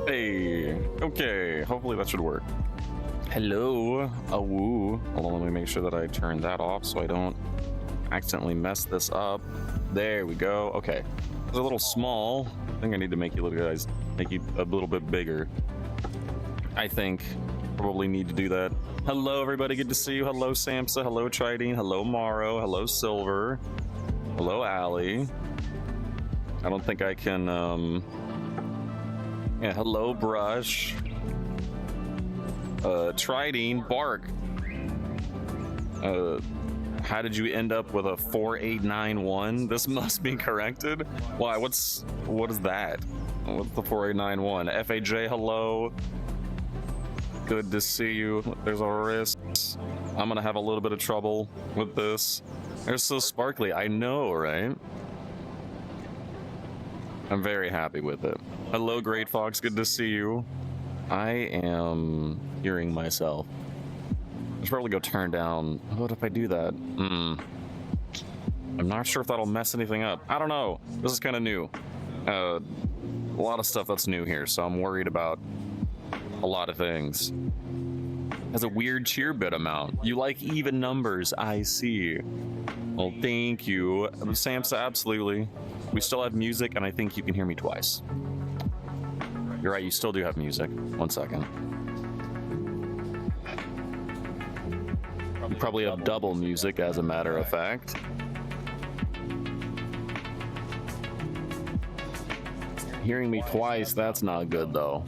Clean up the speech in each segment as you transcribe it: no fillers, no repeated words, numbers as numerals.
Hey, okay, hopefully that should work. Hello, awoo. Hold on, let me make sure that I turn that off so I don't accidentally mess this up. There we go. Okay, it's a little small. I think I need to make you a little bit bigger. I think probably need to do that. Hello, everybody. Good to see you. Hello, Samsa. Hello, Tridine. Hello, Morrow. Hello, Silver. Hello, Allie. I don't think I can. Yeah. Hello, Brush. Tridine, Bark. How did you end up with a 4891? This must be corrected. Why? What is that? What's the 4891? FAJ, hello. Good to see you. There's a risk. I'm gonna have a little bit of trouble with this. They're so sparkly. I know, right? I'm very happy with it. Hello, Great Fox. Good to see you. I am hearing myself. I should probably go turn down. What if I do that? I'm not sure if that'll mess anything up. I don't know. This is kind of new. A lot of stuff that's new here, so I'm worried about a lot of things. Has a weird cheer bit amount. You like even numbers, I see. Well, thank you. Samsa, absolutely. We still have music, and I think you can hear me twice. You're right, you still do have music. 1 second. You probably have double music, as a matter of fact. Hearing me twice, that's not good, though.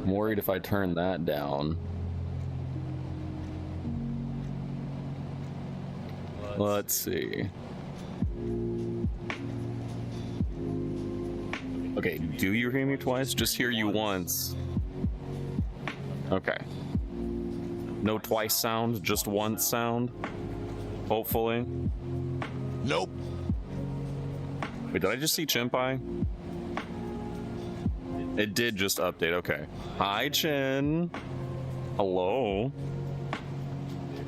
I'm worried if I turn that down. Let's see. Okay, do you hear me twice? Just hear you once. Okay. No twice sound, just once sound. Hopefully. Nope. Wait, did I just see Chimpai? It did just update, okay. Hi, Chin. Hello.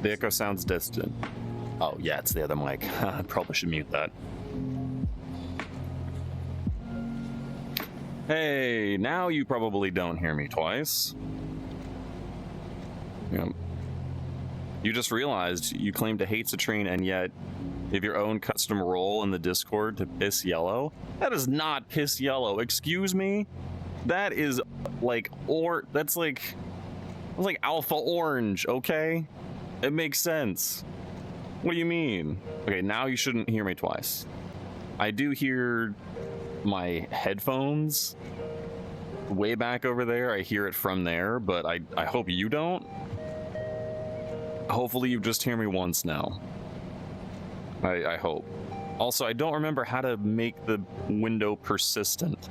The echo sounds distant. Oh, yeah, it's the other mic. I probably should mute that. Hey, now you probably don't hear me twice. Yeah. You just realized you claim to hate Citrine and yet you have your own custom role in the Discord to piss yellow? That is not piss yellow. Excuse me? That is like, that's like alpha orange, okay? It makes sense. What do you mean? Okay, now you shouldn't hear me twice. I do hear my headphones way back over there. I hear it from there, but I hope you don't. Hopefully you just hear me once now. I hope. Also, I don't remember how to make the window persistent.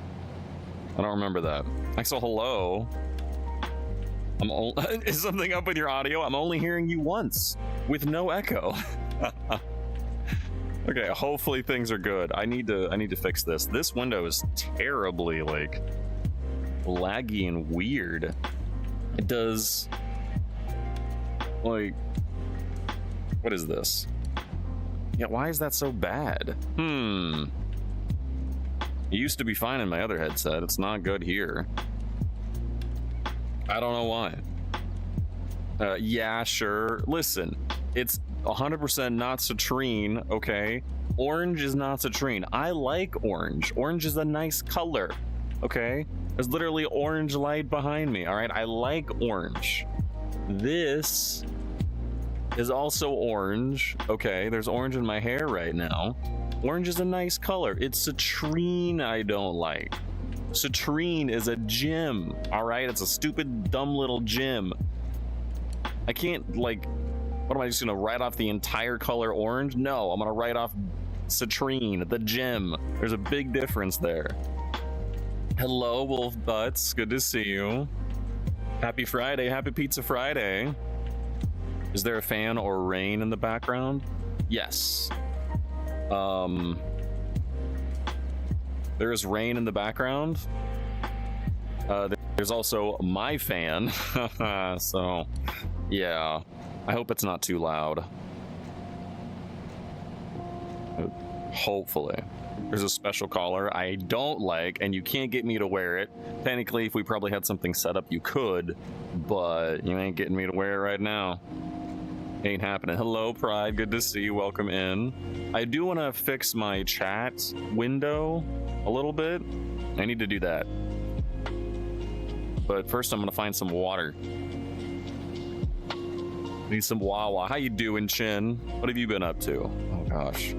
I don't remember that. Axel, hello. Is something up with your audio? I'm only hearing you once with no echo. Okay, hopefully things are good. I need to fix this. This window is terribly like laggy and weird. It does like, what is this? Yeah, why is that so bad? It used to be fine in my other headset. It's not good here. I don't know why. Yeah, sure. Listen, it's 100% not citrine, okay? Orange is not citrine. I like orange. Orange is a nice color, okay? There's literally orange light behind me, all right? I like orange. This is also orange, okay? There's orange in my hair right now. Orange is a nice color. It's citrine I don't like. Citrine is a gem, all right? It's a stupid, dumb little gem. I can't, like, what am I just gonna write off the entire color orange? No, I'm gonna write off citrine, the gem. There's a big difference there. Hello, Wolf Butts. Good to see you. Happy Friday. Happy Pizza Friday. Is there a fan or rain in the background? Yes. There is rain in the background. There's also my fan. So, yeah. I hope it's not too loud. Hopefully. There's a special collar I don't like, and you can't get me to wear it. Technically, if we probably had something set up, you could, but you ain't getting me to wear it right now. Ain't happening. Hello, Pride. Good to see you. Welcome in. I do want to fix my chat window a little bit. I need to do that. But first, I'm going to find some water. Need some Wawa. How you doing, Chin? What have you been up to? Oh, gosh.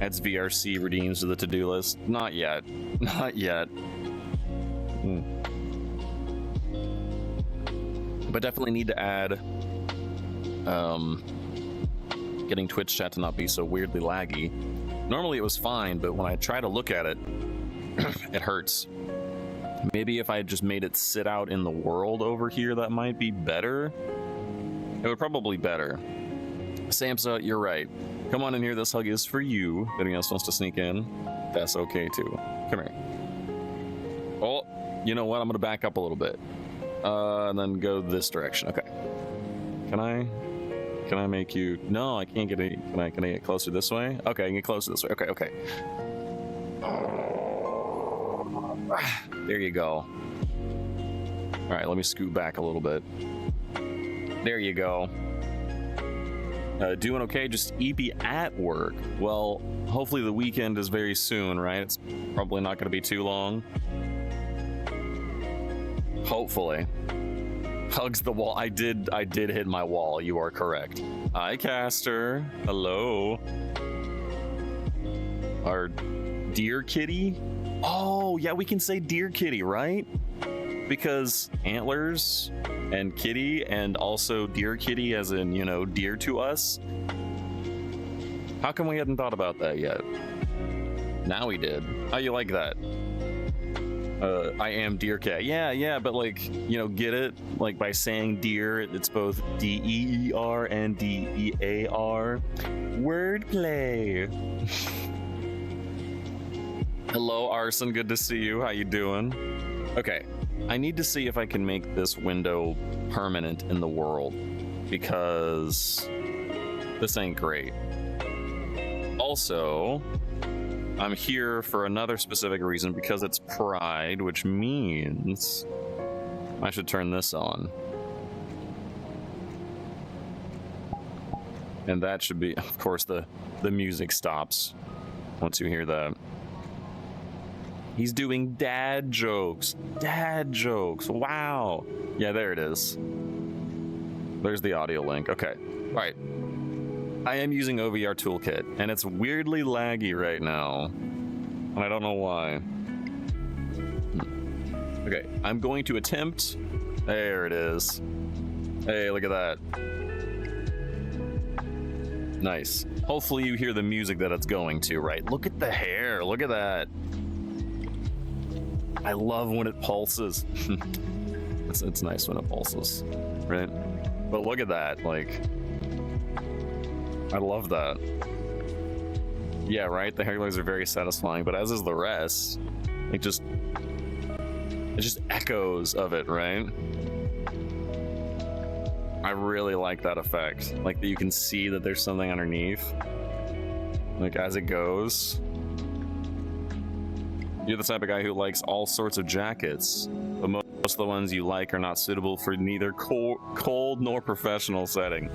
Adds VRC redeems to the to-do list. Not yet. Not yet. But definitely need to add getting Twitch chat to not be so weirdly laggy. Normally it was fine, but when I try to look at it, it hurts. Maybe if I just made it sit out in the world over here, that might be better. It would probably be better. Samsa, you're right. Come on in here, this hug is for you. If anyone else wants to sneak in, that's okay too. Come here. Oh, you know what? I'm gonna back up a little bit. And then go this direction. Okay. Can I make you? No, I can't get it. Can I get closer this way? Okay, I can get closer this way. Okay, okay. There you go. All right, let me scoot back a little bit. There you go. Doing okay, just EP at work. Well, hopefully the weekend is very soon, right? It's probably not going to be too long. Hopefully. Hugs the wall. I did hit my wall. You are correct. Hi, Caster. Hello. Our dear kitty? Oh, yeah, we can say dear kitty, right? Because antlers and kitty, and also dear kitty as in, you know, dear to us. How come we hadn't thought about that yet? Now we did. How you like that? I am dear cat. Yeah, but like, you know, get it? Like by saying dear, it's both D-E-E-R and D-E-A-R. Wordplay. Hello, Arson. Good to see you. How you doing? Okay. I need to see if I can make this window permanent in the world, because this ain't great. Also, I'm here for another specific reason, because it's Pride, which means I should turn this on. And that should be, of course, the music stops once you hear that. He's doing dad jokes. Dad jokes. Wow. Yeah, there it is. There's the audio link. Okay. All right. I am using OVR Toolkit, and it's weirdly laggy right now. And I don't know why. Okay. I'm going to attempt. There it is. Hey, look at that. Nice. Hopefully you hear the music that it's going to, right? Look at the hair. Look at that. I love when it pulses. It's nice when it pulses, right? But look at that, like, I love that. Yeah, right? The hairlines are very satisfying, but as is the rest. It just echoes of it, right? I really like that effect. Like that you can see that there's something underneath. Like as it goes. You're the type of guy who likes all sorts of jackets, but most of the ones you like are not suitable for neither cold nor professional setting.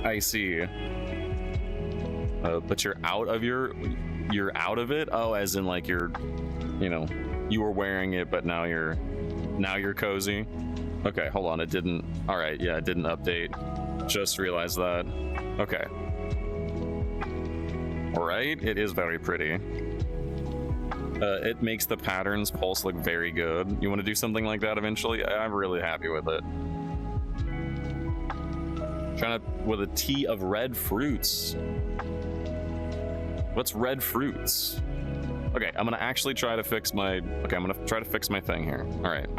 I see. But you're out of it? Oh, as in like you're, you know, you were wearing it, but now you're cozy. Okay, hold on, it didn't. All right, yeah, it didn't update. Just realized that. Okay. All right, it is very pretty. It makes the patterns pulse look very good. You want to do something like that eventually? I'm really happy with it. Trying to with a tea of red fruits. What's red fruits? Okay, I'm gonna actually try to fix my. Okay, I'm gonna try to fix my thing here. All right.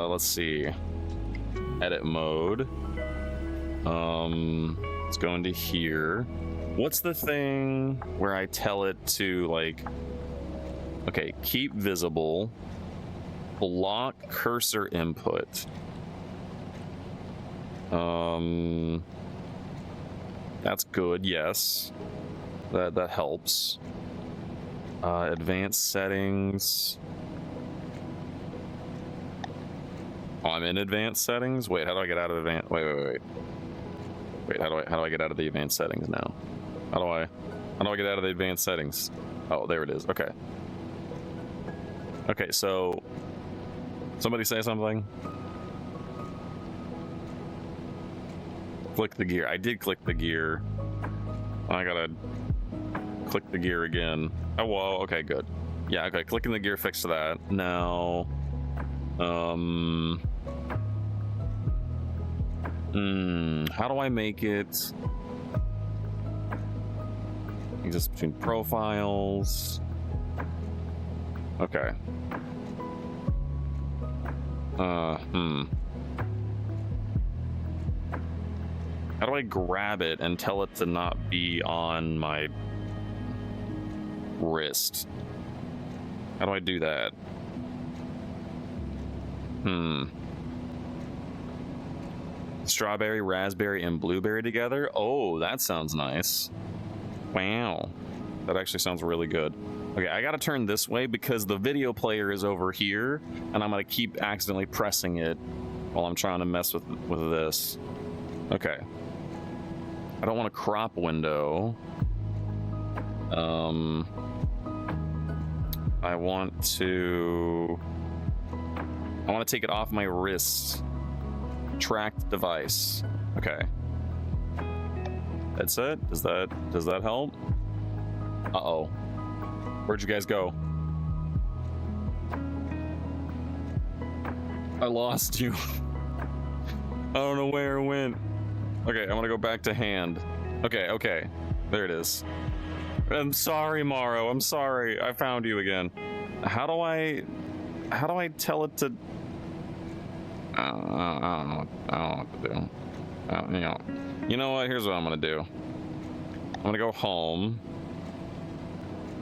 Let's see. Edit mode. Let's go into here. What's the thing where I tell it to like? Okay, keep visible. Block cursor input. That's good, yes. That helps. Advanced settings. Oh, I'm in advanced settings? Wait, how do I get out of advanced? Wait. Wait, how do I get out of the advanced settings now? How do I get out of the advanced settings? Oh, there it is. Okay. Okay, so somebody say something. Click the gear. I did click the gear. I gotta click the gear again. Oh, whoa. Okay, good. Yeah, okay. Clicking the gear fixed that. Now, how do I make it exist between profiles? Okay. How do I grab it and tell it to not be on my wrist? How do I do that? Strawberry, raspberry, and blueberry together? Oh, that sounds nice. Wow. That actually sounds really good. Okay, I gotta turn this way because the video player is over here, and I'm gonna keep accidentally pressing it while I'm trying to mess with this. Okay. I don't want a crop window. I want to take it off my wrist. Tracked device. Okay. That's it? Does that help? Uh-oh. Where'd you guys go? I lost you. I don't know where it went. Okay, I want to go back to hand. Okay. There it is. I'm sorry, Morrow. I'm sorry. I found you again. How do I tell it to... I don't know what to do. You know what? Here's what I'm gonna do. I'm gonna go home.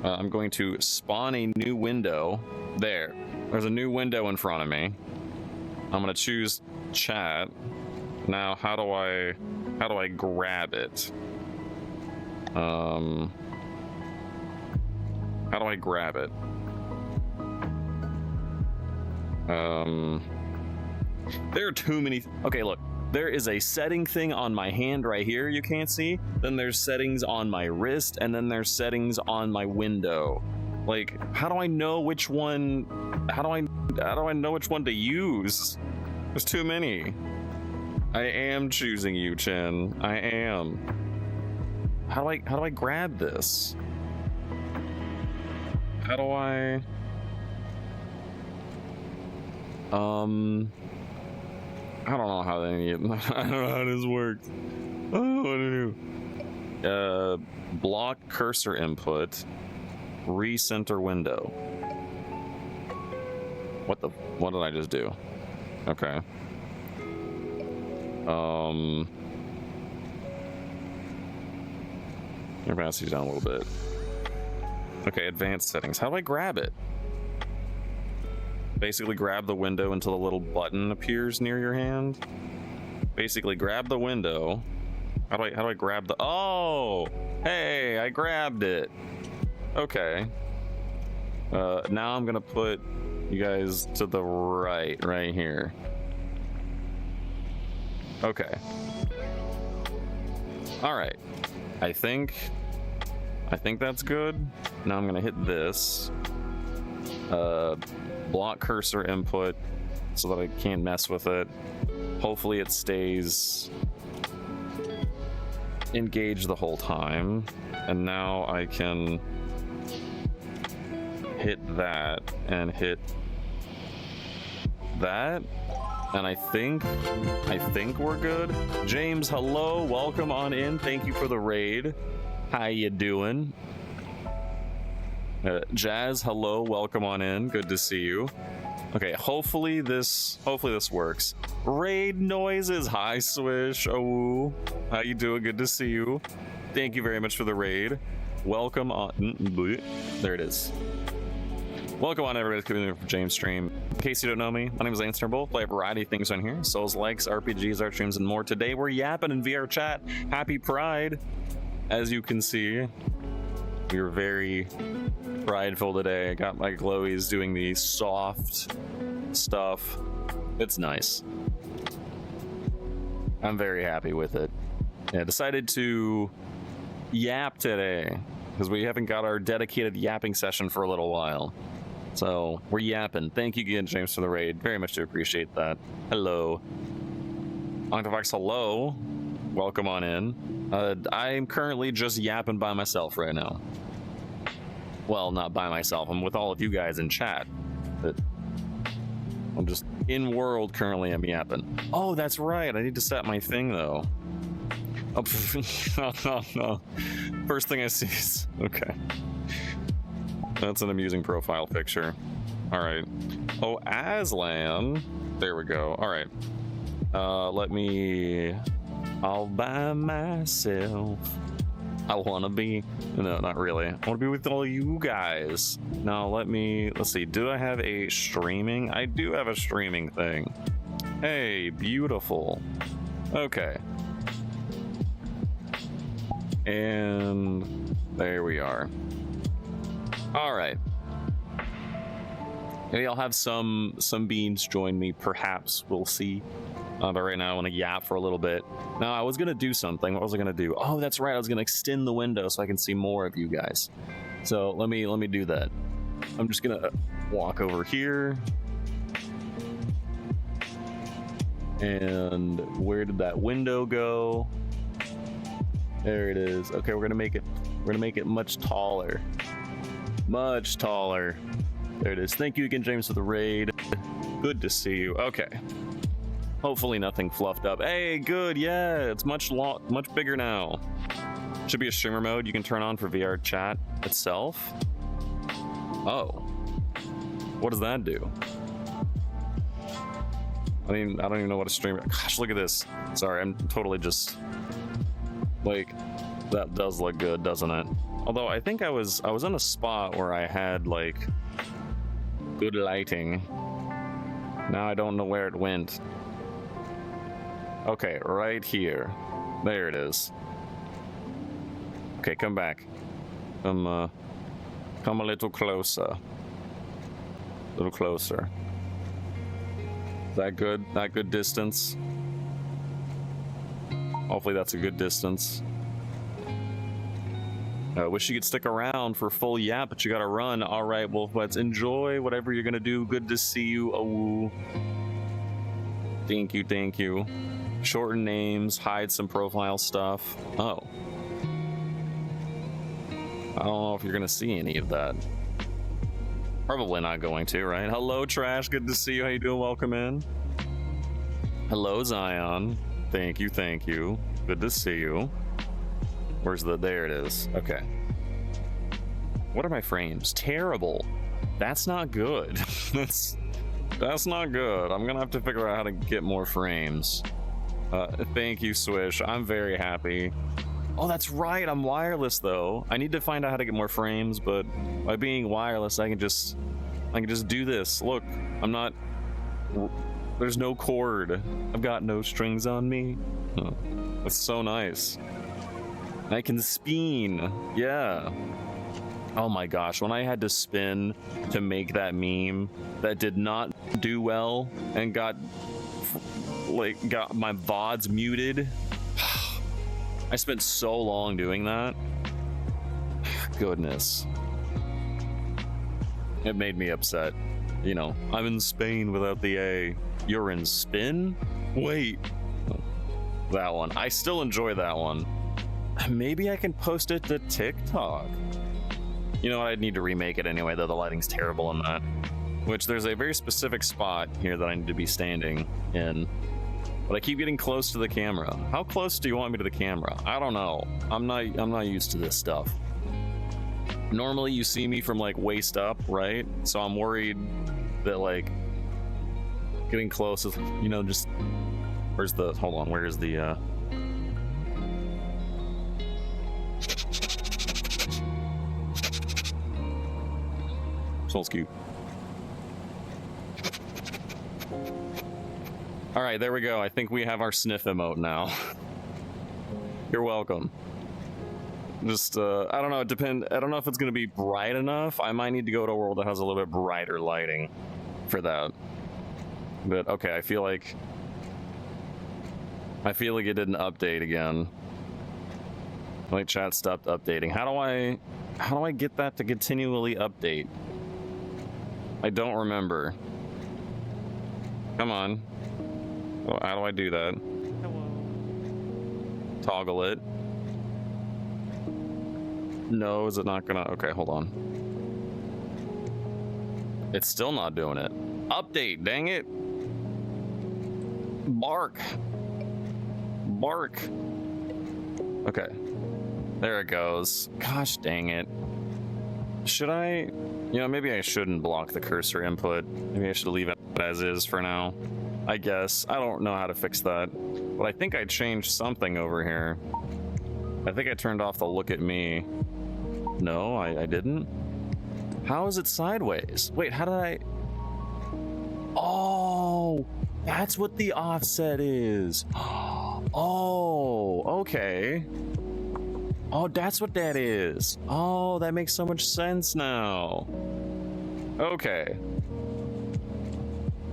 I'm going to spawn a new window. There's a new window in front of me. I'm gonna choose chat. Now, how do I grab it? How do I grab it? There are too many. Okay, look. There is a setting thing on my hand right here you can't see. Then there's settings on my wrist, and then there's settings on my window. Like, how do I know which one? How do I know which one to use? There's too many. I am choosing you, Chin. I am. How do I grab this? How do I? I don't know how they. I don't know how this works. Oh, what to do? Block cursor input. Recenter window. What did I just do? Okay. Your opacity's down a little bit. Okay, advanced settings. How do I grab it? Basically grab the window until a little button appears near your hand. Basically grab the window. How do I grab the... Oh! Hey, I grabbed it. Okay. Now I'm gonna put you guys to the right here. Okay. All right. I think that's good. Now I'm gonna hit this. Block cursor input so that I can't mess with it. Hopefully it stays engaged the whole time. And now I can hit that and hit that. And I think we're good. James, hello, welcome on in. Thank you for the raid. How you doing? Jazz, hello, welcome on in. Good to see you. Okay, hopefully this works. Raid noises. Hi, Swish. Oh, how you doing? Good to see you. Thank you very much for the raid. Welcome on. There it is. Welcome on everybody coming in from James Stream. In case you don't know me, my name is Lance Turnbull. Play a variety of things on here: Souls likes, RPGs, art streams, and more. Today we're yapping in VR chat. Happy Pride! As you can see, we were very prideful today. I got my glowies doing the soft stuff. It's nice. I'm very happy with it. Yeah, decided to yap today because we haven't got our dedicated yapping session for a little while. So we're yapping. Thank you again, James, for the raid. Very much do appreciate that. Hello. Octofox, hello. Welcome on in. I'm currently just yapping by myself right now. Well, not by myself. I'm with all of you guys in chat. But I'm just in world currently. I'm yapping. Oh, that's right. I need to set my thing though. Oh, no. First thing I see is okay. That's an amusing profile picture. All right. Oh, Aslan. There we go. All right. Let me. All by myself. I want to be. No, not really. I want to be with all you guys. Now, let's see. Do I have a streaming? I do have a streaming thing. Hey, beautiful. Okay. And there we are. All right. Maybe I'll have some beans join me. Perhaps we'll see. But right now I want to yap for a little bit. Now I was gonna do something. What was I gonna do? Oh, that's right. I was gonna extend the window so I can see more of you guys. So let me do that. I'm just gonna walk over here. And where did that window go? There it is. Okay, we're gonna make it much taller. Much taller. There it is. Thank you again, James, for the raid. Good to see you. Okay. Hopefully nothing fluffed up. Hey, good. Yeah, it's much bigger now. Should be a streamer mode you can turn on for VR chat itself. Oh. What does that do? I don't even know what a streamer. Gosh, look at this. Sorry, I'm totally just like, that does look good, doesn't it? Although I think I was in a spot where I had like good lighting. Now I don't know where it went. Okay, right here. There it is. Okay, come back. Come a little closer. A little closer. Is that good? That good distance? Hopefully that's a good distance. I wish you could stick around for full yap, but you gotta run. All right, well, let's enjoy whatever you're gonna do. Good to see you. Oh, thank you, thank you. Shorten names, hide some profile stuff. Oh. I don't know if you're gonna see any of that. Probably not going to, right? Hello, Trash. Good to see you. How you doing? Welcome in. Hello, Zion. Thank you, thank you. Good to see you. Where's there it is. Okay. What are my frames? Terrible. That's not good. That's not good. I'm gonna have to figure out how to get more frames. Thank you, Swish. I'm very happy. Oh, that's right. I'm wireless though. I need to find out how to get more frames, but by being wireless, I can just do this. Look, I'm not. There's no cord. I've got no strings on me. Oh, that's so nice. I can spin. Yeah. Oh my gosh, when I had to spin to make that meme that did not do well and got my VODs muted. I spent so long doing that. Goodness. It made me upset. You know, I'm in Spain without the A. You're in spin? Wait. That one. I still enjoy that one. Maybe I can post it to TikTok. You know what? I'd need to remake it anyway, though the lighting's terrible in that. Which there's a very specific spot here that I need to be standing in. But I keep getting close to the camera. How close do you want me to the camera? I don't know. I'm not used to this stuff. Normally you see me from like waist up, right? So I'm worried that like getting close is, you know, just where's the hold on, where's the Soul's cute. All right, there we go. I think we have our sniff emote now. You're welcome. Just, I don't know, I don't know if it's going to be bright enough. I might need to go to a world that has a little bit brighter lighting for that. But, okay, I feel like it didn't update again. Like, chat stopped updating. How do I get that to continually update? I don't remember. Come on. Well, how do I do that? Hello. Toggle it. No, is it not gonna? Okay, hold on. It's still not doing it. Update, dang it. Bark. Bark. Okay. There it goes. Gosh dang it. Should I? You know, maybe I shouldn't block the cursor input. Maybe I should leave it as is for now. I guess. I don't know how to fix that. But I think I changed something over here. I think I turned off the look at me. No, I didn't. How is it sideways? Wait, how did I... Oh, that's what the offset is. Oh, okay. Oh, that's what that is. Oh, that makes so much sense now. Okay.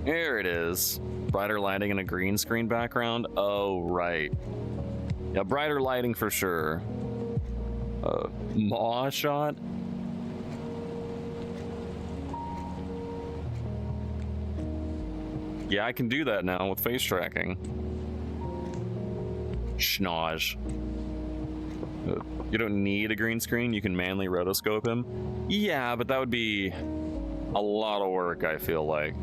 Here it is. Brighter lighting and a green screen background. Oh, right. Yeah, brighter lighting for sure. Maw shot. Yeah, I can do that now with face tracking. Schnoz. You don't need a green screen. You can manually rotoscope him. Yeah, but that would be a lot of work, I feel like.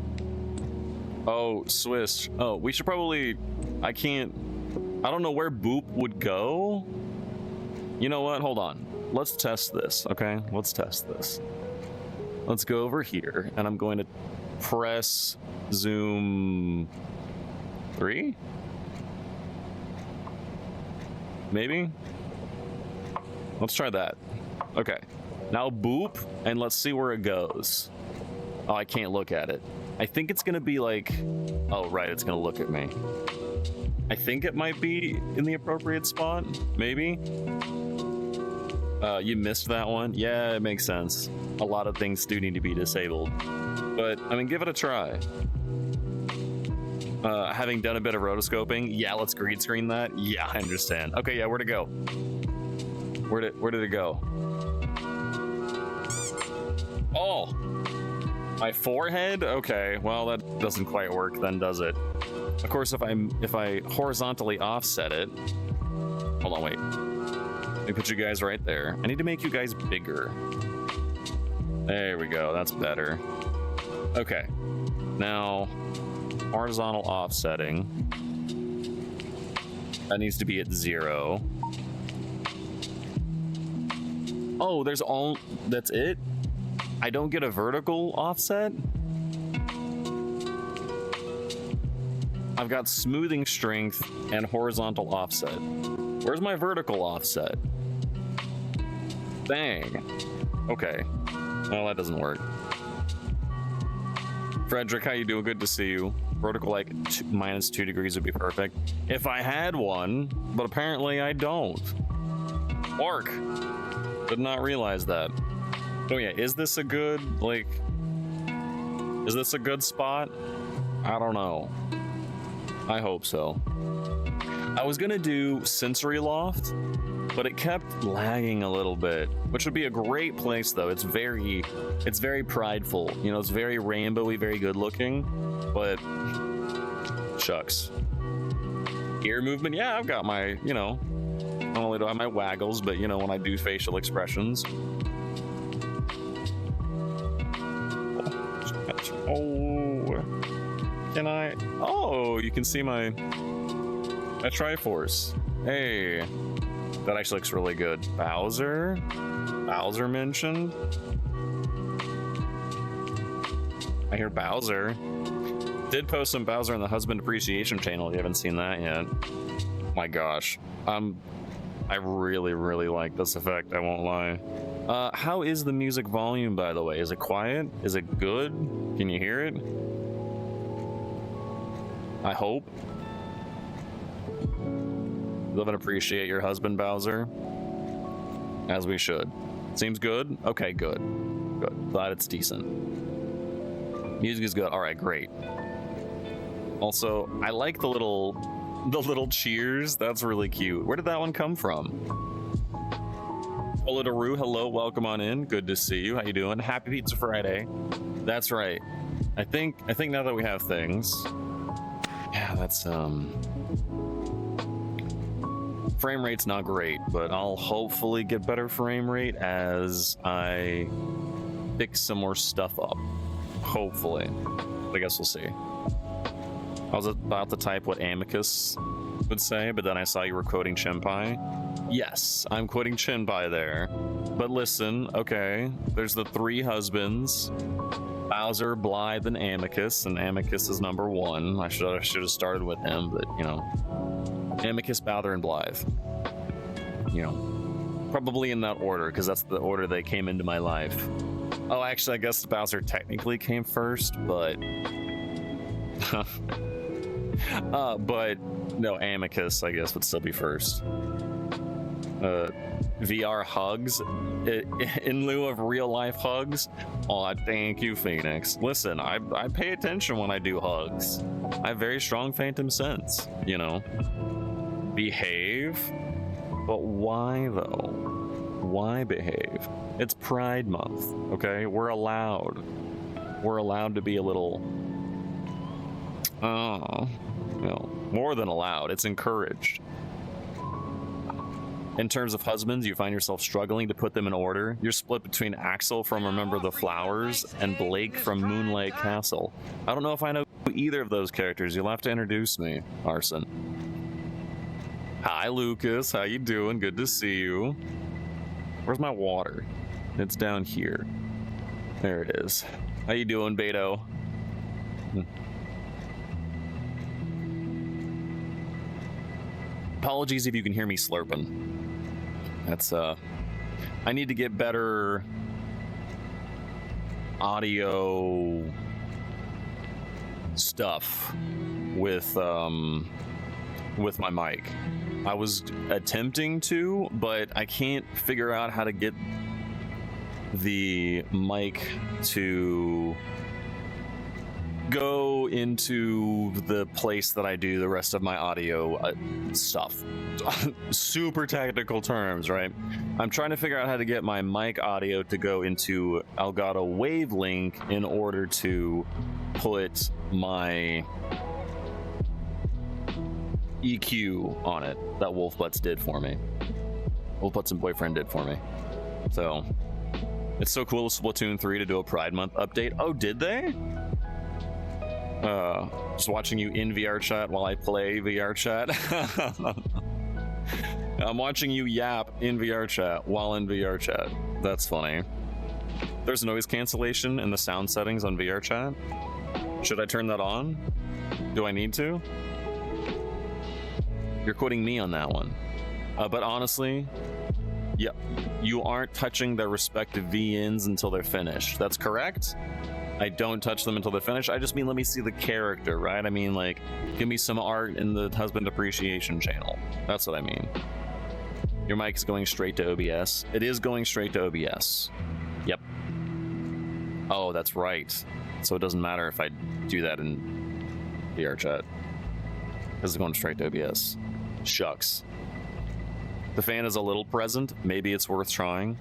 Oh, Swiss. Oh, we should probably... I don't know where Boop would go. You know what? Hold on. Let's test this, okay? Let's test this. Let's go over here, and I'm going to press zoom 3? Maybe? Let's try that. Okay. Now Boop, and let's see where it goes. Oh, I can't look at it. I think it's gonna be like... Oh, right, it's gonna look at me. I think it might be in the appropriate spot, maybe? You missed that one? Yeah, it makes sense. A lot of things do need to be disabled. But, I mean, give it a try. Having done a bit of rotoscoping, yeah, let's green screen that. Yeah, I understand. Okay, yeah, where'd it go? Where did it go? Oh! My forehead? Okay, well, that doesn't quite work then, does it? Of course, if I horizontally offset it... Hold on, wait. Let me put you guys right there. I need to make you guys bigger. There we go, that's better. Okay. Now, horizontal offsetting. That needs to be at 0. Oh, that's it? I don't get a vertical offset? I've got smoothing strength and horizontal offset. Where's my vertical offset? Dang. Okay. Well, that doesn't work. Frederick, how you doing? Good to see you. Vertical, like, -2 degrees would be perfect. If I had one, but apparently I don't. Mark! Did not realize that. Oh yeah, is this a good, like... Is this a good spot? I don't know. I hope so. I was gonna do Sensory Loft, but it kept lagging a little bit, which would be a great place though. It's very prideful. You know, it's very rainbowy, very good looking, but shucks. Ear movement, yeah, I've got my, you know, not only do I have my waggles, but you know, when I do facial expressions. Oh, can I? Oh, you can see my Triforce. Hey, that actually looks really good. Bowser mentioned. I hear Bowser. Did post some Bowser on the Husband Appreciation channel. If you haven't seen that yet. My gosh, I really like this effect. I won't lie. How is the music volume, by the way? Is it quiet? Is it good? Can you hear it? I hope. Love and appreciate your husband, Bowser. As we should. Seems good? Okay, good. Good. Glad it's decent. Music is good. Alright, great. Also, I like the little cheers. That's really cute. Where did that one come from? Oladaru, hello, welcome on in. Good to see you. How you doing? Happy Pizza Friday. That's right. I think now that we have things. Yeah, that's frame rate's not great, but I'll hopefully get better frame rate as I fix some more stuff up. Hopefully. But I guess we'll see. I was about to type what Amicus would say, but then I saw you were quoting Chenpai. Yes, I'm quoting Chenpai there. But listen, okay, there's the three husbands. Bowser, Blythe, and Amicus is number one. I should have started with him, but you know. Amicus, Bowser, and Blythe. You know, probably in that order, because that's the order they came into my life. Oh, actually, I guess Bowser technically came first, but... but no, Amicus, I guess, would still be first. VR hugs in lieu of real life hugs. Oh, thank you, Phoenix. Listen, I pay attention when I do hugs. I have very strong phantom sense, you know. Behave? But why though? Why behave? It's Pride Month, okay? We're allowed to be a little, you know, more than allowed. It's encouraged. In terms of husbands, you find yourself struggling to put them in order. You're split between Axel from Remember the Flowers and Blake from Moonlight Castle. I don't know if I know either of those characters. You'll have to introduce me, Arson. Hi, Lucas. How you doing? Good to see you. Where's my water? It's down here. There it is. How you doing, Beto? Apologies if you can hear me slurping. That's I need to get better audio stuff with my mic. I was attempting to, but I can't figure out how to get the mic to go into the place that I do the rest of my audio stuff. Super technical terms, right? I'm trying to figure out how to get my mic audio to go into Elgato Wavelink in order to put my EQ on it that Wolfbutts did for me. Wolfbutts and Boyfriend did for me. So it's so cool with Splatoon 3 to do a Pride Month update. Oh, did they? Just watching you in VRChat while I play VRChat. I'm watching you yap in VRChat while in VRChat. That's funny. There's noise cancellation in the sound settings on VRChat. Should I turn that on? Do I need to? You're quoting me on that one. But honestly, yeah, you aren't touching their respective VNs until they're finished. That's correct? I don't touch them until they're finished. I just mean, let me see the character, right? I mean, like, give me some art in the husband appreciation channel. That's what I mean. Your mic is going straight to OBS. It is going straight to OBS. Yep. Oh, that's right. So it doesn't matter if I do that in VRChat. This is going straight to OBS. Shucks. The fan is a little present. Maybe it's worth trying.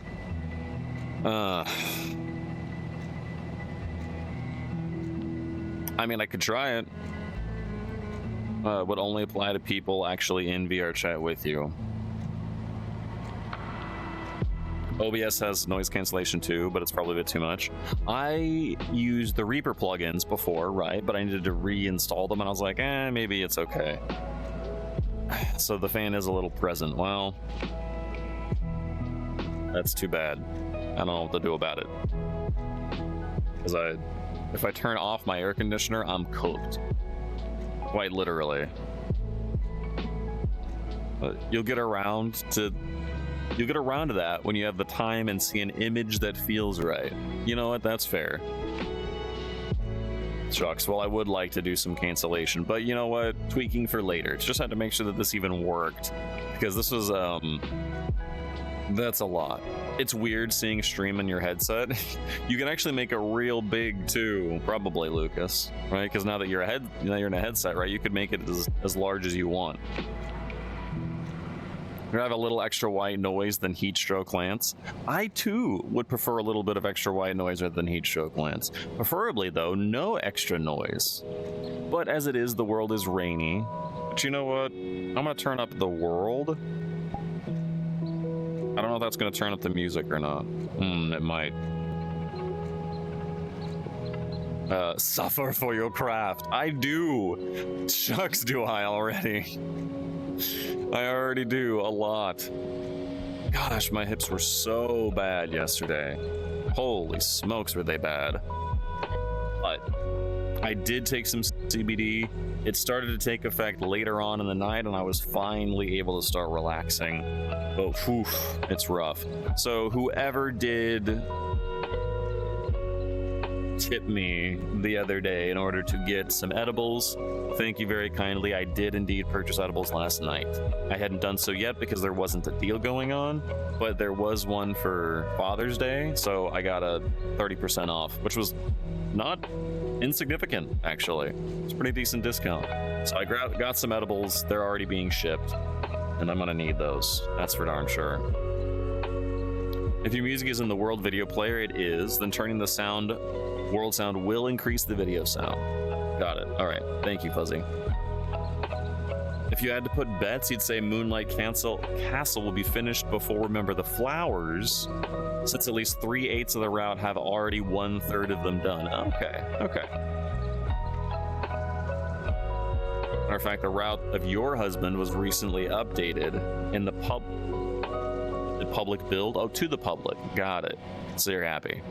I mean, I could try it. Would only apply to people actually in VRChat with you. OBS has noise cancellation too, but it's probably a bit too much. I used the Reaper plugins before, right? But I needed to reinstall them, and I was like, maybe it's okay. So the fan is a little present. Well, that's too bad. I don't know what to do about it. Because if I turn off my air conditioner, I'm cooked. Quite literally. But you'll get around to that when you have the time and see an image that feels right. You know what? That's fair. Shucks. Well, I would like to do some cancellation, but you know what? Tweaking for later. Just had to make sure that this even worked, because this was that's a lot. It's weird seeing a stream in your headset. You can actually make it real big too, probably, Lucas, right? Because now that you're in a headset, right? You could make it as large as you want. You have a little extra white noise than heat stroke Lance. I too would prefer a little bit of extra white noise rather than heat stroke Lance. Preferably though, no extra noise. But as it is, the world is rainy. But you know what? I'm gonna turn up the world. I don't know if that's gonna turn up the music or not. It might. Suffer for your craft. I do. Shucks, do I already? I already do a lot. Gosh, my hips were so bad yesterday. Holy smokes, were they bad. But I did take some CBD. It started to take effect later on in the night, and I was finally able to start relaxing. But whew, it's rough. So whoever did tip me the other day in order to get some edibles, thank you very kindly. I did indeed purchase edibles last night. I hadn't done so yet because there wasn't a deal going on, but there was one for Father's Day, so I got a 30% off, which was not insignificant, actually. It's a pretty decent discount. So I got some edibles. They're already being shipped, and I'm gonna need those. That's for darn sure. If your music is in the world video player, it is. Then turning the world sound will increase the video sound. Got it. All right. Thank you, Fuzzy. If you had to put bets, you'd say Moonlight Castle will be finished before Remember the Flowers, since at least 3/8 of the route have already 1/3 of them done. Okay. Matter of fact, the route of your husband was recently updated in the public build. Oh, to the public. Got it. So you're happy.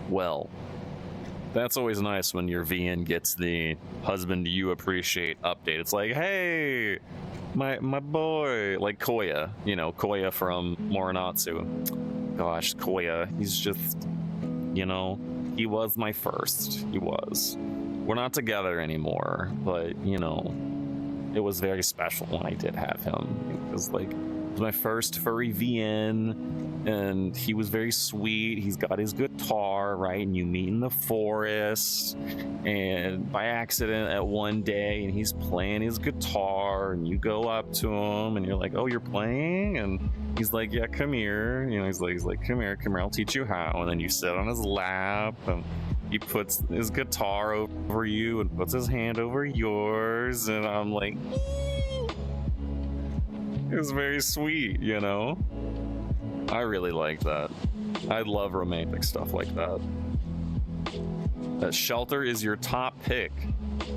Well, that's always nice when your VN gets the husband you appreciate update. It's like, hey, my boy, like Koya, Koya from Morinatsu. Gosh, Koya, he's just, he was my first. He was. We're not together anymore, but, it was very special when I did have him. It was my first furry VN, and he was very sweet. He's got his guitar, right? And you meet in the forest, and by accident at one day, and he's playing his guitar, and you go up to him, and you're like, "Oh, you're playing?" And he's like, "Yeah, come here." He's like, "Come here, I'll teach you how." And then you sit on his lap, and he puts his guitar over you and puts his hand over yours, and I'm like, it was very sweet, I really like that. I love romantic stuff like that. Shelter is your top pick.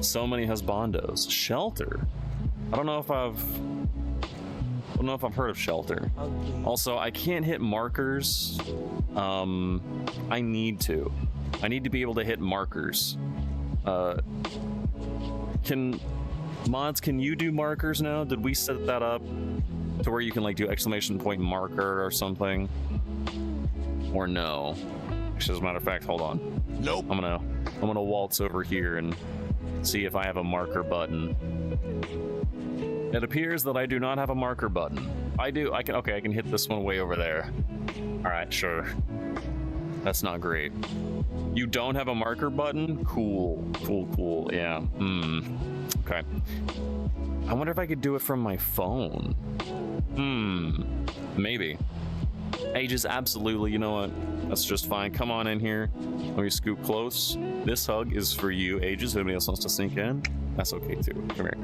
So many husbandos. Shelter? I don't know if I've heard of Shelter. Also, I can't hit markers. I need to be able to hit markers. Can you do markers now? Did we set that up to where you can do exclamation point marker or something? Or no? Actually, as a matter of fact, hold on. Nope. I'm gonna waltz over here and see if I have a marker button. It appears that I do not have a marker button. I do. I can hit this one way over there. All right, sure. That's not great. You don't have a marker button? Cool. Yeah. Okay. I wonder if I could do it from my phone. Maybe. Ages, absolutely. You know what? That's just fine. Come on in here. Let me scoop close. This hug is for you, Ages. If anybody else wants to sneak in, that's okay too. Come here.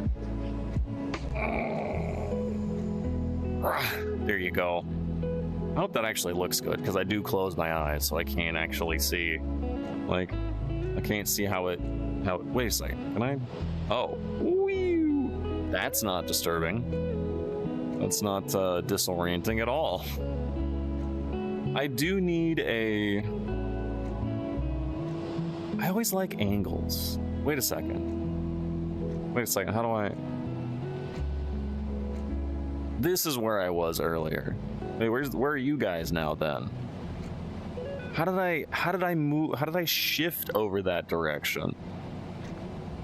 There you go. I hope that actually looks good, because I do close my eyes, so I can't actually see. I can't see how it. Wait a second. Can I? Oh. Whee! That's not disturbing. That's not disorienting at all. I do need a... I always like angles. Wait a second. How do I... This is where I was earlier. Wait, where are you guys now then? How did I move? How did I shift over that direction?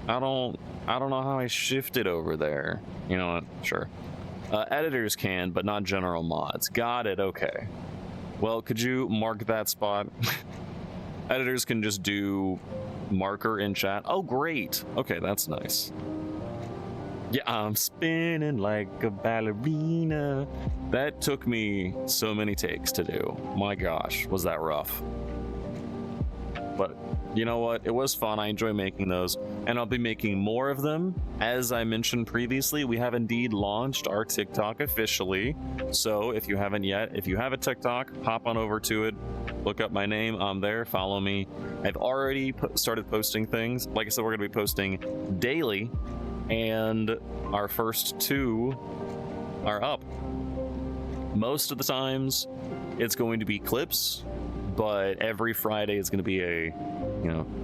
I don't know how I shifted over there. You know what? Sure. Editors can, but not general mods. Got it. Okay. Well, could you mark that spot? Editors can just do marker in chat. Oh, great. Okay, that's nice. Yeah, I'm spinning like a ballerina. That took me so many takes to do. My gosh, was that rough. But you know what? It was fun. I enjoy making those, and I'll be making more of them. As I mentioned previously, we have indeed launched our TikTok officially. So if you haven't yet, if you have a TikTok, hop on over to it. Look up my name. I'm there. Follow me. I've already started posting things. Like I said, we're going to be posting daily, and our first 2 are up. Most of the times, it's going to be clips, but every Friday is going to be a,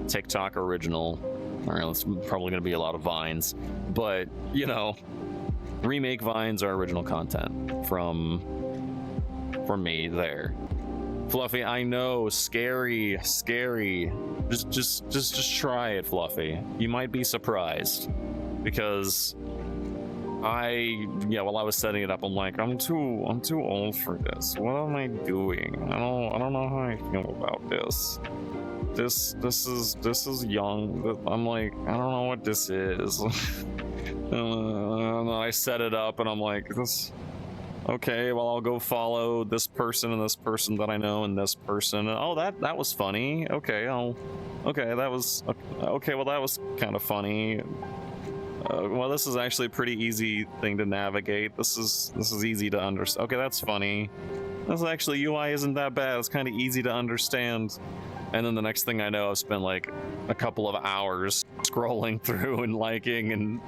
TikTok original. All right, it's probably going to be a lot of Vines, but remake Vines are original content from me there. Fluffy, I know, scary. Just try it, Fluffy. You might be surprised, because while I was setting it up, I'm like, I'm too old for this. What am I doing? I don't know how I feel about this. This is young. I'm like, I don't know what this is. And I set it up, and I'm like, this. Okay, well, I'll go follow this person and this person that I know and this person. Oh, that was funny. Okay, that was okay. Well, that was kind of funny. Well, this is actually a pretty easy thing to navigate. This is easy to understand. Okay, that's funny. That's actually, UI isn't that bad. It's kind of easy to understand. And then the next thing I know, I've spent like a couple of hours scrolling through and liking and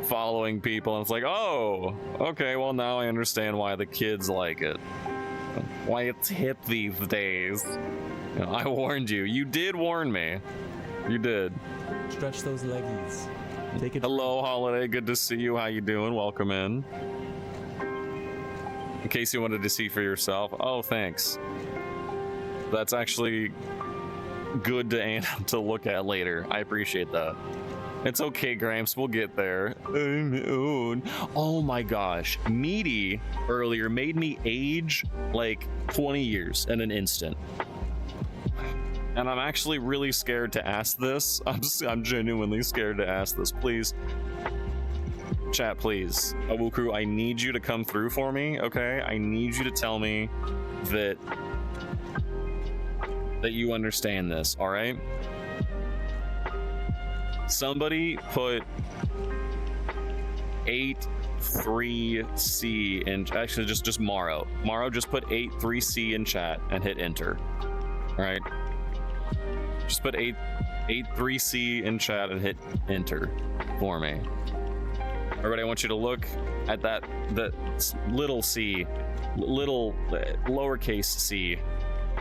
following people, and it's like, oh, okay, well, now I understand why the kids like it, why it's hip these days. I warned you. You did warn me. You did. Stretch those leggies. Take it. Hello, Holiday. Good to see you. How you doing? Welcome in. In case you wanted to see for yourself. Oh, thanks. That's actually good to look at later. I appreciate that. It's okay, Gramps, we'll get there. Oh my gosh. Meaty earlier made me age like 20 years in an instant. And I'm actually really scared to ask this. I'm genuinely scared to ask this. Please. Chat, please. Awukru, I need you to come through for me, okay? I need you to tell me that you understand this, all right? Somebody put 83C in, actually just Morrow. Morrow just put 83C in chat and hit enter. All right. Just put 83C in chat and hit enter for me. Everybody, I want you to look at that little c, little lowercase c,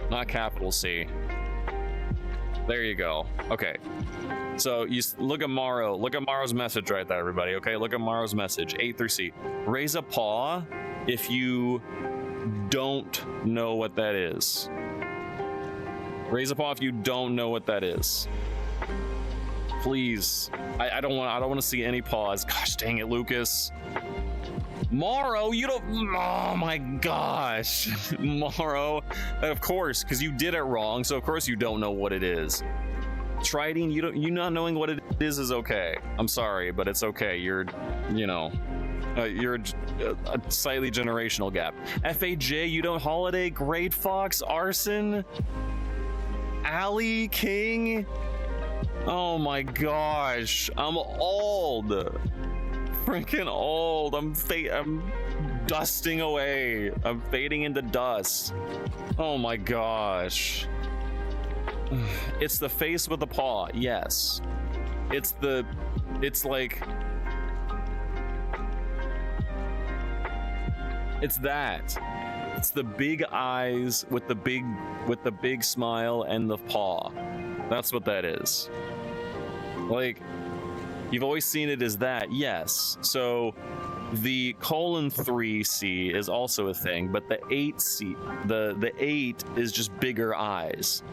not capital C. There you go. Okay. So you look at Morrow. Look at Morrow's message right there, everybody. Okay, look at Morrow's message. A3C. Raise a paw if you don't know what that is. Raise a paw if you don't know what that is. Please. I don't want to see any paws. Gosh dang it, Lucas. Morrow, you don't. Oh my gosh, Morrow. Of course, because you did it wrong. So of course you don't know what it is. Triding, you not knowing what it is okay. I'm sorry, but it's okay. You're a slightly generational gap. FAJ, you don't. Holiday, Great Fox, Arson, Ali, King. Oh my gosh, I'm old. Freaking old. I'm dusting away. I'm fading into dust. Oh my gosh. It's the face with the paw. Yes. It's like, it's that. It's the big eyes with the big smile and the paw. That's what that is. Like, you've always seen it as that. Yes. So The :3C is also a thing, but the 8C, the 8 is just bigger eyes.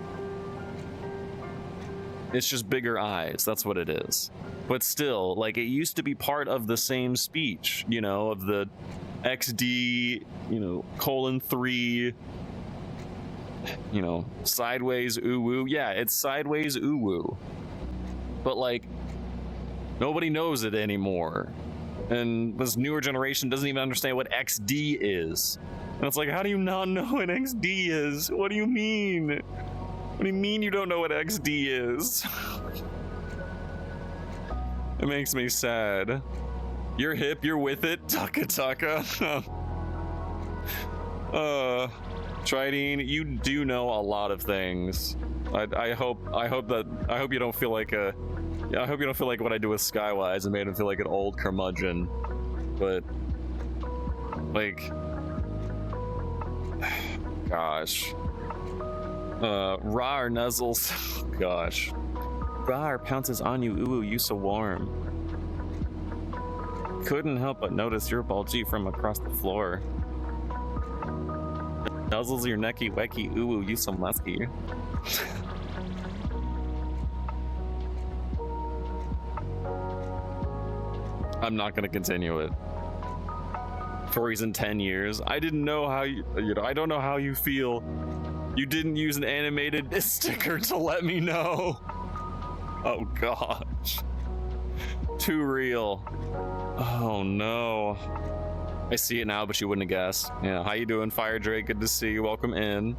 It's just bigger eyes. That's what it is. But still, like, it used to be part of the same speech, you know, of the XD, you know, :3, you know, sideways ooh woo. Yeah, it's sideways ooh woo. But like, nobody knows it anymore. And this newer generation doesn't even understand what XD is. And it's like, how do you not know what XD is? What do you mean? What do you mean you don't know what XD is? It makes me sad. You're hip, you're with it, Taka Taka. Tridine, you do know a lot of things. I hope you don't feel like a. Yeah, I hope you don't feel like what I do with Skywise and made him feel like an old curmudgeon. But, like, gosh. Rar nuzzles. Gosh. Rar pounces on you. Ooh, you so warm. Couldn't help but notice your bulgy from across the floor. Nuzzles your necky wecky. Ooh, you so musky. I'm not gonna continue it. Furries in 10 years. I didn't know how you know, I don't know how you feel. You didn't use an animated sticker to let me know. Oh gosh. Too real. Oh no. I see it now, but you wouldn't have guessed. Yeah, how you doing, Fire Drake? Good to see you. Welcome in.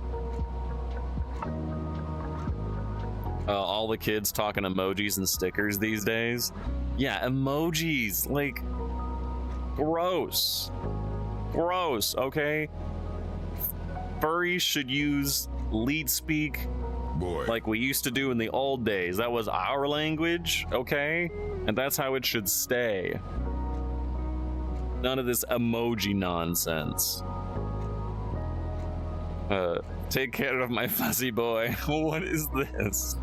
All the kids talking emojis and stickers these days. Yeah, emojis, like, gross. Gross, okay? Furries should use lead speak like we used to do in the old days. That was our language, okay? And that's how it should stay. None of this emoji nonsense. Take care of my fuzzy boy. What is this?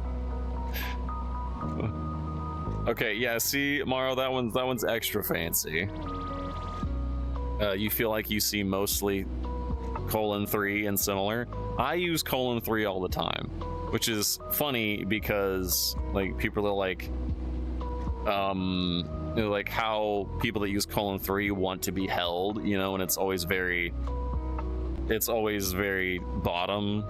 Okay, yeah, see, Maro, that one's extra fancy. You feel like you see mostly :3 and similar. I use :3 all the time, which is funny because, like, people are like, you know, like how people that use :3 want to be held, you know, and it's always very bottom.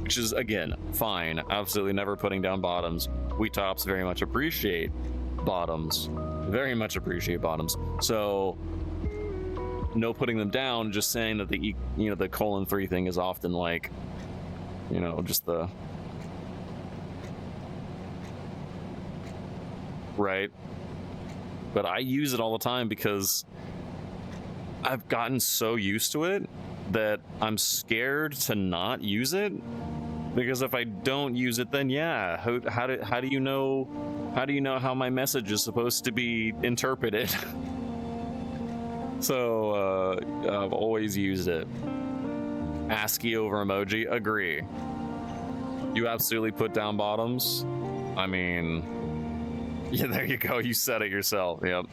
Which is, again, fine. Absolutely never putting down bottoms. We tops very much appreciate bottoms. Very much appreciate bottoms. So, no putting them down, just saying that the, you know, the :3 thing is often like, you know, just the... Right? But I use it all the time because I've gotten so used to it that I'm scared to not use it, because if I don't use it, then yeah, how do you know how my message is supposed to be interpreted? So I've always used it. ASCII over emoji, agree. You absolutely put down bottoms. I mean, yeah, there you go, you said it yourself. Yep.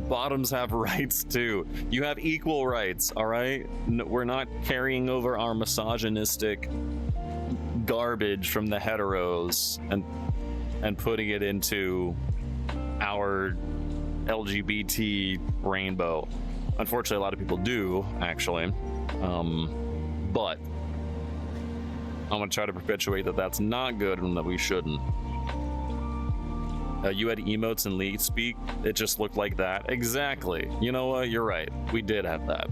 Bottoms have rights too. You have equal rights, all right? No, we're not carrying over our misogynistic garbage from the heteros and putting it into our LGBT rainbow. Unfortunately, a lot of people do, actually. But I'm gonna try to perpetuate that that's not good and that we shouldn't. You had emotes and lead speak. It just looked like that. Exactly. You know what? You're right. We did have that.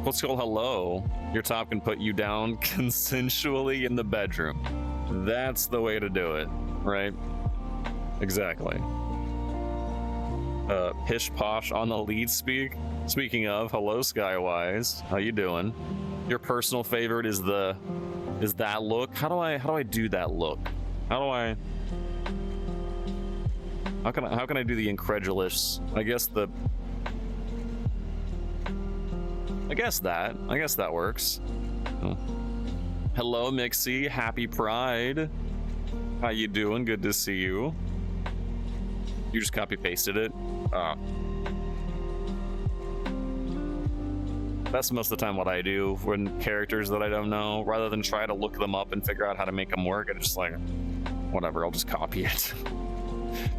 Let's go hello. Your top can put you down consensually in the bedroom. That's the way to do it, right? Exactly. Pish posh on the lead speak. Speaking of, hello Skywise. How you doing? Your personal favorite is that look. How do I do that look? How can I do the incredulous? I guess that works. Oh. Hello Mixie, happy Pride. How you doing? Good to see you. You just copy pasted it? That's most of the time what I do when characters that I don't know, rather than try to look them up and figure out how to make them work. I just like, whatever, I'll just copy it.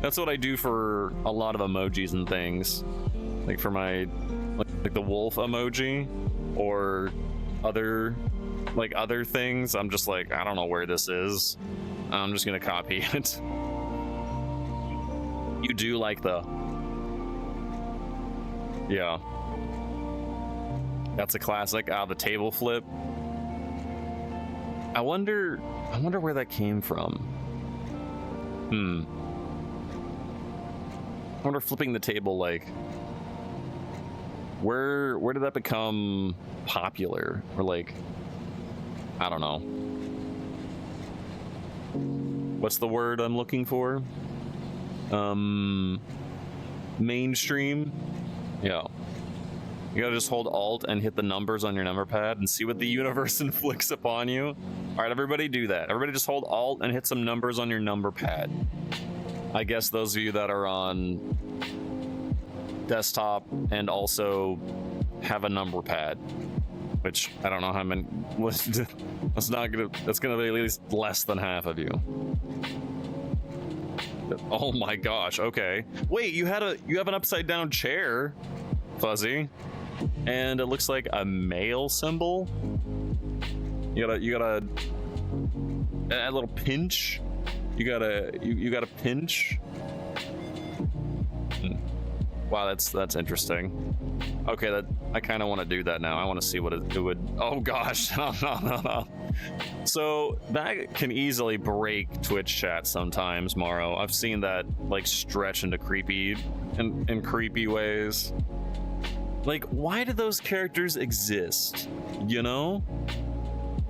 That's what I do for a lot of emojis and things. Like for my, like the wolf emoji or other things. I'm just like, I don't know where this is. I'm just gonna copy it. You do like the, yeah. That's a classic. The table flip. I wonder where that came from. I wonder flipping the table, like, where did that become popular? Or like, I don't know. What's the word I'm looking for? Mainstream? Yeah. You gotta just hold Alt and hit the numbers on your number pad and see what the universe inflicts upon you. All right, everybody do that. Everybody just hold Alt and hit some numbers on your number pad. I guess those of you that are on desktop and also have a number pad, which I don't know how many. That's gonna be at least less than half of you. Oh my gosh. Okay. Wait, you have an upside down chair, Fuzzy. And it looks like a male symbol. You gotta a little pinch. You gotta pinch. Wow, that's interesting. Okay, I kind of want to do that now. I want to see what it would. Oh gosh, no. So that can easily break Twitch chat sometimes, Morrow. I've seen that like stretch into creepy in creepy ways. Like, why do those characters exist? You know?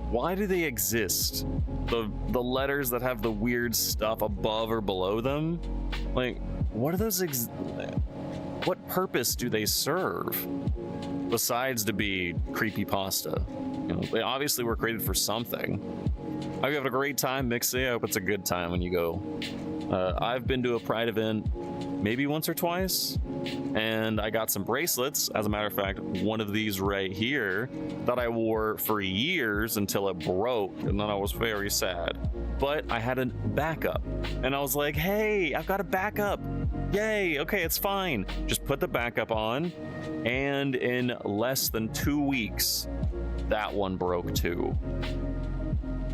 Why do they exist? The letters that have the weird stuff above or below them? Like, what are those what purpose do they serve? Besides to be creepypasta. You know, they obviously were created for something. I hope you have a great time, Mixie. I hope it's a good time when you go. I've been to a Pride event maybe once or twice, and I got some bracelets. As a matter of fact, one of these right here that I wore for years until it broke, and then I was very sad. But I had a backup, and I was like, hey, I've got a backup. Yay, okay, it's fine. Just put the backup on, and in less than 2 weeks, that one broke too.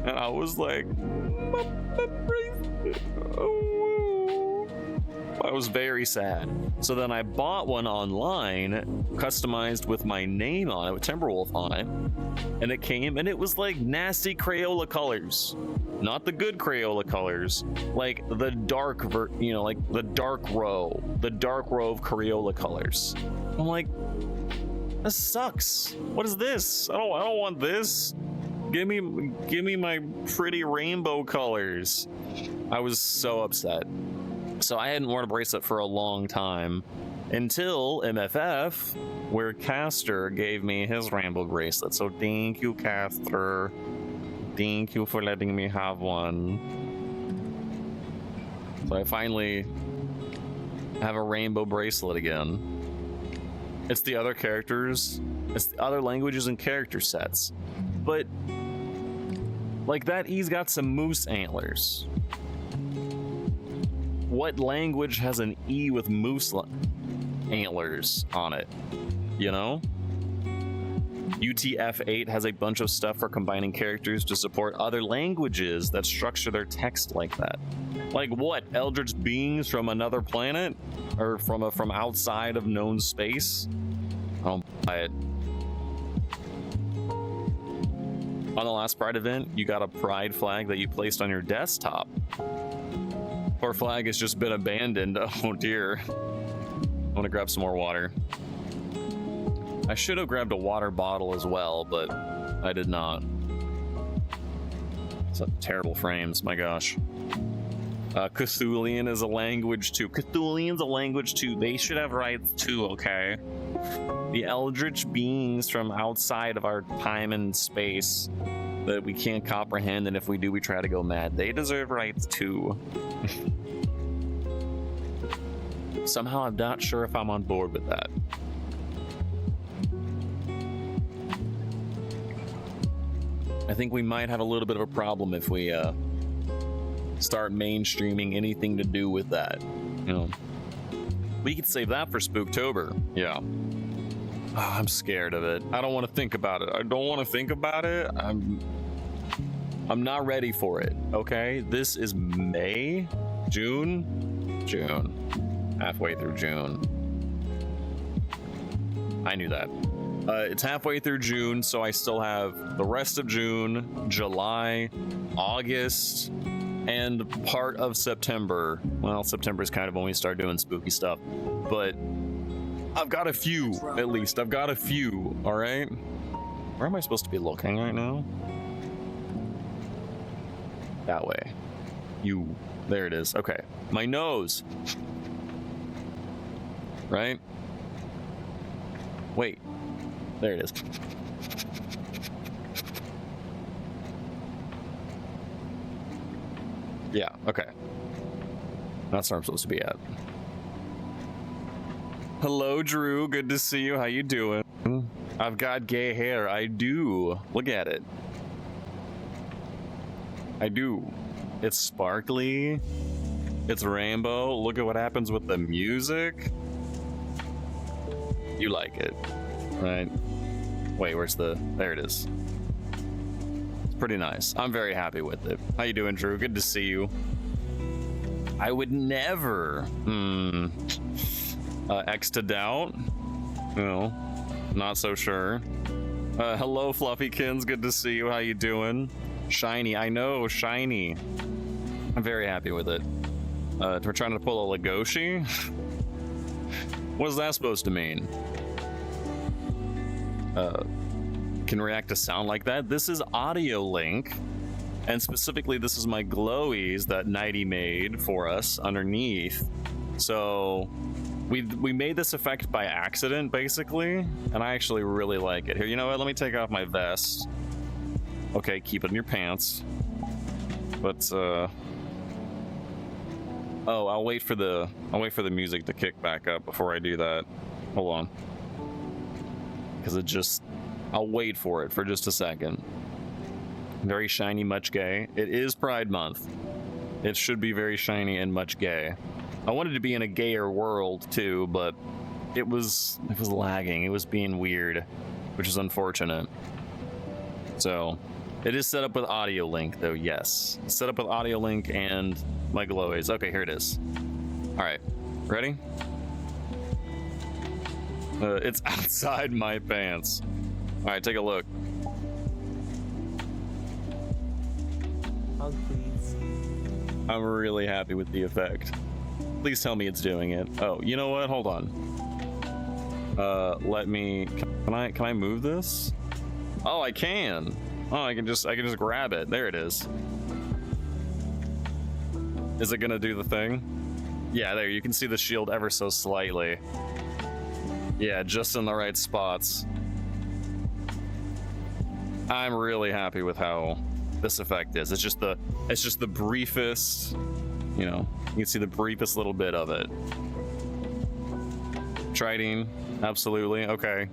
And I was like, my bracelet. Oh. I was very sad. So then I bought one online, customized with my name on it, with Timberwolf on it, and it came, and it was like nasty Crayola colors. Not the good Crayola colors, like the dark, like the dark row of Crayola colors. I'm like, this sucks. What is this? I don't want this. Give me my pretty rainbow colors. I was so upset. So I hadn't worn a bracelet for a long time until MFF, where Caster gave me his rainbow bracelet. So thank you, Caster. Thank you for letting me have one. So I finally have a rainbow bracelet again. It's the other characters, it's the other languages and character sets. But like that E's got some moose antlers. What language has an E with moose antlers on it? You know? UTF-8 has a bunch of stuff for combining characters to support other languages that structure their text like that. Like what? Eldritch beings from another planet? Or from outside of known space? I don't buy it. On the last Pride event, you got a Pride flag that you placed on your desktop. Our flag has just been abandoned. Oh dear. I want to grab some more water. I should have grabbed a water bottle as well, but I did not. It's terrible frames, my gosh. Cthulian is a language too. Cthulian's a language too. They should have rights too, okay? The eldritch beings from outside of our time and space that we can't comprehend, and if we do, we try to go mad. They deserve rights too. Somehow I'm not sure if I'm on board with that. I think we might have a little bit of a problem if we start mainstreaming anything to do with that. You know, we could save that for Spooktober. Yeah. Oh, I'm scared of it. I don't want to think about it. I don't want to think about it. I'm not ready for it. Okay, this is May, June, halfway through June. I knew that. It's halfway through June, so I still have the rest of June, July, August, and part of September. Well, September is kind of when we start doing spooky stuff, but I've got a few, at least. I've got a few, all right? Where am I supposed to be looking right now? That way. There it is. Okay. My nose. Right? Wait. There it is. Yeah, okay. That's where I'm supposed to be at. Hello, Drew. Good to see you. How you doing? I've got gay hair. I do. Look at it. I do. It's sparkly. It's rainbow. Look at what happens with the music. You like it, right? Wait, where's the... There it is. It's pretty nice. I'm very happy with it. How you doing, Drew? Good to see you. I would never... X to doubt? No, not so sure. Hello, Fluffykins. Good to see you. How you doing? Shiny. I know, shiny. I'm very happy with it. We're trying to pull a Legoshi? What is that supposed to mean? Can react to sound like that? This is audio link, and specifically this is my glowies that Nighty made for us underneath. So we made this effect by accident, basically, and I actually really like it. Here, you know what? Let me take off my vest. Okay, keep it in your pants. But oh, I'll wait for the music to kick back up before I do that. Hold on. Because I'll wait for it for just a second. Very shiny, much gay. It is Pride Month. It should be very shiny and much gay. I wanted to be in a gayer world too, but it was lagging. It was being weird, which is unfortunate. So it is set up with audio link though. Yes, set up with audio link and my glowies. Okay, here it is. All right, ready? It's outside my pants. All right, take a look. Hug, please. I'm really happy with the effect. Please tell me it's doing it. Oh, you know what? Hold on. Let me. Can I move this? Oh, I can. Oh, I can just grab it. There it is. Is it gonna do the thing? Yeah, there. You can see the shield ever so slightly. Yeah, just in the right spots. I'm really happy with how this effect is. It's just the briefest, you know, you can see the briefest little bit of it. Tridine, absolutely. Okay,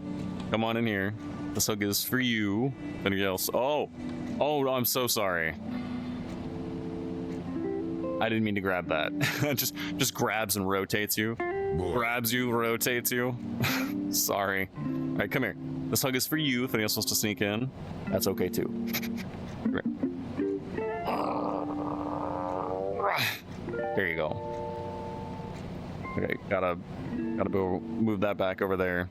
come on in here. This hug is for you. Anything else? Oh, I'm so sorry. I didn't mean to grab that. just grabs and rotates you. Grabs you, rotates you. Sorry. All right, come here. This hug is for you. If anyone else wants to sneak in, that's okay too. There you go. Okay, gotta move that back over there.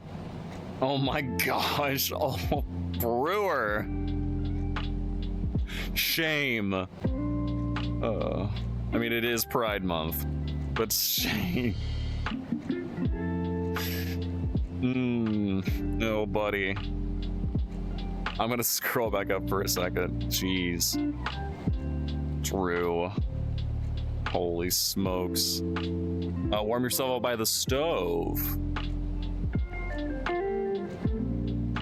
Oh my gosh! Oh, Brewer. Shame. I mean, it is Pride Month, but shame. No, buddy. I'm gonna scroll back up for a second. Jeez. Drew. Holy smokes. Warm yourself up by the stove.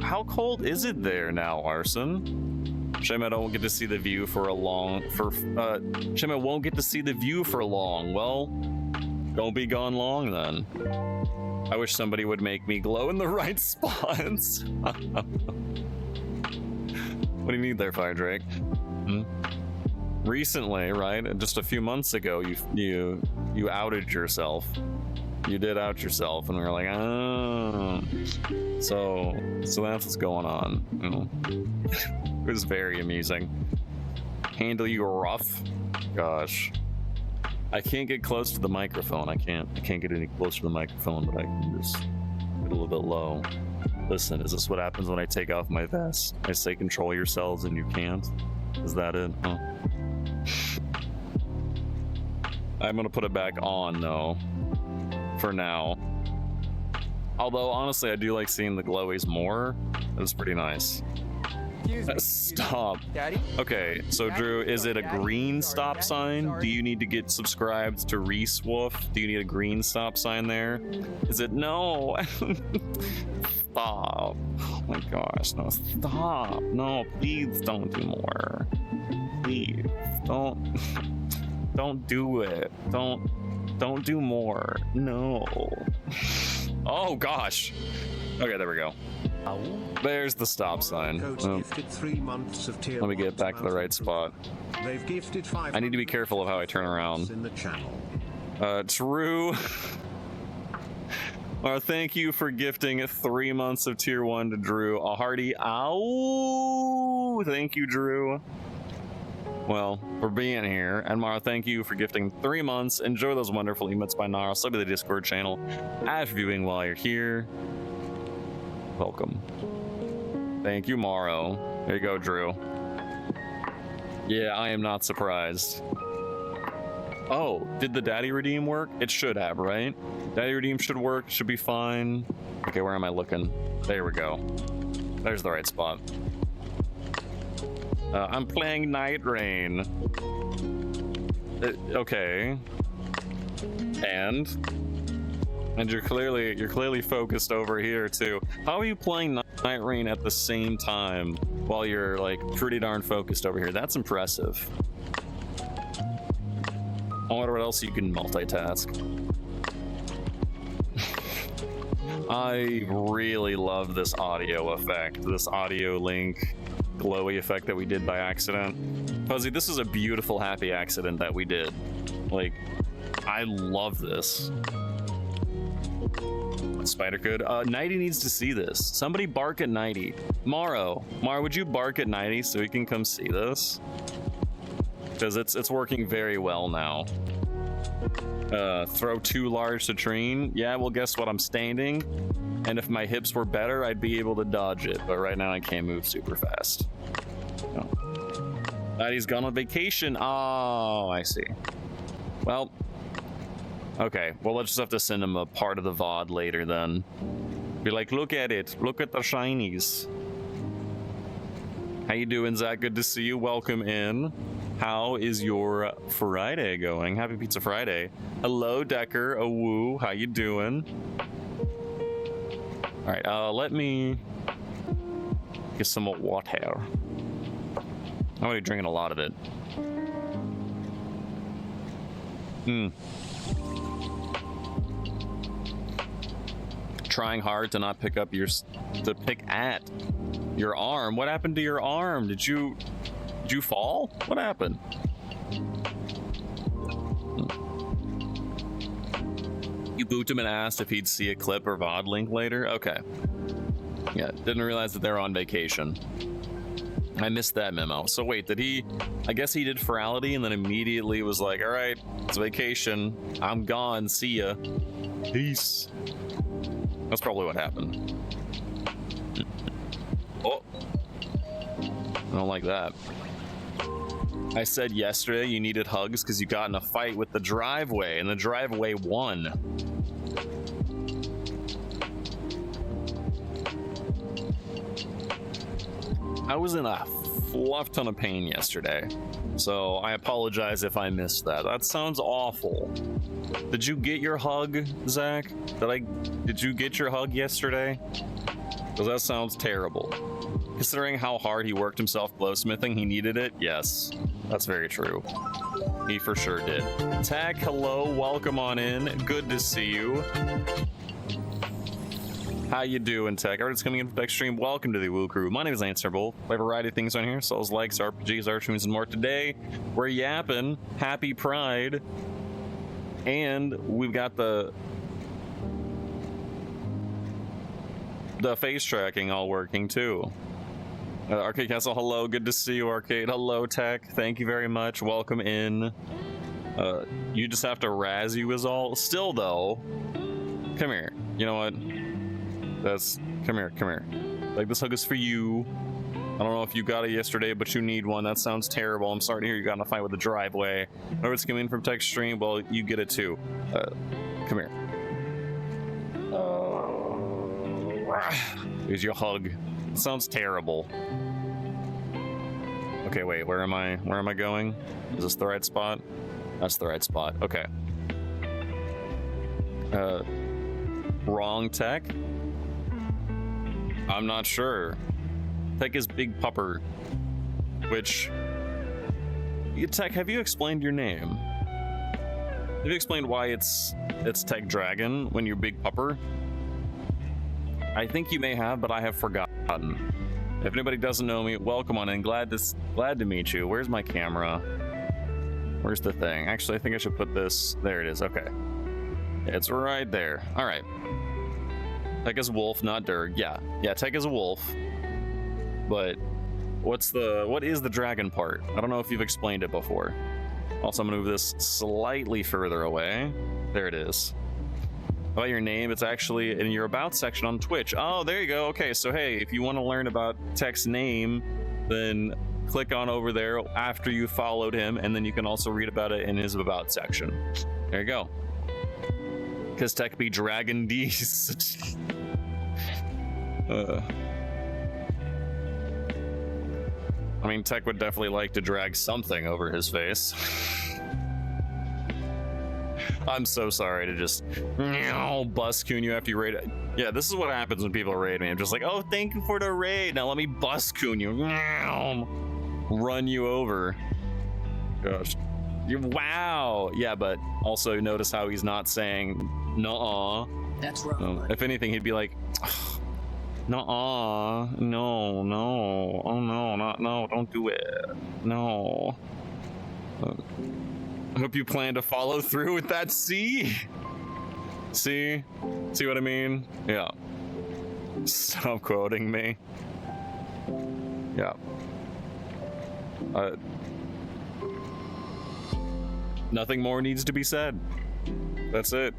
How cold is it there now, Arson? Shame I don't get to see the view for a long... Shame I won't get to see the view for long. Well, Don't be gone long then. I wish somebody would make me glow in the right spots. What do you need there, Fire Drake? Recently, right? Just a few months ago, you outed yourself. You did out yourself, and we were like, oh. So that's what's going on. You know? It was very amusing. Handle you rough? Gosh. I can't get close to the microphone. I can't get any closer to the microphone, but I can just get a little bit low. Listen, is this what happens when I take off my vest? I say control yourselves and you can't? Is that it? Huh? I'm gonna put it back on though, for now. Although honestly, I do like seeing the glowies more. That's pretty nice. Stop. Daddy? Okay, so Drew, is it a green stop sign? Do you need to get subscribed to Reese Wolf? Do you need a green stop sign there? Is it no? Stop. Oh my gosh, no, stop. No, please don't do more. Please, don't do it. Don't do more. No. Oh gosh. Okay, there we go. There's the stop sign. Let me get back to the right spot. I need to be careful of how I turn around. True. Thank you for gifting 3 months of tier 1 to Drew. A hearty ow! Thank you, Drew. Well, for being here. And Mara, thank you for gifting 3 months. Enjoy those wonderful emotes by Nara. Sub to the Discord channel. Add viewing while you're here. Welcome. Thank you, Morrow. There you go, Drew. Yeah, I am not surprised. Oh, did the Daddy Redeem work? It should have, right? Daddy Redeem should work, should be fine. Okay, where am I looking? There we go. There's the right spot. I'm playing Night Rain. Okay. And you're clearly focused over here too. How are you playing Night Rain at the same time while you're like pretty darn focused over here? That's impressive. I wonder what else you can multitask. I really love this audio effect, this audio link glowy effect that we did by accident. Fuzzy, this is a beautiful happy accident that we did. Like, I love this. Spider could. Nighty needs to see this. Somebody bark at Nighty. Mara, would you bark at Nighty so he can come see this? Because it's working very well now. Throw too large to Trine. Yeah, well, guess what? I'm standing, and if my hips were better, I'd be able to dodge it. But right now, I can't move super fast. No. Nighty's gone on vacation. Oh, I see. Well. Okay, well, let's just have to send him a part of the VOD later then. Be like, look at it. Look at the shinies. How you doing, Zach? Good to see you. Welcome in. How is your Friday going? Happy Pizza Friday. Hello, Decker. Oh, woo. How you doing? All right, let me get some more water. I'm already drinking a lot of it. Trying hard to not pick up pick at your arm. What happened to your arm? Did you fall? What happened? You booped him and asked if he'd see a clip or VOD link later? Okay. Yeah, didn't realize that they're on vacation. I missed that memo. So wait, I guess he did Ferality and then immediately was like, all right, it's vacation. I'm gone. See ya. Peace. That's probably what happened. Oh. I don't like that. I said yesterday you needed hugs because you got in a fight with the driveway and the driveway won. I was in a fluff ton of pain yesterday, so I apologize if I missed that. That sounds awful. Did you get your hug, Zach? Did you get your hug yesterday? Because that sounds terrible. Considering how hard he worked himself glowsmithing, he needed it. Yes, that's very true. He for sure did. Tech, hello, welcome on in. Good to see you. How you doing, Tech? Everyone's coming in from Tech Stream. Welcome to the Woo Crew. My name is Lance Bowl. We have a variety of things on here: souls, likes, RPGs, art streams, and more. Today, we're yapping. Happy Pride, and we've got the face tracking all working too. Arcade Castle, hello. Good to see you, Arcade. Hello, Tech. Thank you very much. Welcome in. You just have to razz you is all. Still though, come here. You know what? Come here. Like, this hug is for you. I don't know if you got it yesterday, but you need one. That sounds terrible. I'm sorry to hear you got in a fight with the driveway. Whoever's coming in from Tech Stream, well, you get it too. Come here. Here's your hug. It sounds terrible. Okay, wait, where am I going? Is this the right spot? That's the right spot. Okay. Wrong Tech? I'm not sure. Tech is Big Pupper. Which... Tech, have you explained your name? Have you explained why it's Tech Dragon when you're Big Pupper? I think you may have, but I have forgotten. If anybody doesn't know me, welcome on in. Glad to meet you. Where's my camera? Where's the thing? Actually, I think I should put this. There it is. Okay. It's right there. All right. Tech is a wolf, not Durg. Yeah, Tech is a wolf. But what is the dragon part? I don't know if you've explained it before. Also, I'm gonna move this slightly further away. There it is. About your name, it's actually in your about section on Twitch. Oh, there you go. Okay, so hey, if you want to learn about Tech's name, then click on over there after you followed him, and then you can also read about it in his about section. There you go. Because Tech be Dragon D's. I mean, Tech would definitely like to drag something over his face. I'm so sorry to just bus-coon you after you raid. Yeah, this is what happens when people raid me. I'm just like, oh, thank you for the raid. Now let me bus-coon you. Run you over. Gosh. Wow. Yeah, but also notice how he's not saying nuh-uh. That's wrong. If anything, he'd be like, nuh-uh. No. Oh, no, don't do it. No. I hope you plan to follow through with that. See what I mean? Yeah. Stop quoting me. Yeah. Nothing more needs to be said. That's it.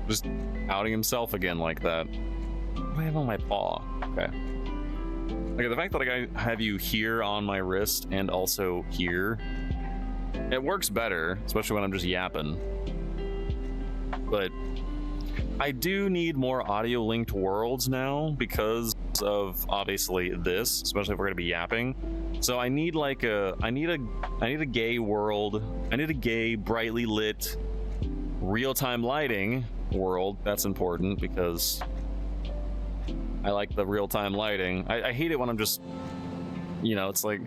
Just outing himself again like that. What do I have on my paw? Okay. Okay, the fact that I have you here on my wrist and also here, it works better, especially when I'm just yapping. But I do need more audio linked worlds now because of obviously this, especially if we're gonna be yapping. So I need like I need a gay world. I need a gay, brightly lit, real-time lighting world. That's important because I like the real-time lighting. I hate it when I'm just, it's like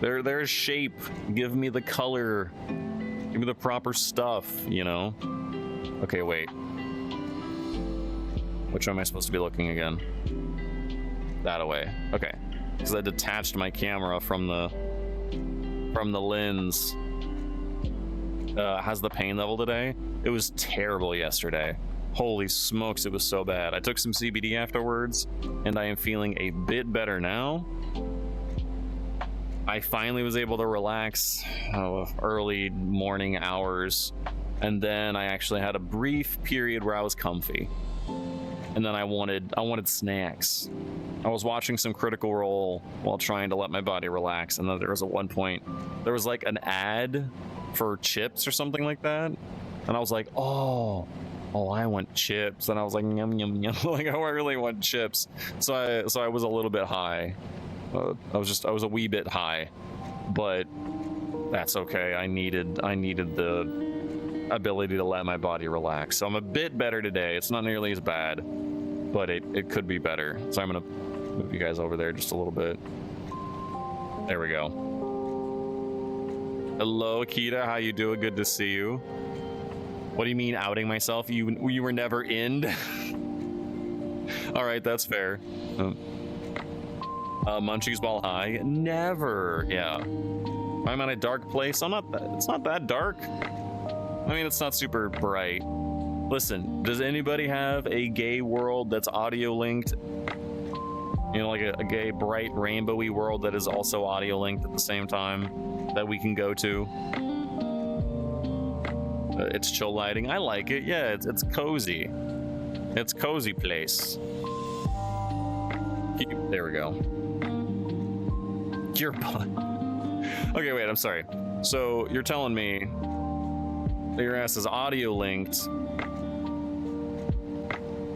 there's shape. Give me the color. Give me the proper stuff, Okay, wait. Which one am I supposed to be looking again? That away. Okay. Because I detached my camera from the lens. How's the pain level today? It was terrible yesterday. Holy smokes, it was so bad. I took some CBD afterwards, and I am feeling a bit better now. I finally was able to relax early morning hours, and then I actually had a brief period where I was comfy. And then I wanted snacks. I was watching some Critical Role while trying to let my body relax, and then there was at one point there was like an ad for chips or something like that, and I was like, oh, I want chips, and I was like, yum yum yum. Like, I really want chips. So I was a little bit high. I was a wee bit high, but that's okay. I needed the ability to let my body relax. So I'm a bit better today. It's not nearly as bad. but it could be better. So I'm gonna move you guys over there just a little bit. There we go. Hello, Akita. How you doing? Good to see you. What do you mean outing myself? You were never in? All right, that's fair. Munchies while high? Never. Yeah. I'm at a dark place. It's not that dark. I mean, it's not super bright. Listen, does anybody have a gay world that's audio linked? You know, like a gay, bright, rainbowy world that is also audio linked at the same time that we can go to? It's chill lighting. I like it. Yeah, it's cozy. It's cozy place. There we go. Your butt. Okay, wait, I'm sorry. So you're telling me that your ass is audio linked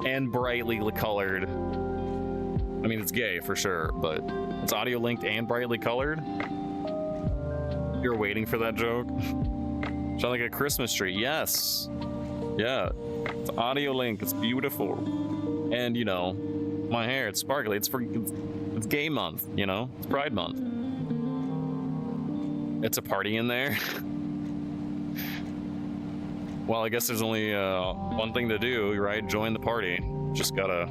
and brightly colored. I mean, it's gay for sure, but it's audio linked and brightly colored. You're waiting for that joke? Sound like a Christmas tree. Yes. Yeah. It's audio link. It's beautiful. And, you know, my hair, it's sparkly. It's gay month, you know? It's Pride month. It's a party in there. Well, I guess there's only one thing to do, right? Join the party. Just gotta...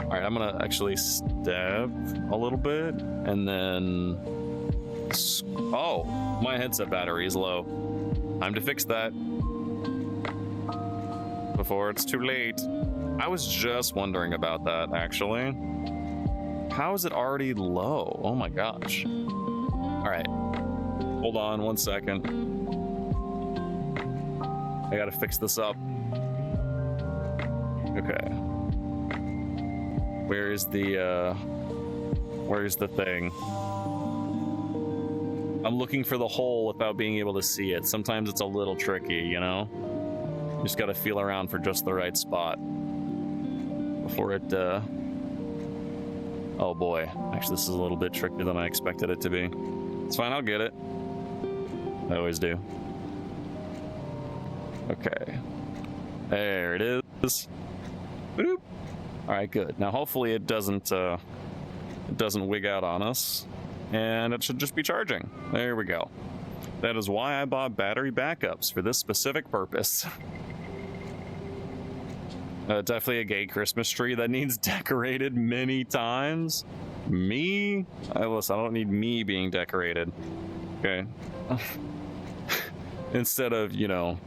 Alright, I'm gonna actually step a little bit, and then... Oh, my headset battery is low. Time to fix that before it's too late. I was just wondering about that, actually. How is it already low? Oh my gosh. Alright. Hold on 1 second. I gotta fix this up. Okay. Where's the thing? I'm looking for the hole without being able to see it. Sometimes it's a little tricky, you know? You just gotta feel around for just the right spot before it, Oh boy. Actually, this is a little bit trickier than I expected it to be. It's fine, I'll get it. I always do. Okay. There it is. Boop. Alright, good. Now hopefully it doesn't wig out on us. And it should just be charging. There we go. That is why I bought battery backups, for this specific purpose. Definitely a gay Christmas tree that needs decorated many times. Me? Listen, I don't need me being decorated. Okay. Instead of, you know,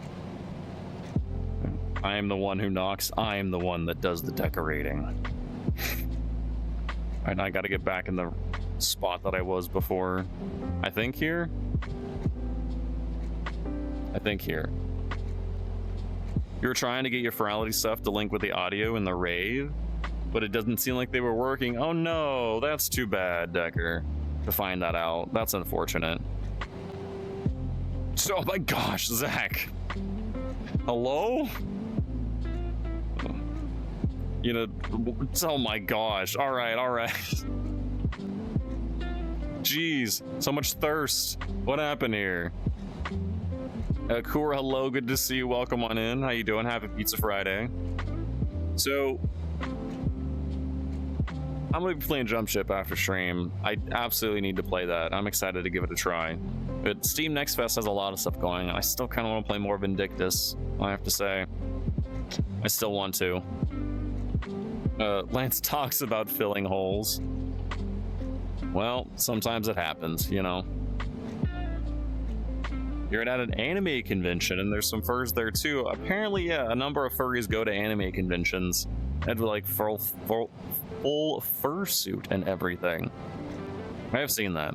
I am the one who knocks, I am the one that does the decorating. Alright, I gotta get back in the spot that I was before. I think here? I think here. You were trying to get your Ferality stuff to link with the audio in the rave, but it doesn't seem like they were working. Oh no, that's too bad, Decker, to find that out. That's unfortunate. Oh my gosh, Zach. Hello? You know, oh my gosh. All right. Jeez, so much thirst. What happened here? Kura, hello, good to see you. Welcome on in. How you doing? Happy Pizza Friday. So, I'm gonna be playing Jump Ship after stream. I absolutely need to play that. I'm excited to give it a try. But Steam Next Fest has a lot of stuff going, and I still kind of want to play more Vindictus, I have to say. I still want to. Lance talks about filling holes. Well, sometimes it happens, you know. You're at an anime convention, and there's some furs there too. Apparently, yeah, a number of furries go to anime conventions and like full fursuit and everything. I have seen that.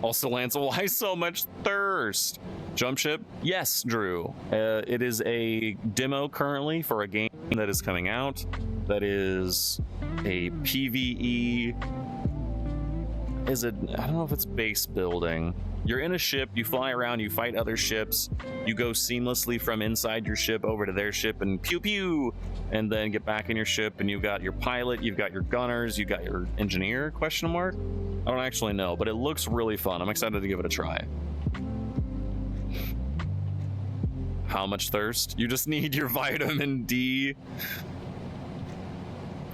Also, Lance, why so much thirst? Jump Ship? Yes, Drew. It is a demo currently for a game that is coming out. That is a PvE. I don't know if it's base building. You're in a ship, you fly around, you fight other ships, you go seamlessly from inside your ship over to their ship and pew pew, and then get back in your ship, and you've got your pilot, you've got your gunners, you've got your engineer, question mark? I don't actually know, but it looks really fun. I'm excited to give it a try. How much thirst? You just need your vitamin D.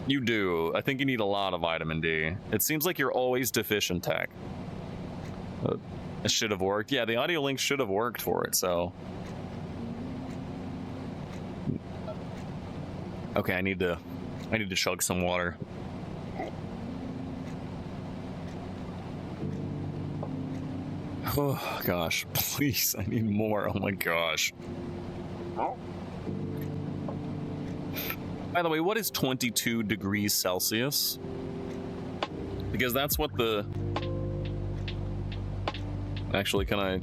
You do. I think you need a lot of vitamin D. It seems like you're always deficient, Tech. It should have worked. Yeah, the audio link should have worked for it, so. Okay, I need to chug some water. Oh gosh, please, I need more. Oh my gosh. By the way, what is 22 degrees Celsius? Because that's what the... Actually, can I...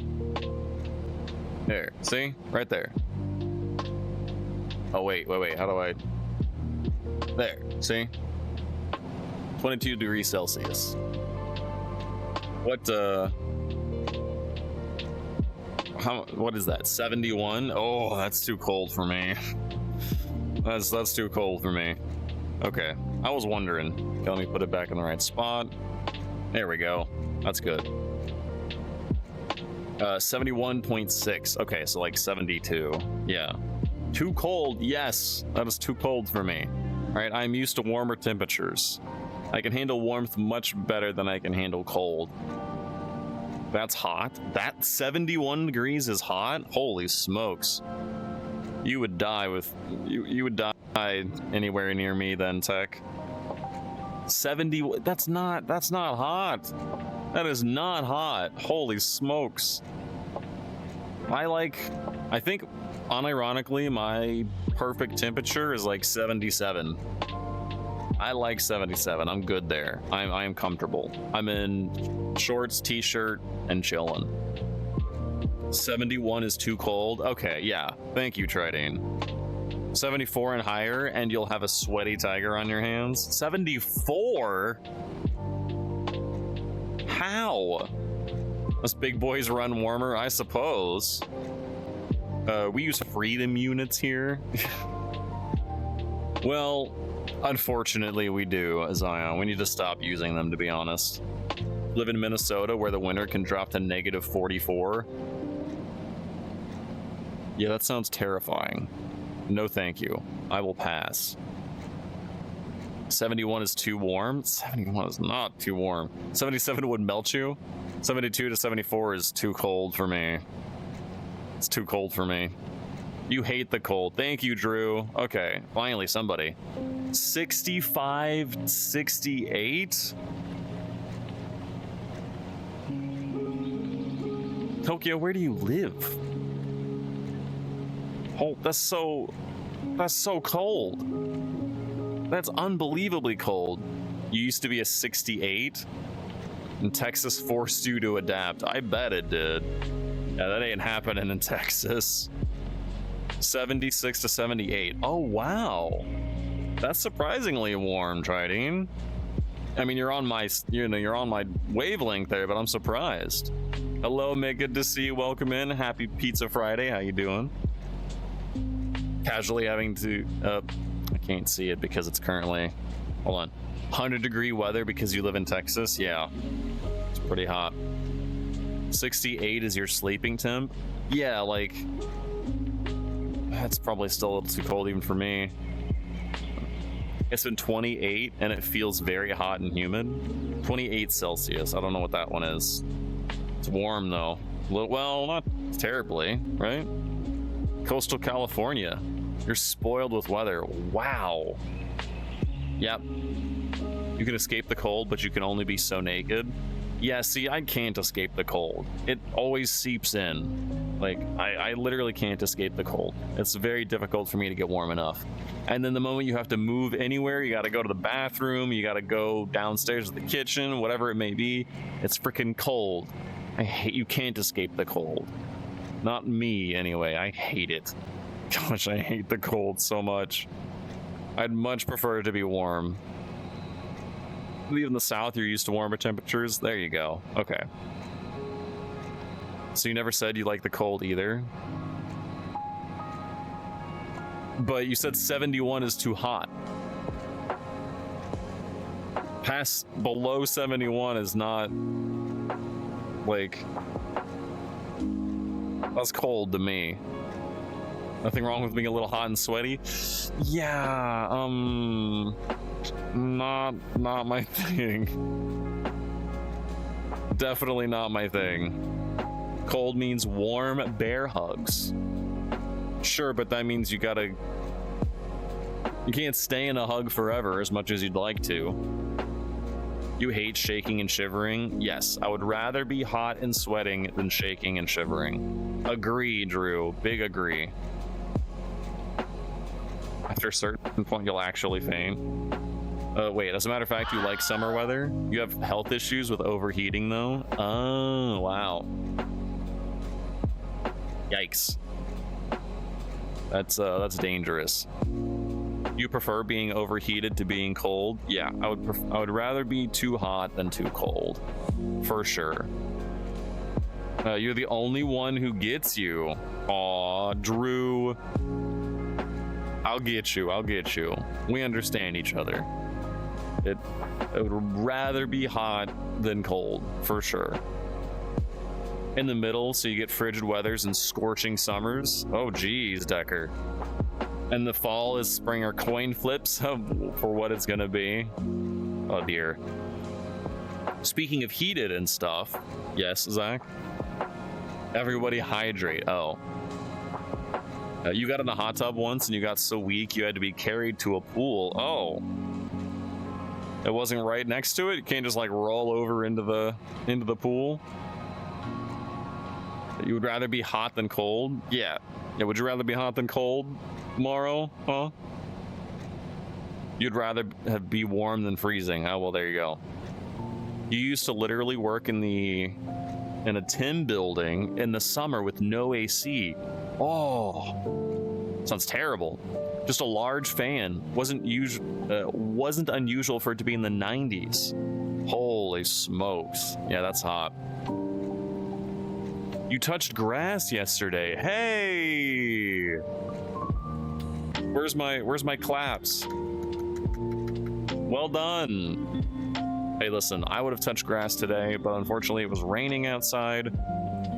There, see? Right there. Oh, wait, how do I... There, see? 22 degrees Celsius. What is that? 71? Oh, that's too cold for me. That's too cold for me. Okay, I was wondering. Okay, let me put it back in the right spot. There we go. That's good. 71.6. Okay, so like 72. Yeah. Too cold? Yes, that is too cold for me. All right, I'm used to warmer temperatures. I can handle warmth much better than I can handle cold. That's hot. That 71 degrees is hot? Holy smokes. You would die with... You would die anywhere near me then, Tech. 70... That's not hot. That is not hot. Holy smokes. I think, unironically, my perfect temperature is like 77. I like 77. I'm good there. I am comfortable. I'm in shorts, t-shirt, and chilling. 71 is too cold. Okay, yeah. Thank you, Tridane. 74 and higher, and you'll have a sweaty tiger on your hands. 74? How? Us big boys run warmer, I suppose. We use freedom units here. Well, unfortunately we do, Zion. We need to stop using them, to be honest. Live in Minnesota where the winter can drop to negative 44. Yeah, that sounds terrifying. No thank you. I will pass. 71 is too warm. 71 is not too warm. 77 would melt you. 72 to 74 is too cold for me. It's too cold for me. You hate the cold. Thank you, Drew. Okay, finally somebody. 65, 68? Tokyo, where do you live? Oh, that's so cold. That's unbelievably cold. You used to be a 68, and Texas forced you to adapt. I bet it did. Yeah, that ain't happening in Texas. 76 to 78. Oh, wow. That's surprisingly warm, Tridine. I mean, you're on my wavelength there, but I'm surprised. Hello, Mick, good to see you. Welcome in. Happy Pizza Friday. How you doing? Casually having to, I can't see it because it's currently, hold on, 100-degree weather because you live in Texas. Yeah, it's pretty hot. 68 is your sleeping temp. Yeah, like, that's probably still a little too cold even for me. It's been 28 and it feels very hot and humid. 28 Celsius. I don't know what that one is. It's warm though. Well, not terribly, right? Coastal California. You're spoiled with weather. Wow. Yep. You can escape the cold, but you can only be so naked. Yeah, see, I can't escape the cold. It always seeps in. Like, I literally can't escape the cold. It's very difficult for me to get warm enough. And then the moment you have to move anywhere, you gotta go to the bathroom, you gotta go downstairs to the kitchen, whatever it may be, it's freaking cold. You can't escape the cold. Not me, anyway. I hate it. Gosh, I hate the cold so much. I'd much prefer it to be warm. Even in the south, you're used to warmer temperatures. There you go. Okay. So you never said you like the cold either? But you said 71 is too hot. Past below 71 is not, like, that's cold to me. Nothing wrong with being a little hot and sweaty. Yeah, not my thing. Definitely not my thing. Cold means warm bear hugs. Sure, but that means you can't stay in a hug forever as much as you'd like to. You hate shaking and shivering? Yes, I would rather be hot and sweating than shaking and shivering. Agree, Drew. Big agree. After a certain point, you'll actually faint. Wait, as a matter of fact, you like summer weather? You have health issues with overheating, though? Oh, wow. Yikes. That's dangerous. You prefer being overheated to being cold? Yeah, I would rather be too hot than too cold, for sure. You're the only one who gets you. Aw, Drew. I'll get you. We understand each other. I would rather be hot than cold, for sure. In the middle, so you get frigid weathers and scorching summers. Oh, geez, Decker. And the fall is spring or coin flips for what it's gonna be. Oh dear. Speaking of heated and stuff, yes, Zach? Everybody hydrate. Oh. You got in a hot tub once and you got so weak you had to be carried to a pool. Oh. It wasn't right next to it? You can't just like roll over into the pool? You would rather be hot than cold? Yeah. Yeah, would you rather be hot than cold tomorrow? Huh? You'd rather be warm than freezing. Oh, well, there you go. You used to literally work in a tin building in the summer with no AC. Oh, sounds terrible. Just a large fan. Wasn't unusual for it to be in the 90s. Holy smokes. Yeah, that's hot. You touched grass yesterday. Hey! Where's my claps? Well done. Hey, listen, I would have touched grass today, but unfortunately it was raining outside,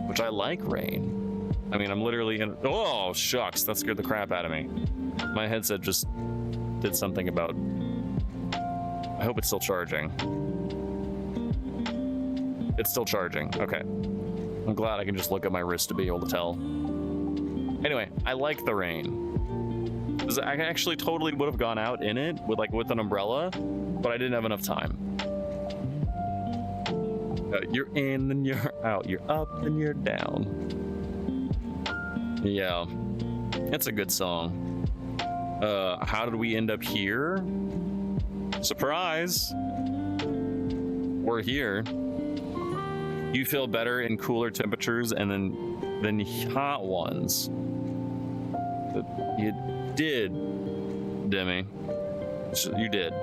which I like rain. I mean, I'm literally in... Oh, shucks, that scared the crap out of me. My headset just did something about... I hope it's still charging. It's still charging. Okay. I'm glad I can just look at my wrist to be able to tell. Anyway, I like the rain. I actually totally would have gone out in it with an umbrella, but I didn't have enough time. You're in and you're out. You're up and you're down. Yeah, it's a good song. How did we end up here? Surprise! We're here. You feel better in cooler temperatures and than hot ones. You did, Demi. You did.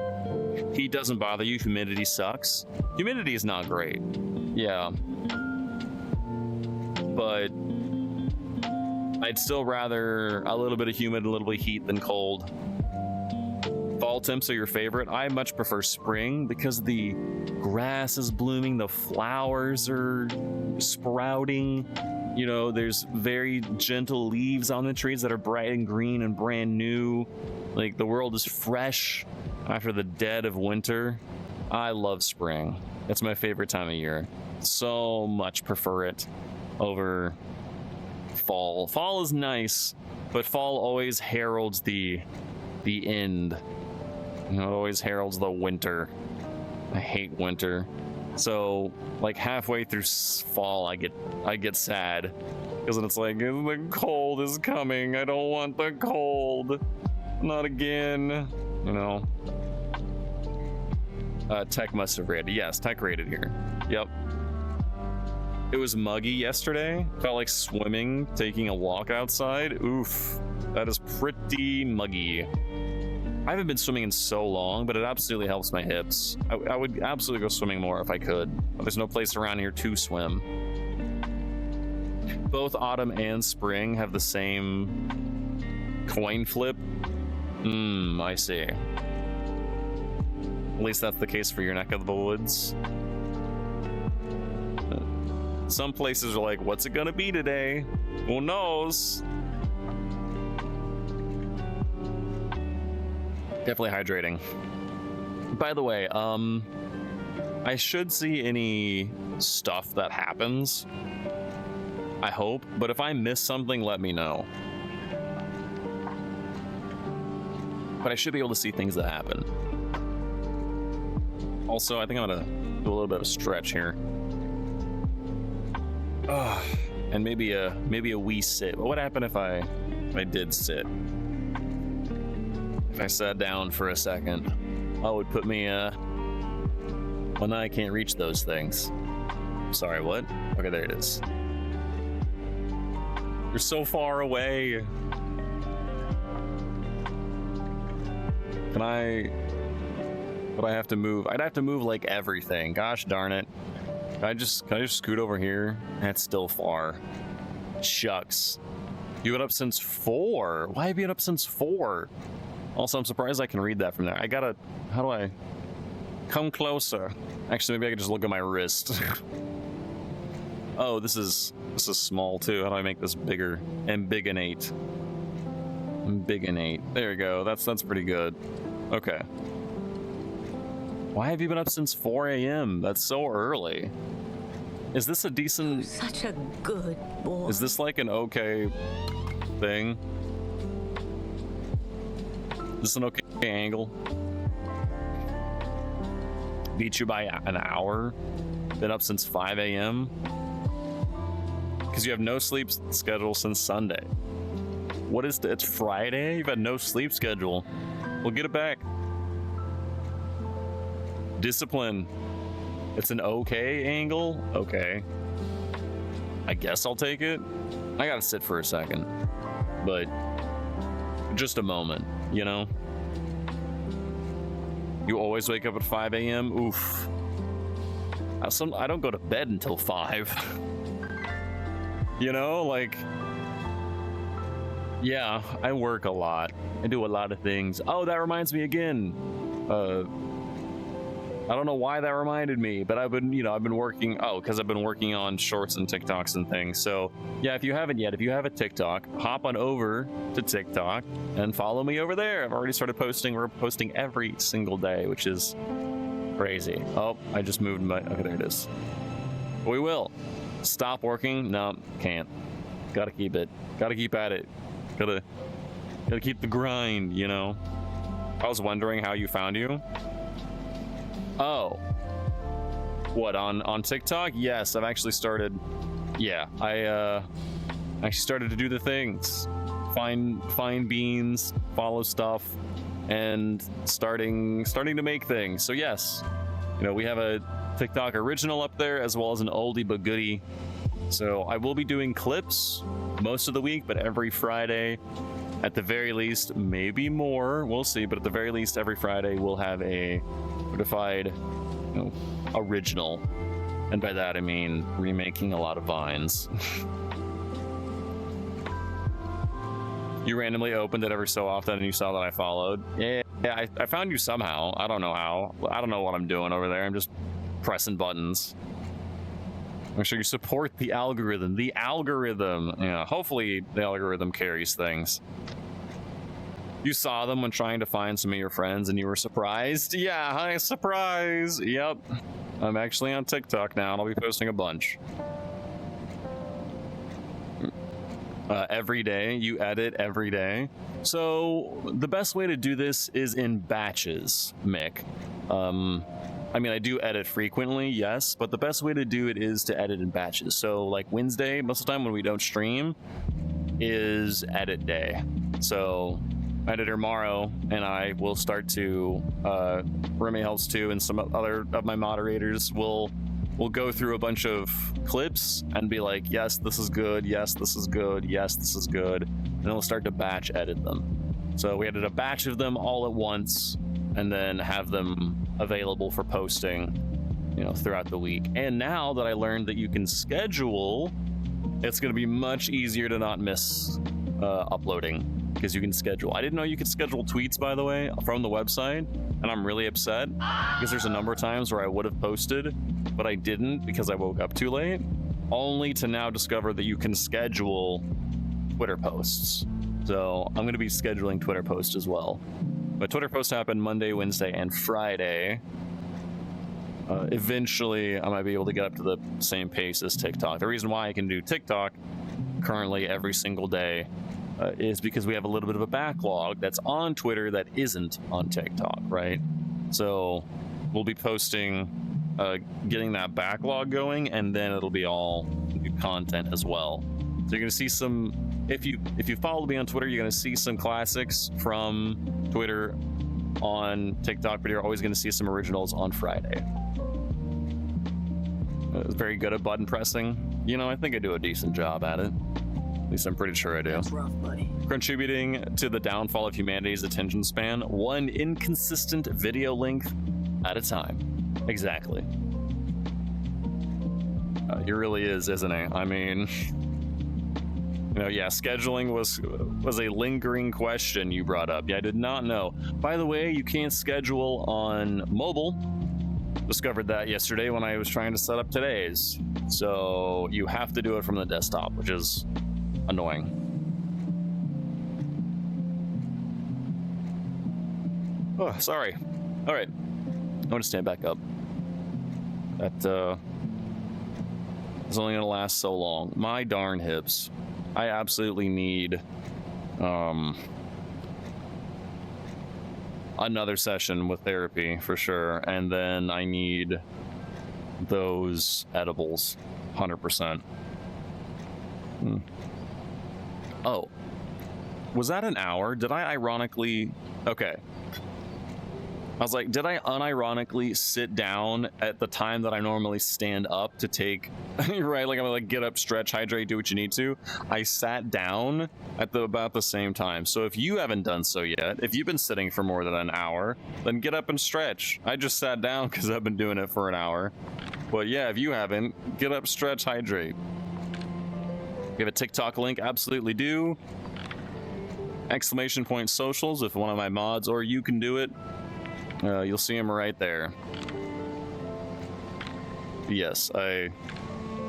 Heat doesn't bother you. Humidity sucks. Humidity is not great. Yeah. But I'd still rather a little bit of humid, a little bit of heat than cold. Fall temps are your favorite. I much prefer spring because the grass is blooming, the flowers are sprouting. You know, there's very gentle leaves on the trees that are bright and green and brand new. Like the world is fresh after the dead of winter. I love spring. It's my favorite time of year. So much prefer it over fall. Fall is nice, but fall always heralds the end. You know, it always heralds the winter. I hate winter. So like halfway through fall, I get sad because it's like the cold is coming. I don't want the cold. Not again. You know. Tech must have rated. Yes, Tech rated here. Yep. It was muggy yesterday. Felt like swimming, taking a walk outside. Oof. That is pretty muggy. I haven't been swimming in so long, but it absolutely helps my hips. I would absolutely go swimming more if I could. But there's no place around here to swim. Both autumn and spring have the same coin flip. I see. At least that's the case for your neck of the woods. Some places are like, what's it gonna be today? Who knows? Definitely hydrating. By the way, I should see any stuff that happens. I hope, but if I miss something, let me know. But I should be able to see things that happen. Also, I think I'm gonna do a little bit of a stretch here. And maybe a wee sit. What would happen if I did sit? If I sat down for a second, that would put me well, now I can't reach those things. Sorry, what? Okay, there it is. You're so far away. Would I have to move? I'd have to move like everything. Gosh darn it. Can I just scoot over here? That's still far. Shucks. You've been up since 4. Why have you been up since 4? Also, I'm surprised I can read that from there. How do I come closer? Actually, maybe I could just look at my wrist. Oh, this is small too. How do I make this bigger? Ambigonate. There we go. That's pretty good. Okay. Why have you been up since 4 a.m.? That's so early. Is this a decent... Such a good boy. Is this like an okay thing? Is this an okay angle? Beat you by an hour? Been up since 5 a.m.? Because you have no sleep schedule since Sunday. What is it's Friday? You've had no sleep schedule. We'll get it back. Discipline. It's an okay angle? Okay. I guess I'll take it. I gotta sit for a second. But just a moment, you know? You always wake up at 5 a.m.? Oof. I don't go to bed until 5. You know, like... Yeah, I work a lot. I do a lot of things. Oh, that reminds me again. I don't know why that reminded me, but I've been working. Oh, because I've been working on shorts and TikToks and things. So yeah, if you haven't yet, if you have a TikTok, hop on over to TikTok and follow me over there. I've already started posting. We're posting every single day, which is crazy. Oh, I just moved my. Okay, there it is. We will stop working. No, can't. Gotta keep it. Gotta keep at it. Gotta keep the grind, you know. I was wondering how you found you. Oh, what, on TikTok? Yes, I've actually started. Yeah, I actually started to do the things, find beans, follow stuff, and starting to make things. So yes, you know, we have a TikTok original up there as well as an oldie but goodie. So I will be doing clips most of the week, but every Friday, at the very least, maybe more, we'll see, but at the very least, every Friday we'll have a certified, you know, original. And by that I mean remaking a lot of vines. You randomly opened it every so often and you saw that I followed. Yeah, I found you somehow. I don't know how. I don't know what I'm doing over there. I'm just pressing buttons. Make sure you support the algorithm. The algorithm. Yeah, hopefully the algorithm carries things. You saw them when trying to find some of your friends and you were surprised? Yeah, hi, surprise. Yep. I'm actually on TikTok now and I'll be posting a bunch. Every day. You edit every day. So the best way to do this is in batches, Mick. I mean, I do edit frequently, yes, but the best way to do it is to edit in batches. So like Wednesday, most of the time when we don't stream, is edit day. So editor Morrow and I will start to, Remy helps too, and some other of my moderators will go through a bunch of clips and be like, yes, this is good, yes, this is good, yes, this is good, and then we'll start to batch edit them. So we edit a batch of them all at once and then have them available for posting, you know, throughout the week. And now that I learned that you can schedule, it's going to be much easier to not miss uploading, because you can schedule. I didn't know you could schedule tweets, by the way, from the website, and I'm really upset because there's a number of times where I would have posted, but I didn't because I woke up too late, only to now discover that you can schedule Twitter posts. So I'm going to be scheduling Twitter posts as well. But Twitter posts happen Monday, Wednesday, and Friday. Eventually, I might be able to get up to the same pace as TikTok. The reason why I can do TikTok currently every single day is because we have a little bit of a backlog that's on Twitter that isn't on TikTok, right? So we'll be posting, getting that backlog going, and then it'll be all new content as well. So you're gonna see some, if you follow me on Twitter, you're gonna see some classics from Twitter on TikTok, but you're always gonna see some originals on Friday. Very good at button pressing. You know, I think I do a decent job at it. At least I'm pretty sure I do. That's rough, buddy. Contributing to the downfall of humanity's attention span, one inconsistent video length at a time. Exactly. He really is, isn't he? I mean, you know, yeah, scheduling was a lingering question you brought up. Yeah, I did not know. By the way, you can't schedule on mobile. Discovered that yesterday when I was trying to set up today's. So you have to do it from the desktop, which is annoying. Oh, sorry. All right, I'm gonna stand back up. That is only gonna last so long. My darn hips. I absolutely need another session with therapy for sure, and then I need those edibles 100%. Oh, was that an hour? Did I ironically? Okay, I was like, did I unironically sit down at the time that I normally stand up to take, right? Like I'm gonna like get up, stretch, hydrate, do what you need to. I sat down at about the same time. So if you haven't done so yet, if you've been sitting for more than an hour, then get up and stretch. I just sat down because I've been doing it for an hour. But yeah, if you haven't, get up, stretch, hydrate. You have a TikTok link, absolutely do. Exclamation point socials if one of my mods or you can do it. You'll see them right there. Yes, I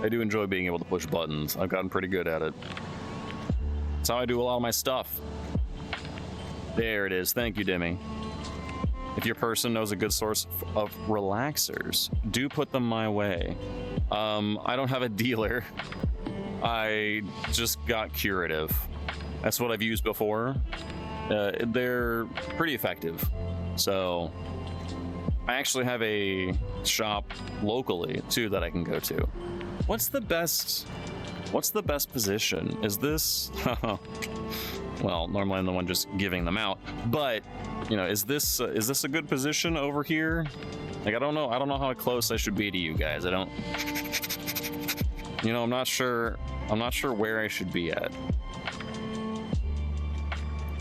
do enjoy being able to push buttons. I've gotten pretty good at it. That's how I do a lot of my stuff. There it is. Thank you, Demi. If your person knows a good source of relaxers, do put them my way. I don't have a dealer. I just got Curative. That's what I've used before. They're pretty effective. So I actually have a shop locally too that I can go to. What's the best position? Is this well, normally I'm the one just giving them out, but you know, is this a good position over here? Like I don't know how close I should be to you guys. I'm not sure where I should be at.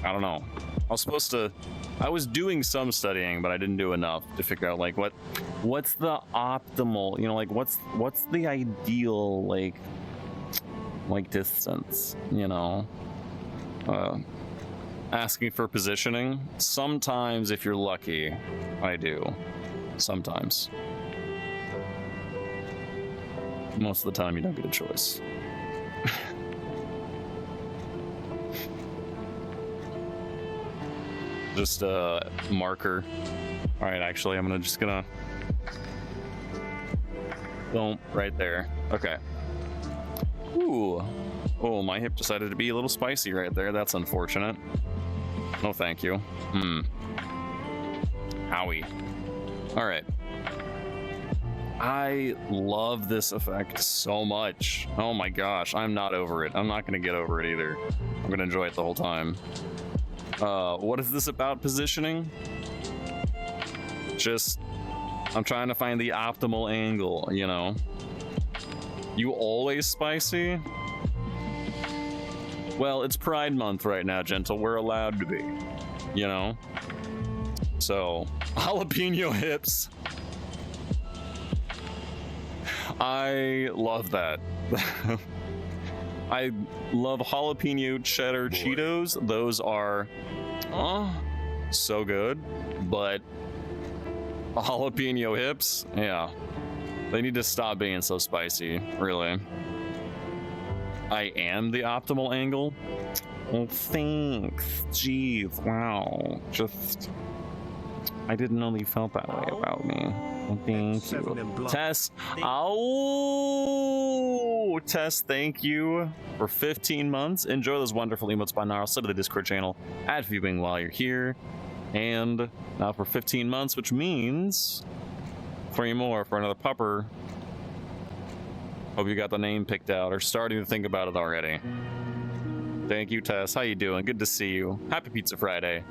I don't know. I was doing some studying, but I didn't do enough to figure out like what's the optimal, you know, like what's the ideal like distance, you know. Asking for positioning. Sometimes if you're lucky, I do. Sometimes. Most of the time you don't get a choice. Just a marker. All right, actually, I'm just gonna boom right there. Okay. Ooh. Oh, my hip decided to be a little spicy right there. That's unfortunate. No, thank you. Owie. All right. I love this effect so much. Oh my gosh, I'm not over it. I'm not gonna get over it either. I'm gonna enjoy it the whole time. What is this about positioning? Just, I'm trying to find the optimal angle, you know? You always spicy? Well, it's Pride Month right now, Gentle. We're allowed to be, you know? So, jalapeno hips. I love that. I love jalapeno cheddar Cheetos. Those are so good, but jalapeno hips, yeah, they need to stop being so spicy, really. I am the optimal angle. Well, thanks. Jeez, wow. Just, I didn't know you felt that way about me. Well, thank you. Tess, oh, Tess, thank you for 15 months. Enjoy those wonderful emotes by Gnarl. Sub to the Discord channel, add viewing while you're here. And now for 15 months, which means 3 more for another pupper. Hope you got the name picked out or starting to think about it already. Thank you, Tess. How you doing? Good to see you. Happy Pizza Friday.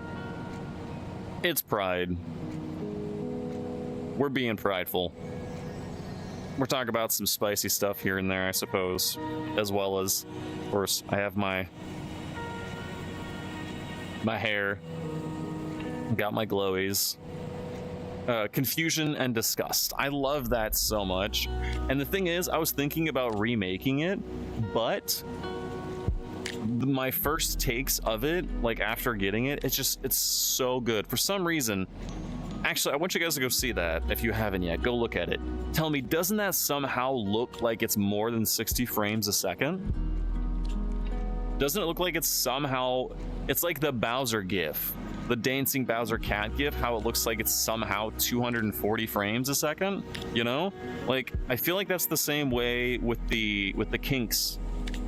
It's Pride. We're being prideful. We're talking about some spicy stuff here and there, I suppose. As well as, of course, I have my hair. Got my glowies. Confusion and disgust. I love that so much. And the thing is, I was thinking about remaking it, but my first takes of it, like after getting it, it's so good. For some reason, actually, I want you guys to go see that if you haven't yet. Go look at it. Tell me, doesn't that somehow look like it's more than 60 frames a second? Doesn't it look like it's somehow, it's like the Bowser GIF. The dancing Bowser cat gif, how it looks like it's somehow 240 frames a second, you know? Like, I feel like that's the same way with the Kinks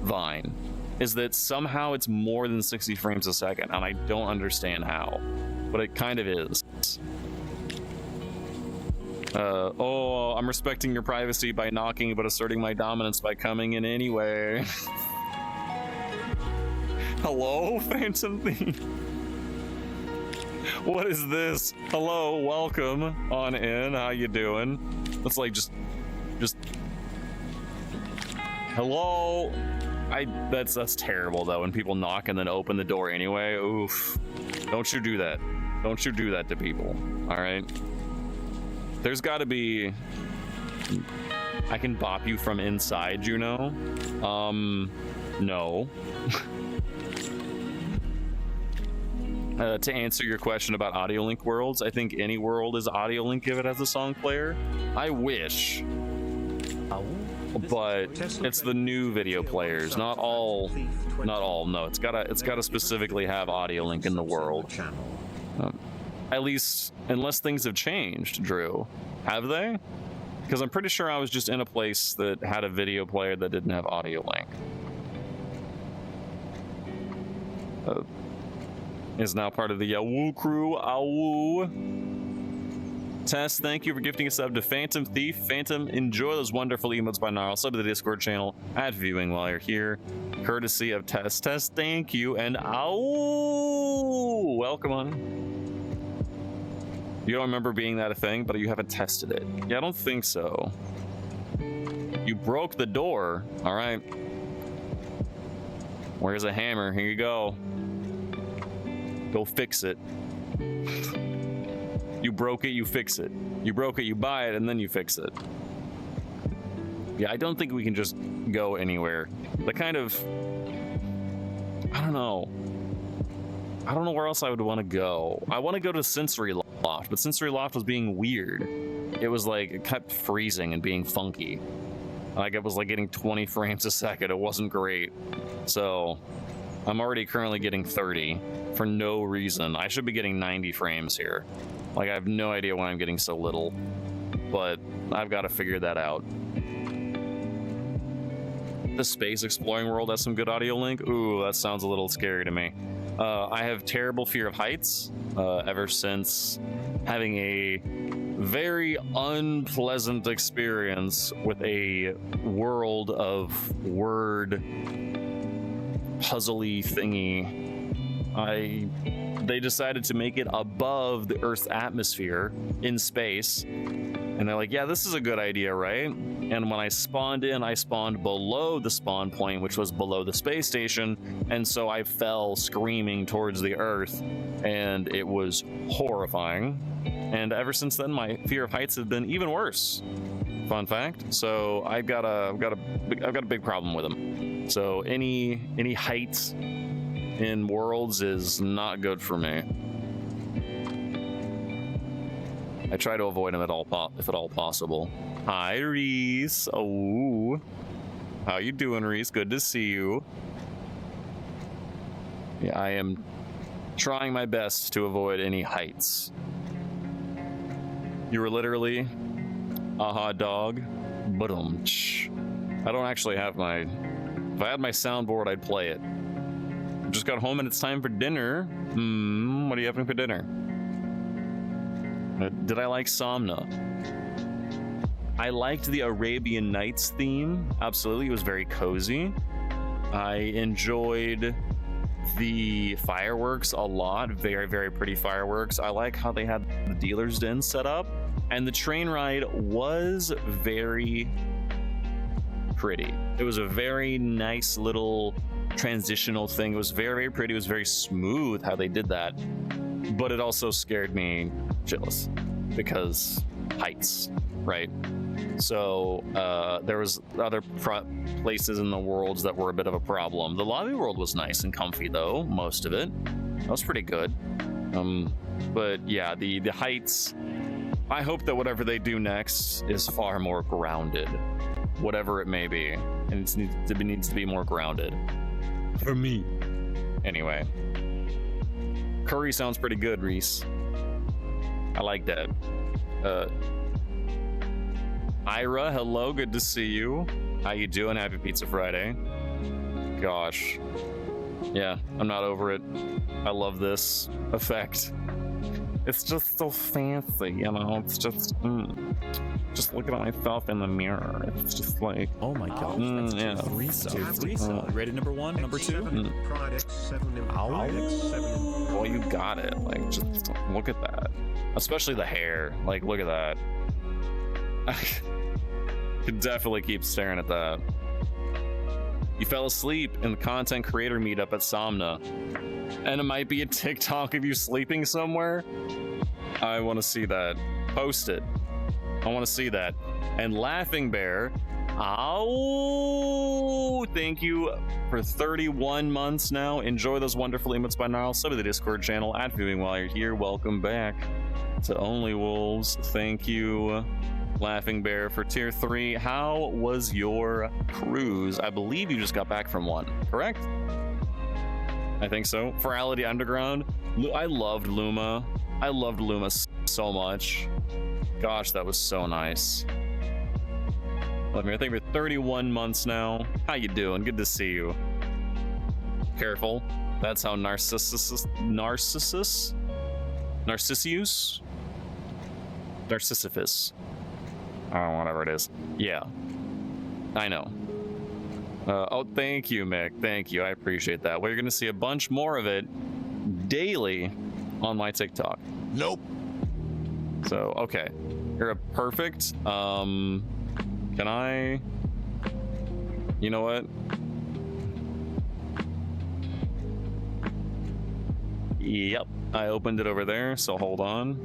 Vine, is that somehow it's more than 60 frames a second, and I don't understand how, but it kind of is. Oh, I'm respecting your privacy by knocking, but asserting my dominance by coming in anyway. Hello, Phantom Thief? What is this? Hello, welcome on in. How you doing? Let's like just hello. That's terrible though when people knock and then open the door anyway. Oof. Don't you do that. Don't you do that to people. All right. There's got to be, I can bop you from inside, you know? No. To answer your question about audio link worlds, I think any world is audio link if it has a song player. I wish, but it's the new video players, not all. No, it's gotta specifically have audio link in the world. At least, unless things have changed, Drew. Have they? Because I'm pretty sure I was just in a place that had a video player that didn't have audio link. Is now part of the Yahoo crew. Awoo. Tess, thank you for gifting a sub to Phantom Thief. Phantom, enjoy those wonderful emotes by Gnarl. Sub to the Discord channel. Add viewing while you're here. Courtesy of Tess. Tess, thank you. And awoo. Welcome on. You don't remember being that a thing, but you haven't tested it. Yeah, I don't think so. You broke the door. All right. Where's a hammer? Here you go. Go fix it. You broke it, you fix it. You broke it, you buy it, and then you fix it. Yeah, I don't think we can just go anywhere. The kind of, I don't know where else I would want to go. I want to go to Sensory Loft, but Sensory Loft was being weird. It was like, it kept freezing and being funky. Like it was like getting 20 frames a second. It wasn't great. So I'm already currently getting 30 for no reason. I should be getting 90 frames here. Like I have no idea why I'm getting so little, but I've got to figure that out. The space exploring world has some good audio link. Ooh, that sounds a little scary to me. I have terrible fear of heights ever since having a very unpleasant experience with a world of word puzzly thingy. They decided to make it above the Earth's atmosphere in space. And they're like, yeah, this is a good idea, right? And when I spawned in, I spawned below the spawn point, which was below the space station. And so I fell screaming towards the Earth, and it was horrifying. And ever since then, my fear of heights has been even worse. Fun fact. So I've got a big problem with them. So any heights in worlds is not good for me. I try to avoid them if at all possible. Hi, Reese. Oh, How you doing, Reese? Good to see you. Yeah, I am trying my best to avoid any heights. You were literally a hot dog. Ba-dum. I don't actually have my... If I had my soundboard, I'd play it. Just got home and it's time for dinner. What are you having for dinner? Did I like Somna? I liked the Arabian Nights theme. Absolutely, it was very cozy. I enjoyed the fireworks a lot. Very, very pretty fireworks. I like how they had the dealer's den set up. And the train ride was very pretty. It was a very nice little transitional thing. It was very, very pretty. It was very smooth how they did that. But it also scared me shitless because heights, right? So there was other places in the worlds that were a bit of a problem. The lobby world was nice and comfy though, most of it. That was pretty good. But yeah, the heights, I hope that whatever they do next is far more grounded, whatever it may be, and it needs to be more grounded for me. Anyway, curry sounds pretty good, Reese. I like that. Ira, hello, good to see you. How you doing? Happy Pizza Friday. Gosh, yeah, I'm not over it. I love this effect. It's just so fancy, you know. It's just looking at myself in the mirror. It's just like, Oh my god. That's yeah. Three so. Ready number one, number two? Well, you got it. Like, just look at that. Especially the hair. Like, look at that. I could definitely keep staring at that. You fell asleep in the content creator meetup at Somna. And it might be a TikTok of you sleeping somewhere. I want to see that. Post it. I want to see that. And Laughing Bear, oh, thank you for 31 months now. Enjoy those wonderful emotes by Gnarl. Sub to the Discord channel. Add viewing while you're here. Welcome back to Only Wolves. Thank you, Laughing Bear, for tier 3. How was your cruise? I believe you just got back from one, correct? I think so. Ferality Underground. I loved Luma. I loved Luma so much. Gosh, that was so nice. Love me. I think we're 31 months now. How you doing? Good to see you. Careful. That's how Narcissus. Oh, whatever it is. Yeah. I know. Oh, thank you, Mick. Thank you. I appreciate that. We're going to see a bunch more of it daily on my TikTok. Nope. So, okay. You're a perfect. Can I? You know what? Yep. I opened it over there, so hold on.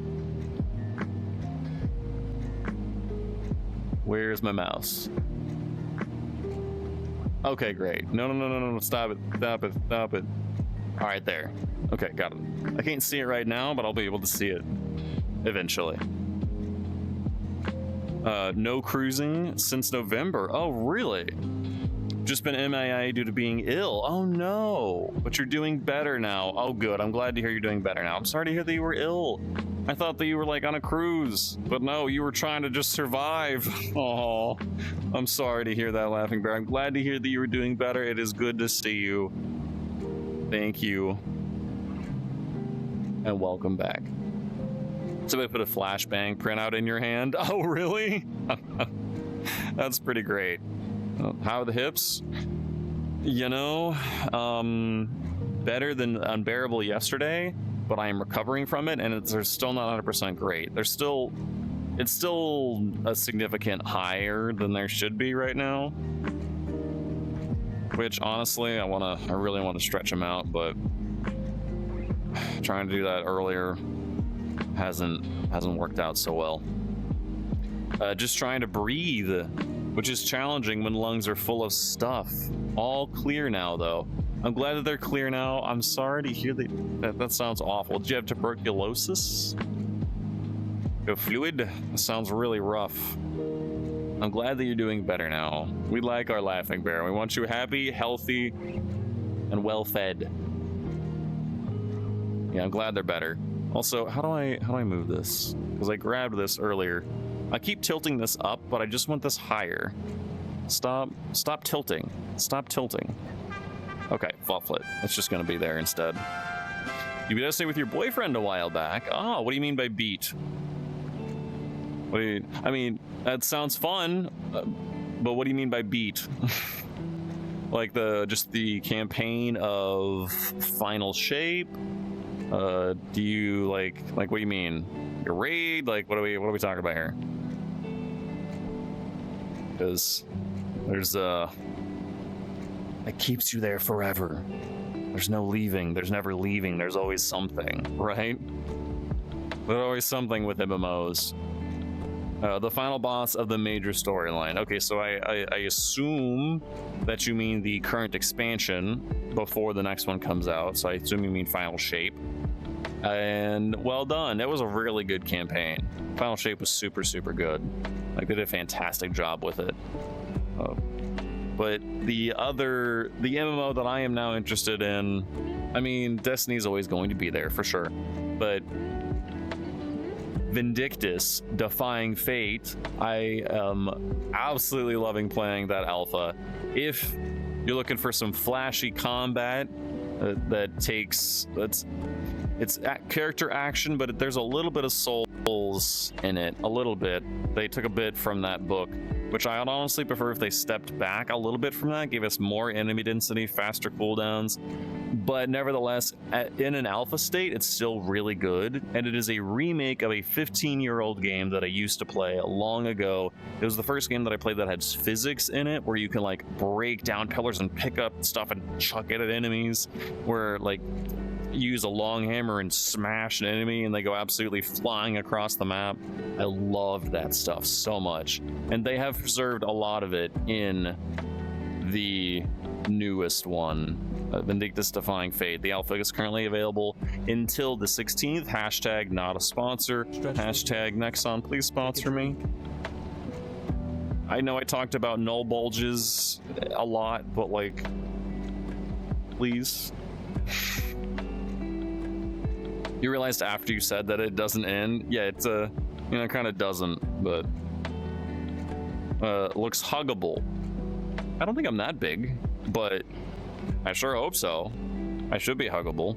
Where's my mouse? Okay, great. No. Stop it. All right, there. Okay, got it. I can't see it right now, but I'll be able to see it eventually. No cruising since November. Oh, really? Just been MIA due to being ill. Oh, no. But you're doing better now. Oh, good. I'm glad to hear you're doing better now. I'm sorry to hear that you were ill. I thought that you were like on a cruise, but no, you were trying to just survive. Oh, I'm sorry to hear that, Laughing Bear. I'm glad to hear that you were doing better. It is good to see you. Thank you. And welcome back. Somebody put a flashbang printout in your hand. Oh, really? That's pretty great. How are the hips? You know, better than unbearable yesterday, but I am recovering from it, and they're still not 100% great. It's still a significant higher than there should be right now. Which honestly, I really want to stretch them out, but trying to do that earlier hasn't worked out so well. Just trying to breathe, which is challenging when lungs are full of stuff. All clear now, though. I'm glad that they're clear now. I'm sorry to hear that sounds awful. Did you have tuberculosis? Go fluid? That sounds really rough. I'm glad that you're doing better now. We like our laughing bear. We want you happy, healthy, and well fed. Yeah, I'm glad they're better. Also, how do I move this? Because I grabbed this earlier. I keep tilting this up, but I just want this higher. Stop tilting. Stop tilting. Okay, Flufflet. It's just gonna be there instead. You beat Destiny with your boyfriend a while back. Oh, what do you mean by beat? What do you, I mean, that sounds fun, but what do you mean by beat? Like just the campaign of Final Shape? Do you like what do you mean? Your raid? Like what are we talking about here? Because there's it keeps you there forever. There's no leaving. There's never leaving. There's always something, right? There's always something with MMOs. The final boss of the major storyline. Okay, so I assume that you mean the current expansion before the next one comes out. So I assume you mean Final Shape. And well done. That was a really good campaign. Final Shape was super, super good. Like they did a fantastic job with it. But the MMO that I am now interested in, I mean, Destiny's always going to be there for sure. But Vindictus, Defying Fate, I am absolutely loving playing that alpha. If you're looking for some flashy combat that takes, it's character action, but there's a little bit of souls in it, a little bit. They took a bit from that book, which I would honestly prefer if they stepped back a little bit from that, gave us more enemy density, faster cooldowns. But nevertheless, in an alpha state, it's still really good. And it is a remake of a 15-year-old game that I used to play long ago. It was the first game that I played that had physics in it, where you can like break down pillars and pick up stuff and chuck it at enemies, where like use a long hammer and smash an enemy and they go absolutely flying across the map. I loved that stuff so much. And they have preserved a lot of it in the newest one, Vindictus Defying Fate. The alpha is currently available until the 16th. Hashtag not a sponsor. Hashtag Nexon, please sponsor me. I know I talked about null bulges a lot, but like, please. You realized after you said that it doesn't end? Yeah, it's it kind of doesn't, but looks huggable. I don't think I'm that big, but I sure hope so. I should be huggable.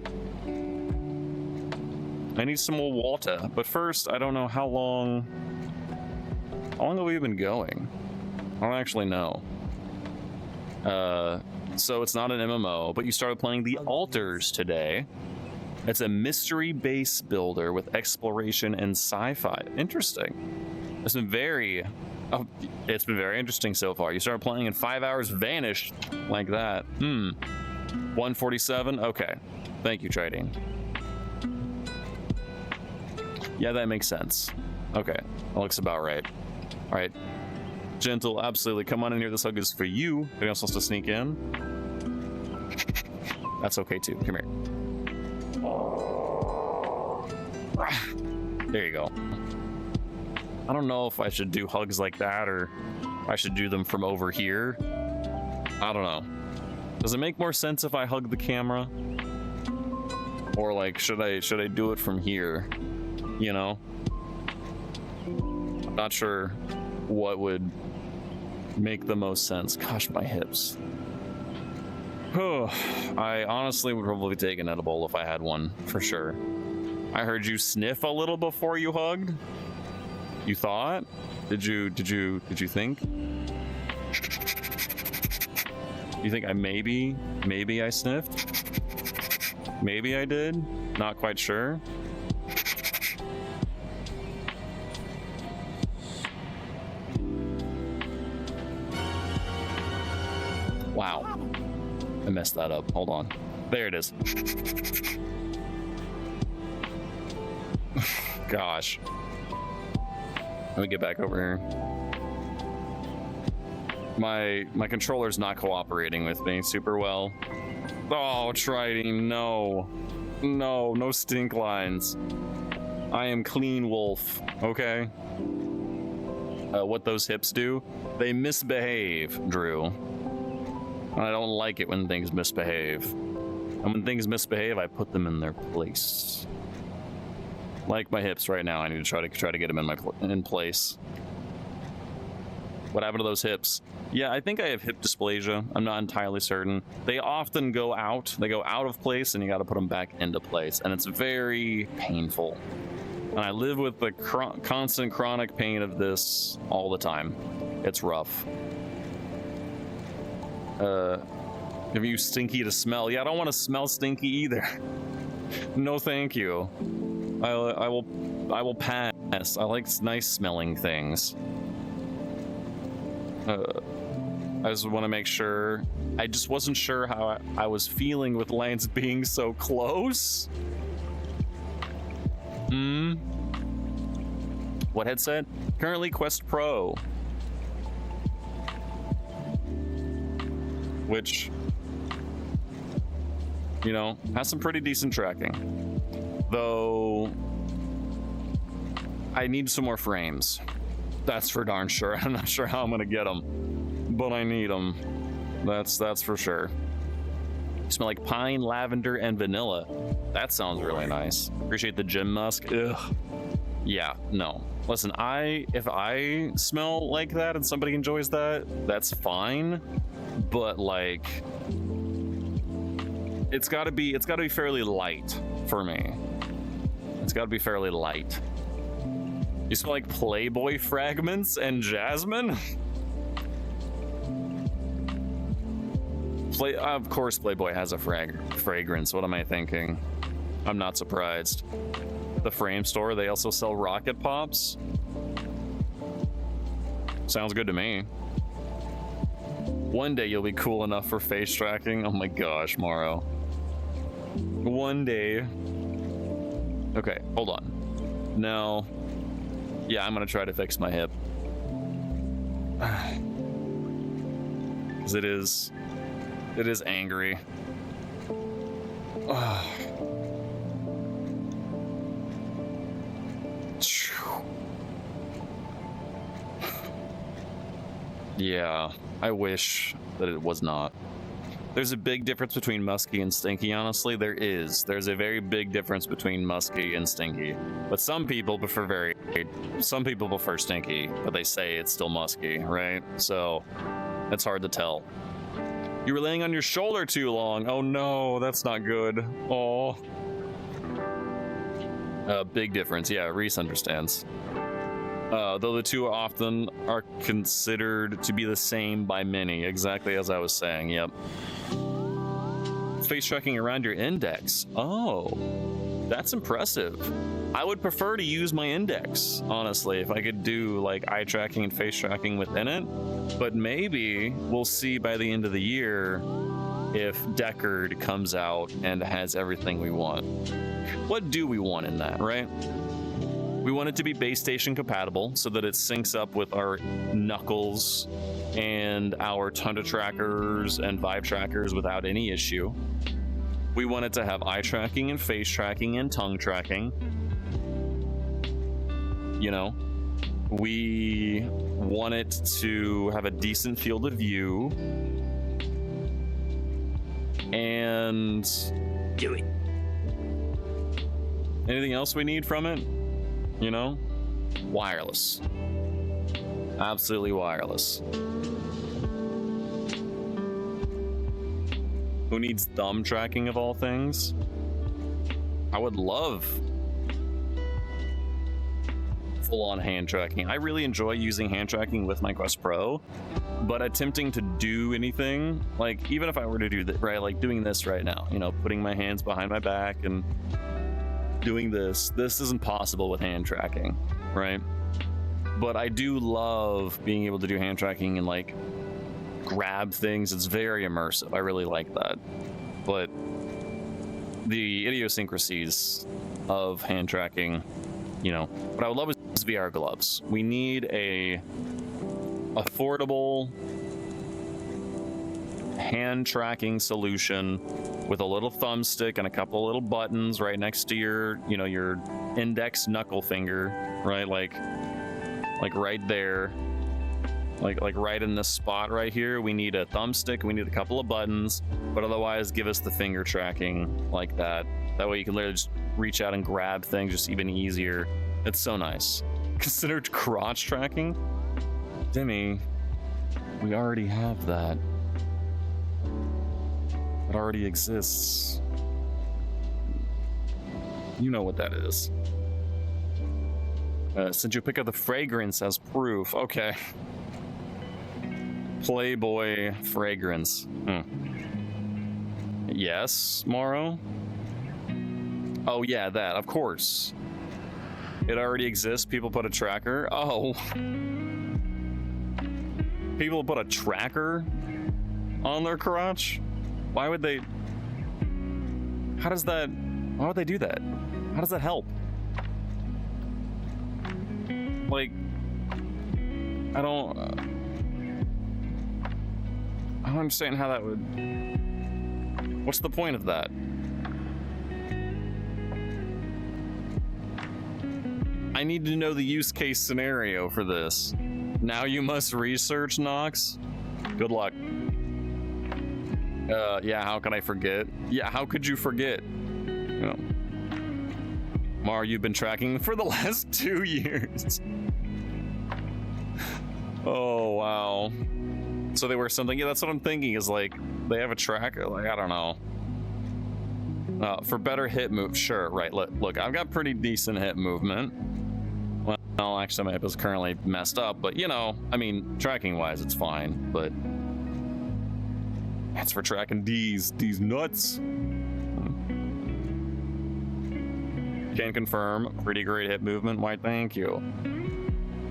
I need some more water, but first, I don't know how long have we been going? I don't actually know. So it's not an MMO, but you started playing the Altars today. It's a mystery base builder with exploration and sci-fi. Interesting. It's been very interesting so far. You started playing in 5 hours, vanished like that. 147. Okay. Thank you, trading. Yeah, that makes sense. Okay, that looks about right. All right, Gentle, absolutely. Come on in here. This hug is for you. Anyone else wants to sneak in? That's okay too. Come here. There you go. I don't know if I should do hugs like that or I should do them from over here. I don't know. Does it make more sense if I hug the camera? Or like, should I do it from here? You know? I'm not sure what would make the most sense. Gosh, my hips. I honestly would probably take an edible if I had one, for sure. I heard you sniff a little before you hugged. You thought? Did you think? You think I maybe I sniffed? Maybe I did? Not quite sure. Wow. I messed that up. Hold on. There it is. Gosh. Let me get back over here. My controller's not cooperating with me super well. Oh, Triding, no. No stink lines. I am clean wolf, okay? what those hips do. They misbehave, Drew. And I don't like it when things misbehave. And when things misbehave, I put them in their place. Like my hips right now, I need to try to get them in place. What happened to those hips? Yeah, I think I have hip dysplasia. I'm not entirely certain. They often go out. They go out of place, and you got to put them back into place, and it's very painful. And I live with the constant chronic pain of this all the time. It's rough. Are you stinky to smell? Yeah, I don't want to smell stinky either. No, thank you. I will pass. I like nice smelling things. I just want to make sure. I just wasn't sure how I was feeling with Lance being so close. What headset? Currently Quest Pro. Which, you know, has some pretty decent tracking. Though, I need some more frames. That's for darn sure. I'm not sure how I'm gonna get them, but I need them. That's for sure. You smell like pine, lavender, and vanilla. That sounds really nice. Appreciate the gym musk. Ugh. Yeah, no. Listen, if I smell like that and somebody enjoys that, that's fine. But like, it's gotta be fairly light for me. It's gotta be fairly light. You smell like Playboy fragments and jasmine? Of course Playboy has a fragrance. What am I thinking? I'm not surprised. The Frame Store, they also sell rocket pops. Sounds good to me. One day you'll be cool enough for face tracking. Oh my gosh, Morrow. One day. Okay, hold on. No. Yeah, I'm gonna try to fix my hip. 'Cause it is angry. Yeah, I wish that it was not. There's a big difference between musky and stinky, honestly. There is. There's a very big difference between musky and stinky. But some people prefer stinky, but they say it's still musky, right? So it's hard to tell. You were laying on your shoulder too long. Oh no, that's not good. Oh. Big difference. Yeah, Reese understands. Though the two often are considered to be the same by many, exactly as I was saying. Yep. Face tracking around your index. Oh, that's impressive. I would prefer to use my index, honestly, if I could do like eye tracking and face tracking within it. But maybe we'll see by the end of the year if Deckard comes out and has everything we want. What do we want in that, right? We want it to be base station compatible so that it syncs up with our Knuckles and our Tundra trackers and Vibe trackers without any issue. We want it to have eye tracking and face tracking and tongue tracking. You know, we want it to have a decent field of view. And Do it. anything else we need from it? You know, wireless. Absolutely wireless. Who needs thumb tracking of all things? I would love full-on hand tracking. I really enjoy using hand tracking with my Quest Pro, but attempting to do anything, like even if I were to do that, right, like doing this right now, you know, putting my hands behind my back and doing this isn't possible with hand tracking, right? But I do love being able to do hand tracking and like grab things. It's very immersive. I really like that. But the idiosyncrasies of hand tracking, you know, what I would love is VR gloves. We need a affordable hand tracking solution with a little thumbstick and a couple little buttons right next to your, you know, your index knuckle finger, right? Like like right there, like right in this spot right here. We need a thumbstick, we need a couple of buttons, but otherwise give us the finger tracking like that. That way you can literally just reach out and grab things just even easier. It's so nice. Considered crotch tracking? Demi, we already have that. It already exists. You know what that is. Since you pick up the fragrance as proof. Okay. Playboy fragrance. Yes, Morrow? Oh yeah, that, of course. It already exists. People put a tracker. Oh. People put a tracker on their crotch? Why would they? How does that? Why would they do that? How does that help? Like, I don't understand how that would. What's the point of that? I need to know the use case scenario for this. Now you must research, Nox. Good luck. Yeah, how can I forget? Yeah, how could you forget? You know, Mar, you've been tracking for the last 2 years. Oh, wow. So they were something. Yeah, that's what I'm thinking is like, they have a tracker. Like, I don't know. For better hip move, sure, right. Look, I've got pretty decent hip movement. Well, actually, my hip is currently messed up, but you know, I mean, tracking wise, it's fine, but that's for tracking these nuts. Can confirm, pretty great hip movement. Why, thank you.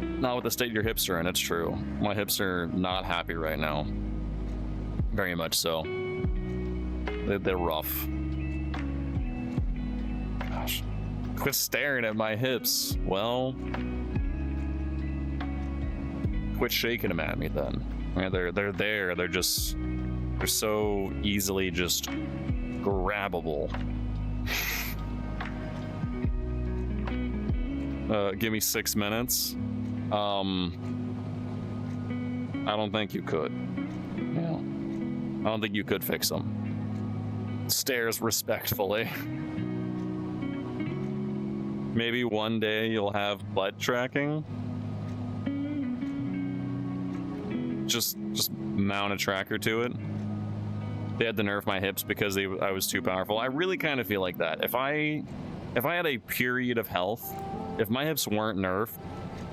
Not with the state your hips are in, it's true. My hips are not happy right now. Very much so. They're rough. Gosh. Quit staring at my hips. Well, quit shaking them at me then. Yeah, they're there. They're so easily just grabbable. Give me 6 minutes. I don't think you could. Yeah. I don't think you could fix them. Stares respectfully. Maybe one day you'll have butt tracking. Just mount a tracker to it. They had to nerf my hips because I was too powerful. I really kind of feel like that. If I had a period of health, if my hips weren't nerfed,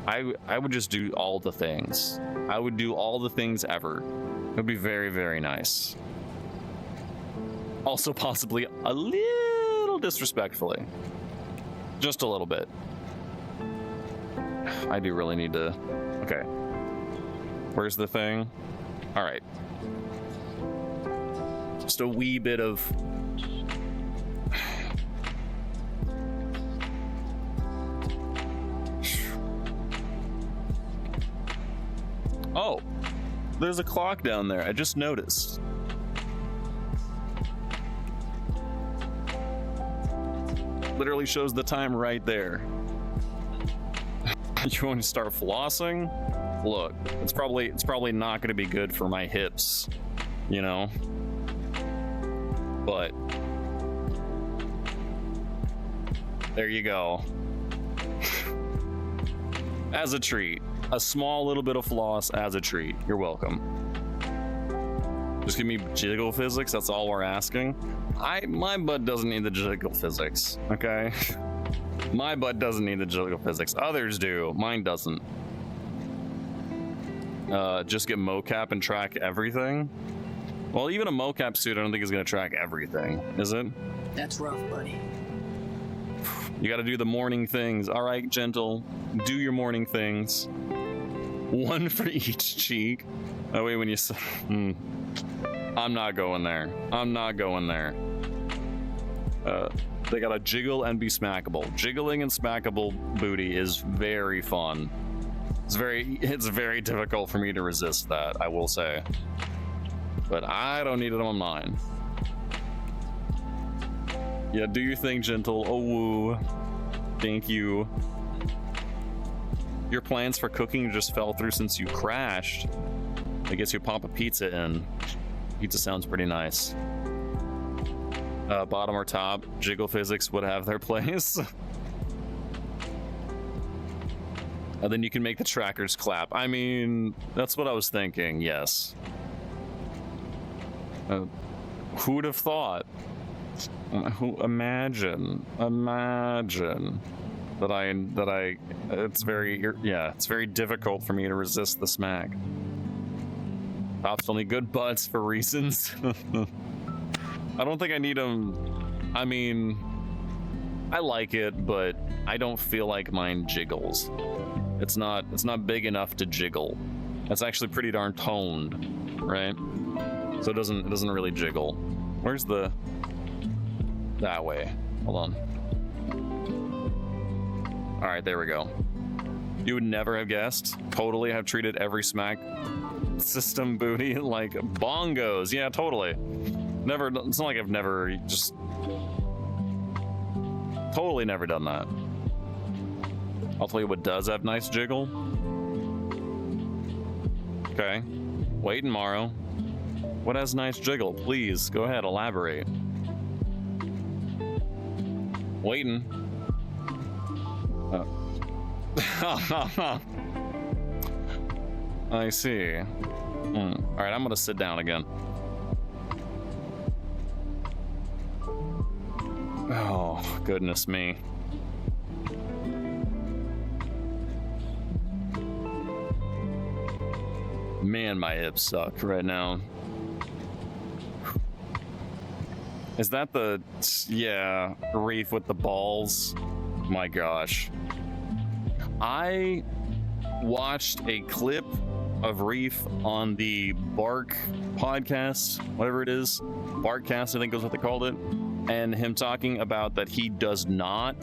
I would just do all the things. I would do all the things ever. It would be very, very nice. Also possibly a little disrespectfully. Just a little bit. I do really need to... Okay. Where's the thing? All right. Just a wee bit of... Oh, there's a clock down there. I just noticed. Literally shows the time right there. You want to start flossing? Look, it's probably not going to be good for my hips, you know. But there you go. As a treat. A small little bit of floss as a treat. You're welcome. Just give me jiggle physics. That's all we're asking. My butt doesn't need the jiggle physics. Okay. My butt doesn't need the jiggle physics. Others do. Mine doesn't. Just get mocap and track everything. Well, even a mocap suit, I don't think is gonna track everything. Is it? That's rough, buddy. You got to do the morning things. All right, gentle. Do your morning things. One for each cheek. Oh wait, when you say, I'm not going there. I'm not going there. They got to jiggle and be smackable. Jiggling and smackable booty is very fun. It's very difficult for me to resist that, I will say. But I don't need it on mine. Yeah, do your thing, gentle. Oh, woo. Thank you. Your plans for cooking just fell through since you crashed. I guess you pop a pizza in. Pizza sounds pretty nice. Bottom or top, jiggle physics would have their place. And then you can make the trackers clap. I mean, that's what I was thinking, yes. Who would have thought? Imagine that I it's very difficult for me to resist the smack. Tops only good butts for reasons. I don't think I need them. I mean, I like it, but I don't feel like mine jiggles. It's not big enough to jiggle. It's actually pretty darn toned, right? So it doesn't really jiggle. Where's the... That way. Hold on. All right, there we go. You would never have guessed. Totally have treated every smack system booty like bongos. Yeah, totally. Never. It's not like I've never just totally never done that. I'll tell you what does have nice jiggle. Okay. Wait tomorrow. What has nice jiggle? Please go ahead, elaborate. Waiting. I see. All right, I'm gonna sit down again. Oh, goodness me. Man, my hips suck right now. Is that the... Yeah, Reef with the balls? My gosh. I watched a clip of Reef on the Bark podcast, whatever it is. Barkcast, I think is what they called it. And him talking about that he does not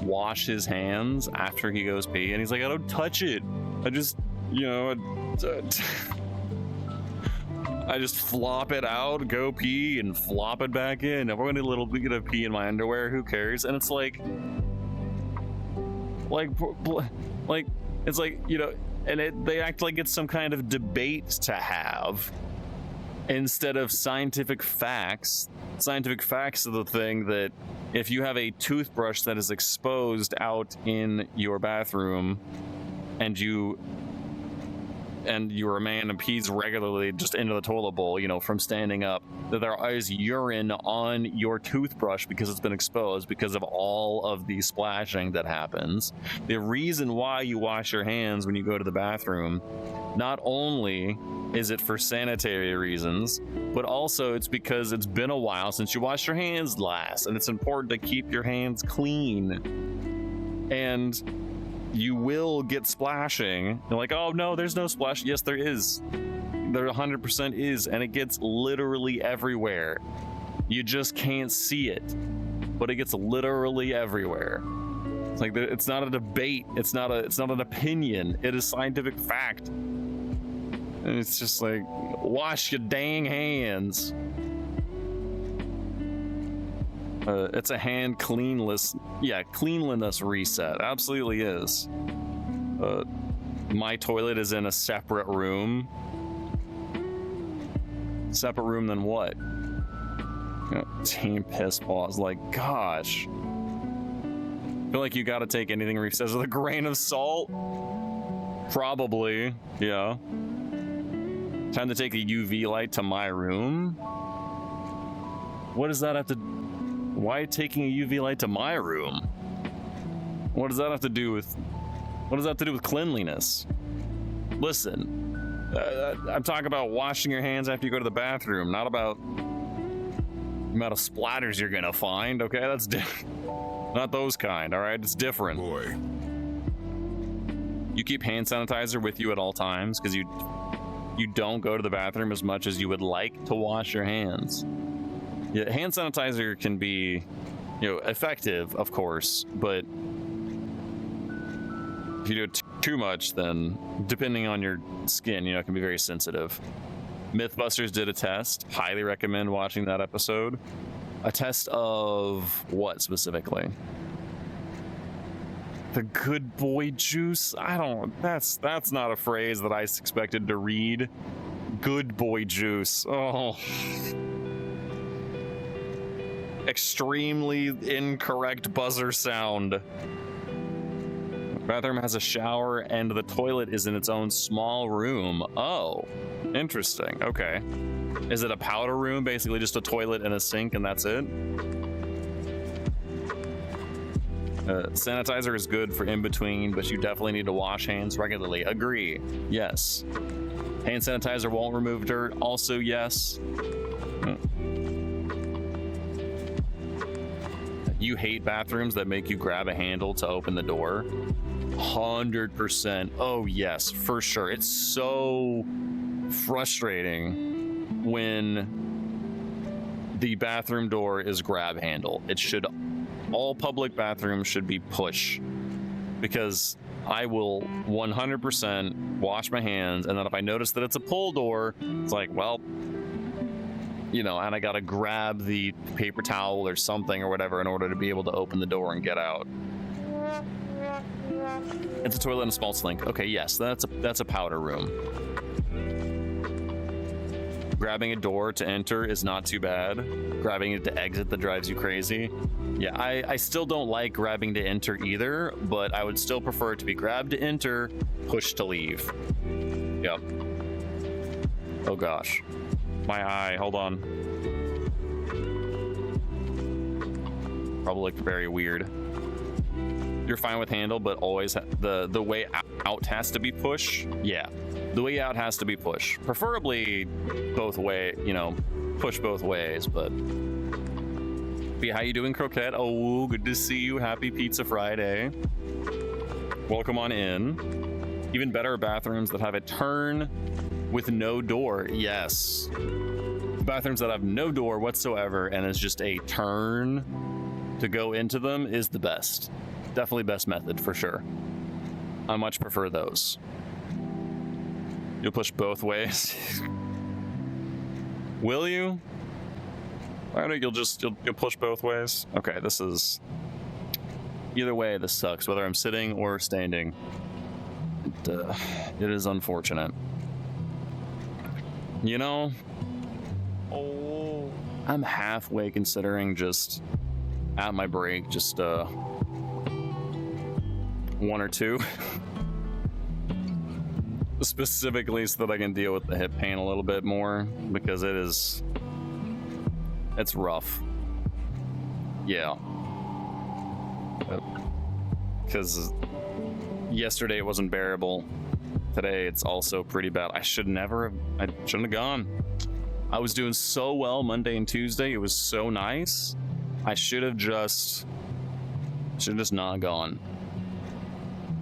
wash his hands after he goes pee. And he's like, I don't touch it. I just, I just flop it out, go pee, and flop it back in. If I want a little bit of pee in my underwear, who cares? And it's like, it's like, and they act like it's some kind of debate to have instead of scientific facts. Scientific facts are the thing that if you have a toothbrush that is exposed out in your bathroom and you're a man and pees regularly just into the toilet bowl, from standing up, that there is urine on your toothbrush because it's been exposed because of all of the splashing that happens. The reason why you wash your hands when you go to the bathroom, not only is it for sanitary reasons, but also it's because it's been a while since you washed your hands last, and it's important to keep your hands clean. And you will get splashing. You're like, oh no, there's no splash. Yes, there is. There 100% is, and it gets literally everywhere. You just can't see it, but it gets literally everywhere. It's like it's not a debate. It's not an opinion. It is scientific fact. And it's just like, wash your dang hands. It's a hand cleanliness reset. Absolutely is. My toilet is in a separate room. Separate room than what? Team piss balls. Like, gosh. I feel like you gotta take anything Reef says with a grain of salt. Probably, yeah. Time to take a UV light to my room? What does that have to... Why taking a UV light to my room? What does that have to do with... What does that have to do with cleanliness? Listen, I'm talking about washing your hands after you go to the bathroom, not about the amount of splatters you're gonna find, okay? That's different. Not those kind, all right? It's different. Boy. You keep hand sanitizer with you at all times because you don't go to the bathroom as much as you would like to wash your hands. Yeah, hand sanitizer can be, effective, of course, but if you do it too much, then depending on your skin, it can be very sensitive. Mythbusters did a test. Highly recommend watching that episode. A test of what specifically? The good boy juice? That's not a phrase that I expected to read. Good boy juice. Oh. Extremely incorrect buzzer sound. The bathroom has a shower and the toilet is in its own small room. Oh, interesting. Okay. Is it a powder room? Basically just a toilet and a sink and that's it? Sanitizer is good for in between, but you definitely need to wash hands regularly. Agree. Yes. Hand sanitizer won't remove dirt. Also, yes. You hate bathrooms that make you grab a handle to open the door? 100%. Oh, yes, for sure. It's so frustrating when the bathroom door is grab handle. All public bathrooms should be push, because I will 100% wash my hands, and then if I notice that it's a pull door, it's like, well, you know, and I gotta grab the paper towel or something or whatever in order to be able to open the door and get out. It's a toilet and a small sink. Okay, yes, that's a powder room. Grabbing a door to enter is not too bad. Grabbing it to exit that drives you crazy. Yeah, I still don't like grabbing to enter either, but I would still prefer it to be grab to enter, push to leave. Yep. Oh gosh. My eye, hold on. Probably looked very weird. You're fine with handle, but always the way out has to be push. Yeah, the way out has to be push. Preferably both way, you know, push both ways, but how you doing, Croquette? Oh, good to see you. Happy Pizza Friday. Welcome on in. Even better bathrooms that have a turn with no door. Yes. Bathrooms that have no door whatsoever and it's just a turn to go into them is the best. Definitely best method for sure. I much prefer those. You'll push both ways. Will you? I think you'll push both ways. Okay, this is either way. This sucks. Whether I'm sitting or standing, it is unfortunate. You know, I'm halfway considering just at my break, just one or two, specifically so that I can deal with the hip pain a little bit more, because it's rough. Yeah. Because yesterday it wasn't bearable. Today it's also pretty bad. I shouldn't have gone. I was doing so well Monday and Tuesday. It was so nice. I should have just not gone.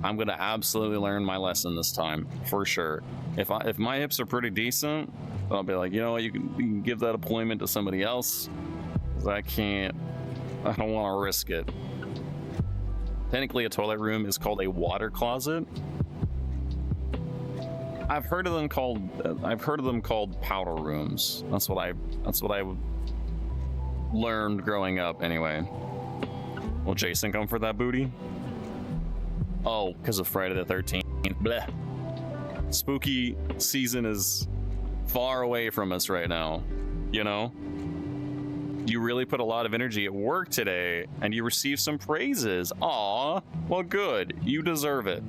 I'm gonna absolutely learn my lesson this time for sure. If my hips are pretty decent, I'll be like, you know what, you can give that appointment to somebody else, because I don't want to risk it. Technically, a toilet room is called a water closet. I've heard of them called powder rooms. That's what I learned growing up anyway. Will Jason come for that booty? Oh, because of Friday the 13th. Bleh. Spooky season is far away from us right now, you know? You really put a lot of energy at work today, and you received some praises. Aw, well good, you deserve it.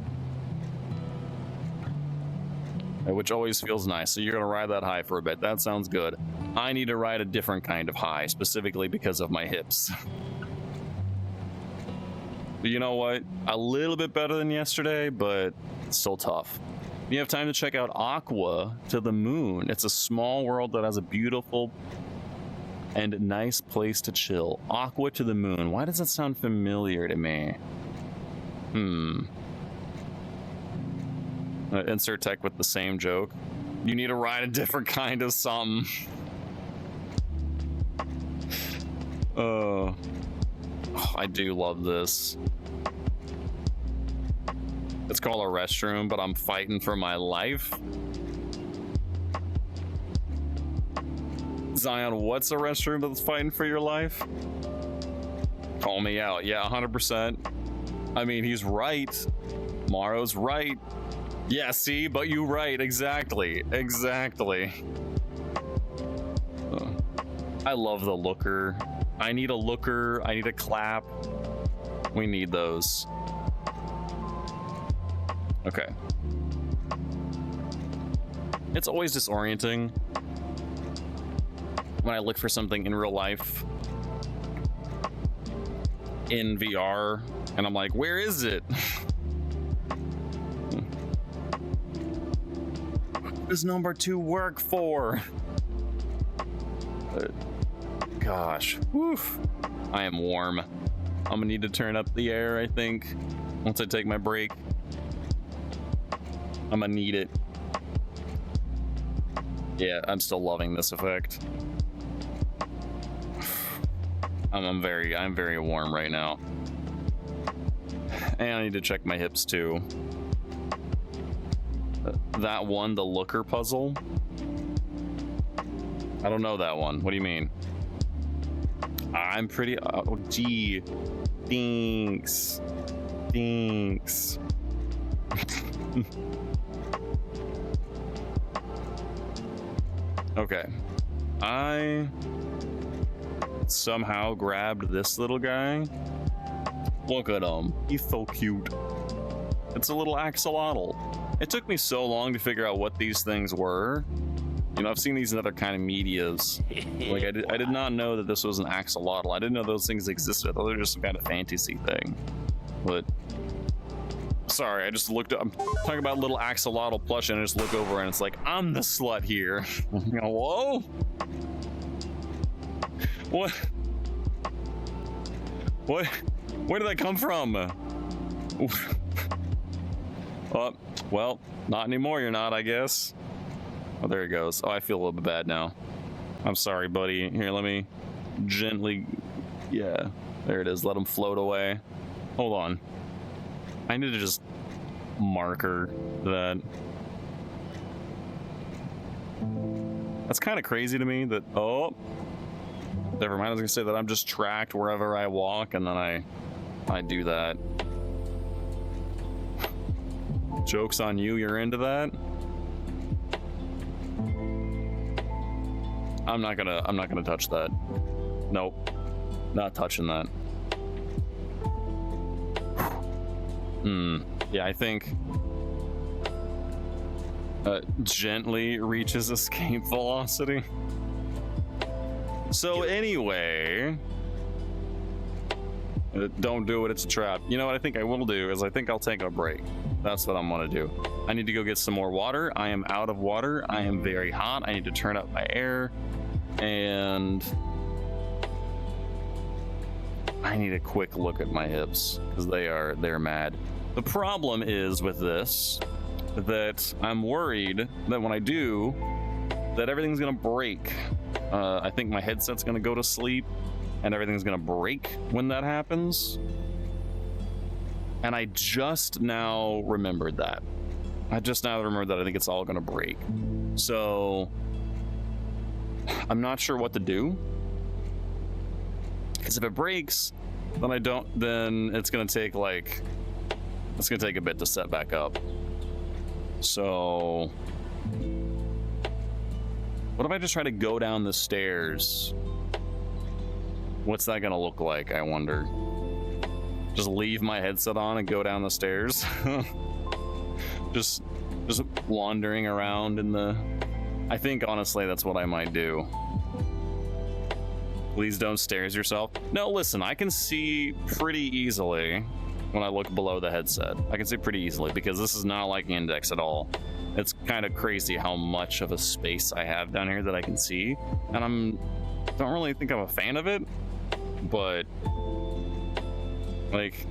Which always feels nice, so you're gonna ride that high for a bit. That sounds good. I need to ride a different kind of high, specifically because of my hips. But you know what? A little bit better than yesterday, but it's still tough. You have time to check out Aqua to the Moon. It's a small world that has a beautiful and nice place to chill. Aqua to the Moon. Why does that sound familiar to me? Insert tech with the same joke. You need to ride a different kind of something. Oh, I do love this. It's called a restroom, but I'm fighting for my life. Zion, what's a restroom that's fighting for your life? Call me out. Yeah, 100%. I mean, he's right. Morrow's right. Yeah, see, but you right. Exactly. I love the looker. I need a looker. I need a clap. We need those. Okay. It's always disorienting when I look for something in real life in VR and I'm like, where is it? What does number 2 work for? Gosh, woof. I am warm. I'm gonna need to turn up the air, I think, once I take my break. I'm gonna need it. Yeah, I'm still loving this effect. I'm very warm right now. And I need to check my hips too. That one, the looker puzzle. I don't know that one. What do you mean? I'm pretty. Oh, gee. Thanks. Okay. I somehow grabbed this little guy. Look at him. He's so cute. It's a little axolotl. It took me so long to figure out what these things were. You know, I've seen these in other kind of medias. Like, I did not know that this was an axolotl. I didn't know those things existed. I thought they were just some kind of fantasy thing. But sorry, I just looked up. I'm talking about little axolotl plush, and I just look over, and it's like, I'm the slut here. You know, whoa. What? Where did that come from? Oh, well, not anymore. You're not, I guess. Oh, there he goes. Oh, I feel a little bit bad now. I'm sorry, buddy. Here, let me gently. Yeah, there it is. Let him float away. Hold on. I need to just marker that. That's kind of crazy to me that. Oh, never mind. I was gonna say that I'm just tracked wherever I walk, and then I do that. Joke's on you. You're into that. I'm not gonna touch that. Nope, not touching that. Yeah, I think gently reaches escape velocity. So anyway, don't do it. It's a trap. You know what I think I will do is I think I'll take a break. That's what I'm gonna do. I need to go get some more water. I am out of water. I am very hot. I need to turn up my air. And I need a quick look at my hips because they're mad. The problem is with this that I'm worried that when I do that everything's gonna break. I think my headset's gonna go to sleep and everything's gonna break when that happens. And I just now remembered that. I think it's all gonna break. So I'm not sure what to do. Because if it breaks, then it's gonna take a bit to set back up. So what if I just try to go down the stairs? What's that gonna look like, I wonder? Just leave my headset on and go down the stairs? just wandering around in the... I think honestly that's what I might do. Please don't stairs yourself. No, listen, I can see pretty easily when I look below the headset. I can see pretty easily because this is not like index at all. It's kind of crazy how much of a space I have down here that I can see, and don't really think I'm a fan of it, but like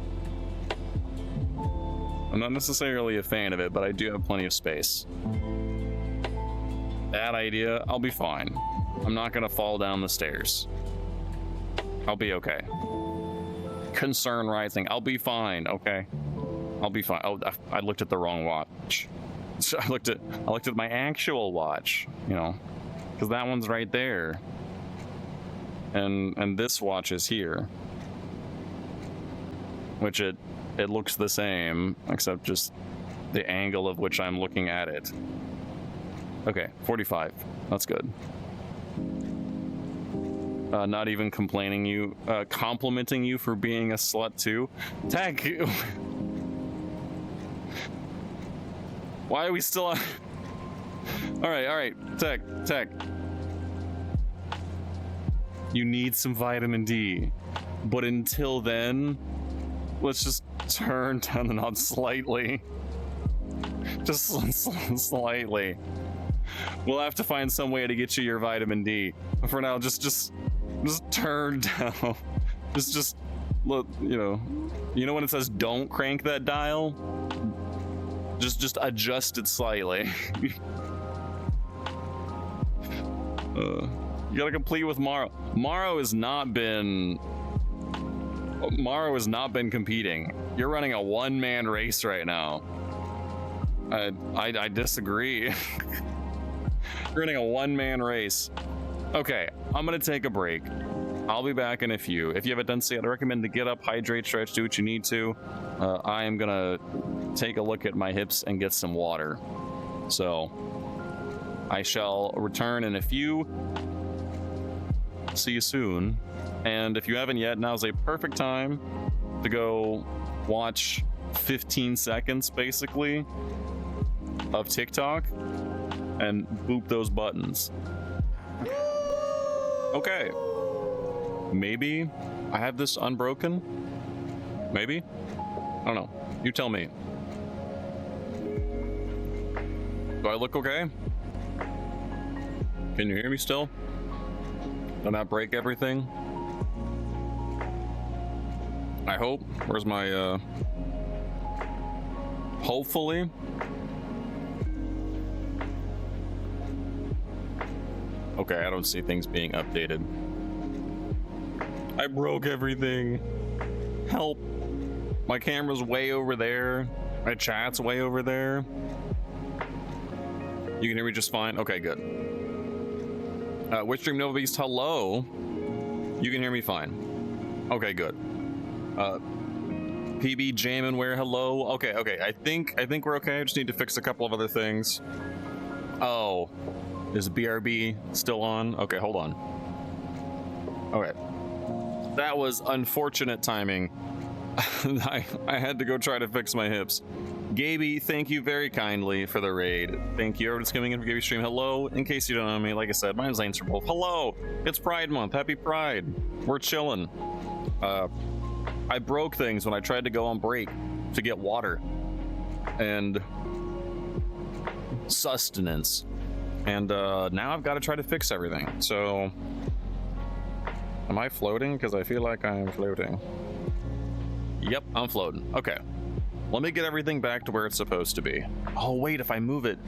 I'm not necessarily a fan of it, but I do have plenty of space. Bad idea. I'll be fine. I'm not gonna fall down the stairs. I'll be okay. Concern rising. I'll be fine. Okay. I'll be fine. Oh, I looked at the wrong watch. I looked at my actual watch. You know, because that one's right there. And this watch is here. Which it it looks the same, except just the angle of which I'm looking at it. Okay, 45. That's good. Not even complimenting you for being a slut too. Tech! Why are we still on? Alright, Tech. You need some vitamin D. But until then, let's just turn down the knot slightly. Just slightly. We'll have to find some way to get you your vitamin D. But for now, just turn down. Just look, you know when it says don't crank that dial? Just adjust it slightly. You gotta complete with Morrow. Morrow has not been competing. You're running a one-man race right now. I disagree. You're running a one-man race. Okay, I'm gonna take a break. I'll be back in a few. If you haven't done so yet, I recommend to get up, hydrate, stretch, do what you need to. I am gonna take a look at my hips and get some water. So I shall return in a few. See you soon. And if you haven't yet, now's a perfect time to go watch 15 seconds basically of TikTok and boop those buttons. Okay. Maybe I have this unbroken? Maybe? I don't know. You tell me. Do I look okay? Can you hear me still? Did I not break everything? I hope. Where's my, hopefully? Okay, I don't see things being updated. I broke everything. Help. My camera's way over there. My chat's way over there. You can hear me just fine? Okay, good. Witchstream Nova Beast, hello. You can hear me fine. Okay, good. PB Jaminware, hello. Okay. I think we're okay. I just need to fix a couple of other things. Oh, is BRB still on? Okay, hold on. Okay. That was unfortunate timing. I had to go try to fix my hips. Gaby, thank you very kindly for the raid. Thank you. Everyone's coming in for Gaby Stream. Hello. In case you don't know me, like I said, my name's Lane Wolf. Hello. It's Pride Month. Happy Pride. We're chilling. I broke things when I tried to go on break to get water and sustenance. And now I've got to try to fix everything. So, am I floating? Because I feel like I am floating. Yep, I'm floating. Okay. Let me get everything back to where it's supposed to be. Oh, wait, if I move it.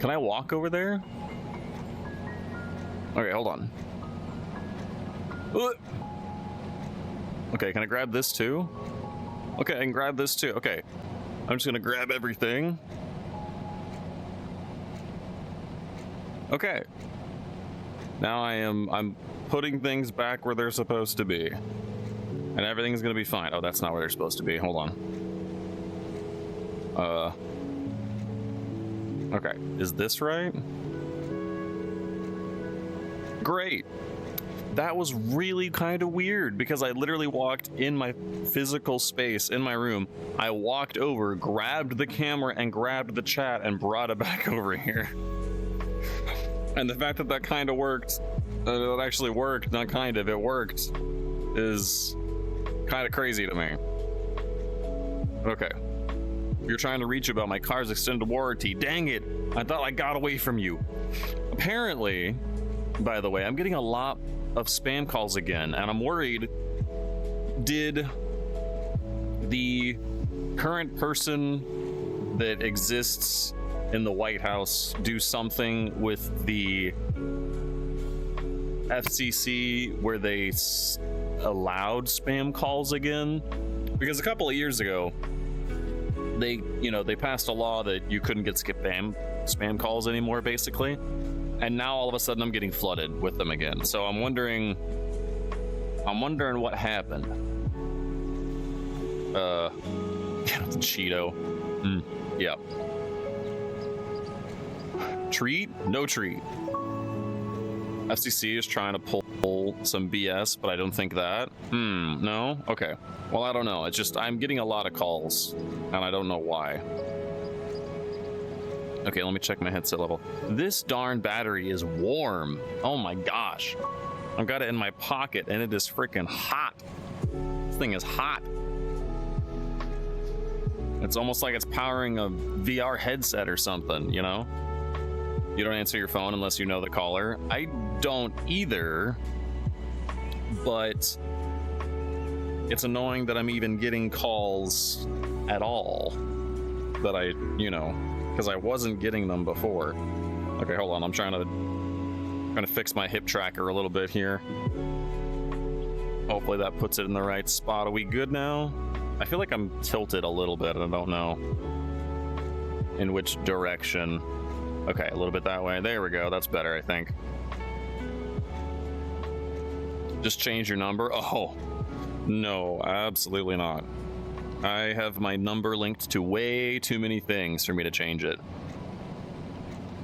Can I walk over there? Okay, hold on. Okay, can I grab this too? Okay, I can grab this too. Okay. I'm just gonna grab everything. Okay. Now I'm putting things back where they're supposed to be. And everything's gonna be fine. Oh, that's not where they're supposed to be. Hold on. Okay, is this right? Great. That was really kind of weird because I literally walked in my physical space in my room. I walked over, grabbed the camera and grabbed the chat and brought it back over here. And the fact that that kind of worked, it actually worked, not kind of, it worked, is kind of crazy to me. Okay. You're trying to reach about my car's extended warranty. Dang it. I thought I got away from you. Apparently, by the way, I'm getting a lot of spam calls again, and I'm worried. Did the current person that exists in the White House do something with the FCC where they allowed spam calls again? Because a couple of years ago, they passed a law that you couldn't get spam calls anymore, basically. And now all of a sudden I'm getting flooded with them again. So I'm wondering what happened. Cheeto. Yeah. Treat? No treat. FCC is trying to pull some BS, but I don't think that. No? Okay. Well, I don't know. It's just, I'm getting a lot of calls, and I don't know why. Okay, let me check my headset level. This darn battery is warm. Oh my gosh. I've got it in my pocket, and it is freaking hot. This thing is hot. It's almost like it's powering a VR headset or something, you know? You don't answer your phone unless you know the caller. I don't either, but it's annoying that I'm even getting calls at all that I, you know, because I wasn't getting them before. Okay, hold on. I'm trying to fix my hip tracker a little bit here. Hopefully that puts it in the right spot. Are we good now? I feel like I'm tilted a little bit. I don't know in which direction. Okay, a little bit that way. There we go. That's better, I think. Just change your number? Oh, no, absolutely not. I have my number linked to way too many things for me to change it.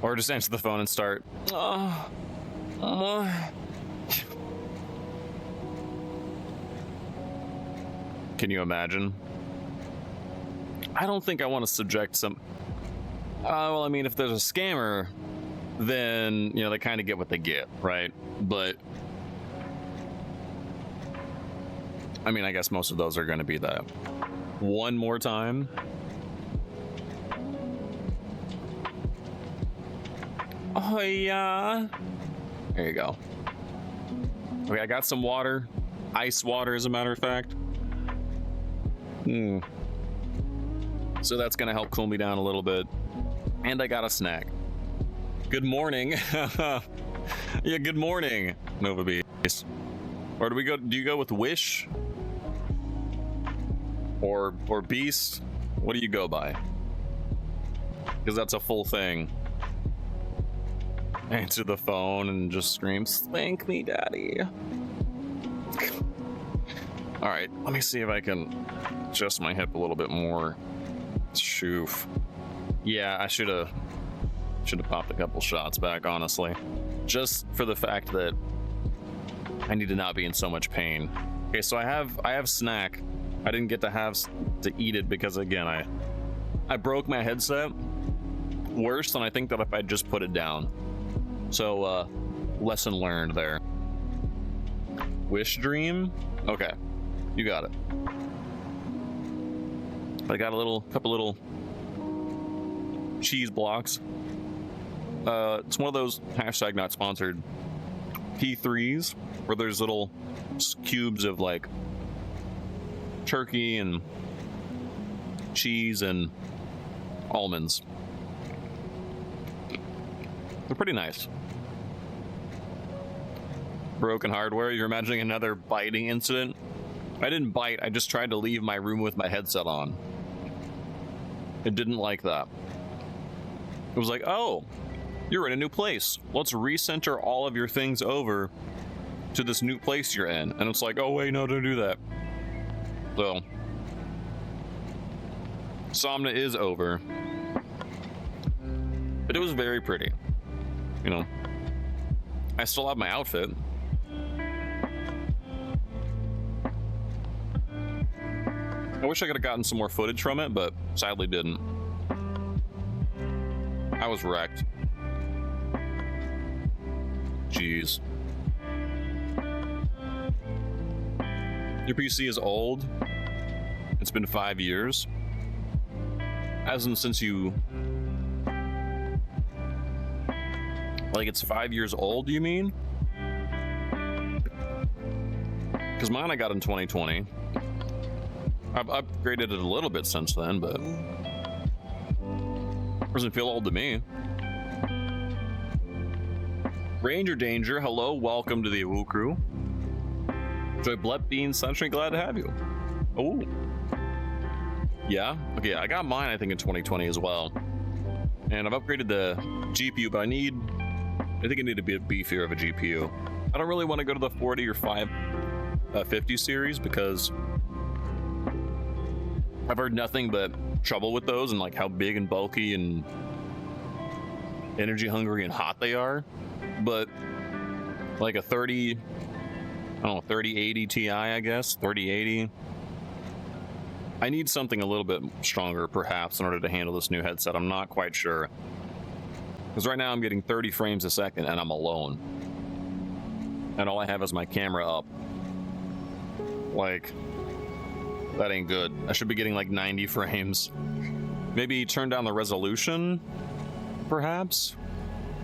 Or just answer the phone and start. Can you imagine? I don't think I want to subject some... well, I mean, if there's a scammer, then, you know, they kind of get what they get, right? But, I mean, I guess most of those are going to be that. One more time. Oh, yeah. There you go. Okay, I got some water. Ice water, as a matter of fact. So that's going to help cool me down a little bit. And I got a snack. Good morning. Yeah, good morning, Nova Beast. Or do you go with Wish? Or Beast? What do you go by? Because that's a full thing. Answer the phone and just scream, "Spank me, daddy." All right, let me see if I can adjust my hip a little bit more. Shoof. Yeah, I should have popped a couple shots back, honestly. Just for the fact that I need to not be in so much pain. Okay, so I have snack. I didn't get to eat it because, again, I broke my headset worse than I think that if I just put it down. So lesson learned there. Wish dream? Okay, you got it. I got a couple little cheese blocks. It's one of those hashtag not sponsored P3s where there's little cubes of like turkey and cheese and almonds. They're pretty nice. Broken hardware. You're imagining another biting incident? I didn't bite. I just tried to leave my room with my headset on. It didn't like that. It was like, oh, you're in a new place. Let's recenter all of your things over to this new place you're in. And it's like, oh, wait, no, don't do that. So, Somna is over. But it was very pretty. You know, I still have my outfit. I wish I could have gotten some more footage from it, but sadly didn't. I was wrecked. Jeez. Your PC is old. It's been 5 years. As in since you... Like it's 5 years old, you mean? Because mine I got in 2020. I've upgraded it a little bit since then, but it doesn't feel old to me. Ranger Danger, hello, welcome to the Awu crew. Joy Blep Bean Sunshine, glad to have you. Oh, yeah, okay, I got mine I think in 2020 as well, and I've upgraded the GPU, but I think I need to be a beefier of a GPU. I don't really want to go to the 40 or 50 series because I've heard nothing but trouble with those and like how big and bulky and energy hungry and hot they are. But like a 3080 Ti, I guess, 3080. I need something a little bit stronger perhaps in order to handle this new headset. I'm not quite sure. Because right now I'm getting 30 frames a second and I'm alone. And all I have is my camera up. Like, that ain't good. I should be getting like 90 frames. Maybe turn down the resolution, perhaps?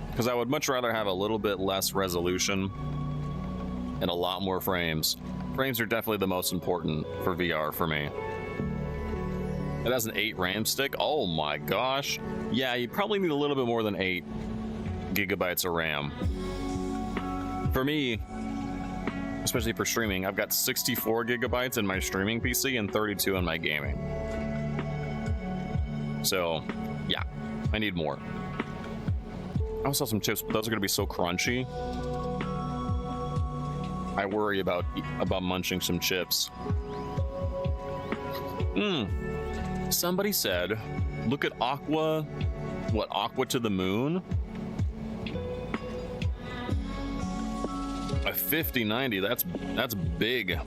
Because I would much rather have a little bit less resolution and a lot more frames. Frames are definitely the most important for VR for me. It has an 8 RAM stick. Oh my gosh. Yeah, you probably need a little bit more than 8 gigabytes of RAM. For me, especially for streaming, I've got 64 gigabytes in my streaming PC and 32 in my gaming. So, yeah, I need more. I also have some chips, but those are going to be so crunchy. I worry about munching some chips. Somebody said, look at Aqua. What, Aqua to the Moon? A 5090, that's big.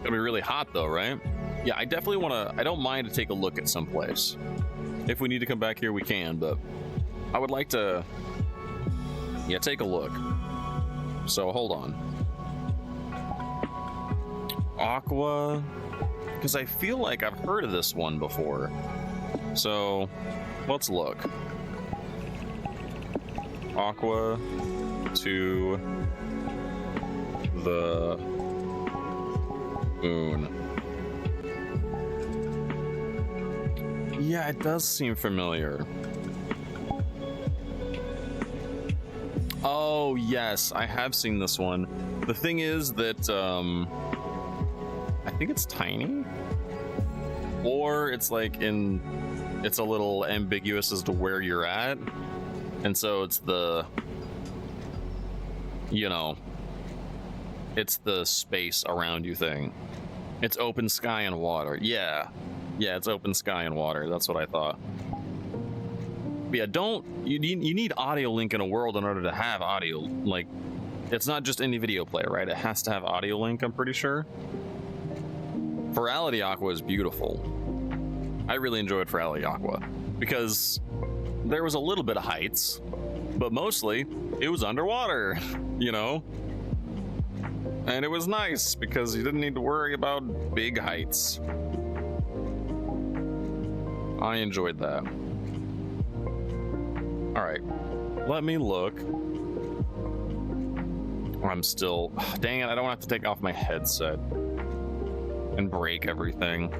Gonna be really hot though, right? Yeah, I definitely wanna, I don't mind to take a look at someplace. If we need to come back here, we can, but I would like to, yeah, take a look. So hold on. Aqua, because I feel like I've heard of this one before. So let's look. Aqua to the Moon. Yeah, it does seem familiar. Oh yes, I have seen this one. The thing is that I think it's tiny, or it's like it's a little ambiguous as to where you're at, and so it's the, you know, it's the space around you thing. It's open sky and water. Yeah, it's open sky and water. That's what I thought. But yeah, you need audio link in a world in order to have audio. Like, it's not just any video player, right? It has to have audio link, I'm pretty sure. Virality Aqua is beautiful. I really enjoyed Virality Aqua because there was a little bit of heights, but mostly it was underwater, you know? And it was nice because you didn't need to worry about big heights. I enjoyed that. All right, let me look. I'm still, dang it, I don't have to take off my headset and break everything.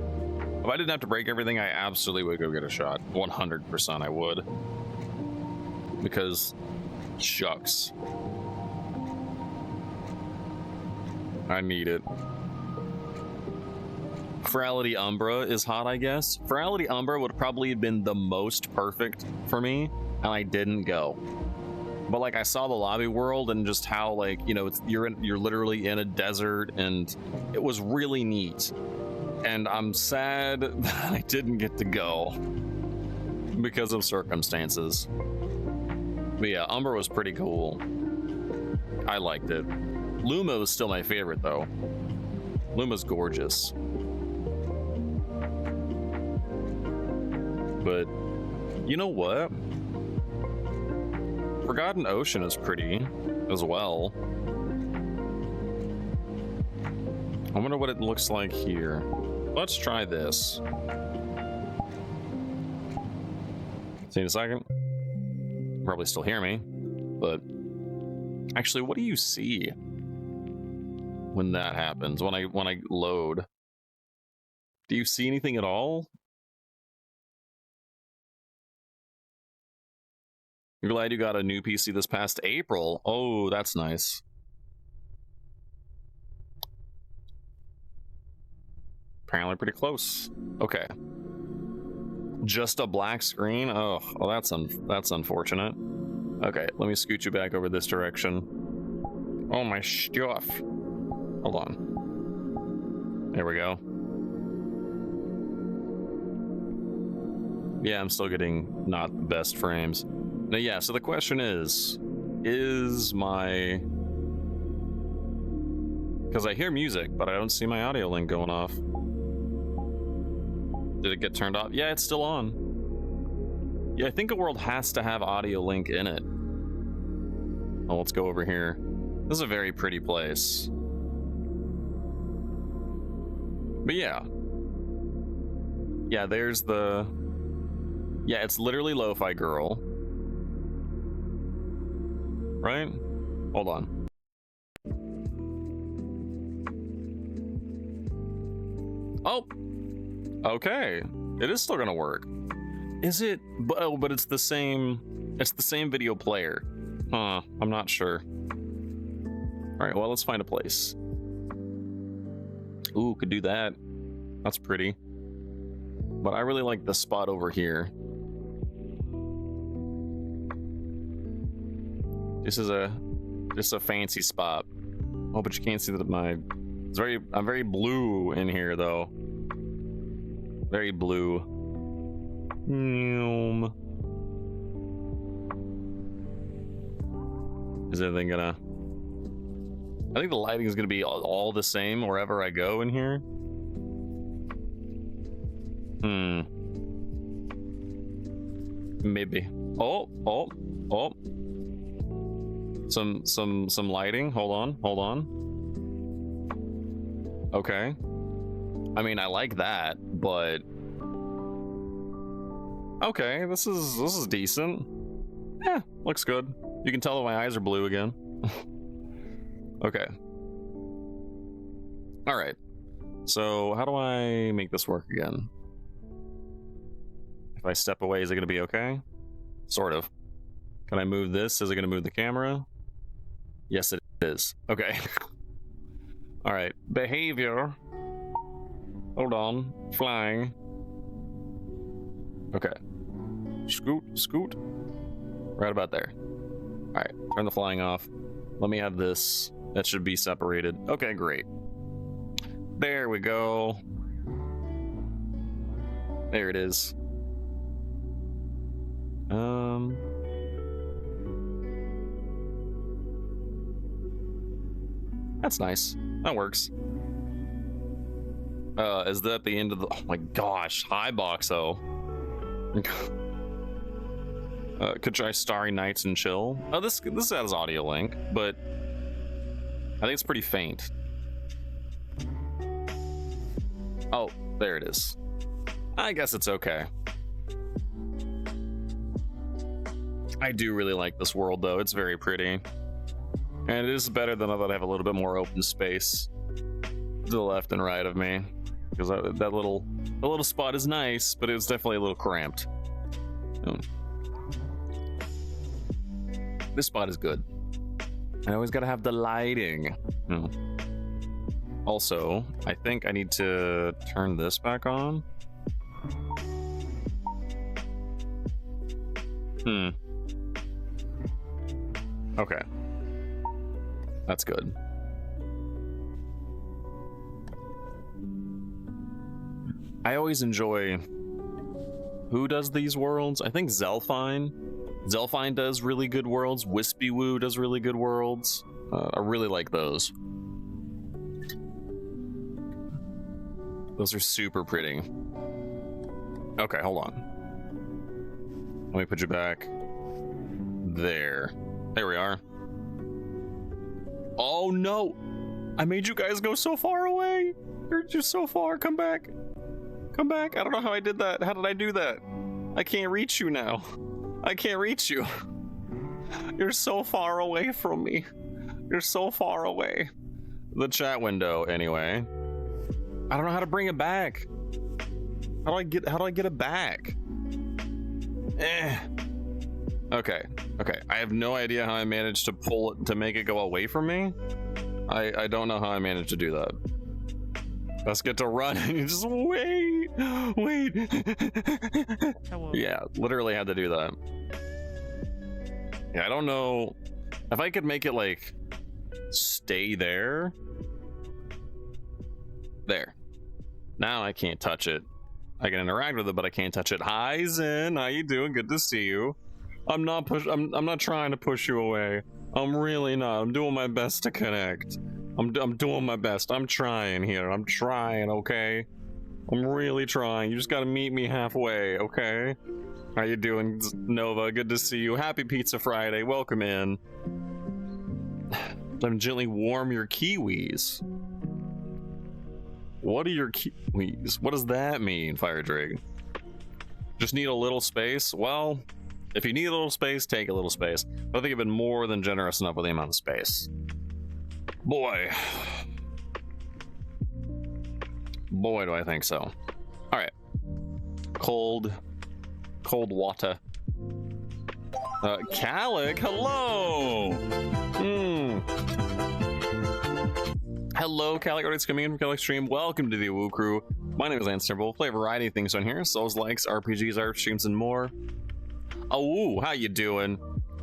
If I didn't have to break everything, I absolutely would go get a shot. 100% I would. Because, shucks. I need it. Virality Umbra is hot, I guess. Virality Umbra would probably have been the most perfect for me, and I didn't go. But like, I saw the lobby world and just how, like, you know, you're literally in a desert, and it was really neat. And I'm sad that I didn't get to go because of circumstances. But yeah, Umbra was pretty cool. I liked it. Luma was still my favorite though. Luma's gorgeous. But you know what? Forgotten Ocean is pretty as well. I wonder what it looks like here. Let's try this. See in a second. Probably still hear me, but actually, what do you see when that happens? When I load, do you see anything at all? You're glad you got a new PC this past April. Oh, that's nice. Apparently pretty close. Okay. Just a black screen? Oh, well, that's unfortunate. Okay, let me scoot you back over this direction. Oh, my stuff. Hold on. There we go. Yeah, I'm still getting not the best frames. Now, yeah, so the question is my... Because I hear music, but I don't see my audio link going off. Did it get turned off? Yeah, it's still on. Yeah, I think a world has to have audio link in it. Oh, let's go over here. This is a very pretty place. But yeah. Yeah, there's the... Yeah, it's literally Lo-Fi Girl. Right? Hold on. Oh! Okay. It is still gonna work. Is it? Oh, but it's the same video player. Huh, I'm not sure. Alright, well, let's find a place. Ooh, could do that. That's pretty. But I really like the spot over here. This is just a fancy spot. Oh, but you can't see that I'm very blue in here though. Very blue. Is anything gonna... I think the lighting is gonna be all the same wherever I go in here. Maybe. Oh. Some lighting. Hold on. Okay. I mean, I like that, but okay, this is decent. Yeah, looks good. You can tell that my eyes are blue again. Okay. All right. So how do I make this work again? If I step away, is it gonna be okay? Sort of. Can I move this? Is it gonna move the camera? Yes, it is. Okay. All right. Behavior. Hold on. Flying. Okay. Scoot. Right about there. All right. Turn the flying off. Let me have this. That should be separated. Okay, great. There we go. There it is. That's nice. That works. Is that the end of the... Oh my gosh. Hi, Boxo. Could try Starry Nights and Chill. Oh, this has audio link, but I think it's pretty faint. Oh, there it is. I guess it's okay. I do really like this world, though. It's very pretty. And it is better than I thought I have a little bit more open space to the left and right of me. Because that little spot is nice, but it's definitely a little cramped. This spot is good. I always gotta have the lighting. Also, I think I need to turn this back on. Okay. That's good. I always enjoy... Who does these worlds? I think Zelfine. Zelfine does really good worlds. Wispy Woo does really good worlds. I really like those. Those are super pretty. Okay, hold on. Let me put you back. There. There we are. Oh no! I made you guys go so far away! You're just so far. Come back. Come back. I don't know how I did that. How did I do that? I can't reach you now. I can't reach you. You're so far away from me. You're so far away. The chat window, anyway. I don't know how to bring it back. How do I get it back? Okay. I have no idea how I managed to pull it to make it go away from me. I don't know how I managed to do that. Let's get to run and you just wait. Yeah, literally had to do that. Yeah, I don't know if I could make it like stay there. There. Now I can't touch it. I can interact with it, but I can't touch it. Hi, Zen. How you doing? Good to see you. I'm not trying to push you away. I'm really not. I'm doing my best to connect. I'm doing my best. I'm trying here. I'm trying, okay? I'm really trying. You just gotta meet me halfway, okay? How you doing, Nova? Good to see you. Happy Pizza Friday. Welcome in. Let me gently warm your kiwis. What are your kiwis? What does that mean, Fire Drake? Just need a little space? Well, if you need a little space, take a little space. But I think I've been more than generous enough with the amount of space. Boy, do I think so. All right, cold water. Calic, hello. Hello, Calic. It's coming in from Calic Stream. Welcome to the Woo Crew. My name is Lance Timber. We'll play a variety of things on here: Souls likes, RPGs, art streams, and more. Oh, woo, how you doing?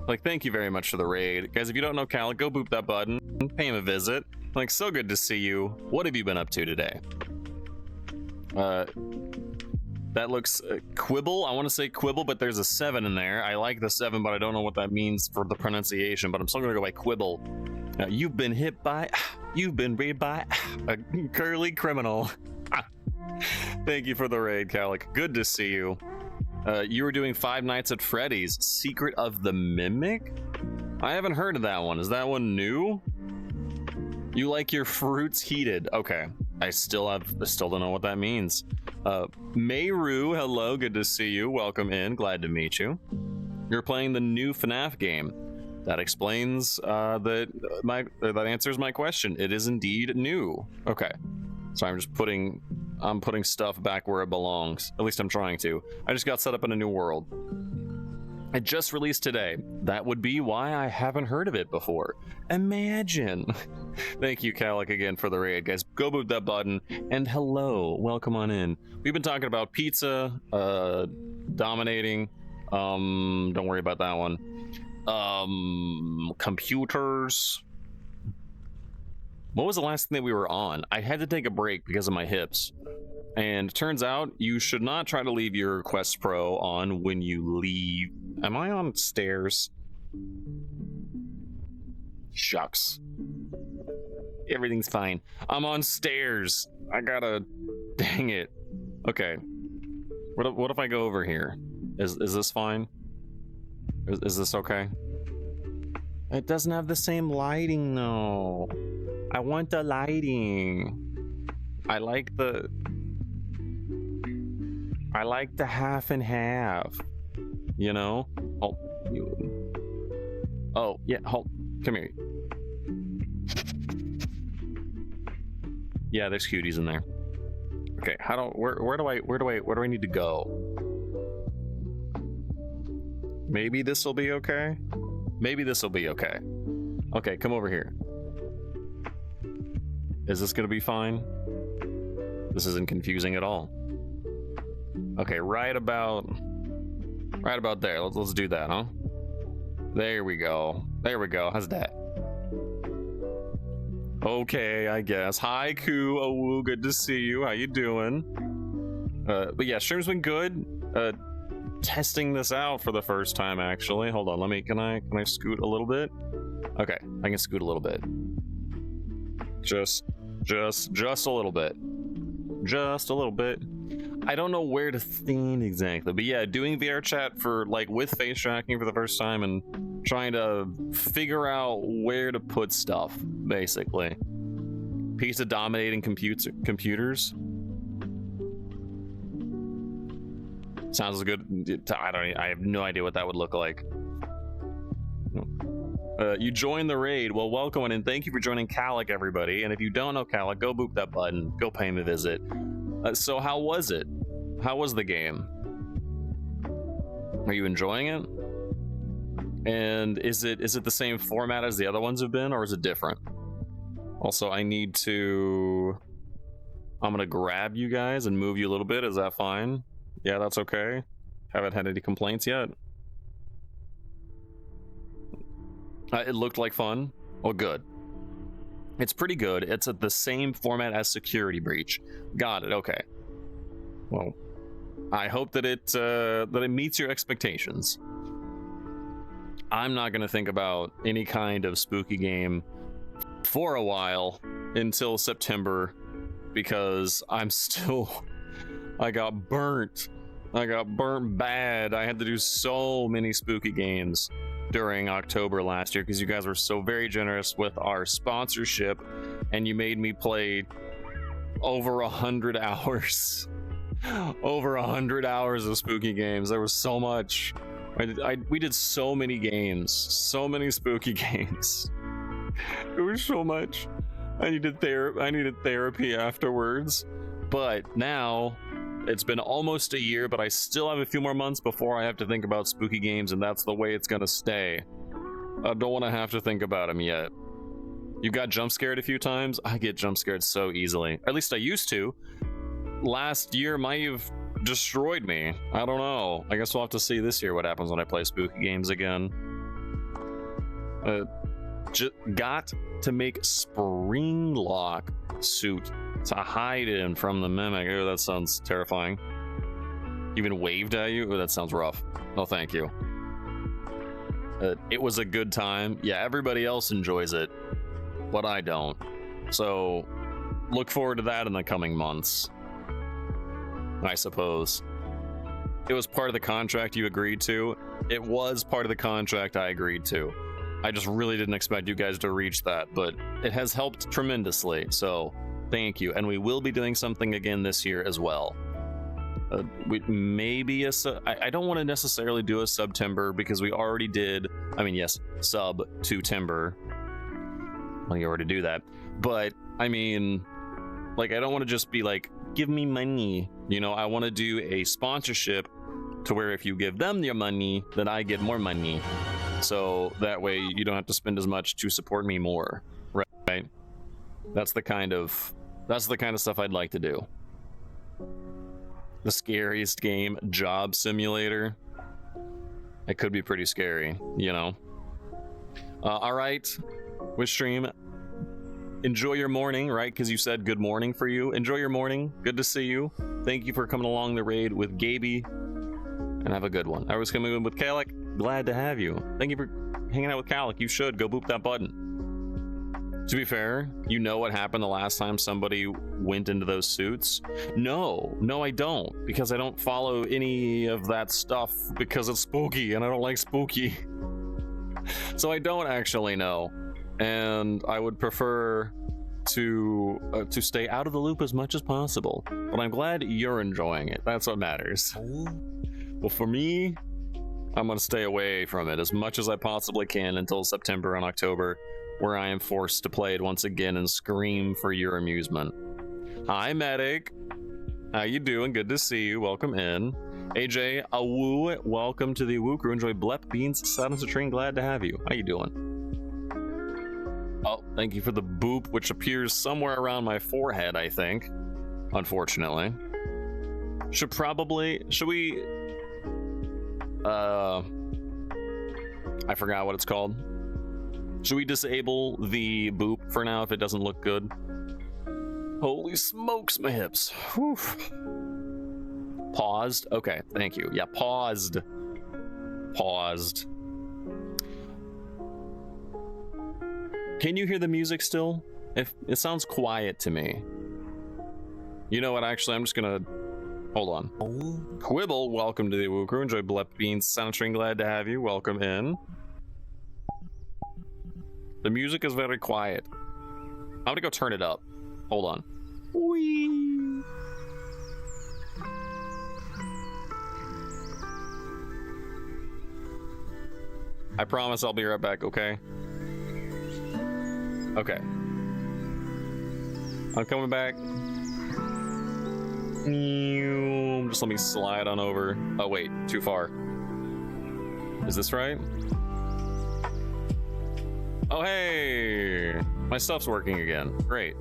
Like, thank you very much for the raid. Guys, if you don't know Calic, go boop that button, pay him a visit. Like, so good to see you. What have you been up to today? That looks quibble. I want to say quibble, but there's a 7 in there. I like the 7, but I don't know what that means for the pronunciation, but I'm still gonna go by quibble. You've been raided by a curly criminal. Thank you for the raid, Calic. Good to see you. You were doing Five Nights at Freddy's Secret of the Mimic? I haven't heard of that one. Is that one new? You like your fruits heated. Okay. I still don't know what that means. Mayru, hello, good to see you. Welcome in, glad to meet you. You're playing the new FNAF game. That explains that answers my question. It is indeed new. Okay. So I'm putting stuff back where it belongs. At least I'm trying to. I just got set up in a new world. It just released today. That would be why I haven't heard of it before. Imagine. Thank you, Calic, again for the raid, guys. Go boot that button. And hello, welcome on in. We've been talking about pizza, dominating. Don't worry about that one. Computers. What was the last thing that we were on? I had to take a break because of my hips. And it turns out you should not try to leave your Quest Pro on when you leave. Am I on stairs? Shucks. Everything's fine. I'm on stairs. I gotta... Dang it. Okay. What if I go over here? Is this fine? Is this okay? It doesn't have the same lighting, though. I want the lighting. I like the half and half. You know? Oh, yeah, come here. Yeah, there's cuties in there. Okay, where do I need to go? Maybe this will be okay? Maybe this will be okay. Okay, come over here. Is this gonna be fine? This isn't confusing at all. Okay, right about there. Let's do that, huh? There we go. There we go. How's that? Okay, I guess. Hi, Ku. Oh, good to see you. How you doing? But yeah, stream's been good. Testing this out for the first time, actually. Hold on. Can I scoot a little bit? Okay, I can scoot a little bit. Just a little bit. Just a little bit. I don't know where to stand exactly, but yeah, doing VRChat for with face tracking for the first time and trying to figure out where to put stuff, basically. Piece of dominating computers. Sounds good. I have no idea what that would look like. You joined the raid. Well, welcome and thank you for joining Calic, everybody. And if you don't know Calic, go boop that button. Go pay him a visit. So how was it? How was the game? Are you enjoying it? And is it the same format as the other ones have been, or is it different? Also, I'm gonna grab you guys and move you a little bit. Is that fine? Yeah, that's okay. Haven't had any complaints yet. It looked like fun. Oh, good. It's pretty good. It's the same format as Security Breach. Got it. Okay. Well, I hope that it meets your expectations. I'm not going to think about any kind of spooky game for a while until September, because I got burnt bad. I had to do so many spooky games during October last year because you guys were so very generous with our sponsorship, and you made me play over 100 hours over 100 hours of spooky games. There was so much. We did so many games, so many spooky games. It was so much. I needed therapy afterwards. But now it's been almost a year, but I still have a few more months before I have to think about spooky games, and that's the way it's gonna stay. I don't want to have to think about them yet. You got jump scared a few times? I get jump scared so easily. At least I used to. Last year might have destroyed me. I don't know. I guess we'll have to see this year what happens when I play spooky games again. Got to make Springlock suit to hide in from the mimic. Oh, that sounds terrifying. Even waved at you? Oh, that sounds rough. No, thank you. It was a good time. Yeah, everybody else enjoys it, but I don't. So look forward to that in the coming months, I suppose. It was part of the contract you agreed to. It was part of the contract I agreed to. I just really didn't expect you guys to reach that, but it has helped tremendously, so thank you. And we will be doing something again this year as well. Maybe I don't want to necessarily do a September because we already did. I mean, yes, sub to Timber. Well, you already do that, but I mean, like, I don't want to just be like, give me money. You know, I want to do a sponsorship to where if you give them your money, then I get more money. So that way you don't have to spend as much to support me more, right? That's the kind of stuff I'd like to do. The scariest game, Job Simulator. It could be pretty scary, you know. All right, with stream, enjoy your morning, right? Because you said good morning for you. Enjoy your morning. Good to see you. Thank you for coming along the raid with Gaby, and have a good one. I was coming in with Kalik. Glad to have you. Thank you for hanging out with Kalik. You should go boop that button. To be fair, you know what happened the last time somebody went into those suits? No, I don't, because I don't follow any of that stuff because it's spooky and I don't like spooky. So I don't actually know, and I would prefer to stay out of the loop as much as possible. But I'm glad you're enjoying it. That's what matters. Well, for me, I'm gonna stay away from it as much as I possibly can until September and October, where I am forced to play it once again and scream for your amusement. Hi, Medic. How you doing? Good to see you. Welcome in. AJ Awu, welcome to the Woo Crew. Enjoy Blep Beans, Silence of Train. Glad to have you. How you doing? Oh, thank you for the boop, which appears somewhere around my forehead, I think. Unfortunately. Should we... I forgot what it's called. Should we disable the boop for now if it doesn't look good? Holy smokes, my hips. Whew. Paused? Okay, thank you. Yeah, paused. Can you hear the music still? If it sounds quiet to me. You know what, actually, I'm just gonna... Hold on. Quibble, welcome to the Woo Crew. Enjoy Blep Beans Soundtrack. Glad to have you. Welcome in. The music is very quiet. I'm gonna go turn it up. Hold on. Whee! I promise I'll be right back, okay? Okay. I'm coming back. Just let me slide on over. Oh wait, too far. Is this right? Oh hey, my stuff's working again. Great.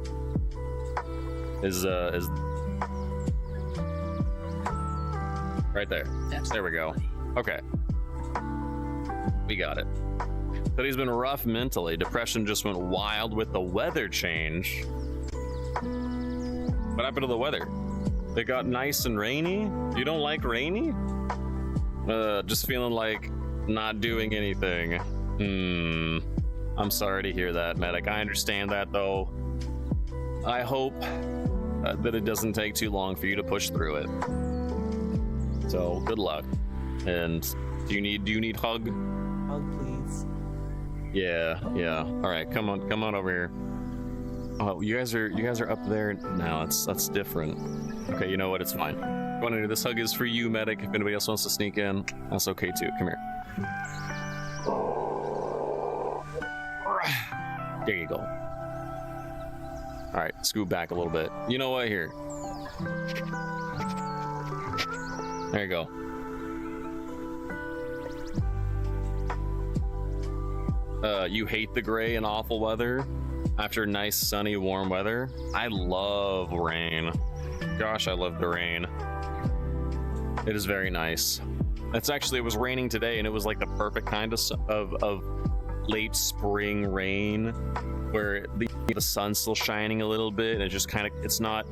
Is right there. There we go. Okay, we got it. Today's been rough mentally. Depression just went wild with the weather change. What happened to the weather? It got nice and rainy. You don't like rainy? Just feeling like not doing anything. I'm sorry to hear that, medic. I understand that though. I hope that it doesn't take too long for you to push through it. So good luck. And do you need hug? Hug, please. Yeah. All right, come on over here. Oh, you guys are up there now. That's different. Okay, you know what? It's fine. This hug is for you, medic. If anybody else wants to sneak in, that's okay too. Come here. There you go. All right, scoot back a little bit. You know what? Here. There you go. You hate the gray and awful weather after nice, sunny, warm weather? I love rain. Gosh, I love the rain. It is very nice. It was raining today, and it was like the perfect kind of late spring rain, where the sun's still shining a little bit, and it's not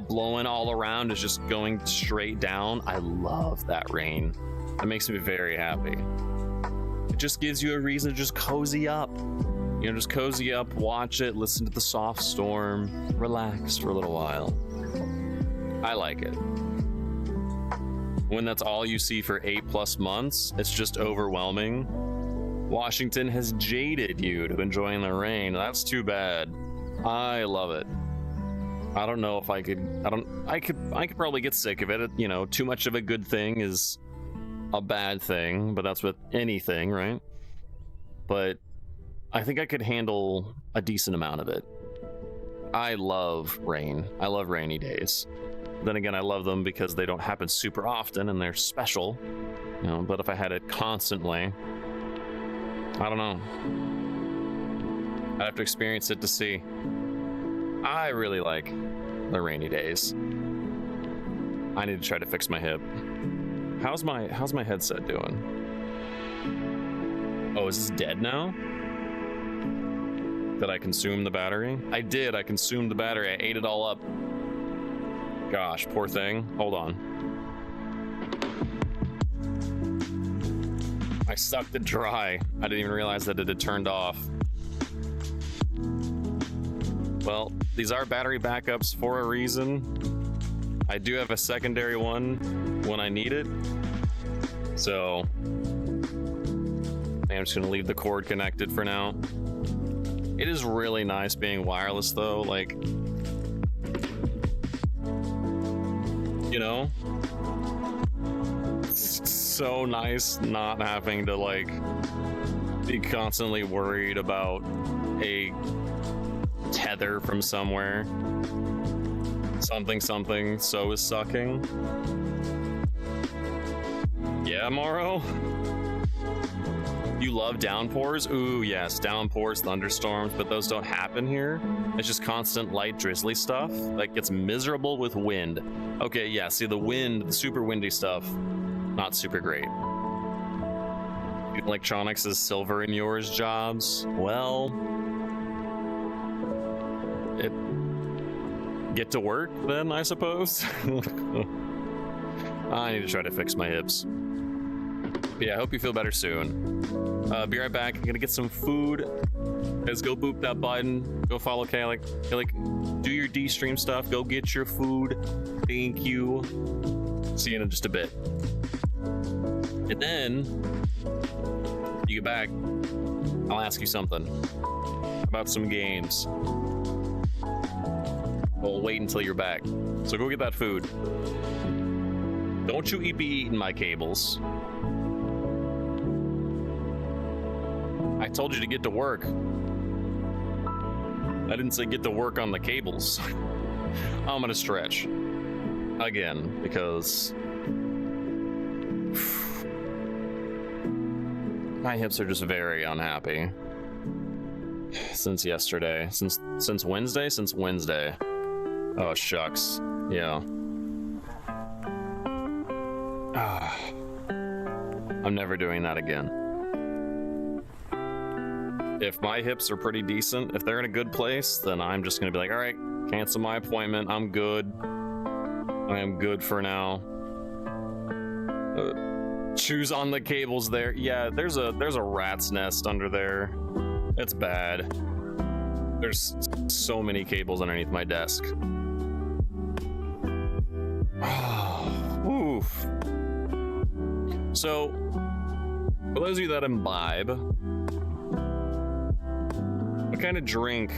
blowing all around. It's just going straight down. I love that rain. It makes me very happy. It just gives you a reason to just cozy up. Just cozy up, watch it, listen to the soft storm, relax for a little while. I like it. When that's all you see for 8+ months, it's just overwhelming. Washington has jaded you to enjoying the rain. That's too bad. I love it. I don't know if I could probably get sick of it. Too much of a good thing is a bad thing, but that's with anything, right? But I think I could handle a decent amount of it. I love rain. I love rainy days. Then again, I love them because they don't happen super often and they're special. But if I had it constantly, I don't know. I'd have to experience it to see. I really like the rainy days. I need to try to fix my hip. How's my headset doing? Oh, is this dead now? Did I consume the battery? I did. I consumed the battery. I ate it all up. Gosh, poor thing. Hold on. I sucked it dry. I didn't even realize that it had turned off. Well, these are battery backups for a reason. I do have a secondary one when I need it. So I'm just gonna leave the cord connected for now. It is really nice being wireless though, like, it's so nice not having to like be constantly worried about a tether from somewhere. Something so is sucking. Yeah, Morrow? You love downpours? Ooh, yes, downpours, thunderstorms, but those don't happen here. It's just constant light drizzly stuff. Like, it's miserable with wind. Okay, yeah, see, the wind, the super windy stuff, not super great. Electronics is silver in yours jobs. Well, get to work then, I suppose. I need to try to fix my hips. But yeah, I hope you feel better soon. Be right back. I'm gonna get some food. Guys, go boop that button. Go follow Kalik. Do your D-stream stuff. Go get your food. Thank you. See you in just a bit. And then, when you get back, I'll ask you something about some games. We'll wait until you're back. So go get that food. Don't you be eating my cables. I told you to get to work. I didn't say get to work on the cables. I'm gonna stretch. Again, because my hips are just very unhappy. Since yesterday. Since Wednesday? Since Wednesday. Oh, shucks. Yeah. I'm never doing that again. If my hips are pretty decent, if they're in a good place, then I'm just gonna be like, all right, cancel my appointment. I'm good. I am good for now. Choose on the cables there. Yeah, there's a rat's nest under there. It's bad. There's so many cables underneath my desk. Oof. So, for those of you that imbibe, what kind of drink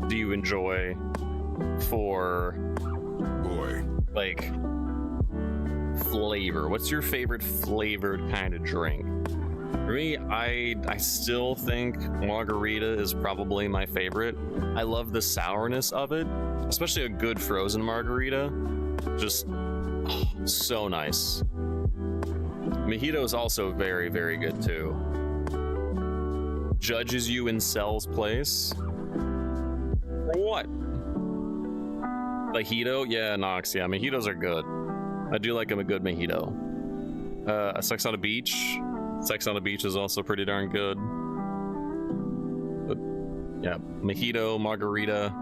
do you enjoy for, like, flavor? What's your favorite flavored kind of drink? For me, I still think margarita is probably my favorite. I love the sourness of it, especially a good frozen margarita. Just so nice. Mojito is also very, very good too. Judges you in Cell's place. What? Mojito? Yeah, Nox. Yeah, mojitos are good. I do like a good mojito. A Sex on the Beach. Sex on the Beach is also pretty darn good. But yeah, mojito, margarita.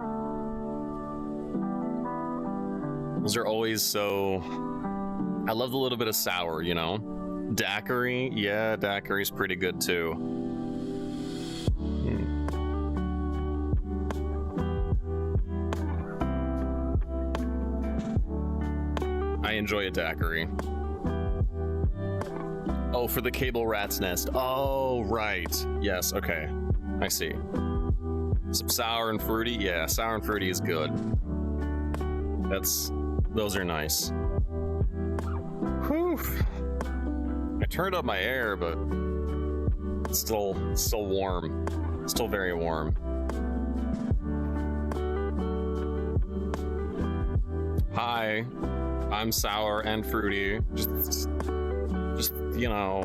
Those are always so... I love the little bit of sour, you know? Daiquiri, yeah, daiquiri's pretty good too. I enjoy a daiquiri. Oh, for the cable rat's nest. Oh, right. Yes, okay. I see. Some sour and fruity. Yeah, sour and fruity is good. Those are nice. Whew. I turned up my air, but it's still warm. Still very warm. Hi, I'm sour and fruity. Just you know,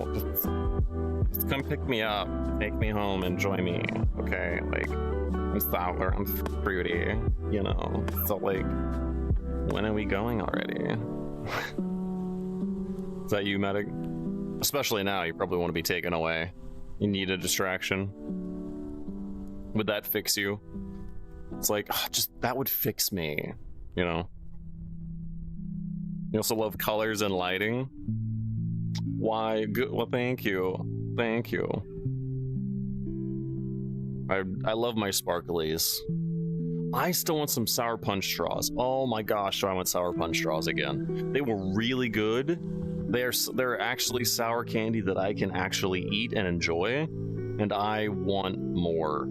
just come pick me up, take me home, enjoy me. Okay, like I'm sour, I'm fruity. You know, so like, when are we going already? Is that you, Medic? Especially now, you probably want to be taken away. You need a distraction. Would that fix you? It's like, just that would fix me, you know? You also love colors and lighting? Why? Good. Well, thank you. Thank you. I love my sparklies. I still want some sour punch straws. Oh my gosh, do I want sour punch straws again? They were really good. They're actually sour candy that I can actually eat and enjoy, and I want more.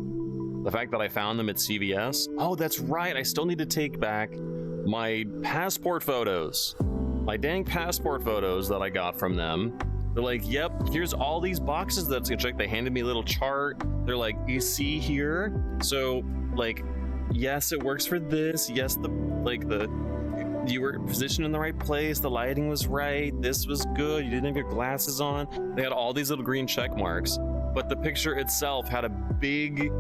The fact that I found them at CVS. Oh, that's right. I still need to take back my passport photos. My dang passport photos that I got from them. They're like, yep, here's all these boxes that's gonna check. They handed me a little chart. They're like, you see here? So, like, yes, it works for this. Yes, you were positioned in the right place. The lighting was right. This was good. You didn't have your glasses on. They had all these little green check marks, but the picture itself had a big,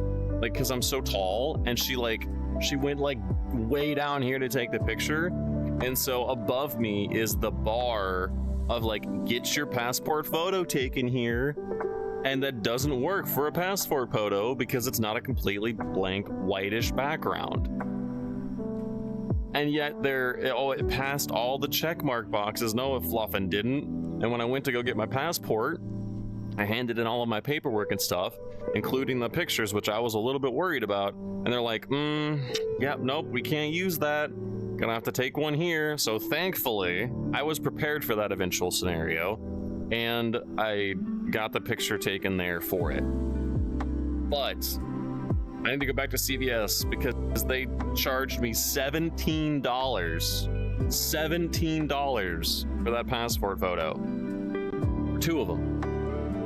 like, because I'm so tall, and she went like way down here to take the picture, and so above me is the bar of like, get your passport photo taken here, and that doesn't work for a passport photo because it's not a completely blank whitish background. And yet it passed all the check mark boxes. No, it fluffin' didn't. And when I went to go get my passport, I handed in all of my paperwork and stuff, including the pictures, which I was a little bit worried about. And they're like, yep, nope, we can't use that. Gonna have to take one here. So thankfully, I was prepared for that eventual scenario, and I got the picture taken there for it. But I need to go back to CVS because they charged me $17 for that passport photo. For two of them.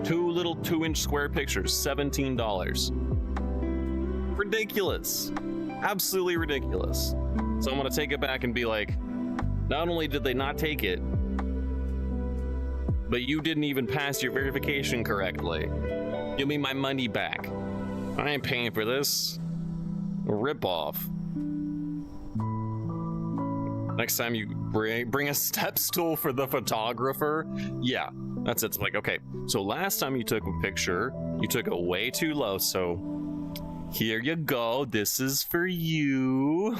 Two little 2-inch square pictures, $17. Ridiculous. Absolutely ridiculous. So I'm gonna take it back and be like, not only did they not take it, but you didn't even pass your verification correctly. Give me my money back. I ain't paying for this. Rip off. Next time you bring a step stool for the photographer. Yeah, that's it. It's like, okay, so last time you took a picture, you took it way too low, so here you go. This is for you.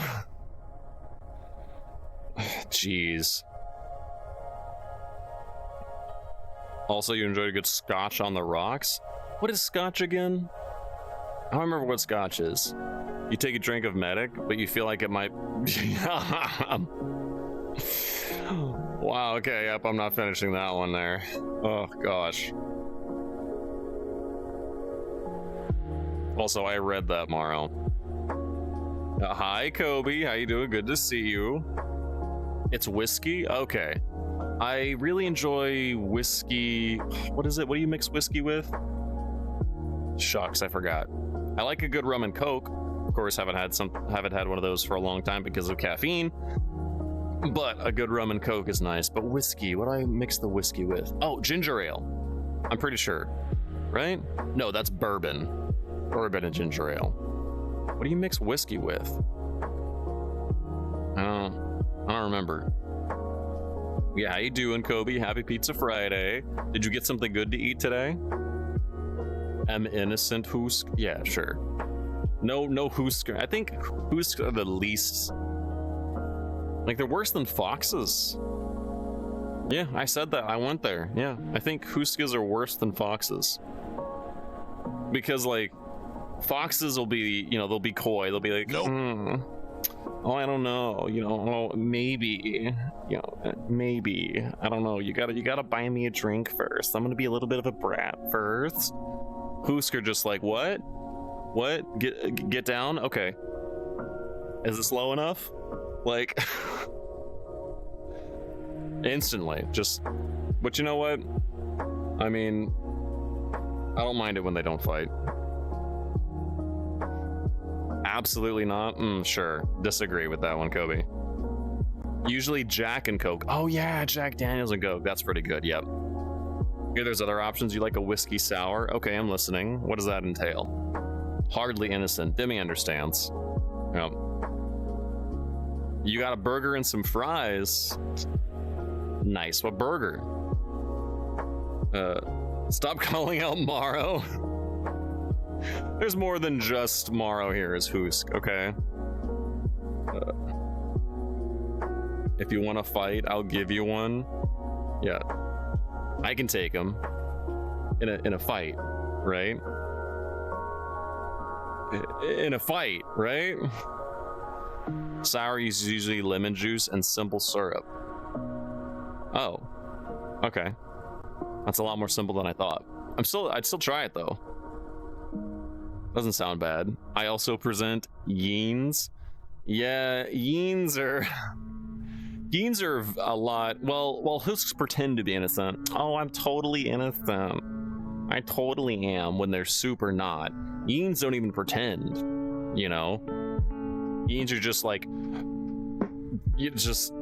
Jeez. Also, you enjoyed a good scotch on the rocks? What is scotch again? I don't remember what scotch is. You take a drink of medic, but you feel like it might... Wow, okay, yep, I'm not finishing that one there. Oh, gosh. Also, I read that, Morrow. Hi, Kobe. How you doing? Good to see you. It's whiskey? Okay. I really enjoy whiskey. What is it? What do you mix whiskey with? Shucks, I forgot. I like a good rum and coke. Of course, haven't had one of those for a long time because of caffeine. But a good rum and coke is nice. But whiskey, what do I mix the whiskey with? Oh, ginger ale. I'm pretty sure. Right? No, that's bourbon. Bourbon and ginger ale. What do you mix whiskey with? I don't remember. Yeah, how you doing, Kobe? Happy Pizza Friday. Did you get something good to eat today? Am innocent Husk? Yeah, sure. No Husk. I think Husk are the least... Like, they're worse than foxes. Yeah, I said that. I went there. Yeah, I think Huskas are worse than foxes. Because, like, foxes will be, you know, they'll be coy. They'll be like, nope. Oh, I don't know, you know, oh, maybe, you know, maybe, I don't know, you gotta buy me a drink first. I'm gonna be a little bit of a brat first. Husker just like, what? Get down? Okay. Is this low enough? Like, instantly, just, but you know what? I mean, I don't mind it when they don't fight. Absolutely not. Sure. Disagree with that one, Kobe. Usually Jack and Coke. Oh yeah, Jack Daniels and Coke. That's pretty good. Yep. Okay, there's other options. You like a whiskey sour? Okay, I'm listening. What does that entail? Hardly innocent. Demi understands. Yep. You got a burger and some fries. Nice. What burger? Stop calling out Morrow. There's more than just Morrow here as Husk, okay? If you want to fight, I'll give you one. Yeah. I can take him in a fight, right? In a fight, right? Sour is usually lemon juice and simple syrup. Oh. Okay. That's a lot more simple than I thought. I'd still try it though. Doesn't sound bad. I also present yeens. Yeah, yeens are a lot. Well, Husks pretend to be innocent. Oh, I'm totally innocent. I totally am when they're super not. Yeens don't even pretend, you know? Yeens are just like, you just,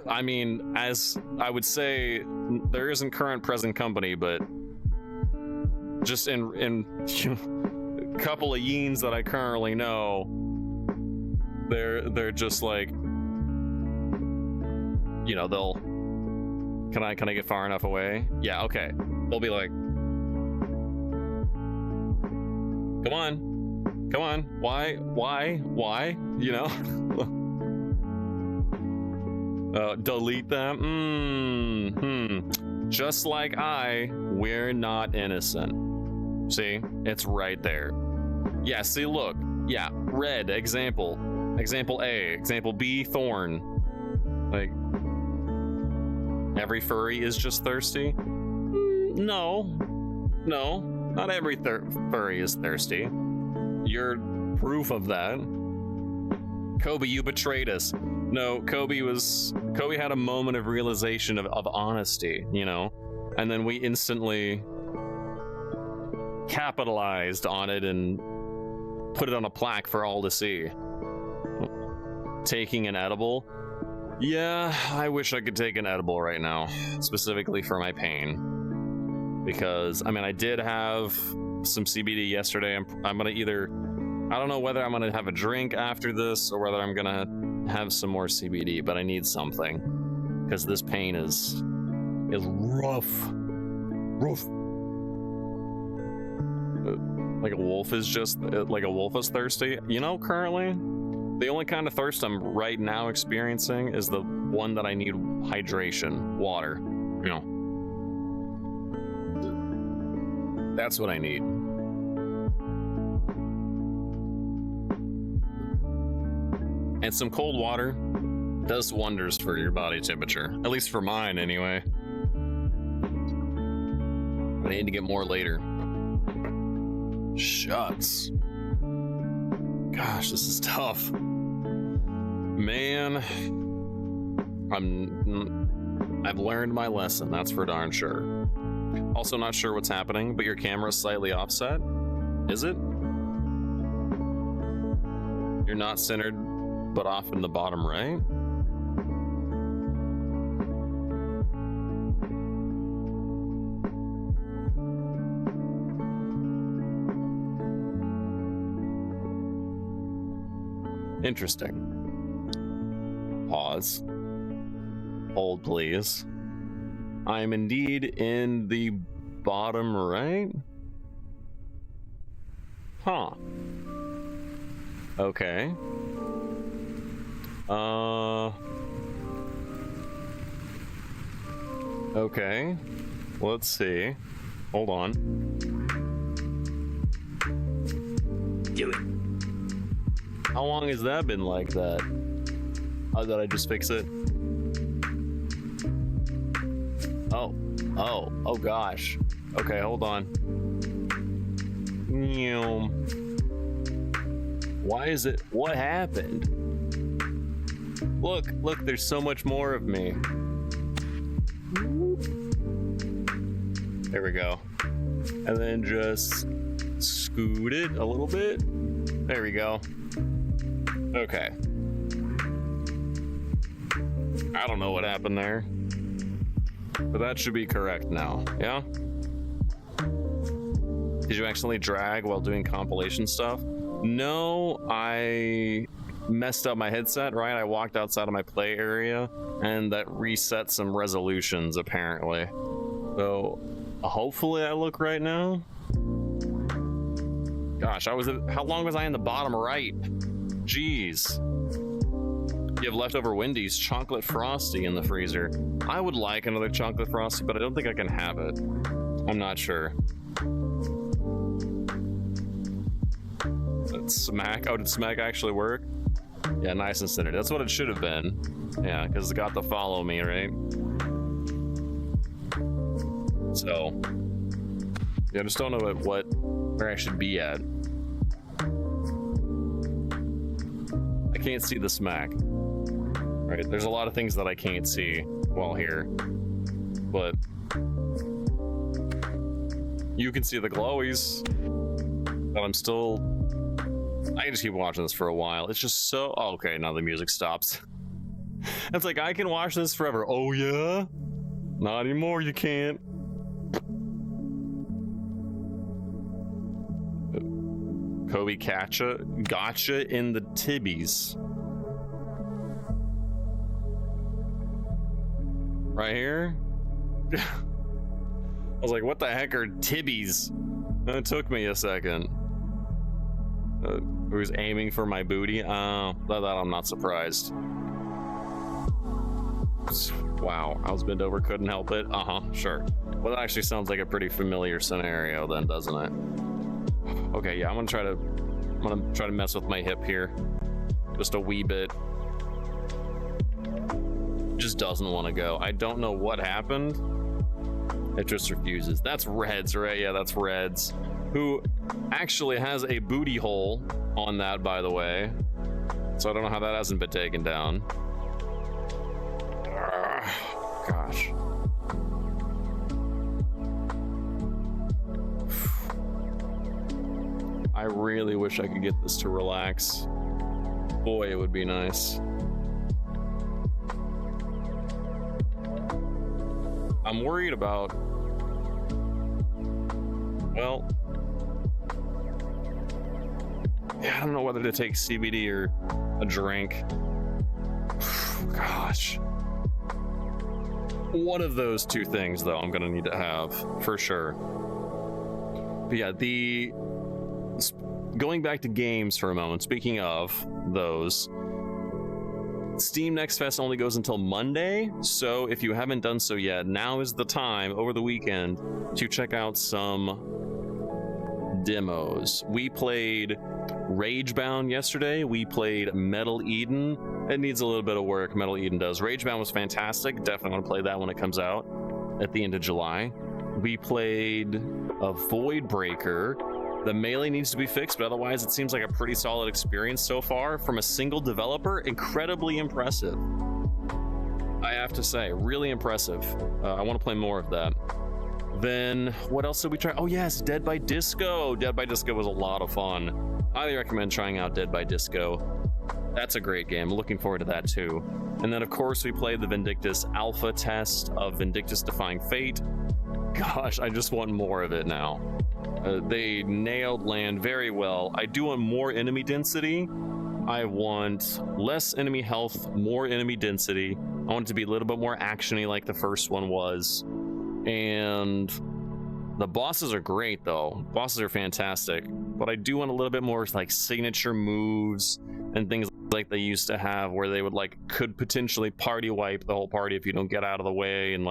I mean, as I would say, there isn't current present company, but just in couple of yeens that I currently know, they're just like, you know, they'll, can I get far enough away? Yeah, okay. They'll be like, come on, why, you know? Delete them. Just like we're not innocent. See, it's right there. Yeah, see, look. Yeah, red, example A, example B, thorn. Like, every furry is just thirsty? No, not every furry is thirsty. You're proof of that. Kobe, you betrayed us. No, Kobe had a moment of realization of honesty, you know, and then we instantly capitalized on it and put it on a plaque for all to see. Taking an edible? Yeah, I wish I could take an edible right now, specifically for my pain. Because, I mean, I did have some CBD yesterday. I'm gonna either, I don't know whether I'm gonna have a drink after this or whether I'm gonna have some more CBD, but I need something. Because this pain is rough. Like a wolf is thirsty, you know, currently The only kind of thirst I'm right now experiencing is the one that I need hydration, water. You know, that's what I need. And some cold water does wonders for your body temperature, at least for mine anyway. I need to get more later. Shucks. Gosh, this is tough. Man, I've learned my lesson, that's for darn sure. Also not sure what's happening, but your camera's slightly offset. Is it? You're not centered, but off in the bottom right? Interesting. Pause. Hold, please. I am indeed in the bottom right? Huh. Okay. Okay. Let's see. Hold on. Do it. How long has that been like that? Oh, did I just fix it? Oh gosh. Okay, hold on. Why is it? What happened? Look, there's so much more of me. There we go. And then just scoot it a little bit. There we go. Okay. I don't know what happened there, but that should be correct now. Yeah? Did you accidentally drag while doing compilation stuff? No, I messed up my headset, right? I walked outside of my play area and that reset some resolutions apparently. So hopefully I look right now. Gosh, how long was I in the bottom right? Jeez. You have leftover Wendy's chocolate frosty in the freezer. I would like another chocolate frosty, but I don't think I can have it. I'm not sure. Smack. Oh, did smack actually work? Yeah, nice and centered. That's what it should have been. Yeah, because it got the follow me, right? So, yeah, I just don't know where I should be at. I can't see the smack. Right, there's a lot of things that I can't see while here, but you can see the glowies. But I can just keep watching this for a while. It's just so... Oh, okay, now the music stops. It's like, I can watch this forever. Oh, yeah? Not anymore, you can't. Kobe gotcha in the tibbies. Right here? I was like, what the heck are tibbies? It took me a second. Who's aiming for my booty? That I'm not surprised. Wow, I was bent over, couldn't help it. Sure. Well, that actually sounds like a pretty familiar scenario then, doesn't it? Okay, yeah, I'm gonna try to mess with my hip here. Just a wee bit. Just doesn't want to go. I don't know what happened. It just refuses. That's Reds, right? Yeah, that's Reds. Who actually has a booty hole on that, by the way. So I don't know how that hasn't been taken down. Gosh. I really wish I could get this to relax. Boy, it would be nice. I'm worried about... Well... Yeah, I don't know whether to take CBD or a drink. Gosh. One of those two things, though, I'm gonna need to have, for sure. But yeah, the going back to games for a moment, speaking of those, Steam Next Fest only goes until Monday, so if you haven't done so yet, now is the time over the weekend to check out some demos. We played Ragebound yesterday. We played Metal Eden. It needs a little bit of work, Metal Eden does. Ragebound was fantastic. Definitely want to play that when it comes out at the end of July. We played a Void Breaker. The melee needs to be fixed, but otherwise it seems like a pretty solid experience so far from a single developer. Incredibly impressive, I have to say. Really impressive. I want to play more of that. Then what else did we try? Oh yes, Dead by Disco. Dead by Disco was a lot of fun. Highly recommend trying out Dead by Disco. That's a great game. Looking forward to that too. And then of course we played the Vindictus alpha test of Vindictus Defying Fate. Gosh, I just want more of it now. They nailed land very well. I do want more enemy density. I want less enemy health, more enemy density. I want it to be a little bit more actiony like the first one was. And the bosses are great though. Bosses are fantastic. But I do want a little bit more like signature moves and things like they used to have, where they would could potentially party wipe the whole party if you don't get out of the way and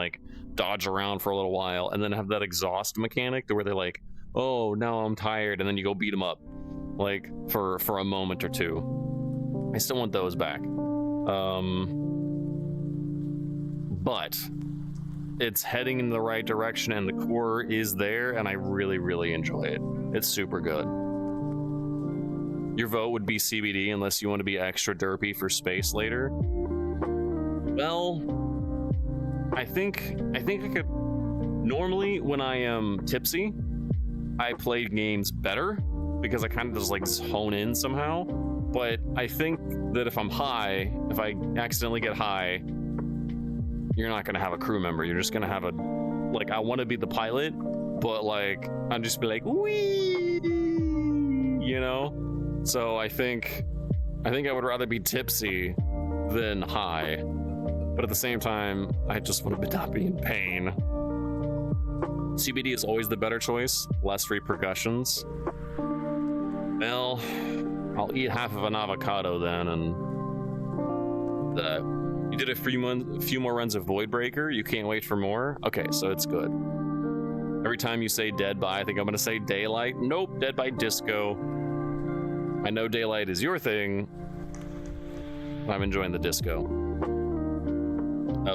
dodge around for a little while, and then have that exhaust mechanic to where they're like, oh, now I'm tired, and then you go beat them up for a moment or two. I still want those back. But it's heading in the right direction, and the core is there, and I really, really enjoy it. It's super good. Your vote would be CBD unless you want to be extra derpy for space later. Well, I think I could. Normally, when I am tipsy, I play games better because I kind of just hone in somehow. But I think that if I'm high, if I accidentally get high, you're not gonna have a crew member. You're just gonna have a I want to be the pilot, but I'm just be wee, you know. So I think I would rather be tipsy than high. But at the same time, I just want to not be in pain. CBD is always the better choice, less repercussions. Well, I'll eat half of an avocado then, and you did a few more runs of Void Breaker. You can't wait for more? Okay, so it's good. Every time you say Dead by, I think I'm gonna say Daylight. Nope, Dead by Disco. I know Daylight is your thing. I'm enjoying the disco.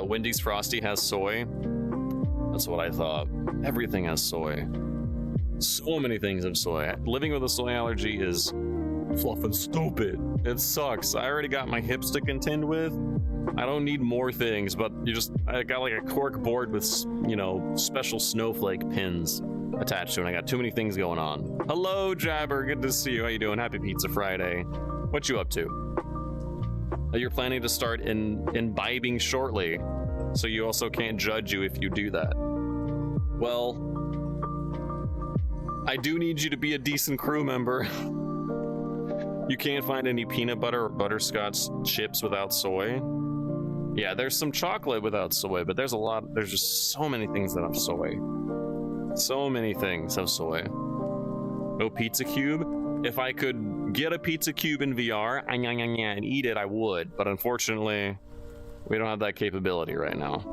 Wendy's Frosty has soy. That's what I thought. Everything has soy. So many things have soy. Living with a soy allergy is fluffing stupid. It sucks. I already got my hips to contend with. I don't need more things, but I got a cork board with, special snowflake pins attached to it. I got too many things going on. Hello, Jabber. Good to see you. How you doing? Happy Pizza Friday. What you up to? You're planning to start imbibing shortly, so you also can't judge you if you do that. Well, I do need you to be a decent crew member. You can't find any peanut butter or butterscotch chips without soy. Yeah, there's some chocolate without soy, but there's just so many things that have soy. So many things have soy. No pizza cube. If I could get a pizza cube in VR and eat it, I would. But unfortunately, we don't have that capability right now.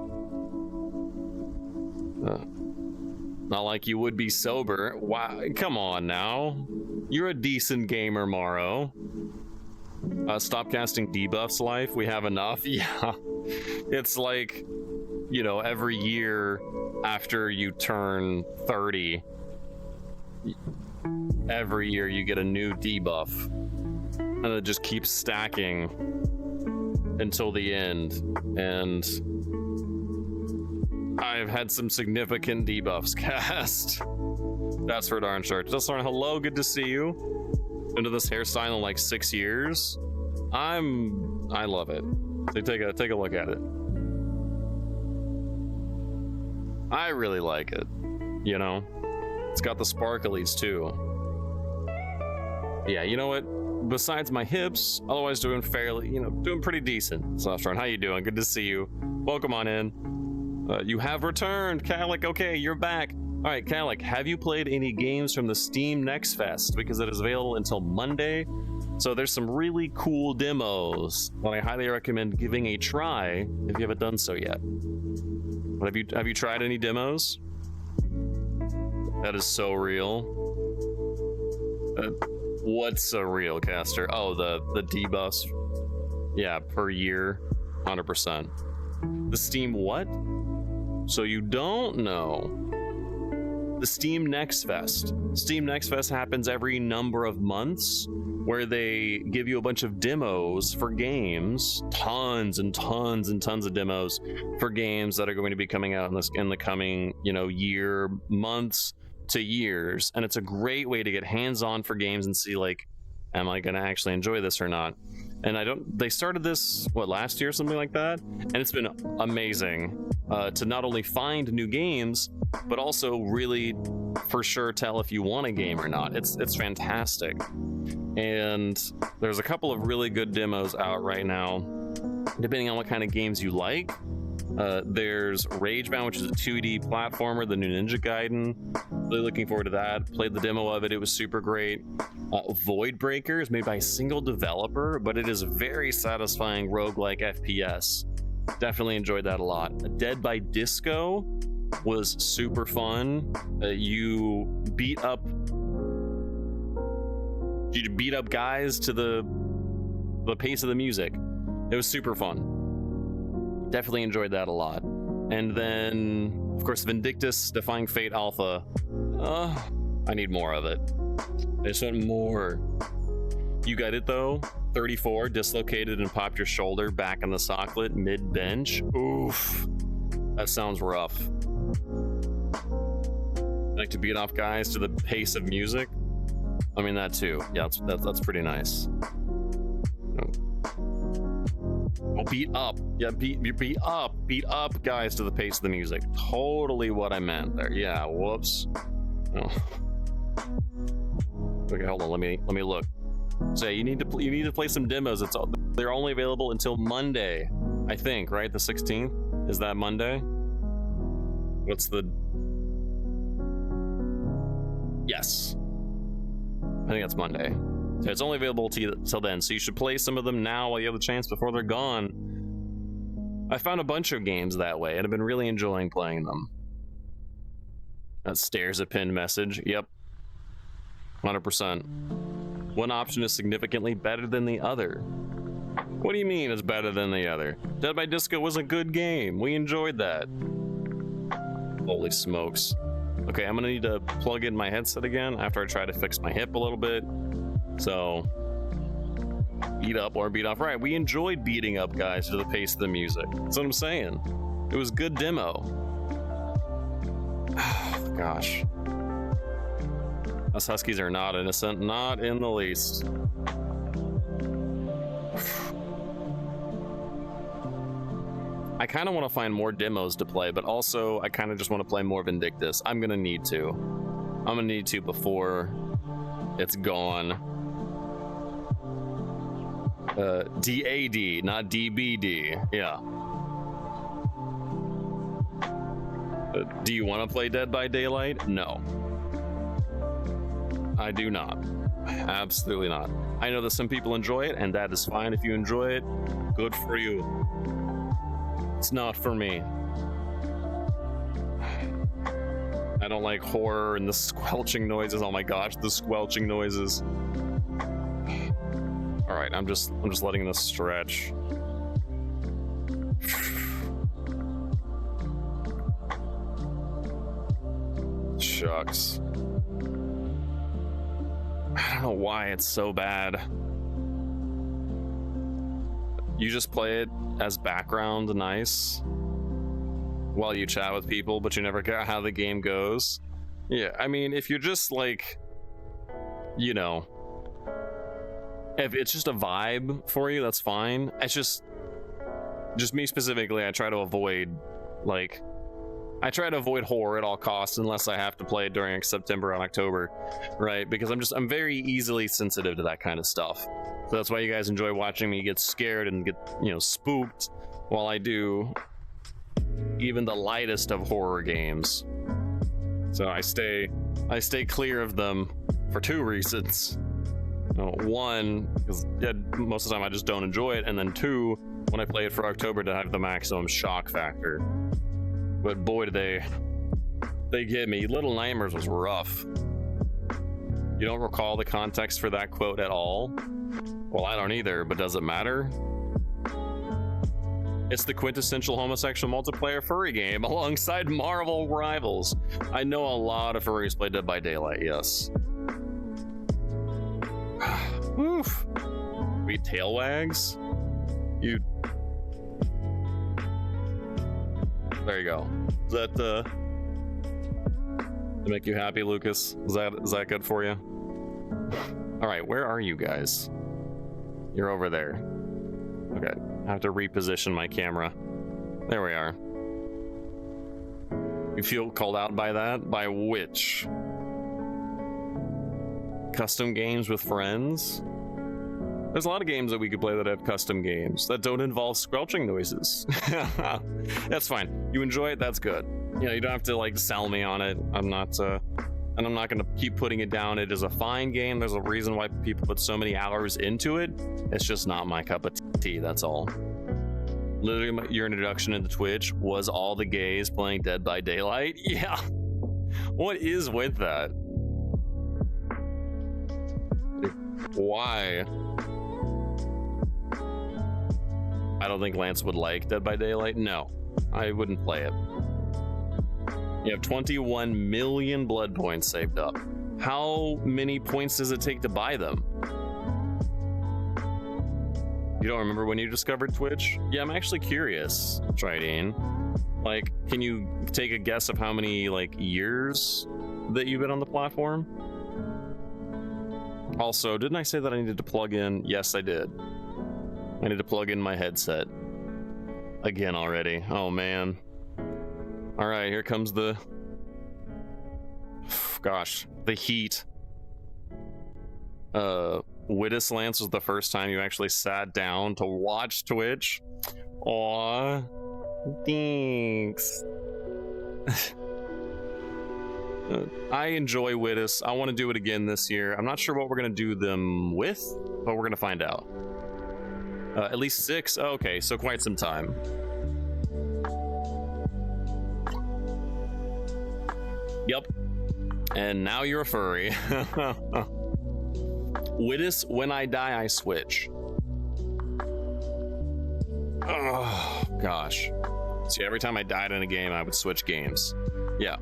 Not like you would be sober. Wow, come on now. You're a decent gamer, Morrow. Stop casting debuffs, life. We have enough. Yeah. It's every year after you turn 30, every year you get a new debuff, and it just keeps stacking until the end. And I've had some significant debuffs cast. That's for darn sure. Just learn. Hello, good to see you. Into this hairstyle in 6 years. I love it. So take a look at it. I really like it. It's got the sparklies too. Yeah, you know what? Besides my hips, otherwise doing doing pretty decent. So, how you doing? Good to see you. Welcome on in. You have returned, Calic. Okay, you're back. All right, kind of like, have you played any games from the Steam Next Fest? Because it is available until Monday. So there's some really cool demos that I highly recommend giving a try if you haven't done so yet. Have you tried any demos? That is so real. What's so real, Caster? Oh, the debuffs. Yeah, per year, 100%. The Steam what? So you don't know. The Steam Next Fest. Steam Next Fest happens every number of months, where they give you a bunch of demos for games, tons and tons and tons of demos for games that are going to be coming out in the coming, year, months to years. And it's a great way to get hands-on for games and see, like, am I going to actually enjoy this or not? And they started this, last year, something like that? And it's been amazing to not only find new games, but also really for sure tell if you want a game or not. It's fantastic. And there's a couple of really good demos out right now, depending on what kind of games you like. There's Ragebound, which is a 2D platformer, the new Ninja Gaiden. Really looking forward to that. Played the demo of it. It was super great. Void Breaker is made by a single developer, but it is a very satisfying roguelike FPS. Definitely enjoyed that a lot. Dead by Disco was super fun. You beat up guys to the pace of the music. It was super fun. Definitely enjoyed that a lot. And then, of course, Vindictus Defying Fate Alpha. I need more of it. I just want more. You got it though. 34, dislocated and popped your shoulder back in the socket mid-bench. Oof. That sounds rough. Like to beat off guys to the pace of music. I mean, that too. Yeah, that's pretty nice. Oh, beat up. Yeah, beat up guys to the pace of the music. Totally what I meant there. Yeah, whoops. Oh. Okay, hold on. Let me look. So you need to play some demos. They're only available until Monday, I think, right? The 16th? Is that Monday? What's the... Yes. I think that's Monday. So it's only available till then, so you should play some of them now while you have the chance before they're gone. I found a bunch of games that way, and I've been really enjoying playing them. That stares a pinned message. Yep. 100%. One option is significantly better than the other. What do you mean it's better than the other? Dead by Disco was a good game. We enjoyed that. Holy smokes. Okay, I'm gonna need to plug in my headset again after I try to fix my hip a little bit. So, beat up or beat off. Right, we enjoyed beating up guys to the pace of the music. That's what I'm saying. It was good demo. Gosh. Us Huskies are not innocent, not in the least. I kind of want to find more demos to play, but also I kind of just want to play more Vindictus. I'm gonna need to. I'm gonna need to before it's gone. DAD, not DBD. Yeah. Do you want to play Dead by Daylight? No. I do not. Absolutely not. I know that some people enjoy it, and that is fine. If you enjoy it, good for you. It's not for me. I don't like horror and the squelching noises. Oh my gosh, the squelching noises. All right, I'm just letting this stretch. Shucks. I don't know why it's so bad. You just play it as background nice while you chat with people, but you never get how the game goes. Yeah, I mean, if you're just like, you know, if it's just a vibe for you, that's fine. It's just me specifically, I try to avoid horror at all costs unless I have to play it during September and October, right? Because I'm very easily sensitive to that kind of stuff. So that's why you guys enjoy watching me get scared and get, spooked while I do even the lightest of horror games. So I stay clear of them for two reasons. One, because most of the time I just don't enjoy it, and then two, when I play it for October, to have the maximum shock factor. But boy, did they get me. Little Nightmares was rough. You don't recall the context for that quote at all? Well, I don't either, but does it matter? It's the quintessential homosexual multiplayer furry game alongside Marvel rivals. I know a lot of furries play Dead by Daylight, yes. Oof. We tail wags? You. There you go. Is that to make you happy, Lucas? Is that good for you? All right, where are you guys? You're over there. Okay, I have to reposition my camera. There we are. You feel called out by that? By which? Custom games with friends? There's a lot of games that we could play that have custom games that don't involve squelching noises. That's fine. You enjoy it, that's good. You know, you don't have to like sell me on it. I'm not and I'm not gonna keep putting it down. It is a fine game. There's a reason why people put so many hours into it. It's just not my cup of tea, that's all. Literally, your introduction into Twitch was all the gays playing Dead by Daylight. Yeah. What is with that? Why? I don't think Lance would like Dead by Daylight. No, I wouldn't play it. You have 21 million blood points saved up. How many points does it take to buy them? You don't remember when you discovered Twitch? Yeah, I'm actually curious, Tridine. Like, can you take a guess of how many, like, years that you've been on the platform? Also, didn't I say that I needed to plug in? Yes, I did. I need to plug in my headset. Again already. Oh, man. All right, here comes the... Gosh, the heat. Widdus Lance was the first time you actually sat down to watch Twitch. Aw, thanks. I enjoy Widdus. I want to do it again this year. I'm not sure what we're gonna do them with, but we're gonna find out. At least 6. Oh, okay, so quite some time. Yep. And now you're a furry. Widdus, when I die, I switch. Oh, gosh. See, every time I died in a game, I would switch games. Yeah.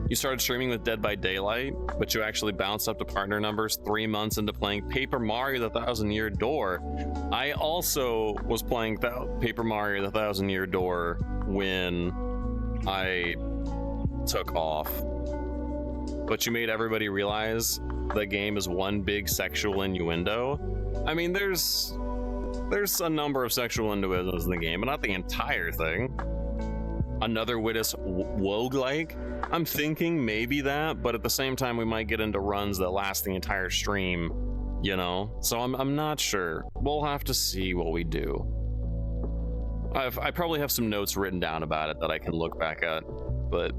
You started streaming with Dead by Daylight, but you actually bounced up to partner numbers 3 months into playing Paper Mario the Thousand Year Door. I also was playing Paper Mario the Thousand Year Door when I took off. But you made everybody realize the game is one big sexual innuendo. I mean, there's a number of sexual innuendos in the game, but not the entire thing. Another Widdus Wogue-like? I'm thinking maybe that, but at the same time, we might get into runs that last the entire stream, you know? So I'm not sure. We'll have to see what we do. I probably have some notes written down about it that I can look back at, but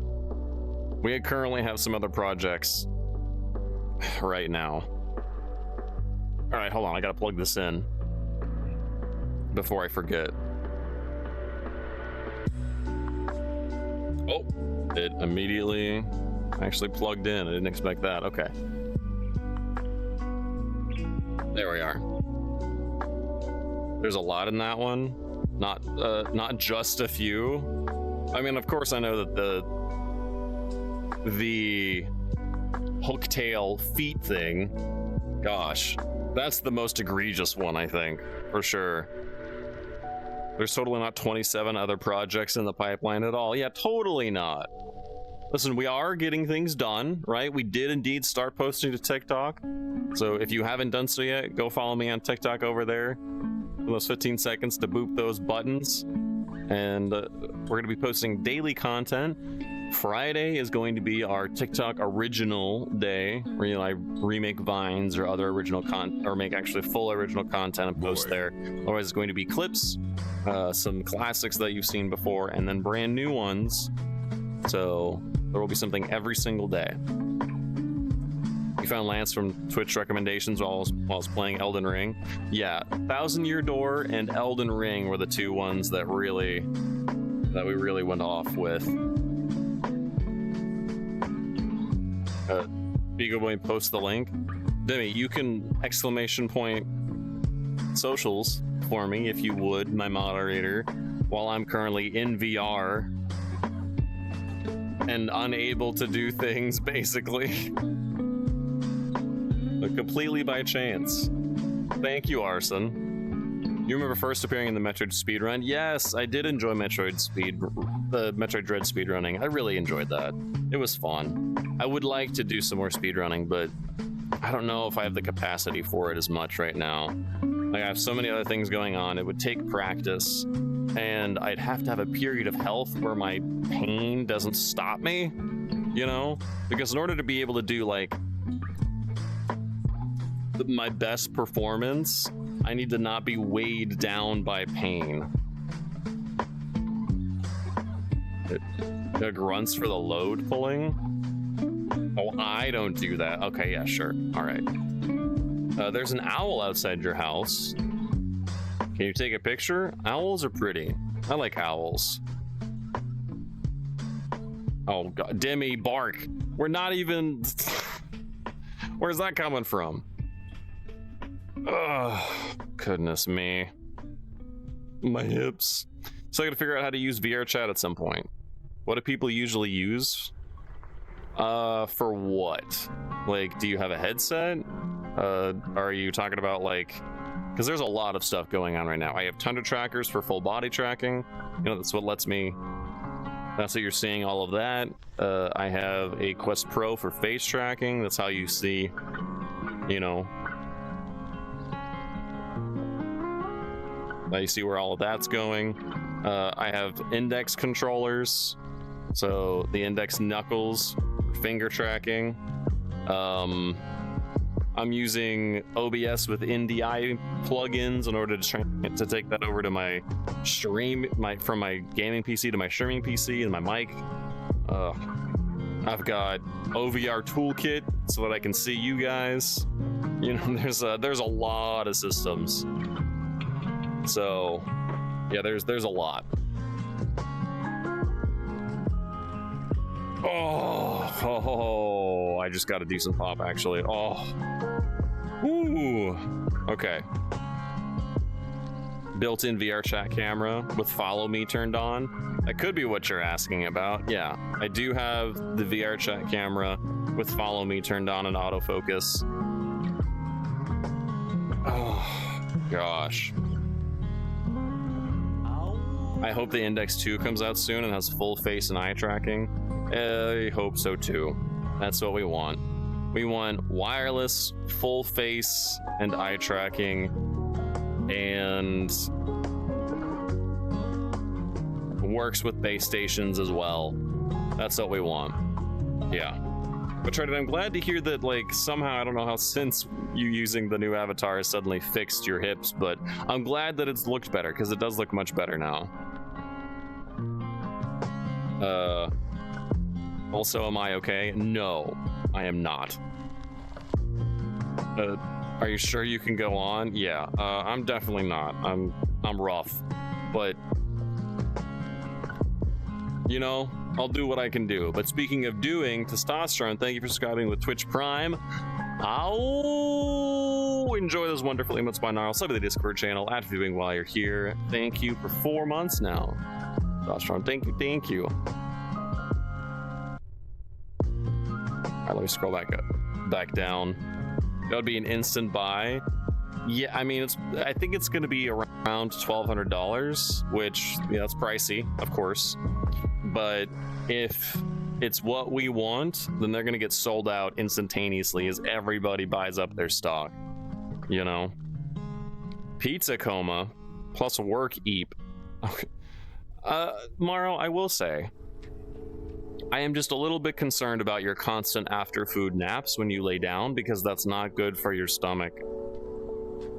we currently have some other projects right now. All right, hold on. I gotta plug this in before I forget. Oh, it immediately actually plugged in. I didn't expect that. Okay. There we are. There's a lot in that one. Not just a few. I mean, of course, I know that the hooktail feet thing, gosh, that's the most egregious one, I think, for sure. There's totally not 27 other projects in the pipeline at all. Yeah, totally not. Listen, we are getting things done, right? We did indeed start posting to TikTok. So if you haven't done so yet, go follow me on TikTok over there. In those 15 seconds to boop those buttons. And we're gonna be posting daily content. Friday is going to be our TikTok original day, where I remake vines or other original content, or make actually full original content and post there. Otherwise, it's going to be clips, some classics that you've seen before, and then brand new ones So there will be something every single day. You found Lance from Twitch recommendations while I was playing Elden Ring. Yeah, Thousand Year Door and Elden Ring were the two ones that we really went off with. Beagle Boy, post the link. Demi, you can exclamation point socials for me if you would, my moderator, while I'm currently in VR and unable to do things, basically. But completely by chance. Thank you, Arson. You remember first appearing in the Metroid speedrun? Yes, I did enjoy the Metroid Dread speedrunning. I really enjoyed that. It was fun. I would like to do some more speedrunning, but I don't know if I have the capacity for it as much right now. Like, I have so many other things going on. It would take practice, and I'd have to have a period of health where my pain doesn't stop me, you know? Because in order to be able to do, like, my best performance, I need to not be weighed down by pain. It grunts for the load pulling. Oh, I don't do that. Okay, yeah, sure. All right. There's an owl outside your house. Can you take a picture? Owls are pretty. I like owls. Oh God, Demi, bark. We're not even. Where's that coming from? Oh, goodness me. My hips. So I gotta figure out how to use VRChat at some point. What do people usually use? For what? Like, do you have a headset? Are you talking about, like, because there's a lot of stuff going on right now. I have Tundra trackers for full body tracking. You know, that's what lets me, that's what you're seeing, all of that. I have a Quest Pro for face tracking. That's how you see, you know, now you see where all of that's going. I have index controllers, so the index knuckles, finger tracking. I'm using OBS with NDI plugins in order to try to take that over to my stream, from my gaming PC to my streaming PC and my mic. I've got OVR toolkit so that I can see you guys. You know, there's a lot of systems. So yeah, there's a lot. Oh, I just got a decent pop actually. Oh, ooh, okay. Built-in VRChat camera with follow me turned on. That could be what you're asking about. Yeah, I do have the VRChat camera with follow me turned on and autofocus. Oh gosh. I hope the Index 2 comes out soon and has full face and eye tracking. I hope so too. That's what we want. We want wireless, full face and eye tracking, and works with base stations as well. That's what we want. Yeah. But I'm glad to hear that, like, somehow, I don't know how since you using the new avatar has suddenly fixed your hips, but I'm glad that it's looked better, because it does look much better now. Also, am I okay? No, I am not. Are you sure you can go on? Yeah, I'm definitely not. I'm rough, but you know, I'll do what I can do. But speaking of doing, Testosterone, thank you for subscribing with Twitch Prime. I'll enjoy those wonderful emotes by Gnarl. Sub to the Discord channel, add viewing while you're here. Thank you for 4 months now. Testosterone, thank you. All right, let me scroll back down. That would be an instant buy. Yeah, I mean, I think it's going to be around $1,200, which, yeah, that's pricey, of course. But if it's what we want, then they're going to get sold out instantaneously as everybody buys up their stock. You know, pizza coma plus work eep. Morrow, I will say, I am just a little bit concerned about your constant after food naps when you lay down, because that's not good for your stomach.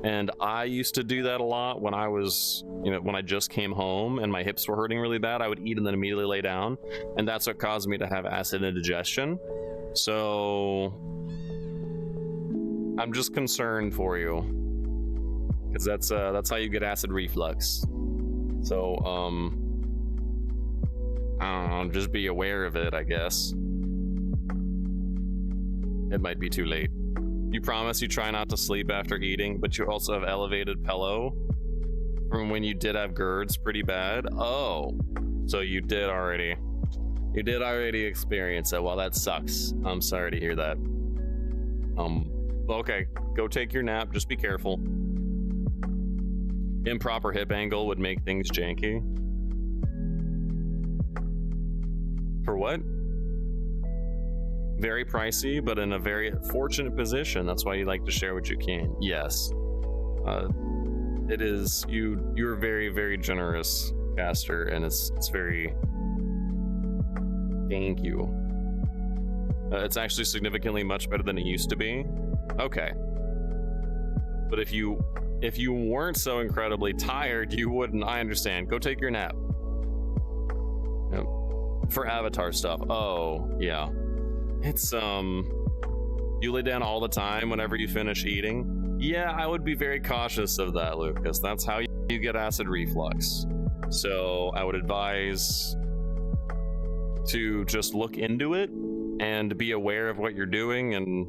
And I used to do that a lot when I was, when I just came home and my hips were hurting really bad. I would eat and then immediately lay down, and that's what caused me to have acid indigestion. So I'm just concerned for you, because that's how you get acid reflux. So I don't know, just be aware of it, I guess. It might be too late. You promise you try not to sleep after eating, but you also have elevated pillow from when you did have GERDs pretty bad. Oh, so you did already experience it. Well, that sucks. I'm sorry to hear that. Okay, go take your nap. Just be careful. Improper hip angle would make things janky. For what? Very pricey, but in a very fortunate position. That's why you like to share what you can. Yes. It is, you're very, very generous, Caster, and it's very, thank you. It's actually significantly much better than it used to be. Okay. But if you weren't so incredibly tired, you wouldn't. I understand. Go take your nap. Yep. For Avatar stuff. Oh, yeah. It's, you lay down all the time whenever you finish eating. Yeah, I would be very cautious of that, Lucas. That's how you get acid reflux. So I would advise to just look into it and be aware of what you're doing, and,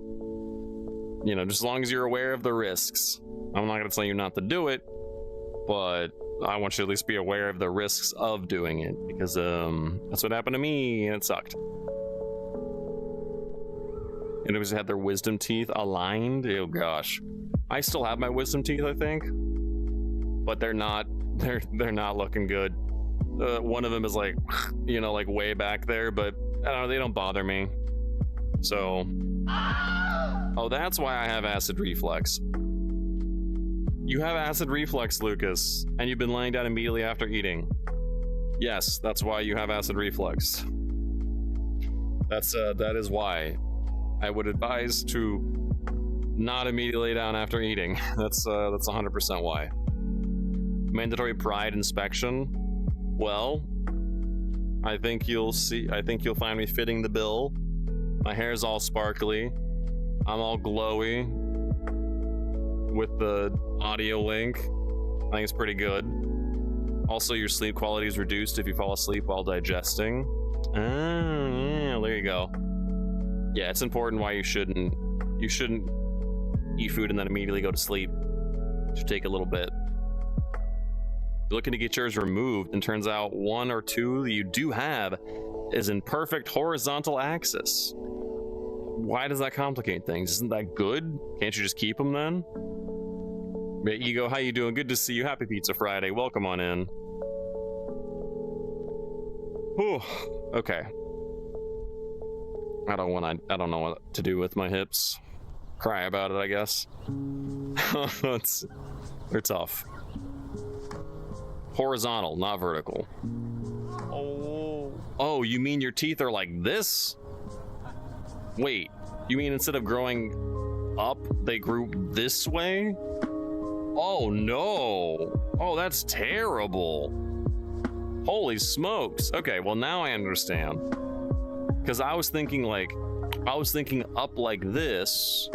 just as long as you're aware of the risks. I'm not going to tell you not to do it, but I want you to at least be aware of the risks of doing it, because that's what happened to me, and it sucked. And it was had their wisdom teeth aligned. Oh gosh, I still have my wisdom teeth, I think, but they're not looking good. One of them is like, like way back there, but I don't know, they don't bother me. So, oh, that's why I have acid reflux. You have acid reflux, Lucas, and you've been lying down immediately after eating. Yes, that's why you have acid reflux. That is why. I would advise to not immediately lay down after eating. That's 100% why. Mandatory pride inspection. Well, I think you'll find me fitting the bill. My hair's all sparkly. I'm all glowy with the audio link. I think it's pretty good. Also, your sleep quality is reduced if you fall asleep while digesting. Yeah, there you go. Yeah, it's important why you shouldn't eat food and then immediately go to sleep. It should take a little bit. You're looking to get yours removed, and turns out one or two that you do have is in perfect horizontal axis. Why does that complicate things? Isn't that good? Can't you just keep them then? Ego, how you doing? Good to see you. Happy Pizza Friday. Welcome on in. Whew. Okay. I don't know what to do with my hips. Cry about it, I guess. They're tough. Horizontal, not vertical. Oh, you mean your teeth are like this? Wait, you mean instead of growing up, they grew this way? Oh no. Oh, that's terrible. Holy smokes. Okay, well now I understand. Because I was thinking up like this,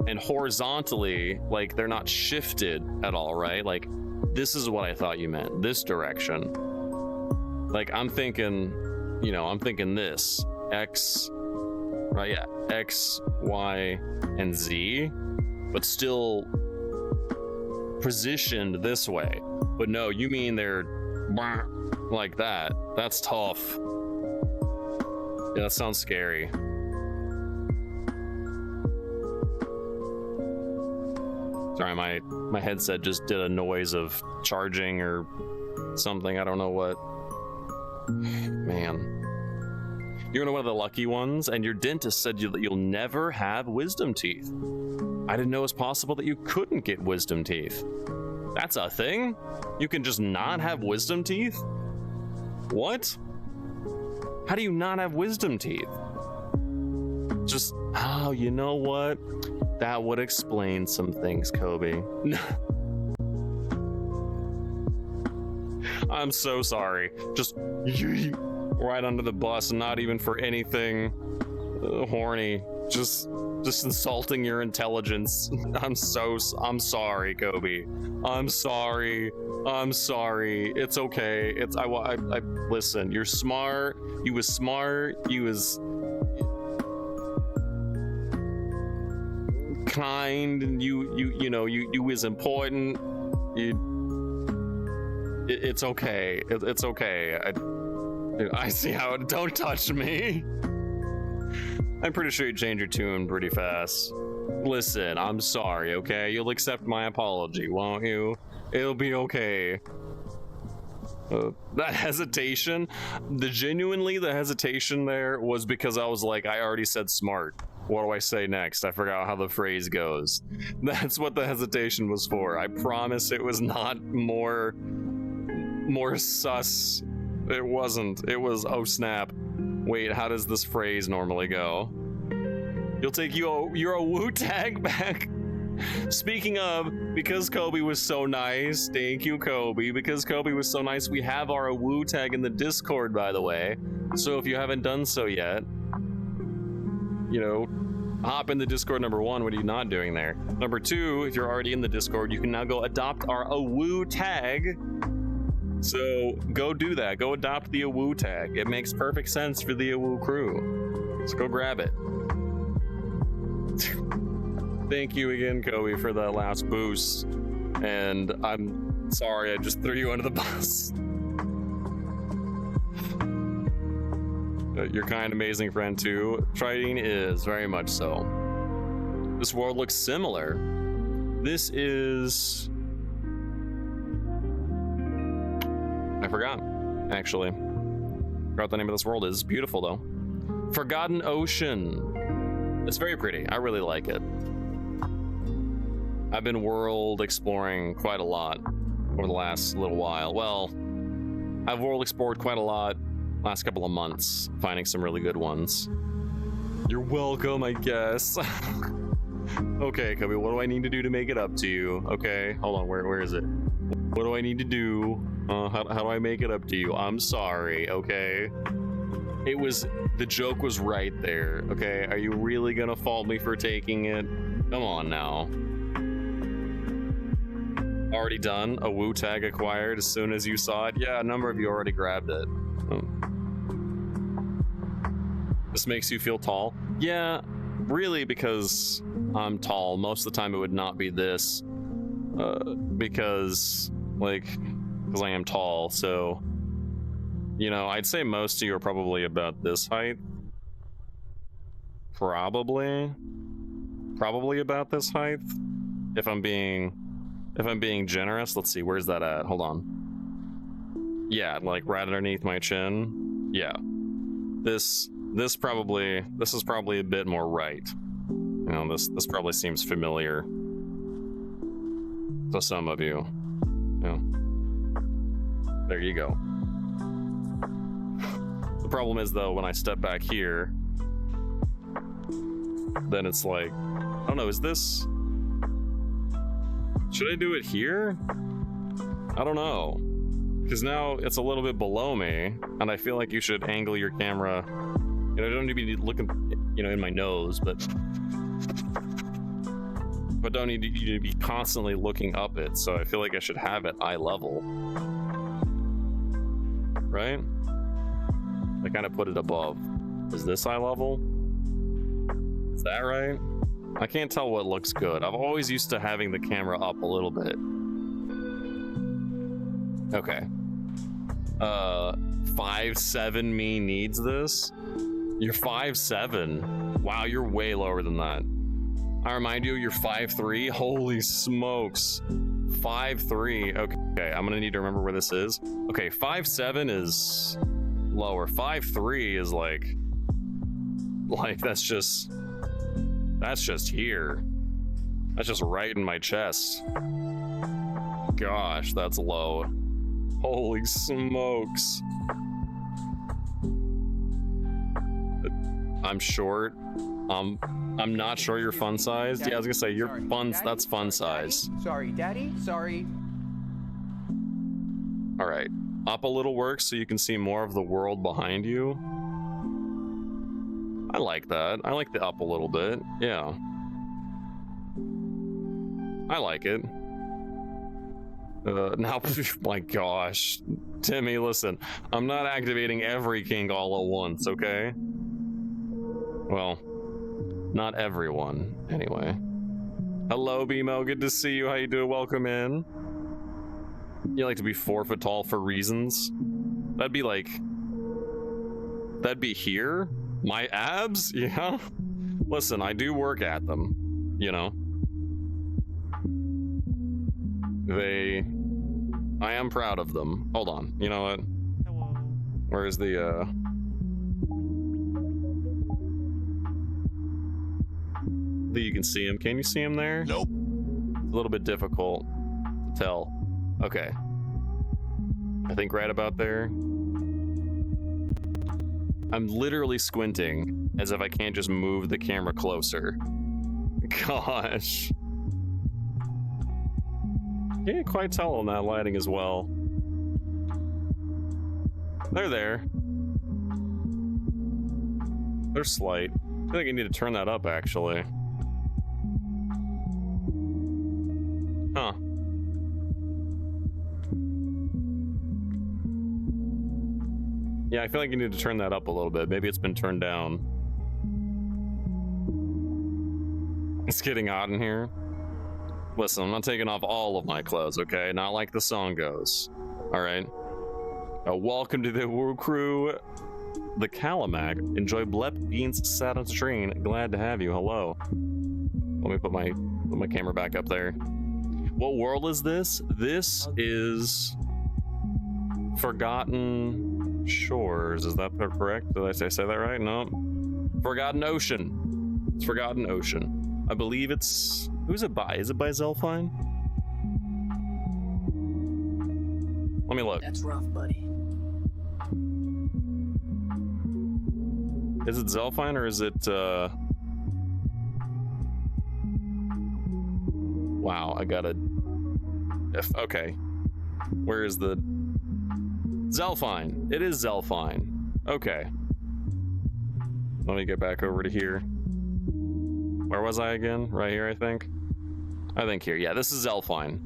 and horizontally, like they're not shifted at all, right? Like this is what I thought you meant, this direction. Like I'm thinking this, X, right? Yeah, X, Y, and Z, but still positioned this way. But no, you mean they're like that. That's tough. Yeah, that sounds scary. Sorry, my headset just did a noise of charging or something. I don't know what. Man. You're one of the lucky ones, and your dentist said that you'll never have wisdom teeth. I didn't know it was possible that you couldn't get wisdom teeth. That's a thing? You can just not have wisdom teeth? What? How do you not have wisdom teeth? Just, oh, you know what? That would explain some things, Kobe. I'm so sorry. Just right under the bus, not even for anything horny. Just insulting your intelligence. I'm sorry, Kobe. I'm sorry. It's okay. I listen. You're smart. You was smart. You was kind. And you know you was important. It's okay. It's okay. I see how. Don't touch me. I'm pretty sure you changed your tune pretty fast. Listen, I'm sorry, okay? You'll accept my apology, won't you? It'll be okay. That hesitation, the hesitation there was because I was like, I already said smart. What do I say next? I forgot how the phrase goes. That's what the hesitation was for. I promise it was not more sus. It wasn't. It was, oh snap. Wait, how does this phrase normally go? You'll take your Wu tag back. Speaking of, because Kobe was so nice, thank you, Kobe. Because Kobe was so nice, we have our Wu tag in the Discord, by the way. So if you haven't done so yet, you know, hop in the Discord. Number one, what are you not doing there? Number two, if you're already in the Discord, you can now go adopt our Wu tag. So go do that. Go adopt the Awu tag. It makes perfect sense for the Awu crew. So go grab it. Thank you again, Kobe, for that last boost. And I'm sorry I just threw you under the bus. You're kind, amazing friend too. Tridine is very much so. This world looks similar. This is... I forgot, actually. Forgot what the name of this world is. It's beautiful, though. Forgotten Ocean. It's very pretty. I really like it. I've been world exploring quite a lot over the last little while. Well, I've world explored quite a lot last couple of months, finding some really good ones. You're welcome, I guess. Okay, Kobe, what do I need to do to make it up to you? Okay, hold on, where is it? What do I need to do? How do I make it up to you? I'm sorry, okay? The joke was right there, okay? Are you really gonna fault me for taking it? Come on now. Already done? A Wu tag acquired as soon as you saw it? Yeah, a number of you already grabbed it. This makes you feel tall? Yeah, really, because I'm tall. Most of the time it would not be this. Because I am tall, so, you know, I'd say most of you are probably about this height. Probably about this height. If I'm being generous. Let's see, where's that at? Hold on. Yeah, like right underneath my chin. Yeah. This is probably a bit more right. You know, this probably seems familiar to some of you. Yeah. There you go. The problem is, though, when I step back here, then it's like, I don't know, is this... Should I do it here? I don't know. Because now it's a little bit below me, and I feel like you should angle your camera. You know, I don't need to be looking, you know, in my nose, but don't need you to be constantly looking up it, so I feel like I should have it eye level. Right? I kind of put it above. Is this eye level? Is that right? I can't tell what looks good. I've always used to having the camera up a little bit. Okay. 5'7" me needs this? You're 5'7". Wow, you're way lower than that. I remind you, you're 5'3". Holy smokes. 5'3". Okay, I'm gonna need to remember where this is. Okay, 5'7" is lower. 5'3" is like that's just here. That's just right in my chest. Gosh, that's low. Holy smokes. I'm short. I'm not sure you're fun sized. Yeah, I was gonna say you're fun. That's fun size. Sorry, Daddy. Sorry. All right, up a little works so you can see more of the world behind you. I like that. I like the up a little bit. Yeah. I like it. Now, my gosh. Timmy, listen. I'm not activating every king all at once, okay? Well, not everyone, anyway. Hello, BMO. Good to see you. How you doing? Welcome in. You like to be 4 foot tall for reasons? That'd be like... That'd be here? My abs? Yeah? Listen, I do work at them, you know? I am proud of them. Hold on, you know what? Hello. Where's the, You can see him. Can you see him there? Nope. It's a little bit difficult to tell. Okay. I think right about there. I'm literally squinting as if I can't just move the camera closer. Gosh. Can't quite tell on that lighting as well. They're there. They're slight. I think I need to turn that up actually. Huh. Yeah, I feel like you need to turn that up a little bit. Maybe it's been turned down. It's getting hot in here. Listen, I'm not taking off all of my clothes, okay? Not like the song goes. All right. Welcome to the Woo Crew, the Calamac. Enjoy Blep Beans sat on the train. Glad to have you. Hello. Let me put my camera back up there. What world is this? This is Forgotten Shores. Is that correct? Did I say that right? No. Forgotten Ocean. It's Forgotten Ocean. I believe it's... Who's it by? Is it by Zelfine? Let me look. That's rough, buddy. Is it Zelfine or is it Wow, I gotta okay. Where is the Zelfine? It is Zelfine. Okay. Let me get back over to here. Where was I again? Right here, I think. I think here. Yeah, this is Zelfine.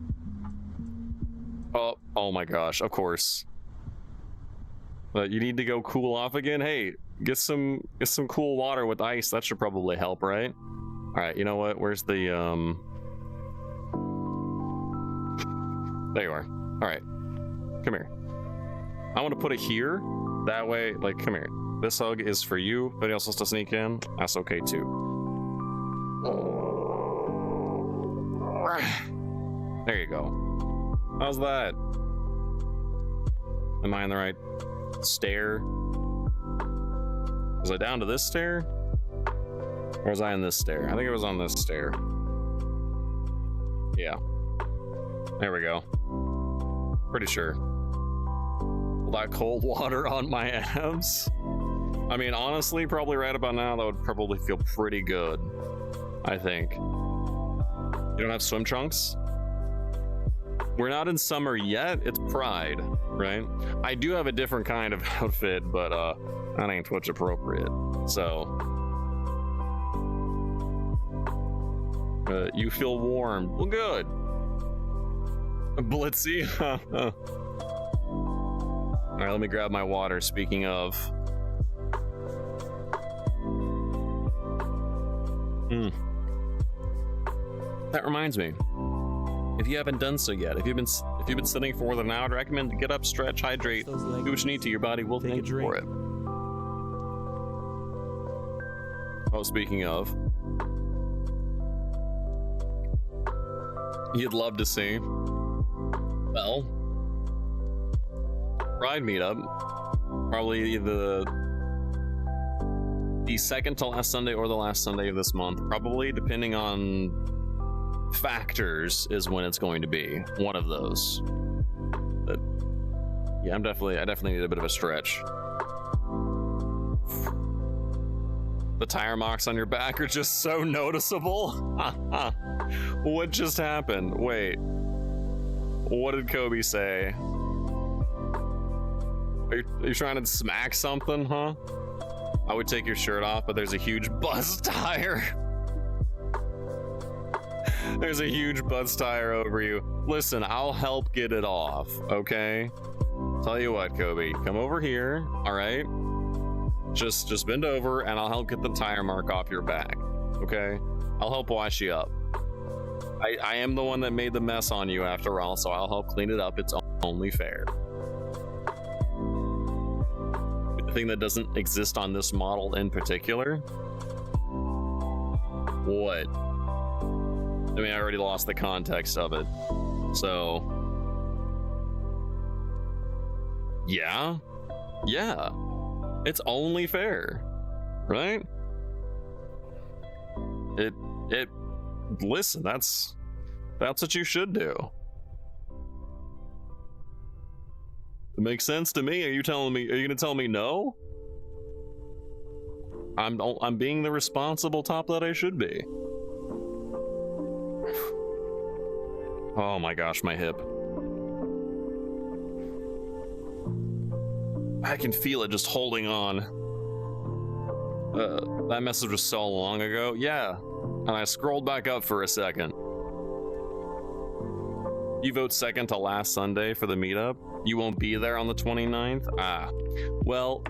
Oh my gosh, of course. You need to go cool off again? Hey, get some cool water with ice. That should probably help, right? All right, you know what? Where's the There you are. All right, come here. I want to put it here. That way, like, come here. This hug is for you. Anybody else wants to sneak in? That's okay too. There you go. How's that? Am I on the right stair? Was I down to this stair? Or was I on this stair? I think it was on this stair. Yeah. There we go. Pretty sure. That cold water on my abs? I mean, honestly, probably right about now, that would probably feel pretty good. I think. You don't have swim trunks? We're not in summer yet. It's Pride, right? I do have a different kind of outfit, but that ain't Twitch appropriate. So you feel warm. Well, good. Blitzy. All right, let me grab my water. Speaking of, that reminds me. If you haven't done so yet, if you've been sitting for more than an hour, I recommend to get up, stretch, hydrate, do what you need to. Your body will thank you for it. Oh, speaking of, you'd love to see. Well, Pride meetup, probably the second to last Sunday or the last Sunday of this month, probably, depending on factors, is when it's going to be. One of those. But yeah, I definitely need a bit of a stretch. The tire marks on your back are just so noticeable. What just happened? Wait. What did Kobe say? Are you trying to smack something, huh? I would take your shirt off, but there's a huge buzz tire. There's a huge buzz tire over you. Listen, I'll help get it off, okay? Tell you what, Kobe, come over here, all right? Just bend over and I'll help get the tire mark off your back, okay? I'll help wash you up. I am the one that made the mess on you after all, so I'll help clean it up. It's only fair. The thing that doesn't exist on this model in particular? What? I mean, I already lost the context of it. So... Yeah? Yeah. It's only fair. Right? Listen, that's what you should do. It makes sense to me. Are you gonna tell me no? I'm being the responsible top that I should be. Oh my gosh, my hip. I can feel it just holding on. That message was so long ago. Yeah, and I scrolled back up for a second. You vote second to last Sunday for the meetup? You won't be there on the 29th? Ah, well,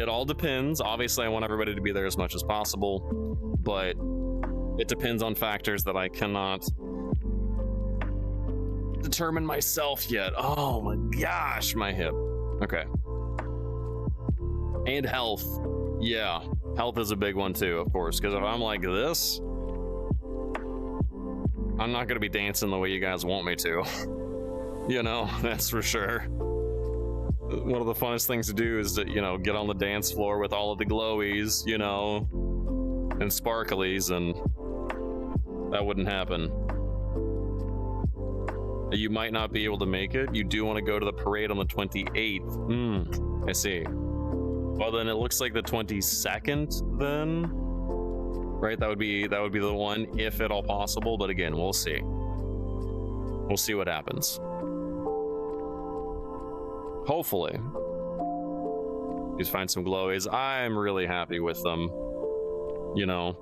it all depends. Obviously, I want everybody to be there as much as possible, but it depends on factors that I cannot determine myself yet. Oh my gosh, my hip. Okay. And health. Yeah, health is a big one too, of course, because if I'm like this, I'm not gonna be dancing the way you guys want me to. You know, that's for sure. One of the funnest things to do is to, you know, get on the dance floor with all of the glowies, you know, and sparklies, and that wouldn't happen. You might not be able to make it. You do want to go to the parade on the 28th. I see. Well, then it looks like the 22nd then, right? That would be the one, if at all possible. But again, we'll see. We'll see what happens. Hopefully. Just find some glowies. I'm really happy with them. You know.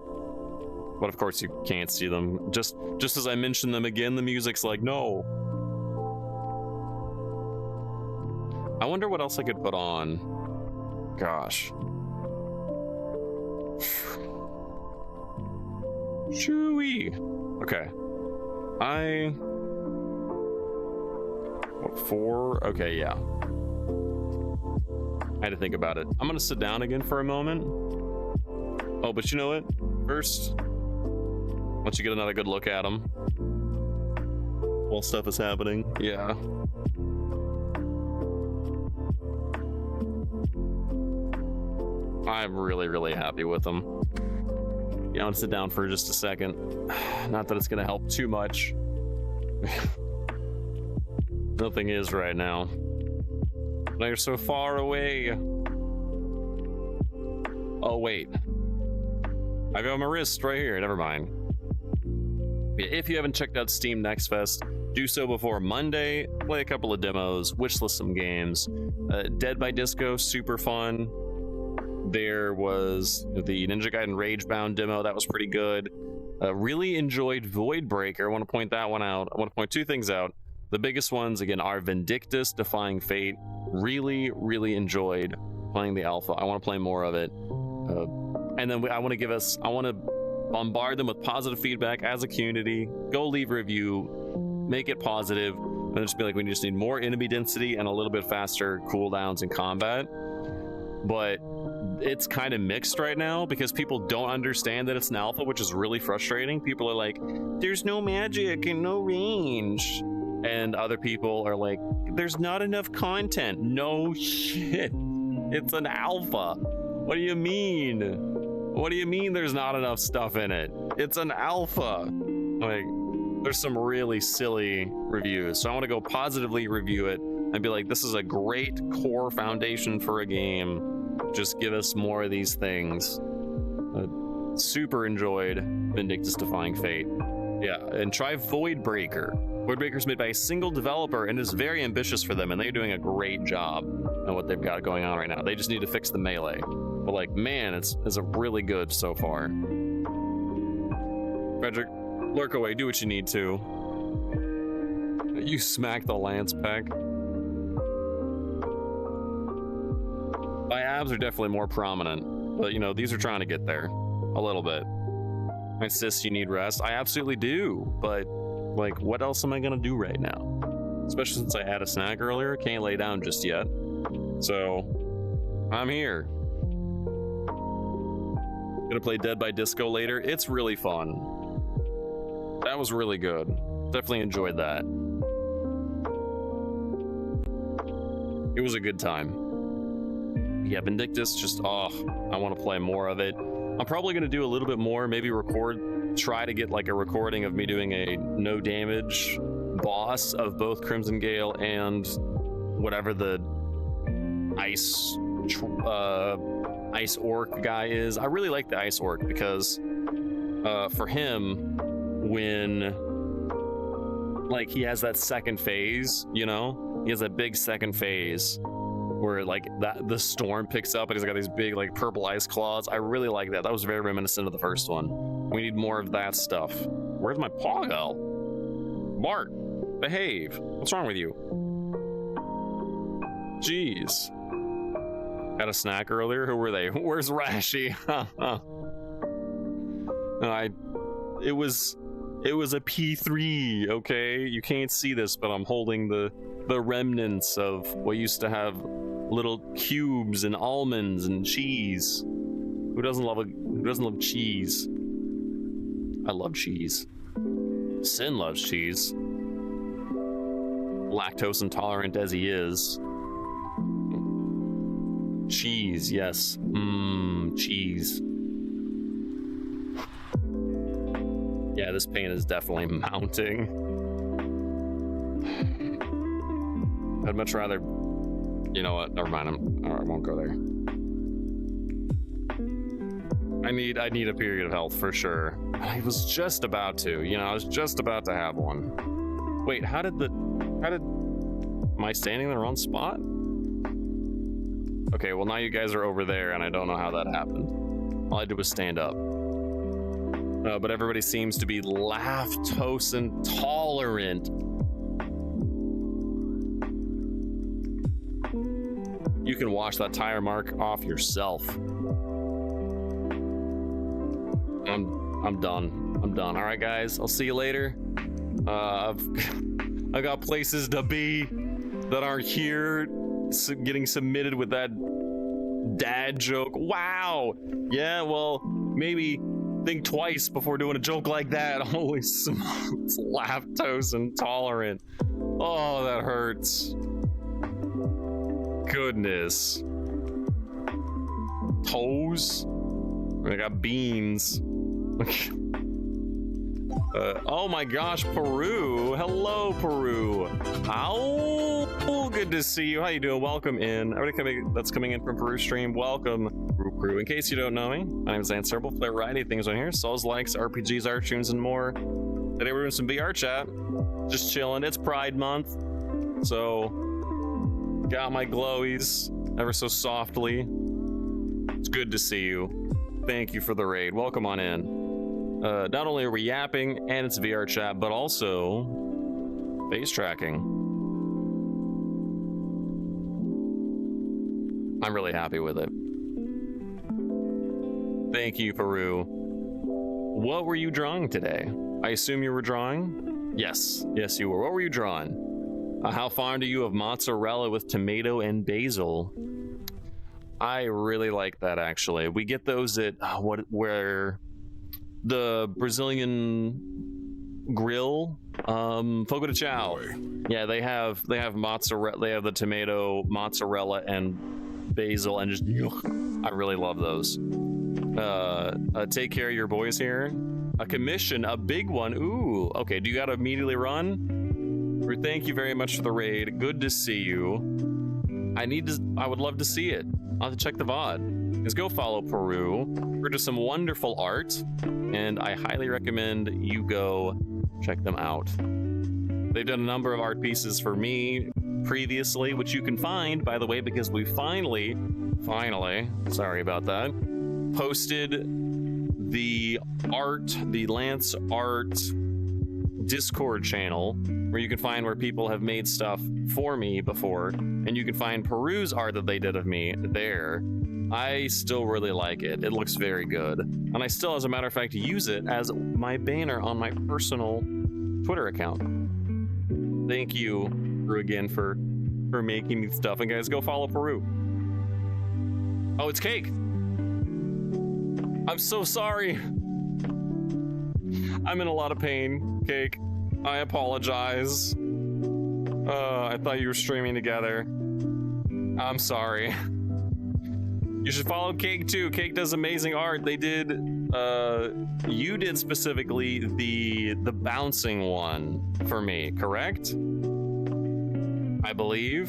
But of course you can't see them. Just as I mentioned them again, the music's like, no. I wonder what else I could put on. Gosh. Chewy. Okay. What, 4? Okay, yeah. I had to think about it. I'm gonna sit down again for a moment. Oh, but you know what? First, once you get another good look at them while stuff is happening. Yeah. I'm really, really happy with them. Yeah, I'm gonna sit down for just a second. Not that it's gonna help too much. Nothing is right now. They're so far away. Oh, wait. I got my wrist right here. Never mind. If you haven't checked out Steam Next Fest, do so before Monday. Play a couple of demos, wishlist some games. Dead by Disco, super fun. There was the Ninja Gaiden Ragebound demo. That was pretty good. Really enjoyed Voidbreaker. I want to point that one out. I want to point two things out. The biggest ones, again, are Vindictus, Defying Fate. Really, really enjoyed playing the alpha. I want to play more of it. And then I want to bombard them with positive feedback as a community. Go leave a review, make it positive, and just be like, we just need more enemy density and a little bit faster cooldowns in combat. But it's kind of mixed right now because people don't understand that it's an alpha, which is really frustrating. People are like, there's no magic and no range. And other people are like, there's not enough content. No shit. It's an alpha. What do you mean? What do you mean there's not enough stuff in it? It's an alpha. Like, there's some really silly reviews. So I want to go positively review it and be like, this is a great core foundation for a game. Just give us more of these things. Super enjoyed Vindictus Defying Fate. Yeah, and try Voidbreaker. Voidbreaker is made by a single developer and is very ambitious for them, and they're doing a great job on what they've got going on right now. They just need to fix the melee. But like, man, it's a really good so far. Frederick, lurk away, do what you need to. You smack the Lance Peck. My abs are definitely more prominent, but you know, these are trying to get there a little bit. I insist you need rest. I absolutely do, but like, what else am I gonna do right now? Especially since I had a snack earlier, can't lay down just yet. So, I'm here. Gonna play Dead by Disco later. It's really fun. That was really good. Definitely enjoyed that. It was a good time. Yeah, Vindictus, just, I want to play more of it. I'm probably going to do a little bit more, maybe try to get like a recording of me doing a no damage boss of both Crimson Gale and whatever the ice orc guy is. I really like the ice orc because for him, when like he has that second phase, you know, he has that big second phase where like the storm picks up and he's got these big like purple ice claws. I really like that. That was very reminiscent of the first one. We need more of that stuff. Where's my paw go? Bart, behave. What's wrong with you? Jeez. Had a snack earlier. Who were they? Where's Rashi? It was a P3, okay? You can't see this, but I'm holding the remnants of what used to have little cubes and almonds and cheese. Who doesn't love cheese? I love cheese. Sin loves cheese. Lactose intolerant as he is. Cheese, yes. Cheese. Yeah, this pain is definitely mounting. I'd much rather... You know what? Never mind. I won't go there. I need a period of health for sure. I was just about to. You know, I was just about to have one. Wait, how did... Am I standing in the wrong spot? Okay, well now you guys are over there and I don't know how that happened. All I did was stand up. But everybody seems to be lactose intolerant. You can wash that tire mark off yourself. I'm done. All right, guys. I'll see you later. I got places to be that aren't here. Getting submitted with that dad joke. Wow. Yeah. Well, maybe think twice before doing a joke like that. Holy smokes. Lactose intolerant. Oh, that hurts. Goodness. Toes? I got beans. Oh my gosh, Peru. Hello, Peru. How good to see you. How you doing? Welcome in. Everybody that's coming in from Peru stream, welcome, Peru. In case you don't know me, my name is Lance Serble. Play a variety of things on here. Souls likes, RPGs, art tunes, and more. Today we're doing some VR chat. Just chilling. It's Pride Month. So, got my glowies ever so softly. It's good to see you. Thank you for the raid. Welcome on in. Not only are we yapping and it's VR chat, but also face tracking. I'm really happy with it. Thank you, Peru. What were you drawing today? I assume you were drawing? Yes, you were. What were you drawing? How fond are you of mozzarella with tomato and basil? I really like that, actually. We get those at where the Brazilian grill, Fogo de Chao. Yeah, they have mozzarella. They have the tomato, mozzarella, and basil, and just I really love those. Take care of your boys here. A commission, a big one. Ooh, okay. Do you gotta immediately run? Thank you very much for the raid. Good to see you. I would love to see it. I'll have to check the VOD. is go follow Peru for just some wonderful art, and I highly recommend you go check them out. They've done a number of art pieces for me previously, which you can find, by the way, because we finally, sorry about that, posted the Lance Art Discord channel, where you can find where people have made stuff for me before, and you can find Peru's art that they did of me there. I still really like it. It looks very good. And I still, as a matter of fact, use it as my banner on my personal Twitter account. Thank you, Peru, again, for making me stuff. And guys, go follow Peru. Oh, it's Cake. I'm so sorry. I'm in a lot of pain, Cake. I apologize. I thought you were streaming together. I'm sorry. You should follow Cake too. Cake does amazing art. They did, you did specifically the bouncing one for me, correct? I believe.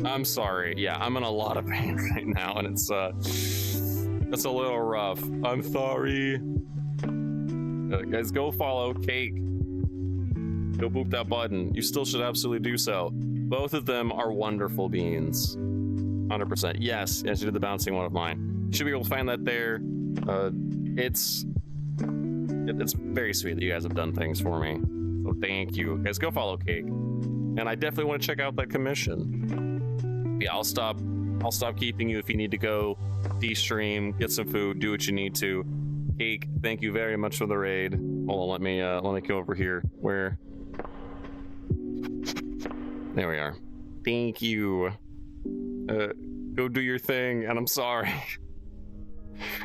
I'm sorry. Yeah, I'm in a lot of pain right now, and it's a little rough. I'm sorry. Guys, go follow Cake. Go boop that button. You still should absolutely do so. Both of them are wonderful beans. 100%. Yes, you did the bouncing one of mine. You should be able to find that there. It's very sweet that you guys have done things for me. So thank you. Guys, go follow Cake. And I definitely want to check out that commission. Yeah, I'll stop keeping you if you need to go de-stream, get some food, do what you need to. Cake, thank you very much for the raid. Hold on, let me go over here. Where? There we are. Thank you. Go do your thing, and I'm sorry.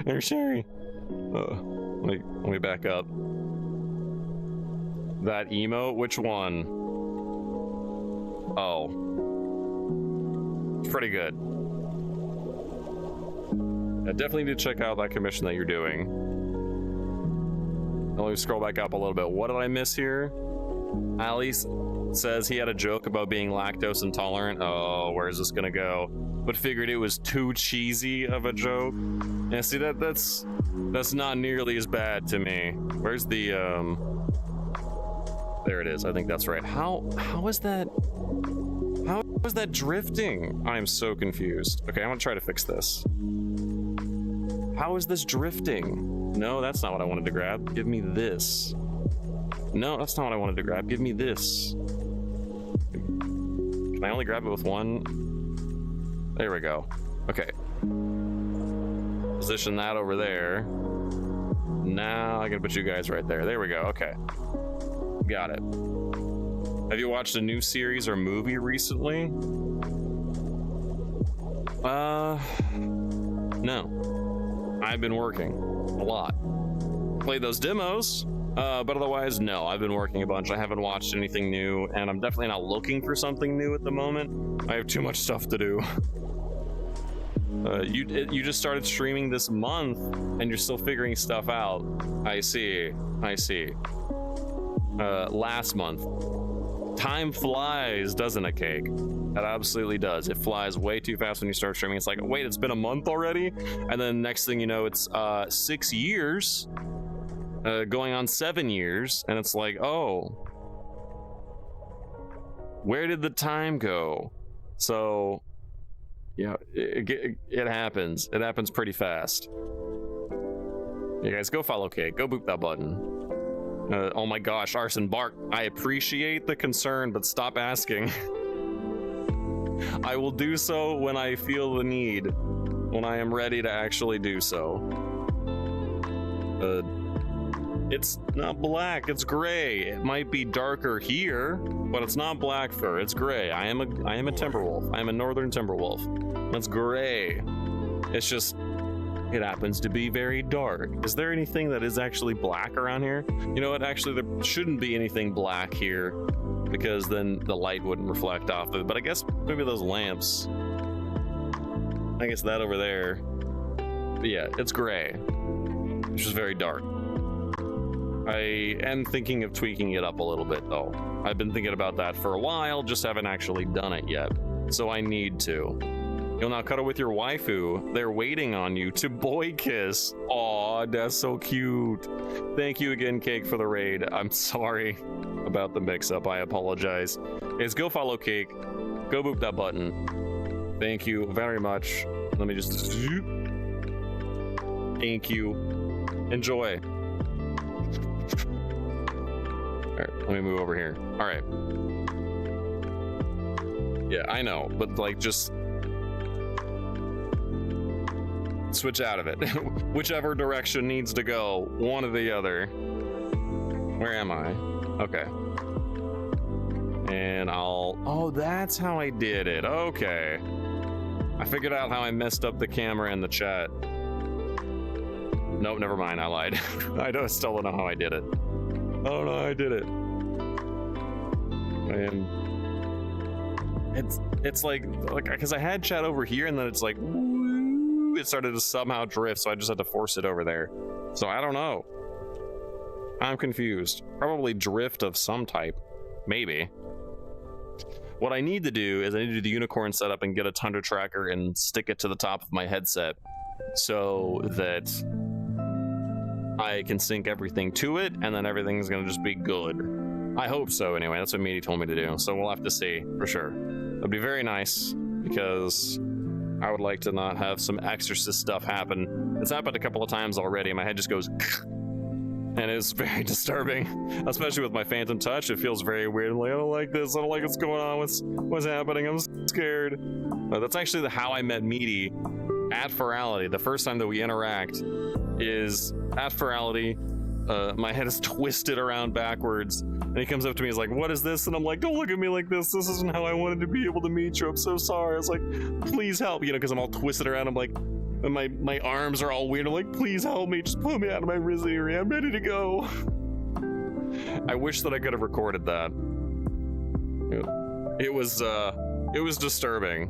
Hey, Sherry. Let me back up. That emote? Which one? Oh. It's pretty good. I definitely need to check out that commission that you're doing. Let me scroll back up a little bit. What did I miss here? Alice says he had a joke about being lactose intolerant. Oh, where is this gonna go? But figured it was too cheesy of a joke. Yeah, see, that's not nearly as bad to me. Where's the there it is. I think that's right. How is that drifting? I'm so confused. Okay, I'm gonna try to fix this. How is this drifting? No, that's not what I wanted to grab. Give me this. No, that's not what I wanted to grab. Give me this. Can I only grab it with one? There we go. Okay. Position that over there. Now I can put you guys right there. There we go. Okay. Got it. Have you watched a new series or movie recently? No. I've been working a lot. Played those demos. But otherwise, no, I've been working a bunch. I haven't watched anything new, and I'm definitely not looking for something new at the moment. I have too much stuff to do. You just started streaming this month, and you're still figuring stuff out. I see. Last month. Time flies, doesn't it, Cake? It absolutely does. It flies way too fast when you start streaming. It's like, wait, it's been a month already? And then next thing you know, it's 6 years. Going on 7 years, and it's like, oh, where did the time go? So, yeah, it happens. It happens pretty fast. You guys, go follow Cake. Go boop that button. Oh my gosh, Arson Bark, I appreciate the concern, but stop asking. I will do so when I feel the need, when I am ready to actually do so. It's not black, it's gray. It might be darker here, but it's not black fur, it's gray. I am a Timberwolf. I am a Northern Timberwolf. It's gray. It's just, it happens to be very dark. Is there anything that is actually black around here? You know what, actually there shouldn't be anything black here, because then the light wouldn't reflect off of it. But I guess maybe those lamps. I guess that over there. But yeah, it's gray. It's just very dark. I am thinking of tweaking it up a little bit though. I've been thinking about that for a while, just haven't actually done it yet. So I need to. You'll now cuddle with your waifu. They're waiting on you to boy kiss. Aw, that's so cute. Thank you again, Cake, for the raid. I'm sorry about the mix-up. I apologize. It's go follow Cake. Go boop that button. Thank you very much. Let me just... Thank you. Enjoy. Alright, let me move over here. Alright. Yeah, I know, but like just... switch out of it. Whichever direction needs to go, one or the other. Where am I? Okay. And I'll... Oh, that's how I did it. Okay. I figured out how I messed up the camera and the chat. Nope, never mind. I lied. I still don't know how I did it. Oh no, I did it. And it's like because I had chat over here and then it's like it started to somehow drift, so I just had to force it over there. So I don't know. I'm confused. Probably drift of some type. Maybe. What I need to do is I need to do the unicorn setup and get a Tundra tracker and stick it to the top of my headset so that I can sync everything to it and then everything's gonna just be good. I hope so anyway. That's what Meaty told me to do. So we'll have to see for sure. It'd be very nice because I would like to not have some exorcist stuff happen. It's happened a couple of times already. My head just goes and it's very disturbing, especially with my phantom touch. It feels very weird. I'm like, I don't like this. I don't like what's going on. What's happening? I'm scared. That's actually how I met Meaty at Ferality. The first time that we interact is at Ferality. My head is twisted around backwards and he comes up to me, he's like, what is this? And I'm like, don't look at me like this isn't how I wanted to be able to meet you, I'm so sorry. I was like, please help, you know, because I'm all twisted around. I'm like, and my arms are all weird. I'm like, please help me, just pull me out of my misery, I'm ready to go. I wish that I could have recorded that. It was disturbing.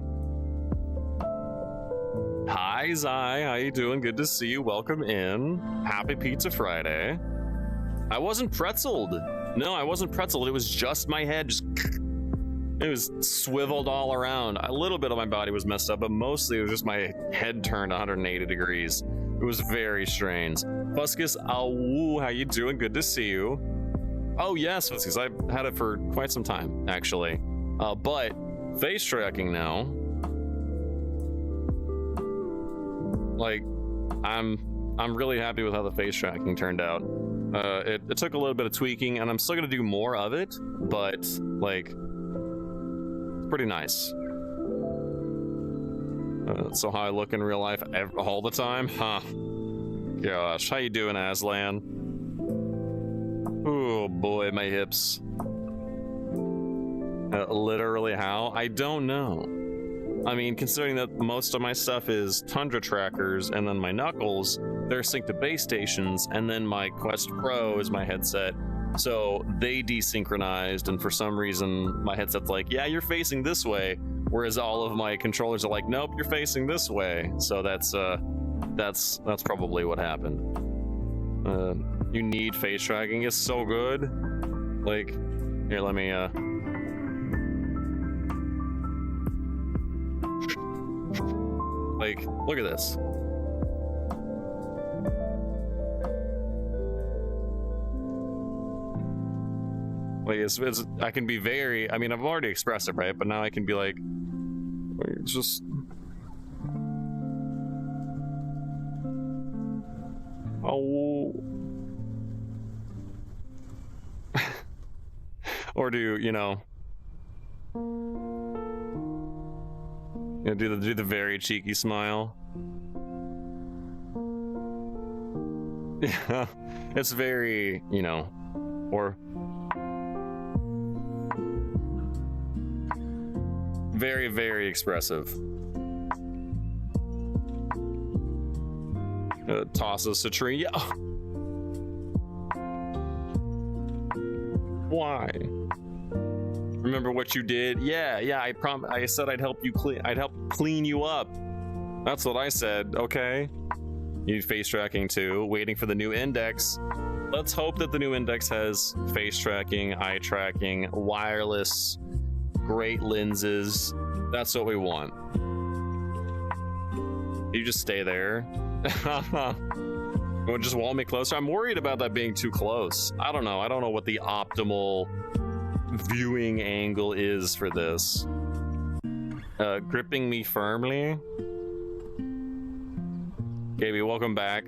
Hi Zai, how you doing? Good to see you. Welcome in. Happy Pizza Friday. I wasn't pretzeled. No, I wasn't pretzeled. It was just my head. It was swiveled all around. A little bit of my body was messed up, but mostly it was just my head turned 180 degrees. It was very strange. Fuscus, awoo, how you doing? Good to see you. Oh yes, Fuscus, I've had it for quite some time, actually. But face tracking now. Like, I'm really happy with how the face tracking turned out. It took a little bit of tweaking, and I'm still gonna do more of it, but like, it's pretty nice. So how I look in real life all the time, huh? Gosh, how you doing, Aslan? Oh boy, my hips. Literally how? I don't know. I mean, considering that most of my stuff is Tundra trackers, and then my knuckles, they're synced to base stations, and then my Quest Pro is my headset. So they desynchronized, and for some reason, my headset's like, yeah, you're facing this way, whereas all of my controllers are like, nope, you're facing this way. So that's probably what happened. You need face tracking. It's so good. Like, here, let me like, look at this. Like, it's I can be very, I mean, I've already expressed it, right? But now I can be like, it's just, oh. Or do, you know, do the very cheeky smile. Yeah, it's very, you know, or very, very expressive. Tosses a tree. Yeah. Why? Remember what you did? Yeah, I said I'd help you clean you up. That's what I said, okay? You need face tracking too, waiting for the new index. Let's hope that the new index has face tracking, eye tracking, wireless, great lenses. That's what we want. You just stay there. Or just wall me closer. I'm worried about that being too close. I don't know. I don't know what the optimal viewing angle is for this. Gripping me firmly. Gaby, welcome back.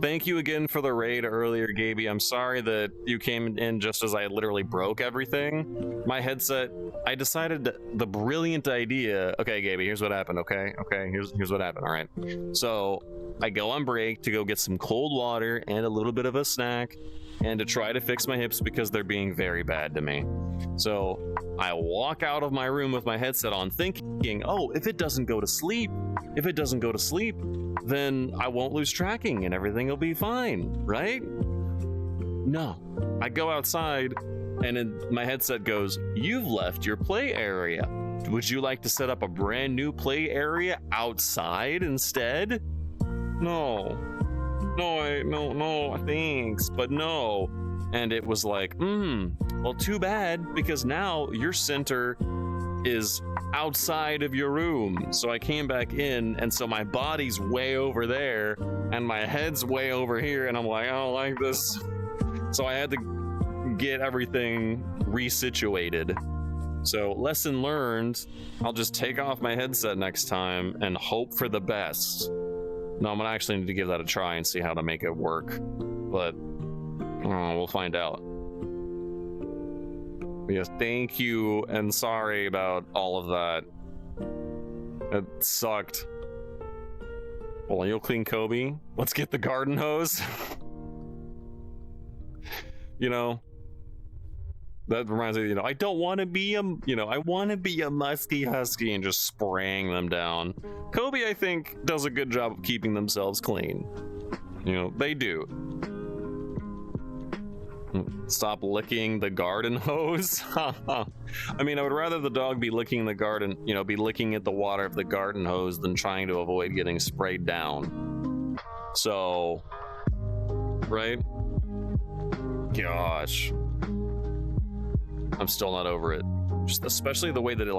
Thank you again for the raid earlier, Gaby. I'm sorry that you came in just as I literally broke everything. My headset, I decided the brilliant idea. Okay, Gaby, here's what happened, okay? Here's what happened, all right? So I go on break to go get some cold water and a little bit of a snack and to try to fix my hips because they're being very bad to me. So I walk out of my room with my headset on thinking, oh, if it doesn't go to sleep, then I won't lose tracking and everything will be fine, right? No, I go outside and then my headset goes, you've left your play area. Would you like to set up a brand new play area outside instead? No, thanks, but no. And it was like, well, too bad, because now your center is outside of your room. So I came back in, and so my body's way over there and my head's way over here, and I'm like, I don't like this. So I had to get everything resituated. So lesson learned, I'll just take off my headset next time and hope for the best. No, I'm gonna actually need to give that a try and see how to make it work, but we'll find out. Yes, thank you, and sorry about all of that. It sucked. Well, you'll clean Kobe. Let's get the garden hose. You know, that reminds me, I don't want to be I want to be a musky husky and just spraying them down. Kobe, I think, does a good job of keeping themselves clean. They do. Stop licking the garden hose. I mean, I would rather the dog be licking the garden, be licking at the water of the garden hose than trying to avoid getting sprayed down. So, right? Gosh. I'm still not over it. Just especially the way that it,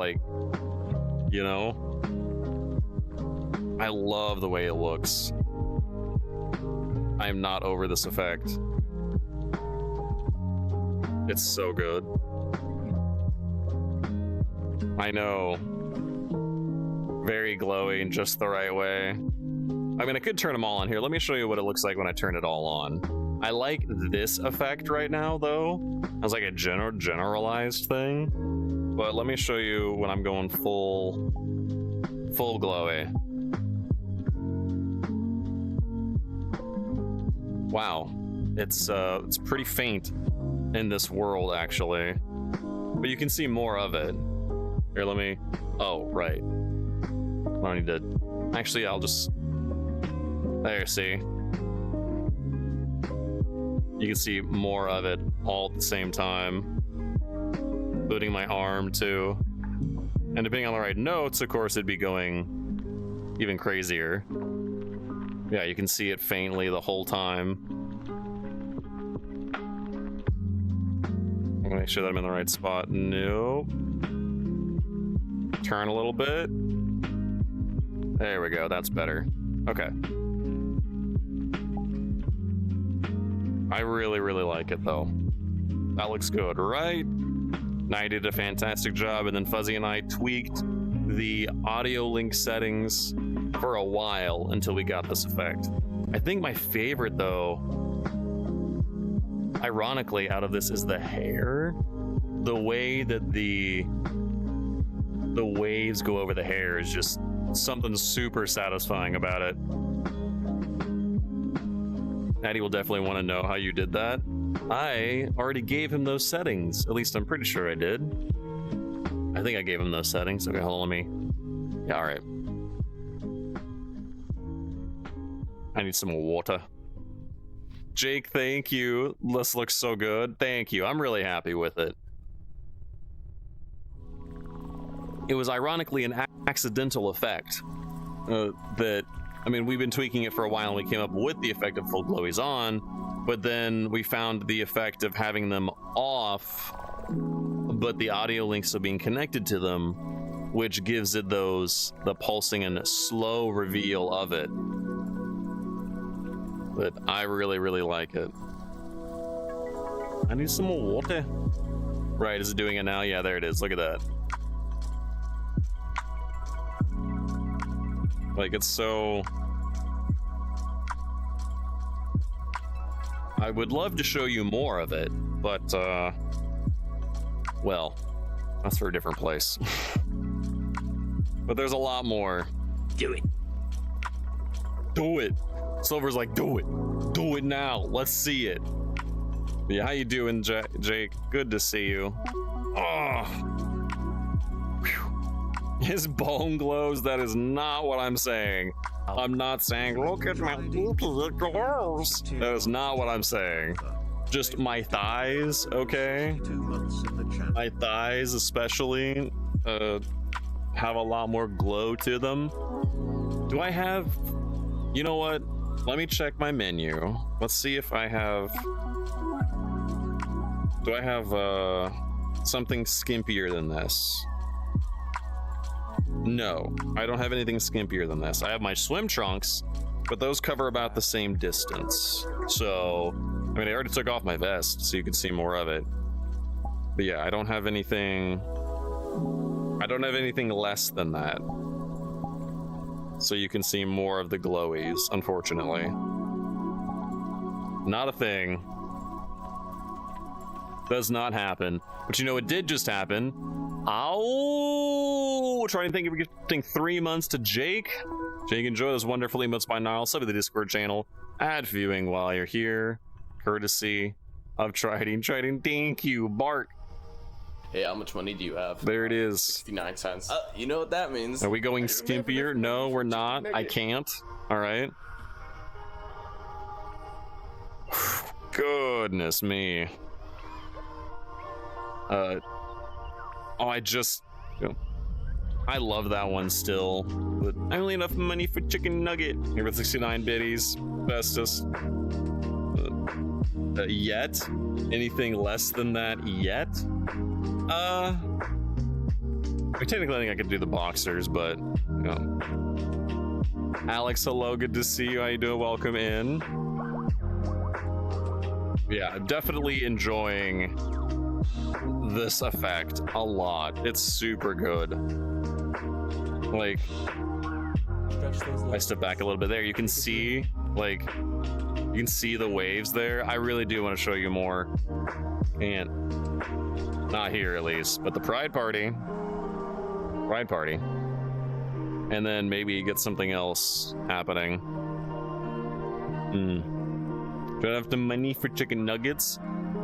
I love the way it looks. I am not over this effect. It's so good. I know. Very glowy in just the right way. I mean, I could turn them all on here. Let me show you what it looks like when I turn it all on. I like this effect right now, though, as like a generalized thing. But let me show you when I'm going full glowy. Wow, it's pretty faint in this world, actually, but you can see more of it. Here, let me. Oh, right. I need to. Actually, I'll just. There, see. You can see more of it all at the same time, including my arm too. And depending on the right notes, of course, it'd be going even crazier. Yeah, you can see it faintly the whole time. I'm gonna make sure that I'm in the right spot. Nope. Turn a little bit. There we go, that's better. Okay. I really, really like it though. That looks good, right? Nye did a fantastic job, and then Fuzzy and I tweaked the audio link settings for a while until we got this effect. I think my favorite though, ironically, out of this is the hair. The way that the waves go over the hair is just something super satisfying about it. Maddie will definitely want to know how you did that. I already gave him those settings. At least I'm pretty sure I did. I think I gave him those settings. Okay, hold on, let me. Yeah, all right. I need some water. Jake, thank you. This looks so good. Thank you. I'm really happy with it. It was ironically an accidental effect that, I mean, we've been tweaking it for a while and we came up with the effect of full glowies on, but then we found the effect of having them off, but the audio links still being connected to them. which gives it the pulsing and slow reveal of it. But I really, really like it. I need some more water. Right, is it doing it now? Yeah, there it is. Look at that. Like, it's so... I would love to show you more of it, but, well, that's for a different place. But there's a lot more. Do it. Do it. Silver's like, do it. Do it now. Let's see it. Yeah, how you doing, Jake? Good to see you. Oh. His bone glows. That is not what I'm saying. I'm not saying, look at my boobs, it glows. That is not what I'm saying. Just my thighs, okay? My thighs especially have a lot more glow to them. Do I have... You know what? Let me check my menu. Let's see if I have... Do I have something skimpier than this? No, I don't have anything skimpier than this. I have my swim trunks, but those cover about the same distance. So, I mean, I already took off my vest, so you can see more of it. But yeah, I don't have anything... I don't have anything less than that. So you can see more of the glowies, unfortunately. Not a thing. Does not happen. But you know what did just happen? Ow! Trying to think if we're getting 3 months to Jake. Jake, enjoy those wonderful emotes by Niall. Sub to the Discord channel. Add viewing while you're here. Courtesy of Triding. Triding, thank you. Bark. Hey, how much money do you have? There it is. 69 cents. You know what that means. Are we going skimpier? No, we're not. I can't. All right. Goodness me. Oh, I love that one still, but I only enough money for chicken nugget. Here with 69 biddies, bestest. Yet? Anything less than that yet? I technically think I could do the boxers, but, you know. Alex, hello, good to see you. How you doing? Welcome in. Yeah, I'm definitely enjoying this effect a lot. It's super good. Like, I step back a little bit there. You can see, like, you can see the waves there. I really do want to show you more. And not here at least, but the Pride Party. And then maybe get something else happening. Do I have the money for chicken nuggets?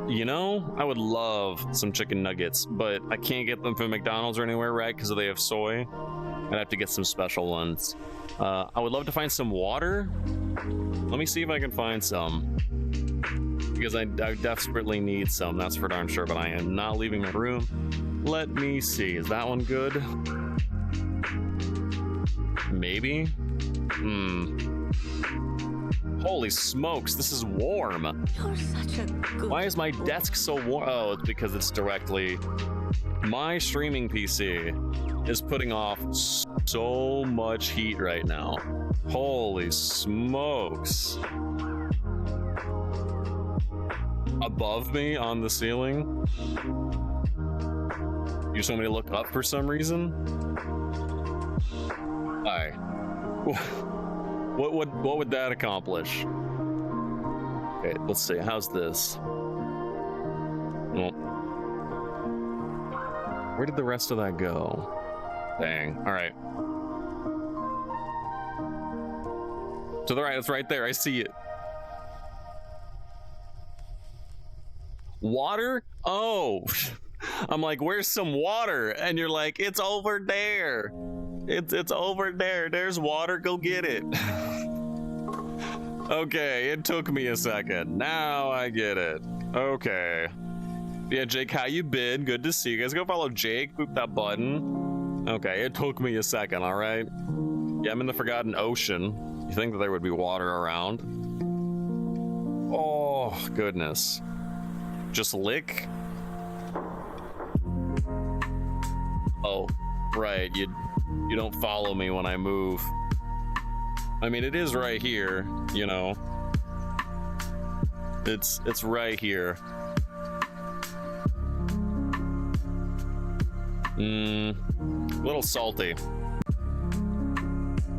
You know, I would love some chicken nuggets, but I can't get them from McDonald's or anywhere, right? Because they have soy. I'd have to get some special ones. I would love to find some water. Let me see if I can find some. Because I desperately need some, that's for darn sure, but I am not leaving my room. Let me see, is that one good? Maybe? Holy smokes, this is warm. You're such a good Why is my desk so warm? Oh, it's because it's directly... My streaming PC is putting off so much heat right now. Holy smokes. Above me on the ceiling? You just want me to look up for some reason? Hi. What would that accomplish? Okay, let's see. How's this? Well, where did the rest of that go? Dang. All right. To the right. It's right there. I see it. Water? Oh. I'm like, where's some water? And you're like, it's over there. It's over there. There's water. Go get it. Okay, it took me a second. Now I get it. Okay. Yeah, Jake, how you been? Good to see you guys. Go follow Jake. Boop that button. Okay, it took me a second, all right? Yeah, I'm in the Forgotten Ocean. You think that there would be water around? Oh, goodness. Just lick? Oh. Right, you don't follow me when I move. I mean, it is right here, you know. It's right here. A little salty.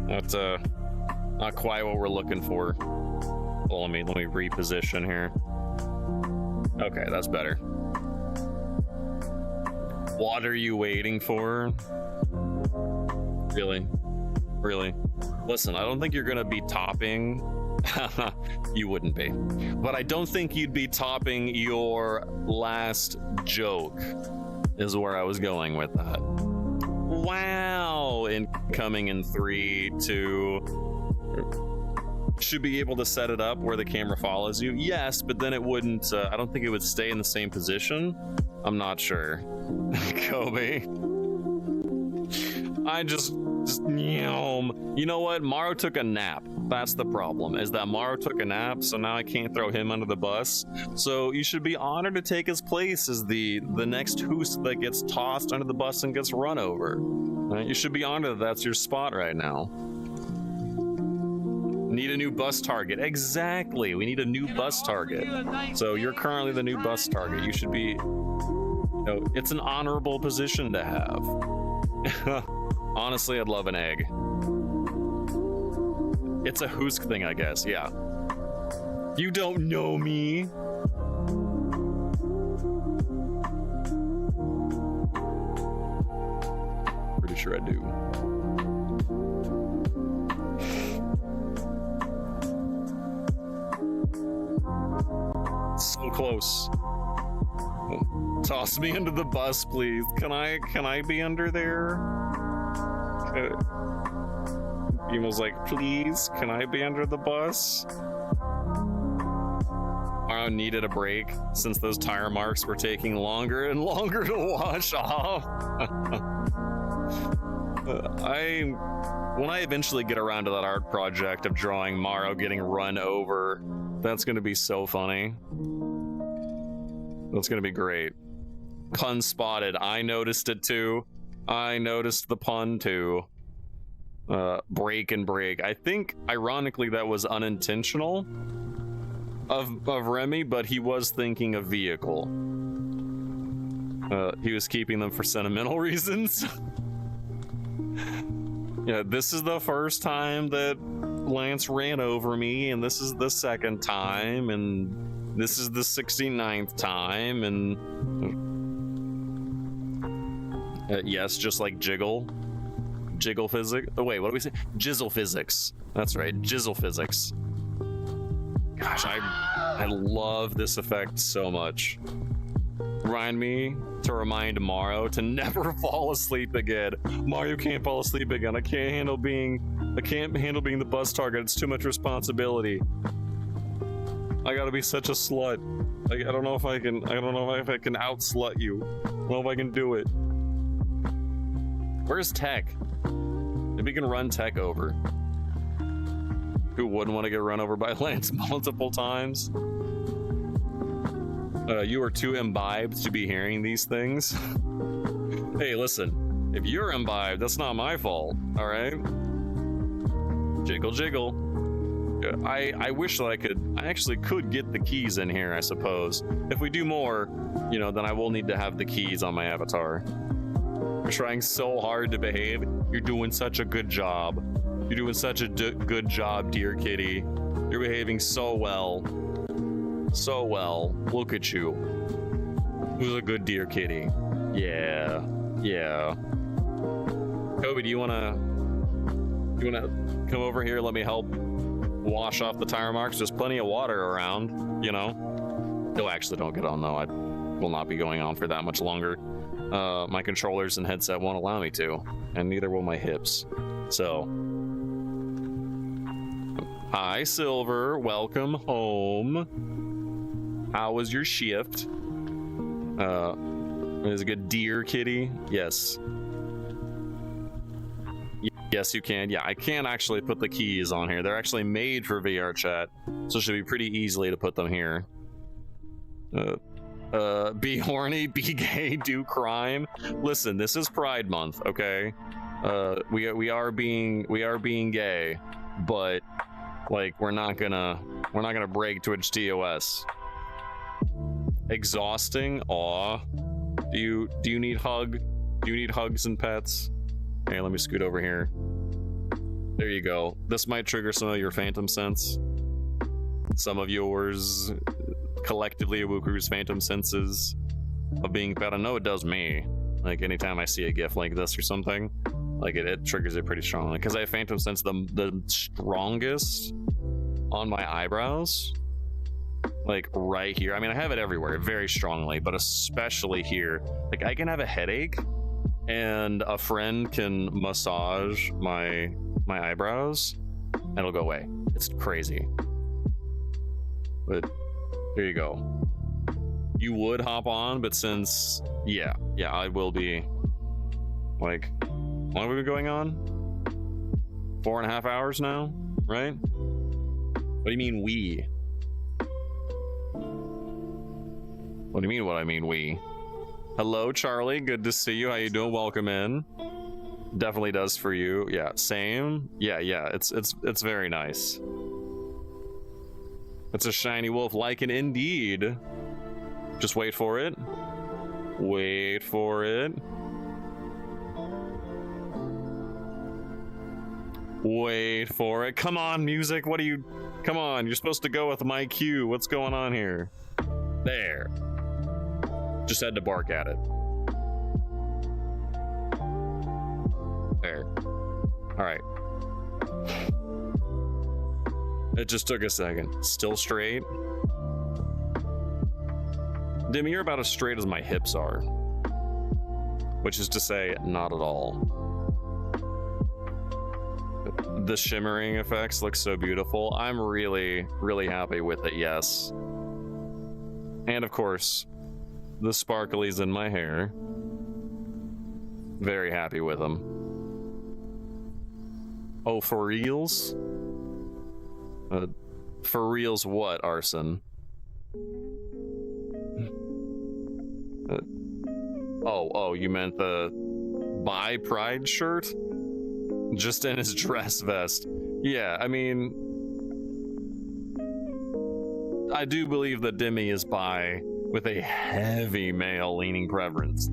That's not quite what we're looking for. Well, let me reposition here. Okay, that's better. What are you waiting for? Really? Listen, I don't think you're gonna be topping. You wouldn't be. But I don't think you'd be topping your last joke, is where I was going with that. Wow! Incoming in 3, 2. Should be able to set it up where the camera follows you. Yes, but then it wouldn't. I don't think it would stay in the same position. I'm not sure. Kobe. I just you know what? Maro took a nap. That's the problem, is that Maro took a nap, so now I can't throw him under the bus. So you should be honored to take his place as the next host that gets tossed under the bus and gets run over. Right? You should be honored that that's your spot right now. Need a new bus target. Exactly. We need a new bus target. So you're currently the new bus target. You should be... No, it's an honorable position to have. Honestly, I'd love an egg. It's a Husk thing, I guess, yeah. You don't know me. Pretty sure I do. So close. Toss me into the bus, please. Can I be under there? Emo's like, please, can I be under the bus? Maro needed a break since those tire marks were taking longer and longer to wash off. When I eventually get around to that art project of drawing Maro getting run over, that's gonna be so funny. That's gonna be great. Pun spotted. I noticed it too. I noticed the pun too. Break and break. I think, ironically, that was unintentional of Remy, but he was thinking of vehicle. He was keeping them for sentimental reasons. Yeah, this is the first time that Lance ran over me, and this is the second time, and this is the 69th time, and yes, just like Jiggle physics. Oh wait, what do we say? Jizzle physics. That's right, Jizzle physics. Gosh, I love this effect so much. Remind me to remind Maro to never fall asleep again. Mario can't fall asleep again. I can't handle being the bus target. It's too much responsibility. I gotta be such a slut. I don't know if I can out slut you. I don't know if I can do it. Where's Tech? Maybe we can run Tech over. Who wouldn't want to get run over by Lance multiple times? You are too imbibed to be hearing these things. Hey, listen. If you're imbibed, that's not my fault, all right? Jiggle, jiggle. I wish that I actually could get the keys in here, I suppose. If we do more, you know, then I will need to have the keys on my avatar. You're trying so hard to behave. You're doing such a good job. You're doing such a good job, dear kitty. You're behaving so well. So well. Look at you. Who's a good dear kitty? Yeah. Yeah. Kobe, do you wanna come over here? Let me help wash off the tire marks. There's plenty of water around, you know. No, actually, don't get on though. I will not be going on for that much longer. My controllers and headset won't allow me to, and neither will my hips. So, hi Silver, welcome home. How was your shift? Is it a good deer kitty? Yes. Yes, you can. Yeah, I can actually put the keys on here. They're actually made for VRChat, so it should be pretty easily to put them here. Be horny, be gay, do crime. Listen, this is Pride Month, okay? We are being gay, but like we're not gonna break Twitch TOS. Exhausting? Aw. Do you need hug? Do you need hugs and pets? Hey, let me scoot over here. There you go. This might trigger some of your phantom sense. Some of yours collectively Wuku's phantom senses of being fat. I know it does me. Like anytime I see a gif like this or something, like it triggers it pretty strongly. Because I have phantom sense the strongest on my eyebrows. Like right here. I mean, I have it everywhere very strongly, but especially here. Like I can have a headache and a friend can massage my eyebrows and it'll go away. It's crazy. But there you go. You would hop on, but since yeah, I will be. Like, how long have we been going on? 4.5 hours now, right? What do you mean we? What do you mean what I mean we? Hello, Charlie. Good to see you. How you doing? Welcome in. Definitely does for you. Yeah, same. Yeah. It's very nice. It's a shiny wolf lichen indeed. Just wait for it. Wait for it. Wait for it. Come on, music. What are you? Come on. You're supposed to go with my cue. What's going on here? There. Just had to bark at it. There. All right. It just took a second. Still straight. Dimmy, you're about as straight as my hips are. Which is to say, not at all. The shimmering effects look so beautiful. I'm really, really happy with it, yes. And of course, the sparklies in my hair. Very happy with them. Oh, for reals? For reals what, Arson? Oh, you meant the bi pride shirt? Just in his dress vest. Yeah, I mean, I do believe that Dimmy is bi with a heavy male leaning preference.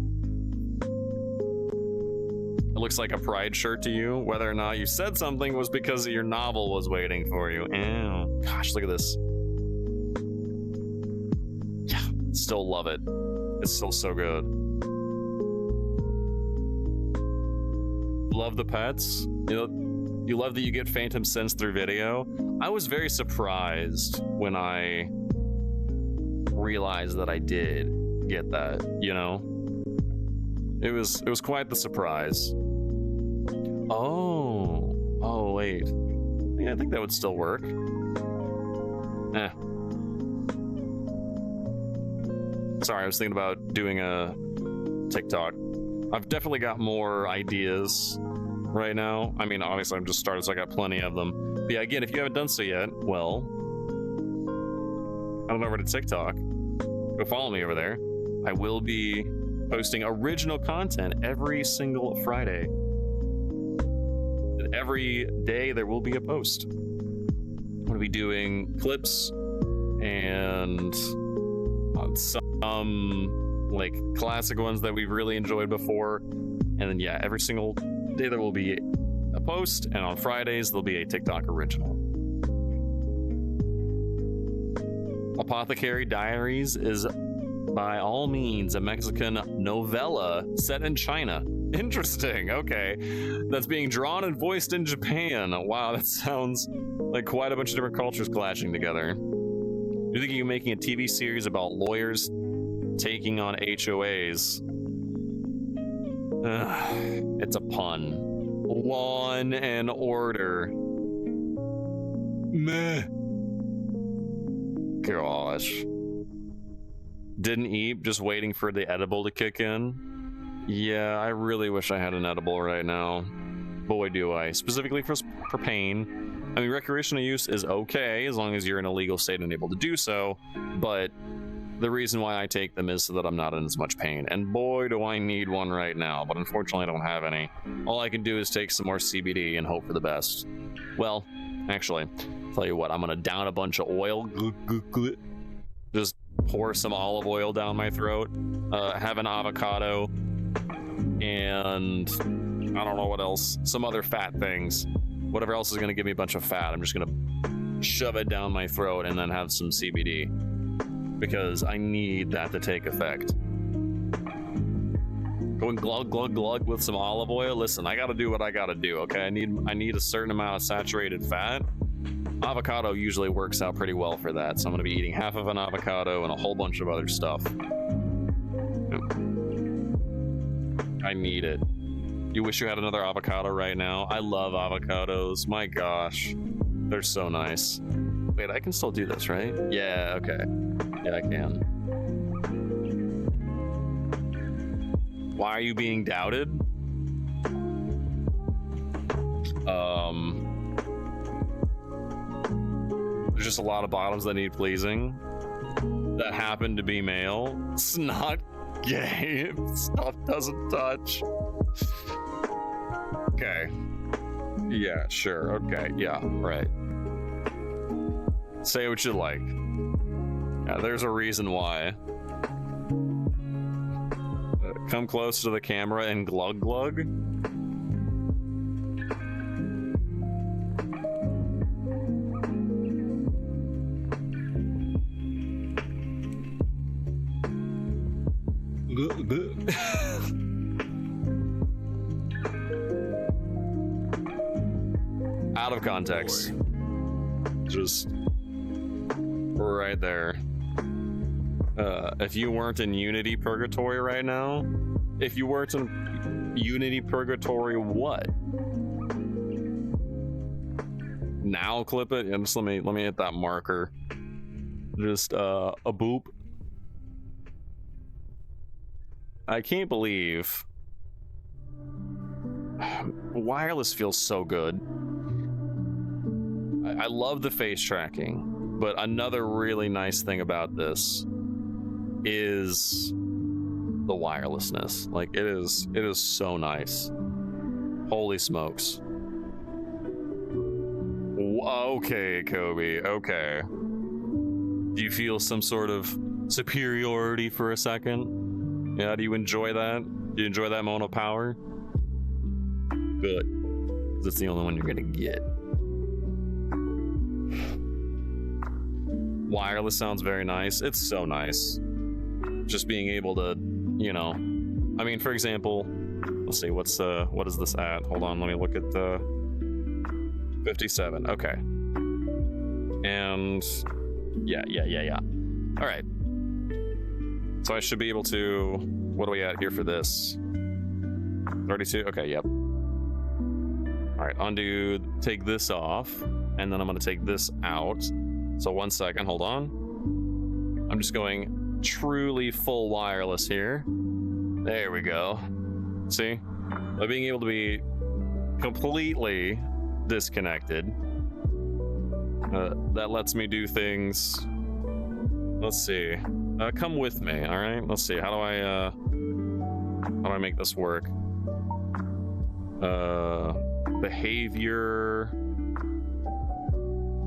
It looks like a pride shirt to you. Whether or not you said something was because your novel was waiting for you. Ew. Gosh, look at this. Yeah, still love it. It's still so good. Love the pets. You love that you get phantom sense through video. I was very surprised when I realized that I did get that, you know? It was quite the surprise. Oh wait. Yeah, I think that would still work. Sorry, I was thinking about doing a TikTok. I've definitely got more ideas right now. I mean, obviously I'm just started, so I got plenty of them. But yeah, again, if you haven't done so yet, well, head on over to TikTok. Go follow me over there. I will be posting original content every single Friday. And every day there will be a post. I'm going to be doing clips and some like classic ones that we've really enjoyed before. And then yeah, every single day there will be a post, and on Fridays there'll be a TikTok original. Apothecary Diaries is by all means a Mexican novella set in China. Interesting. Okay, that's being drawn and voiced in Japan. Wow, that sounds like quite a bunch of different cultures clashing together. You're thinking of making a TV series about lawyers taking on HOAs. It's a pun. Law and Order. Meh. Gosh. Didn't eat, just waiting for the edible to kick in. Yeah, I really wish I had an edible right now. Boy, do I. Specifically for pain. I mean, recreational use is okay as long as you're in a legal state and able to do so, but the reason why I take them is so that I'm not in as much pain. And boy, do I need one right now, but unfortunately I don't have any. All I can do is take some more CBD and hope for the best. Well, actually, tell you what, I'm gonna down a bunch of oil. Just pour some olive oil down my throat. Have an avocado. And I don't know what else. Some other fat things. Whatever else is gonna give me a bunch of fat, I'm just gonna shove it down my throat and then have some CBD. Because I need that to take effect. Going glug glug glug with some olive oil. Listen, I gotta do what I gotta do, okay? I need a certain amount of saturated fat. Avocado usually works out pretty well for that, so I'm gonna be eating half of an avocado and a whole bunch of other stuff. I need it. You wish you had another avocado right now? I love avocados. My gosh, they're so nice. Wait, I can still do this, right? Yeah, okay. Yeah, I can. Why are you being doubted? There's just a lot of bottoms that need pleasing that happen to be male. It's not gay. Stuff doesn't touch. Okay. Yeah, sure. Okay. Yeah, right. Say what you like. Yeah, there's a reason why. Come close to the camera and glug glug. Out of context. Just right there. If you weren't in Unity Purgatory right now, if you weren't in Unity Purgatory, what? Now clip it. And just let me hit that marker. Just a boop. I can't believe wireless feels so good. I love the face tracking, but another really nice thing about this is the wirelessness. Like it is so nice. Holy smokes. Okay, Kobe. Okay. Do you feel some sort of superiority for a second? Yeah, do you enjoy that? Do you enjoy that moment of power? Good. 'Cause it's the only one you're gonna get. Wireless sounds very nice. It's so nice. Just being able to, you know, I mean, for example, let's see, what is this at? Hold on, let me look at the 57. Okay. And yeah. All right. So I should be able to, what are we at here for this? 32? Okay, yep. All right, undo, take this off, and then I'm gonna take this out. So 1 second, hold on. I'm just going truly full wireless here. There we go. See? By being able to be completely disconnected, that lets me do things. Let's see. Come with me, all right? Let's see. How do I make this work? Behavior.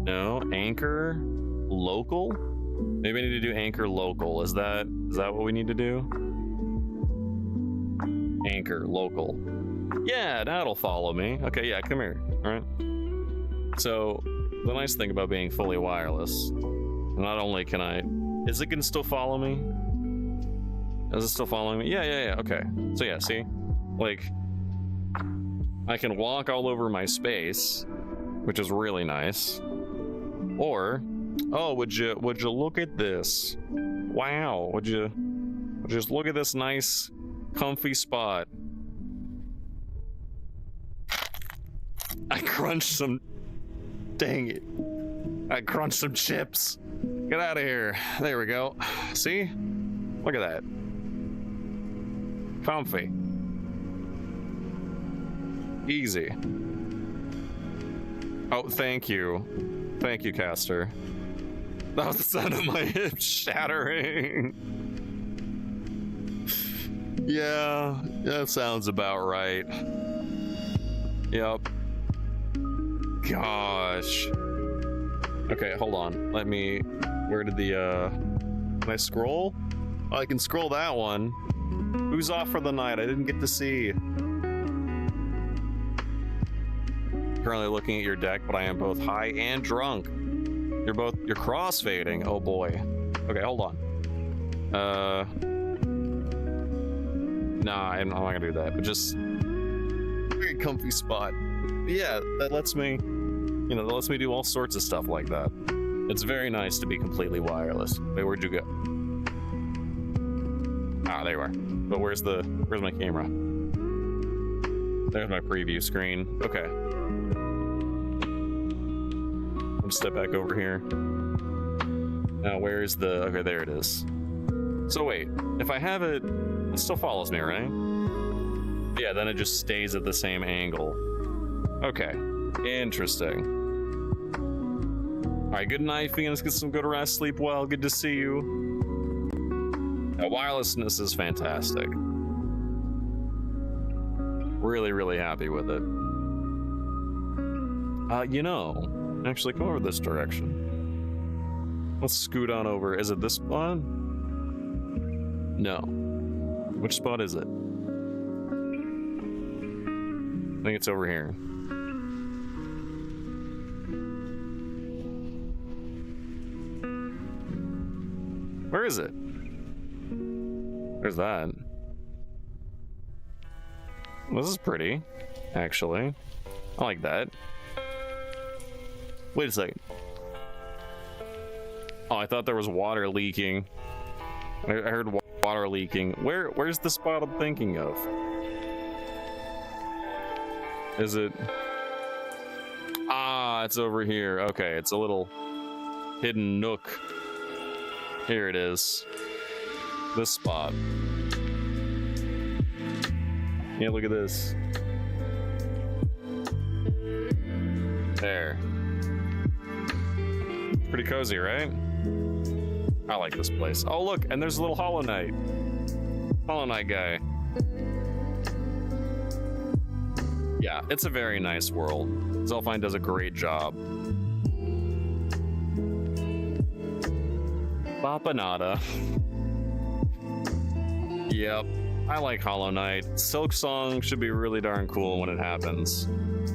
No, anchor local. Maybe I need to do anchor local. Is that what we need to do? Anchor local. Yeah, that'll follow me. Okay, yeah, come here. All right. So the nice thing about being fully wireless, not only can I, is it gonna still follow me? Is it still following me? Yeah. Okay. So yeah, see, like I can walk all over my space, which is really nice. Or, oh, would you look at this? Wow, would you just look at this nice, comfy spot? I crunched some. Dang it! I crunched some chips. Get out of here. There we go. See? Look at that. Comfy. Easy. Oh, thank you. Thank you, Caster. That was the sound of my hip shattering. Yeah, that sounds about right. Yep. Gosh. Okay, hold on. Let me... Where did the, Can I scroll? Oh, I can scroll that one. Who's off for the night? I didn't get to see. Currently looking at your deck, but I am both high and drunk. You're crossfading. Oh boy. Okay, hold on. Nah, I'm not gonna do that, but just very comfy spot. Yeah, that lets me, that lets me do all sorts of stuff like that. It's very nice to be completely wireless. Wait, where'd you go? Ah, there you are. But where's my camera? There's my preview screen. Okay. Let's step back over here. Now, where's okay, there it is. So wait, if I have it still follows me, right? Yeah, then it just stays at the same angle. Okay, interesting. All right, good night, Phoenix. Get some good rest, sleep well. Good to see you. Wirelessness is fantastic. Really, really happy with it. Actually, come over this direction. Let's scoot on over. Is it this spot? No. Which spot is it? I think it's over here. Where is it? There's that. This is pretty, actually. I like that. Wait a second. Oh, I thought there was water leaking. I heard water leaking. Where's the spot I'm thinking of? Is it? Ah, it's over here. Okay, it's a little hidden nook. Here it is. This spot. Yeah, look at this. There. Pretty cozy, right? I like this place. Oh, look, and there's a little Hollow Knight. Hollow Knight guy. Yeah, it's a very nice world. Zelfine does a great job. Bapanada. Yep, I like Hollow Knight. Silk Song should be really darn cool when it happens.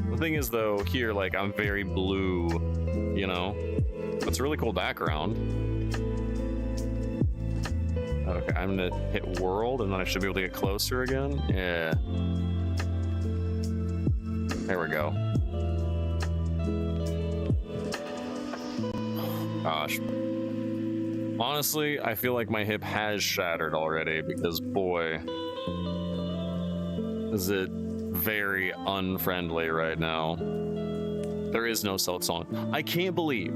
The thing is, though, here, like, I'm very blue, you know? It's a really cool background. Okay, I'm gonna hit world, and then I should be able to get closer again. Yeah. There we go. Gosh. Honestly, I feel like my hip has shattered already because, boy, is it very unfriendly right now. There is no Silk Song. I can't believe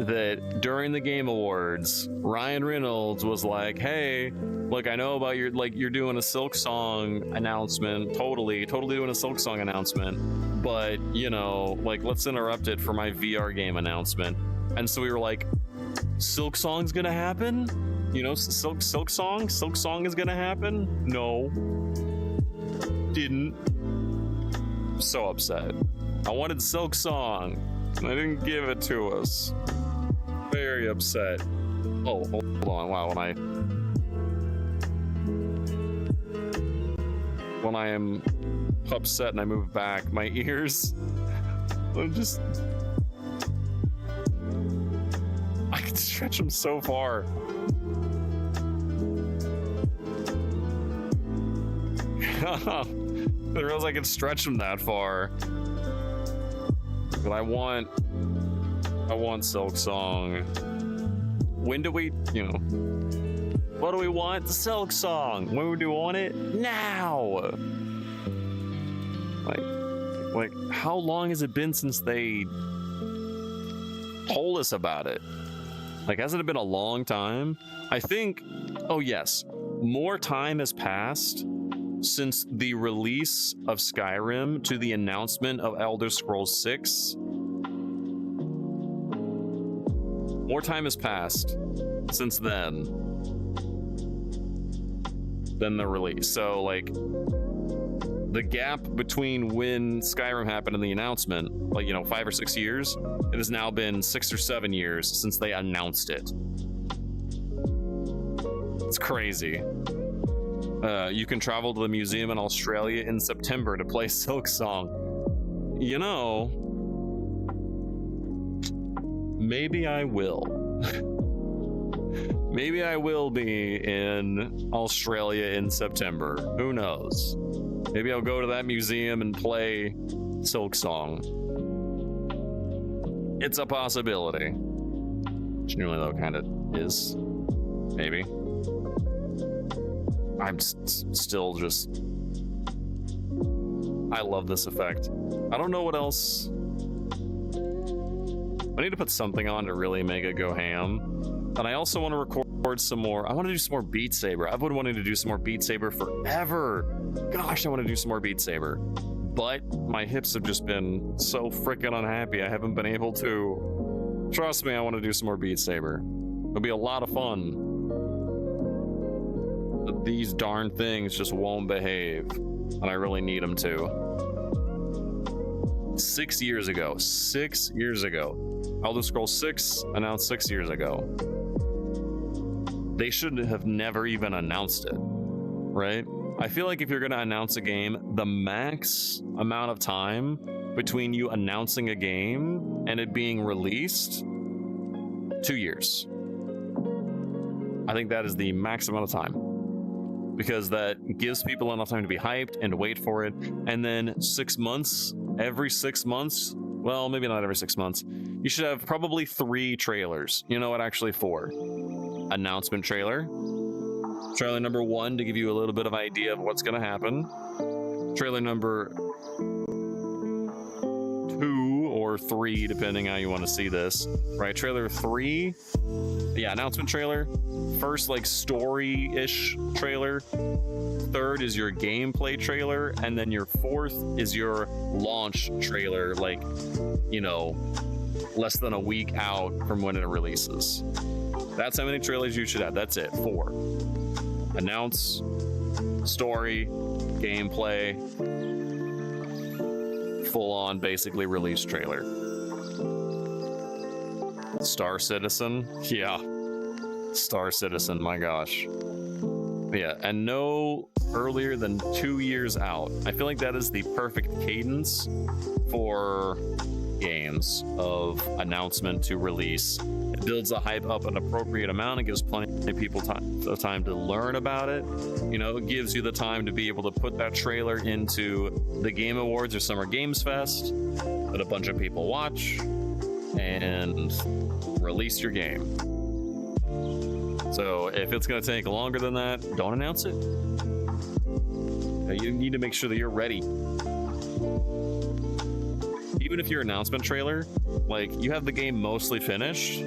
that during the Game Awards, Ryan Reynolds was like, hey, look, I know about you're doing a Silk Song announcement, totally doing a Silk Song announcement, but, let's interrupt it for my VR game announcement. And so we were like, Silk Song's gonna happen? Silk Song is gonna happen? No. Didn't. So upset. I wanted Silk Song, and they didn't give it to us. Very upset. Oh, hold on. Wow, when I am upset and I move back, my ears, I can stretch them so far. I didn't realize I could stretch them that far. But I want Silk Song. When do we, what do we want? The Silk Song. When do we want it? Now. Like, how long has it been since they told us about it? Like, hasn't it been a long time? I think, oh yes, more time has passed since the release of Skyrim to the announcement of Elder Scrolls 6 more time has passed since then than the release. So like the gap between when Skyrim happened and the announcement, like, you know, 5 or 6 years, it has now been 6 or 7 years since they announced it. It's crazy. You can travel to the museum in Australia in September to play Silk Song. You know, maybe I will. Maybe I will be in Australia in September. Who knows? Maybe I'll go to that museum and play Silk Song. It's a possibility. Genuinely, though, kind of is. Maybe. I'm still just... I love this effect. I don't know what else... I need to put something on to really make it go ham. And I also want to record some more. I want to do some more Beat Saber. I've been wanting to do some more Beat Saber forever. Gosh, I want to do some more Beat Saber. But my hips have just been so freaking unhappy. I haven't been able to. Trust me, I want to do some more Beat Saber. It'll be a lot of fun. But these darn things just won't behave. And I really need them to. 6 years ago. 6 years ago. Elder Scrolls 6 announced 6 years ago. They should have never even announced it, right? I feel like if you're going to announce a game, the max amount of time between you announcing a game and it being released, 2 years. I think that is the max amount of time, because that gives people enough time to be hyped and to wait for it. And then 6 months, every 6 months, well, maybe not every 6 months, you should have probably 3 trailers. You know what, actually 4. Announcement trailer. Trailer number 1 to give you a little bit of idea of what's going to happen. Trailer number 2 or 3, depending how you want to see this. Right, trailer 3. Yeah, announcement trailer. First, like, story-ish trailer. Third is your gameplay trailer. And then your 4th is your launch trailer, like, you know, less than a week out from when it releases. That's how many trailers you should have. That's it. 4. Announce, story, gameplay, full-on basically release trailer. Star Citizen? Yeah. Star Citizen, my gosh. Yeah, and no earlier than 2 years out. I feel like that is the perfect cadence for games of announcement to release. It builds the hype up an appropriate amount. It gives plenty of people time to learn about it. You know, it gives you the time to be able to put that trailer into the Game Awards or Summer Games Fest that a bunch of people watch and release your game. So if it's going to take longer than that, don't announce it. You need to make sure that you're ready. Even if your announcement trailer, like, you have the game mostly finished,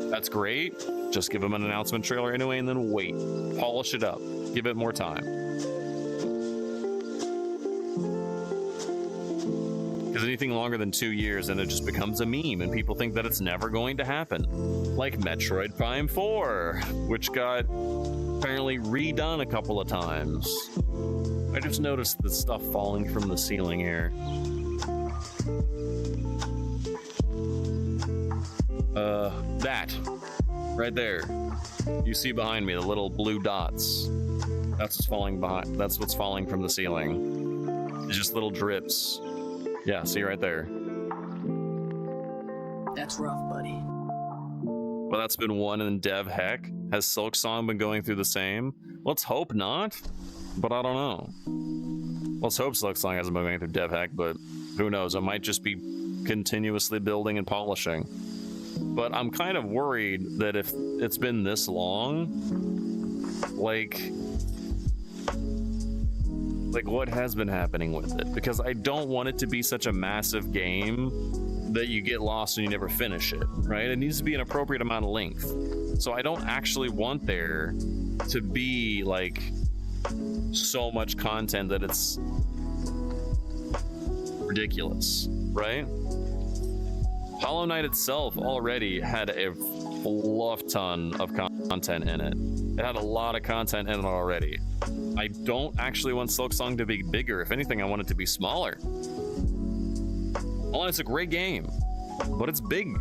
that's great. Just give them an announcement trailer anyway, and then wait. Polish it up. Give it more time. Because anything longer than 2 years, then it just becomes a meme, and people think that it's never going to happen. Like Metroid Prime 4, which got apparently redone a couple of times. I just noticed the stuff falling from the ceiling here. That right there, you see behind me, the little blue dots. That's what's falling behind. That's what's falling from the ceiling. It's just little drips. Yeah, see right there. That's rough, buddy. Well, that's been one in dev. Heck, has Silk Song been going through the same? Let's hope not, but I don't know. Let's hope Silk Song hasn't been going through dev. Heck, but who knows? It might just be continuously building and polishing. But I'm kind of worried that if it's been this long, like what has been happening with it? Because I don't want it to be such a massive game that you get lost and you never finish it, right? It needs to be an appropriate amount of length. So I don't actually want there to be like so much content that it's ridiculous, right? Hollow Knight itself already had a fluff ton of content in it. It had a lot of content in it already. I don't actually want Silksong to be bigger. If anything, I want it to be smaller. Well, it's a great game, but it's big.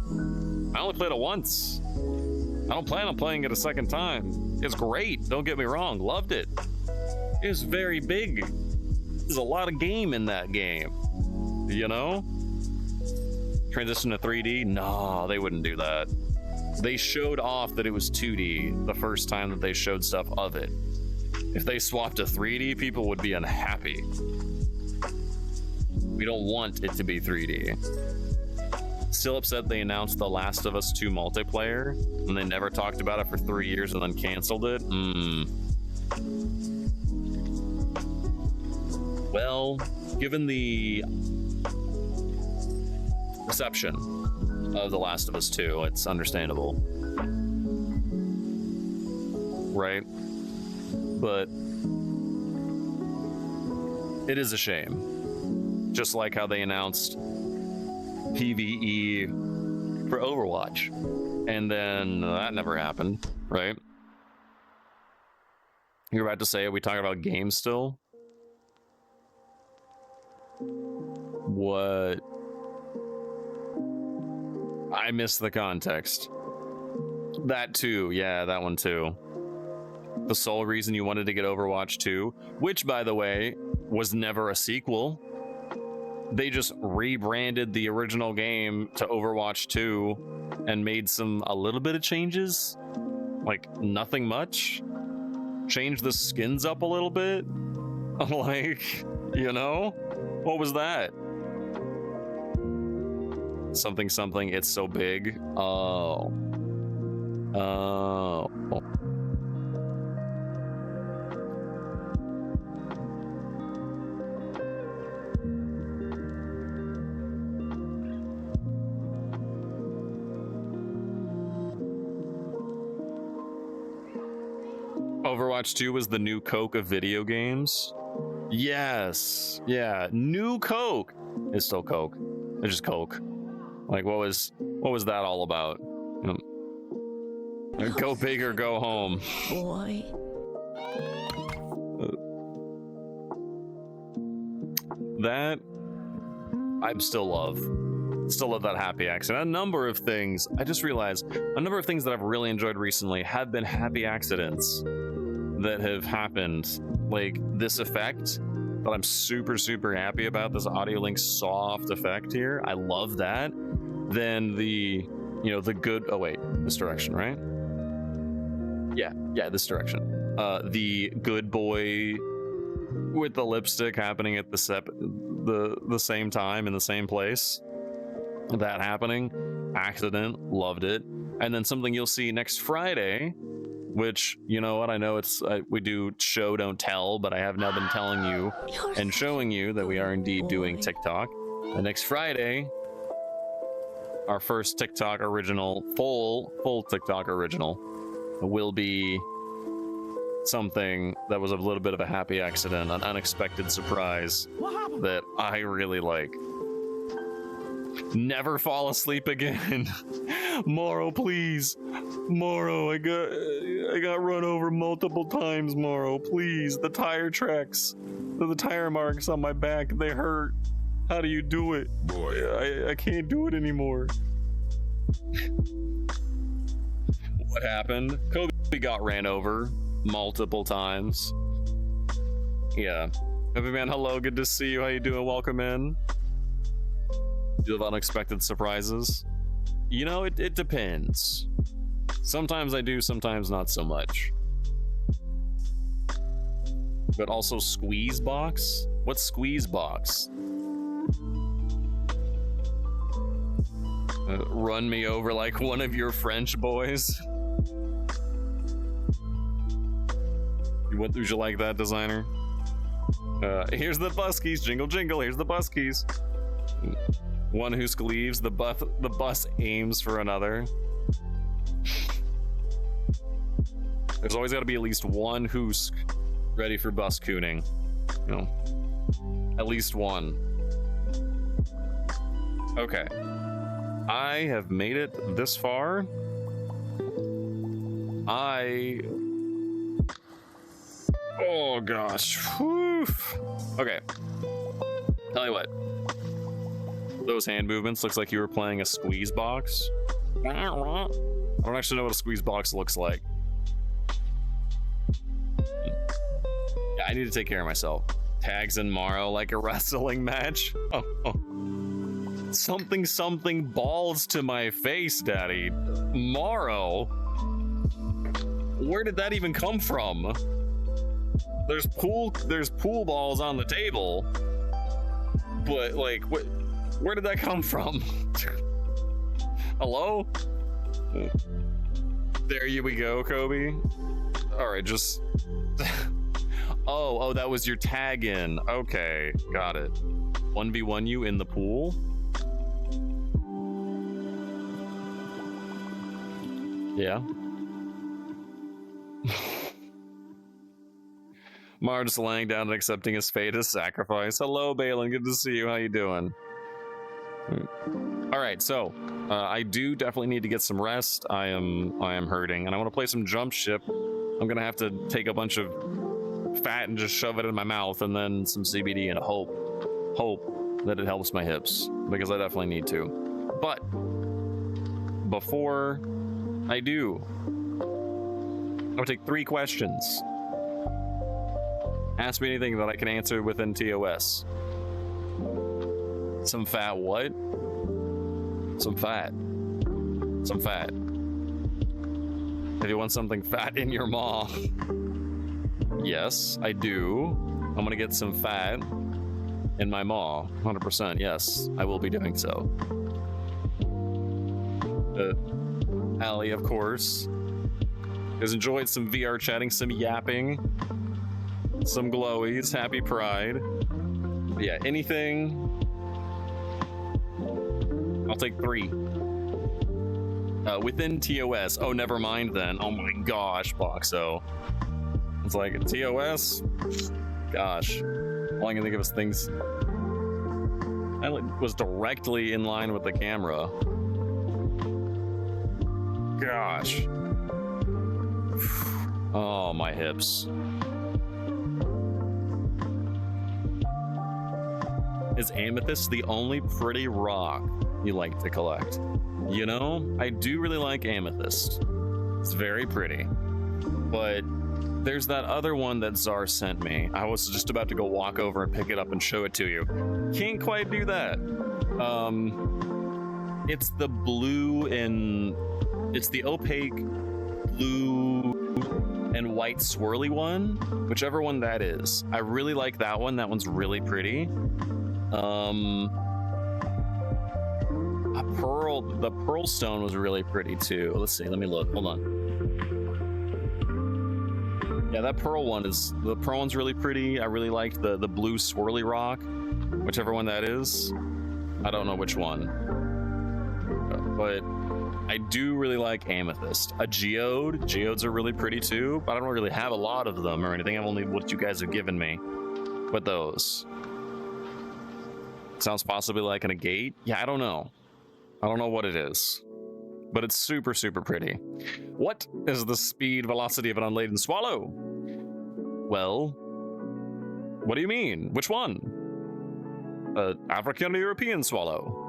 I only played it once. I don't plan on playing it a second time. It's great, don't get me wrong, loved it. It's very big. There's a lot of game in that game, you know? Transition to 3D? No, they wouldn't do that. They showed off that it was 2D the first time that they showed stuff of it. If they swapped to 3D, people would be unhappy. We don't want it to be 3D. Still upset they announced The Last of Us 2 multiplayer, and they never talked about it for 3 years and then canceled it. Well, given the reception of The Last of Us 2, it's understandable. Right? But it is a shame. Just like how they announced PvE for Overwatch, and then that never happened, right? You're about to say, are we talking about games still? What? I missed the context. That too, yeah, that one too. The sole reason you wanted to get Overwatch 2, which, by the way, was never a sequel. They just rebranded the original game to Overwatch 2 and made a little bit of changes. Like, nothing much. Changed the skins up a little bit. Like, you know? What was that? Something, something, it's so big. Oh. Oh. Overwatch 2 was the new Coke of video games. Yes. Yeah. New Coke. It's still Coke. It's just Coke. Like, what was that all about? Go big or go home. Boy. That I still love that happy accident. A number of things, I just realized, a number of things that I've really enjoyed recently have been happy accidents that have happened. Like this effect that I'm super, super happy about, this audio link soft effect here. I love that. Then the good, oh wait, this direction, right? Yeah, this direction. The good boy with the lipstick happening at the same time in the same place. That happening, accident, loved it. And then something you'll see next Friday, which, you know what, I know we do show don't tell, but I have now been telling you and showing you that we are indeed doing TikTok. And next Friday, our first TikTok original, full TikTok original, will be something that was a little bit of a happy accident, an unexpected surprise that I really like. Never fall asleep again. Morrow, please. Morrow, I got run over multiple times, Morrow. Please, the tire tracks, the tire marks on my back, they hurt. How do you do it? Boy, I can't do it anymore. What happened? Kobe got ran over multiple times. Yeah. Heavy Man, hello, good to see you. How you doing? Welcome in. Do you have unexpected surprises? You know, it depends. Sometimes I do, sometimes not so much. But also squeeze box? What's squeeze box? Run me over like one of your French boys? Would you like that, designer? Here's the buskies, jingle jingle, here's the buskies. One who leaves, the bus aims for another. There's always got to be at least one Hoosk ready for bus cooning. You know, at least one. Okay. I have made it this far. Oh gosh. Whew. Okay. Tell you what. Those hand movements looks like you were playing a squeeze box. I don't actually know what a squeeze box looks like. Yeah, I need to take care of myself. Tags in Morrow like a wrestling match. Oh. Something balls to my face, Daddy. Morrow? Where did that even come from? There's pool balls on the table, but like, where did that come from? Hello? There we go, Kobe. All right, just. Oh, that was your tag in. Okay, got it. 1v1 you in the pool. Yeah. Mar just laying down and accepting his fate as sacrifice. Hello, Balin. Good to see you. How you doing? All right, so I do definitely need to get some rest. I am hurting, and I want to play some jump ship. I'm gonna have to take a bunch of fat and just shove it in my mouth, and then some CBD, and hope that it helps my hips, because I definitely need to. But before I do, I'm gonna take 3 questions. Ask me anything that I can answer within TOS. Some fat what? Some fat. Some fat. If you want something fat in your maw. Yes, I do. I'm gonna get some fat in my maw. 100%, yes, I will be doing so. Allie, of course, has enjoyed some VR chatting, some yapping, some glowies. Happy Pride. Yeah, anything. I'll take 3. Within TOS. Oh, never mind then. Oh my gosh, Boxo. It's like TOS. Gosh, all I can think of is things. I was directly in line with the camera. Gosh. Oh, my hips. Is amethyst the only pretty rock you like to collect? You know, I do really like amethyst. It's very pretty. But there's that other one that Czar sent me. I was just about to go walk over and pick it up and show it to you. Can't quite do that. It's the blue and it's the opaque blue and white swirly one, whichever one that is. I really like that one. That one's really pretty. The pearl stone was really pretty too. Let's see, let me look. Hold on. Yeah, that pearl one's really pretty. I really liked the blue swirly rock, whichever one that is. I don't know which one, but I do really like amethyst. A geode. Geodes are really pretty too, but I don't really have a lot of them or anything. I've only what you guys have given me. But those. Sounds possibly like an agate. Yeah, I don't know. I don't know what it is, but it's super, super pretty. What is the speed velocity of an unladen swallow? Well, what do you mean? Which one? African or European swallow?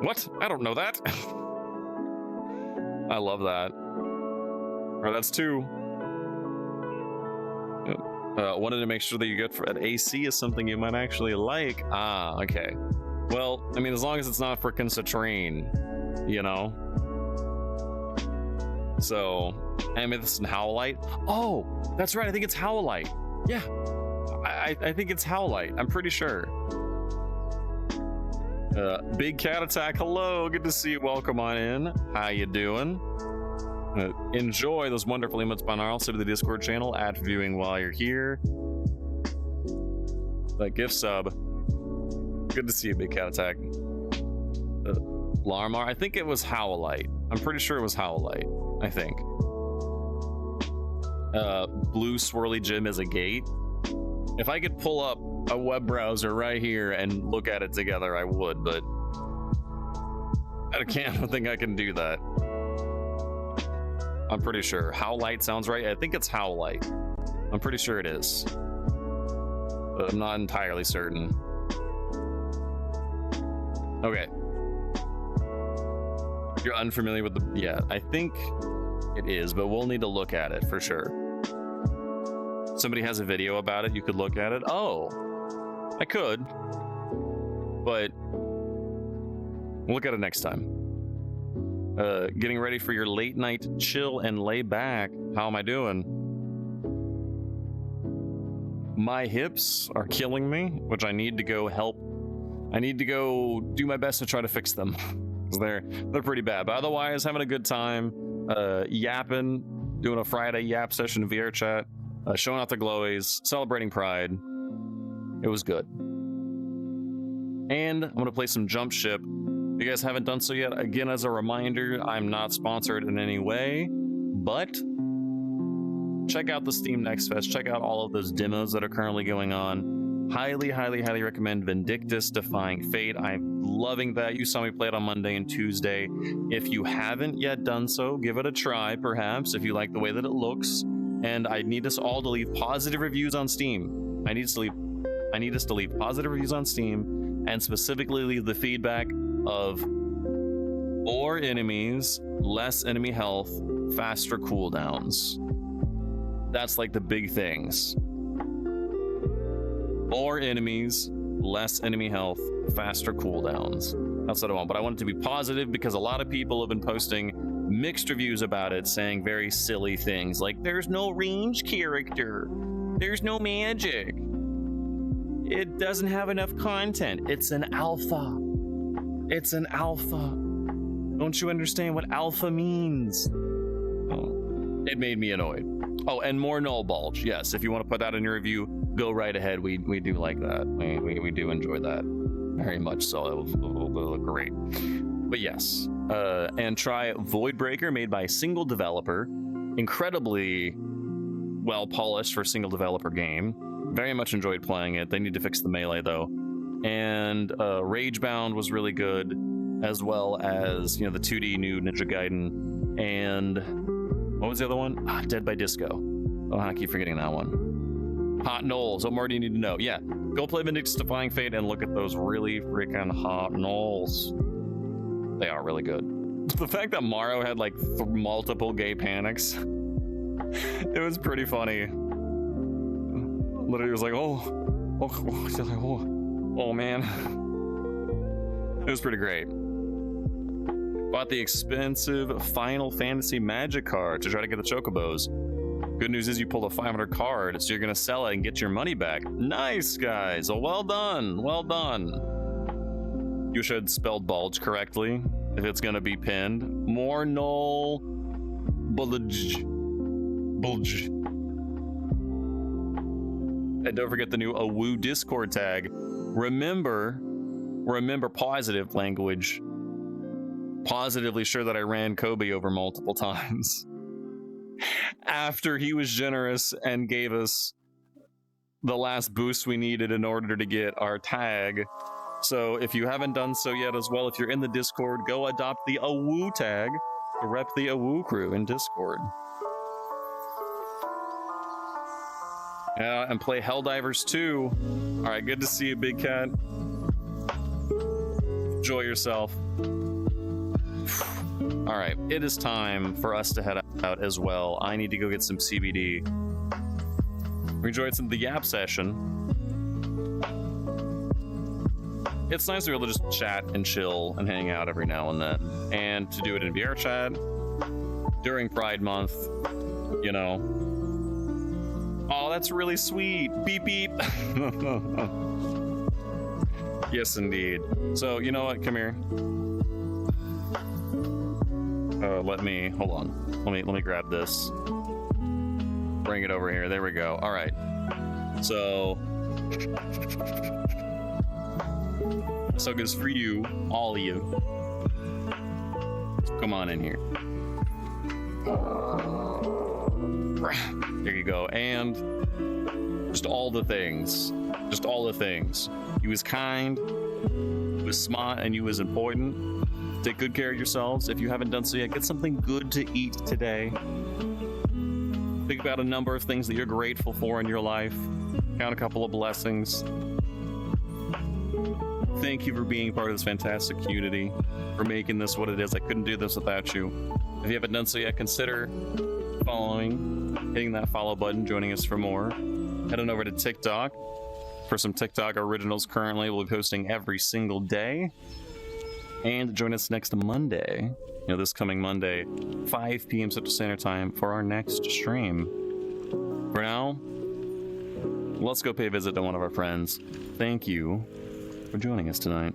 What? I don't know that. I love that. Or that's 2. Wanted to make sure that you get for an AC is something you might actually like. Ah, okay. Well, I mean, as long as it's not freaking citrine, you know? So, amethyst and howlite. Oh, that's right. I think it's howlite. Yeah, I think it's howlite. I'm pretty sure. Big Cat Attack. Hello, good to see you. Welcome on in. How you doing? Enjoy those wonderful emotes by Gnarl. So to the Discord channel, at viewing while you're here. That gift sub. Good to see you, Big Cat Attack. Larmar, I think it was Howlite. I'm pretty sure it was Howlite. I think. Blue swirly gem is a gate. If I could pull up a web browser right here and look at it together, I would, but I don't think I can do that. I'm pretty sure. How light sounds right. I think it's how light. I'm pretty sure it is. But I'm not entirely certain. Okay. You're unfamiliar with the... Yeah, I think it is, but we'll need to look at it for sure. Somebody has a video about it. You could look at it. Oh, I could. But we'll look at it next time. Getting ready for your late night chill and lay back. How am I doing? My hips are killing me, which I need to go help. I need to go do my best to try to fix them. Because they're pretty bad. But otherwise, having a good time. Yapping, doing a Friday yap session in VRChat, showing off the glowies, celebrating Pride. It was good. And I'm going to play some Jump Ship. If you guys haven't done so yet, again, as a reminder, I'm not sponsored in any way, but check out the Steam Next Fest. Check out all of those demos that are currently going on. Highly, highly, highly recommend Vindictus Defying Fate. I'm loving that. You saw me play it on Monday and Tuesday. If you haven't yet done so, give it a try, perhaps, if you like the way that it looks. And I need us all to leave positive reviews on Steam. I need us to leave positive reviews on Steam, and specifically leave the feedback of more enemies, less enemy health, faster cooldowns. That's like the big things. More enemies, less enemy health, faster cooldowns. That's what I want. But I want it to be positive because a lot of people have been posting mixed reviews about it, saying very silly things like there's no range character, there's no magic, it doesn't have enough content, it's an alpha. It's an alpha. Don't you understand what alpha means? Oh, it made me annoyed. Oh, and more null bulge. Yes, if you want to put that in your review, go right ahead. We do like that. We do enjoy that very much. So it will great. But yes, and try Voidbreaker, made by a single developer, incredibly well polished for a single developer game. Very much enjoyed playing it. They need to fix the melee though. And Ragebound was really good, as well as, you know, the 2D new Ninja Gaiden, and what was the other one? Dead by Disco. Oh, I keep forgetting that one. Hot Knolls. What more do you need to know? Yeah, go play Vindictus Defying Fate and look at those really freaking hot knolls. They are really good. The fact that Morrow had like multiple gay panics, it was pretty funny. Literally was like, oh man. It was pretty great. Bought the expensive Final Fantasy Magic card to try to get the Chocobos. Good news is you pulled a 500 card, so you're gonna sell it and get your money back. Nice, guys. Well done. Well done. You should spell bulge correctly if it's gonna be pinned. More null bulge. Bulge. And don't forget the new AWOO Discord tag. Remember positive language. Positively sure that I ran Kobe over multiple times. After he was generous and gave us the last boost we needed in order to get our tag. So if you haven't done so yet as well, if you're in the Discord, go adopt the AWOO tag to rep the AWOO crew in Discord. Yeah, and play Helldivers 2. All right, good to see you, Big Cat. Enjoy yourself. All right, it is time for us to head out as well. I need to go get some CBD. We enjoyed some of the Yap session. It's nice to be able to just chat and chill and hang out every now and then, and to do it in VRChat during Pride Month, you know. Oh, that's really sweet. Beep, beep. Yes, indeed. So, you know what? Come here. Hold on. Let me grab this. Bring it over here. There we go. All right. So it goes for you, all of you. Come on in here. There you go. And just all the things. Just all the things. You was kind, you was smart, and you was important. Take good care of yourselves. If you haven't done so yet, get something good to eat today. Think about a number of things that you're grateful for in your life. Count a couple of blessings. Thank you for being part of this fantastic community, for making this what it is. I couldn't do this without you. If you haven't done so yet, consider following, hitting that follow button, joining us for more. Head on over to TikTok for some TikTok originals currently. We'll be posting every single day. And join us next Monday, this coming Monday, 5 p.m. Central Standard Time for our next stream. For now, let's go pay a visit to one of our friends. Thank you for joining us tonight.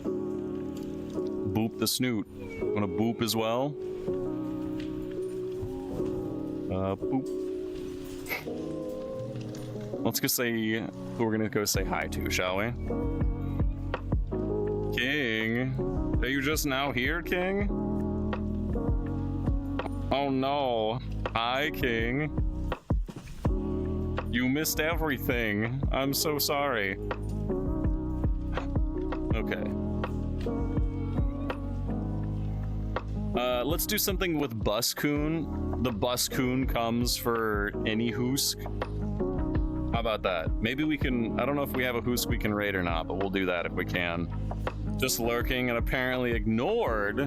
Boop the Snoot. Want to boop as well? Boop. Let's go say who we're gonna go say hi to, shall we? King, are you just now here, King? Oh no. Hi, King. You missed everything. I'm so sorry. Okay. Let's do something with Buscoon. The Buscoon comes for any Hoosk. How about that? Maybe we can, I don't know if we have a Hoosk we can raid or not, but we'll do that if we can. Just lurking and apparently ignored.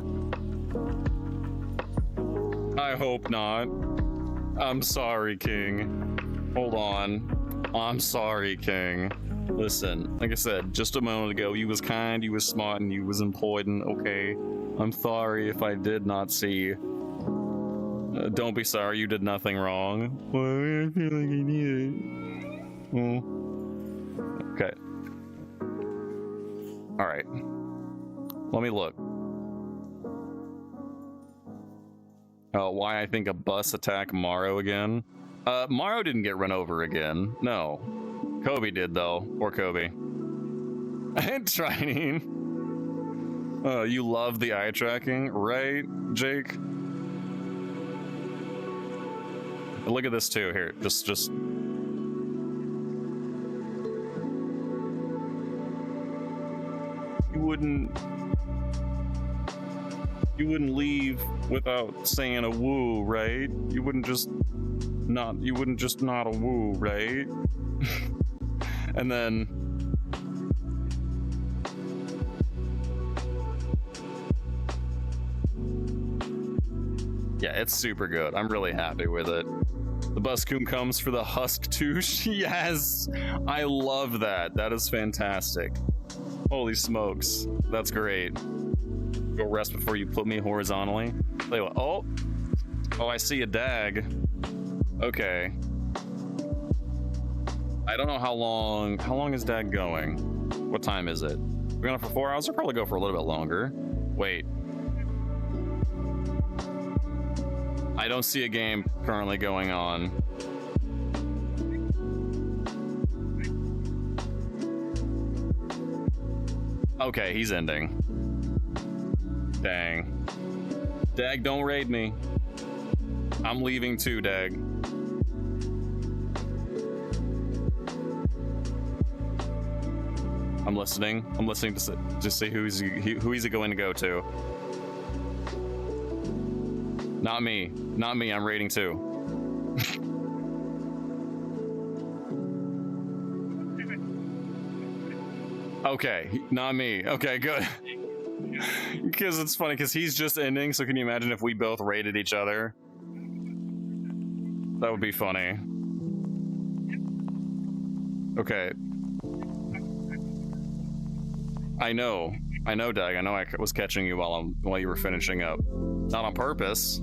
I hope not. I'm sorry, King. Hold on. I'm sorry, King. Listen, like I said, just a moment ago, you was kind, you was smart, and you was important, okay? I'm sorry if I did not see. Don't be sorry, you did nothing wrong. Well, I feel like I need it. Okay. Alright. Let me look. Why I think a bus attacked Morrow again? Morrow didn't get run over again. No. Kobe did, though. Poor Kobe. And Trining. You love the eye tracking, right, Jake? Look at this too. Here, just. You wouldn't leave without saying a woo, right? You wouldn't just not a woo, right? And then yeah, it's super good. I'm really happy with it. The Buscoon comes for the Husk Touche. Yes, I love that. That is fantastic. Holy smokes, that's great. Go rest before you put me horizontally. Tell you what, oh, I see a dag. Okay. I don't know how long is dag going? What time is it? We're going for 4 hours? I'll probably go for a little bit longer. Wait. I don't see a game currently going on. Okay, he's ending. Dang. Dag, don't raid me. I'm leaving too, Dag. I'm listening. I'm listening to see who he's going to go to. Not me. Not me. I'm raiding too. Okay, not me. Okay, good. Because it's funny, because he's just ending, so can you imagine if we both raided each other? That would be funny. Okay. I know, Doug. I know I was catching you while you were finishing up. Not on purpose.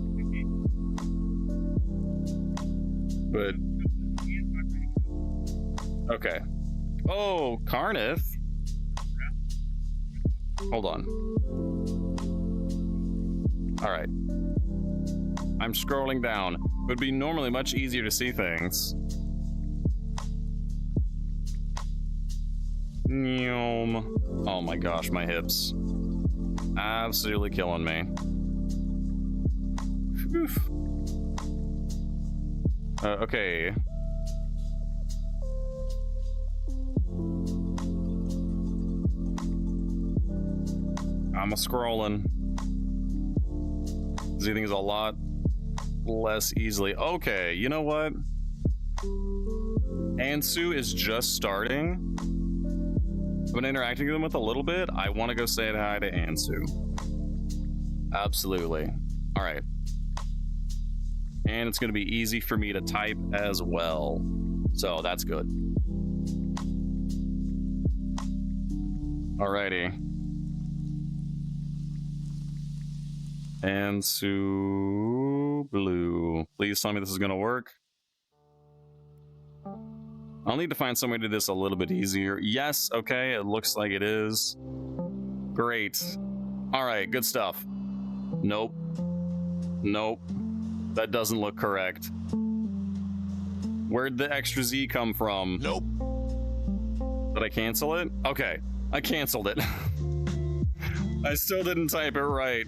But... okay. Oh, Carnith. Hold on. All right. I'm scrolling down. It would be normally much easier to see things. Oh my gosh, my hips. Absolutely killing me. Oof. Okay. I'm a scrolling. Z thing is a lot less easily. Okay, you know what? Ansu is just starting. I've been interacting with him with a little bit. I want to go say hi to Ansu. Absolutely. All right. And it's going to be easy for me to type as well. So that's good. Alrighty. Ansu Blue. Please tell me this is going to work. I'll need to find some way to do this a little bit easier. Yes, okay, it looks like it is. Great. All right, good stuff. Nope. Nope. That doesn't look correct. Where'd the extra Z come from? Nope. Did I cancel it? Okay, I canceled it. I still didn't type it right.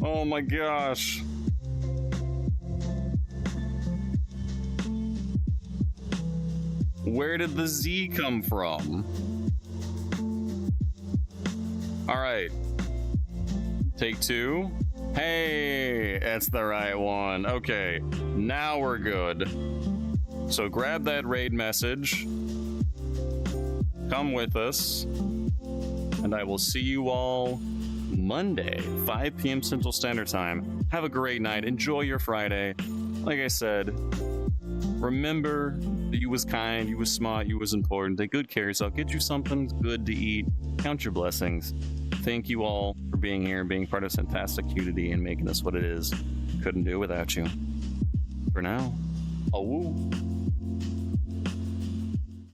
Oh my gosh. Where did the Z come from? All right. Take two. Hey, it's the right one. Okay, now we're good. So grab that raid message. Come with us. And I will see you all Monday, 5 p.m. Central Standard Time. Have a great night. Enjoy your Friday. Like I said, remember that you was kind, you was smart, you was important. Take good care of yourself. Get you something good to eat. Count your blessings. Thank you all for being here, being part of this fantastic community, and making this what it is. Couldn't do it without you. For now, awoo.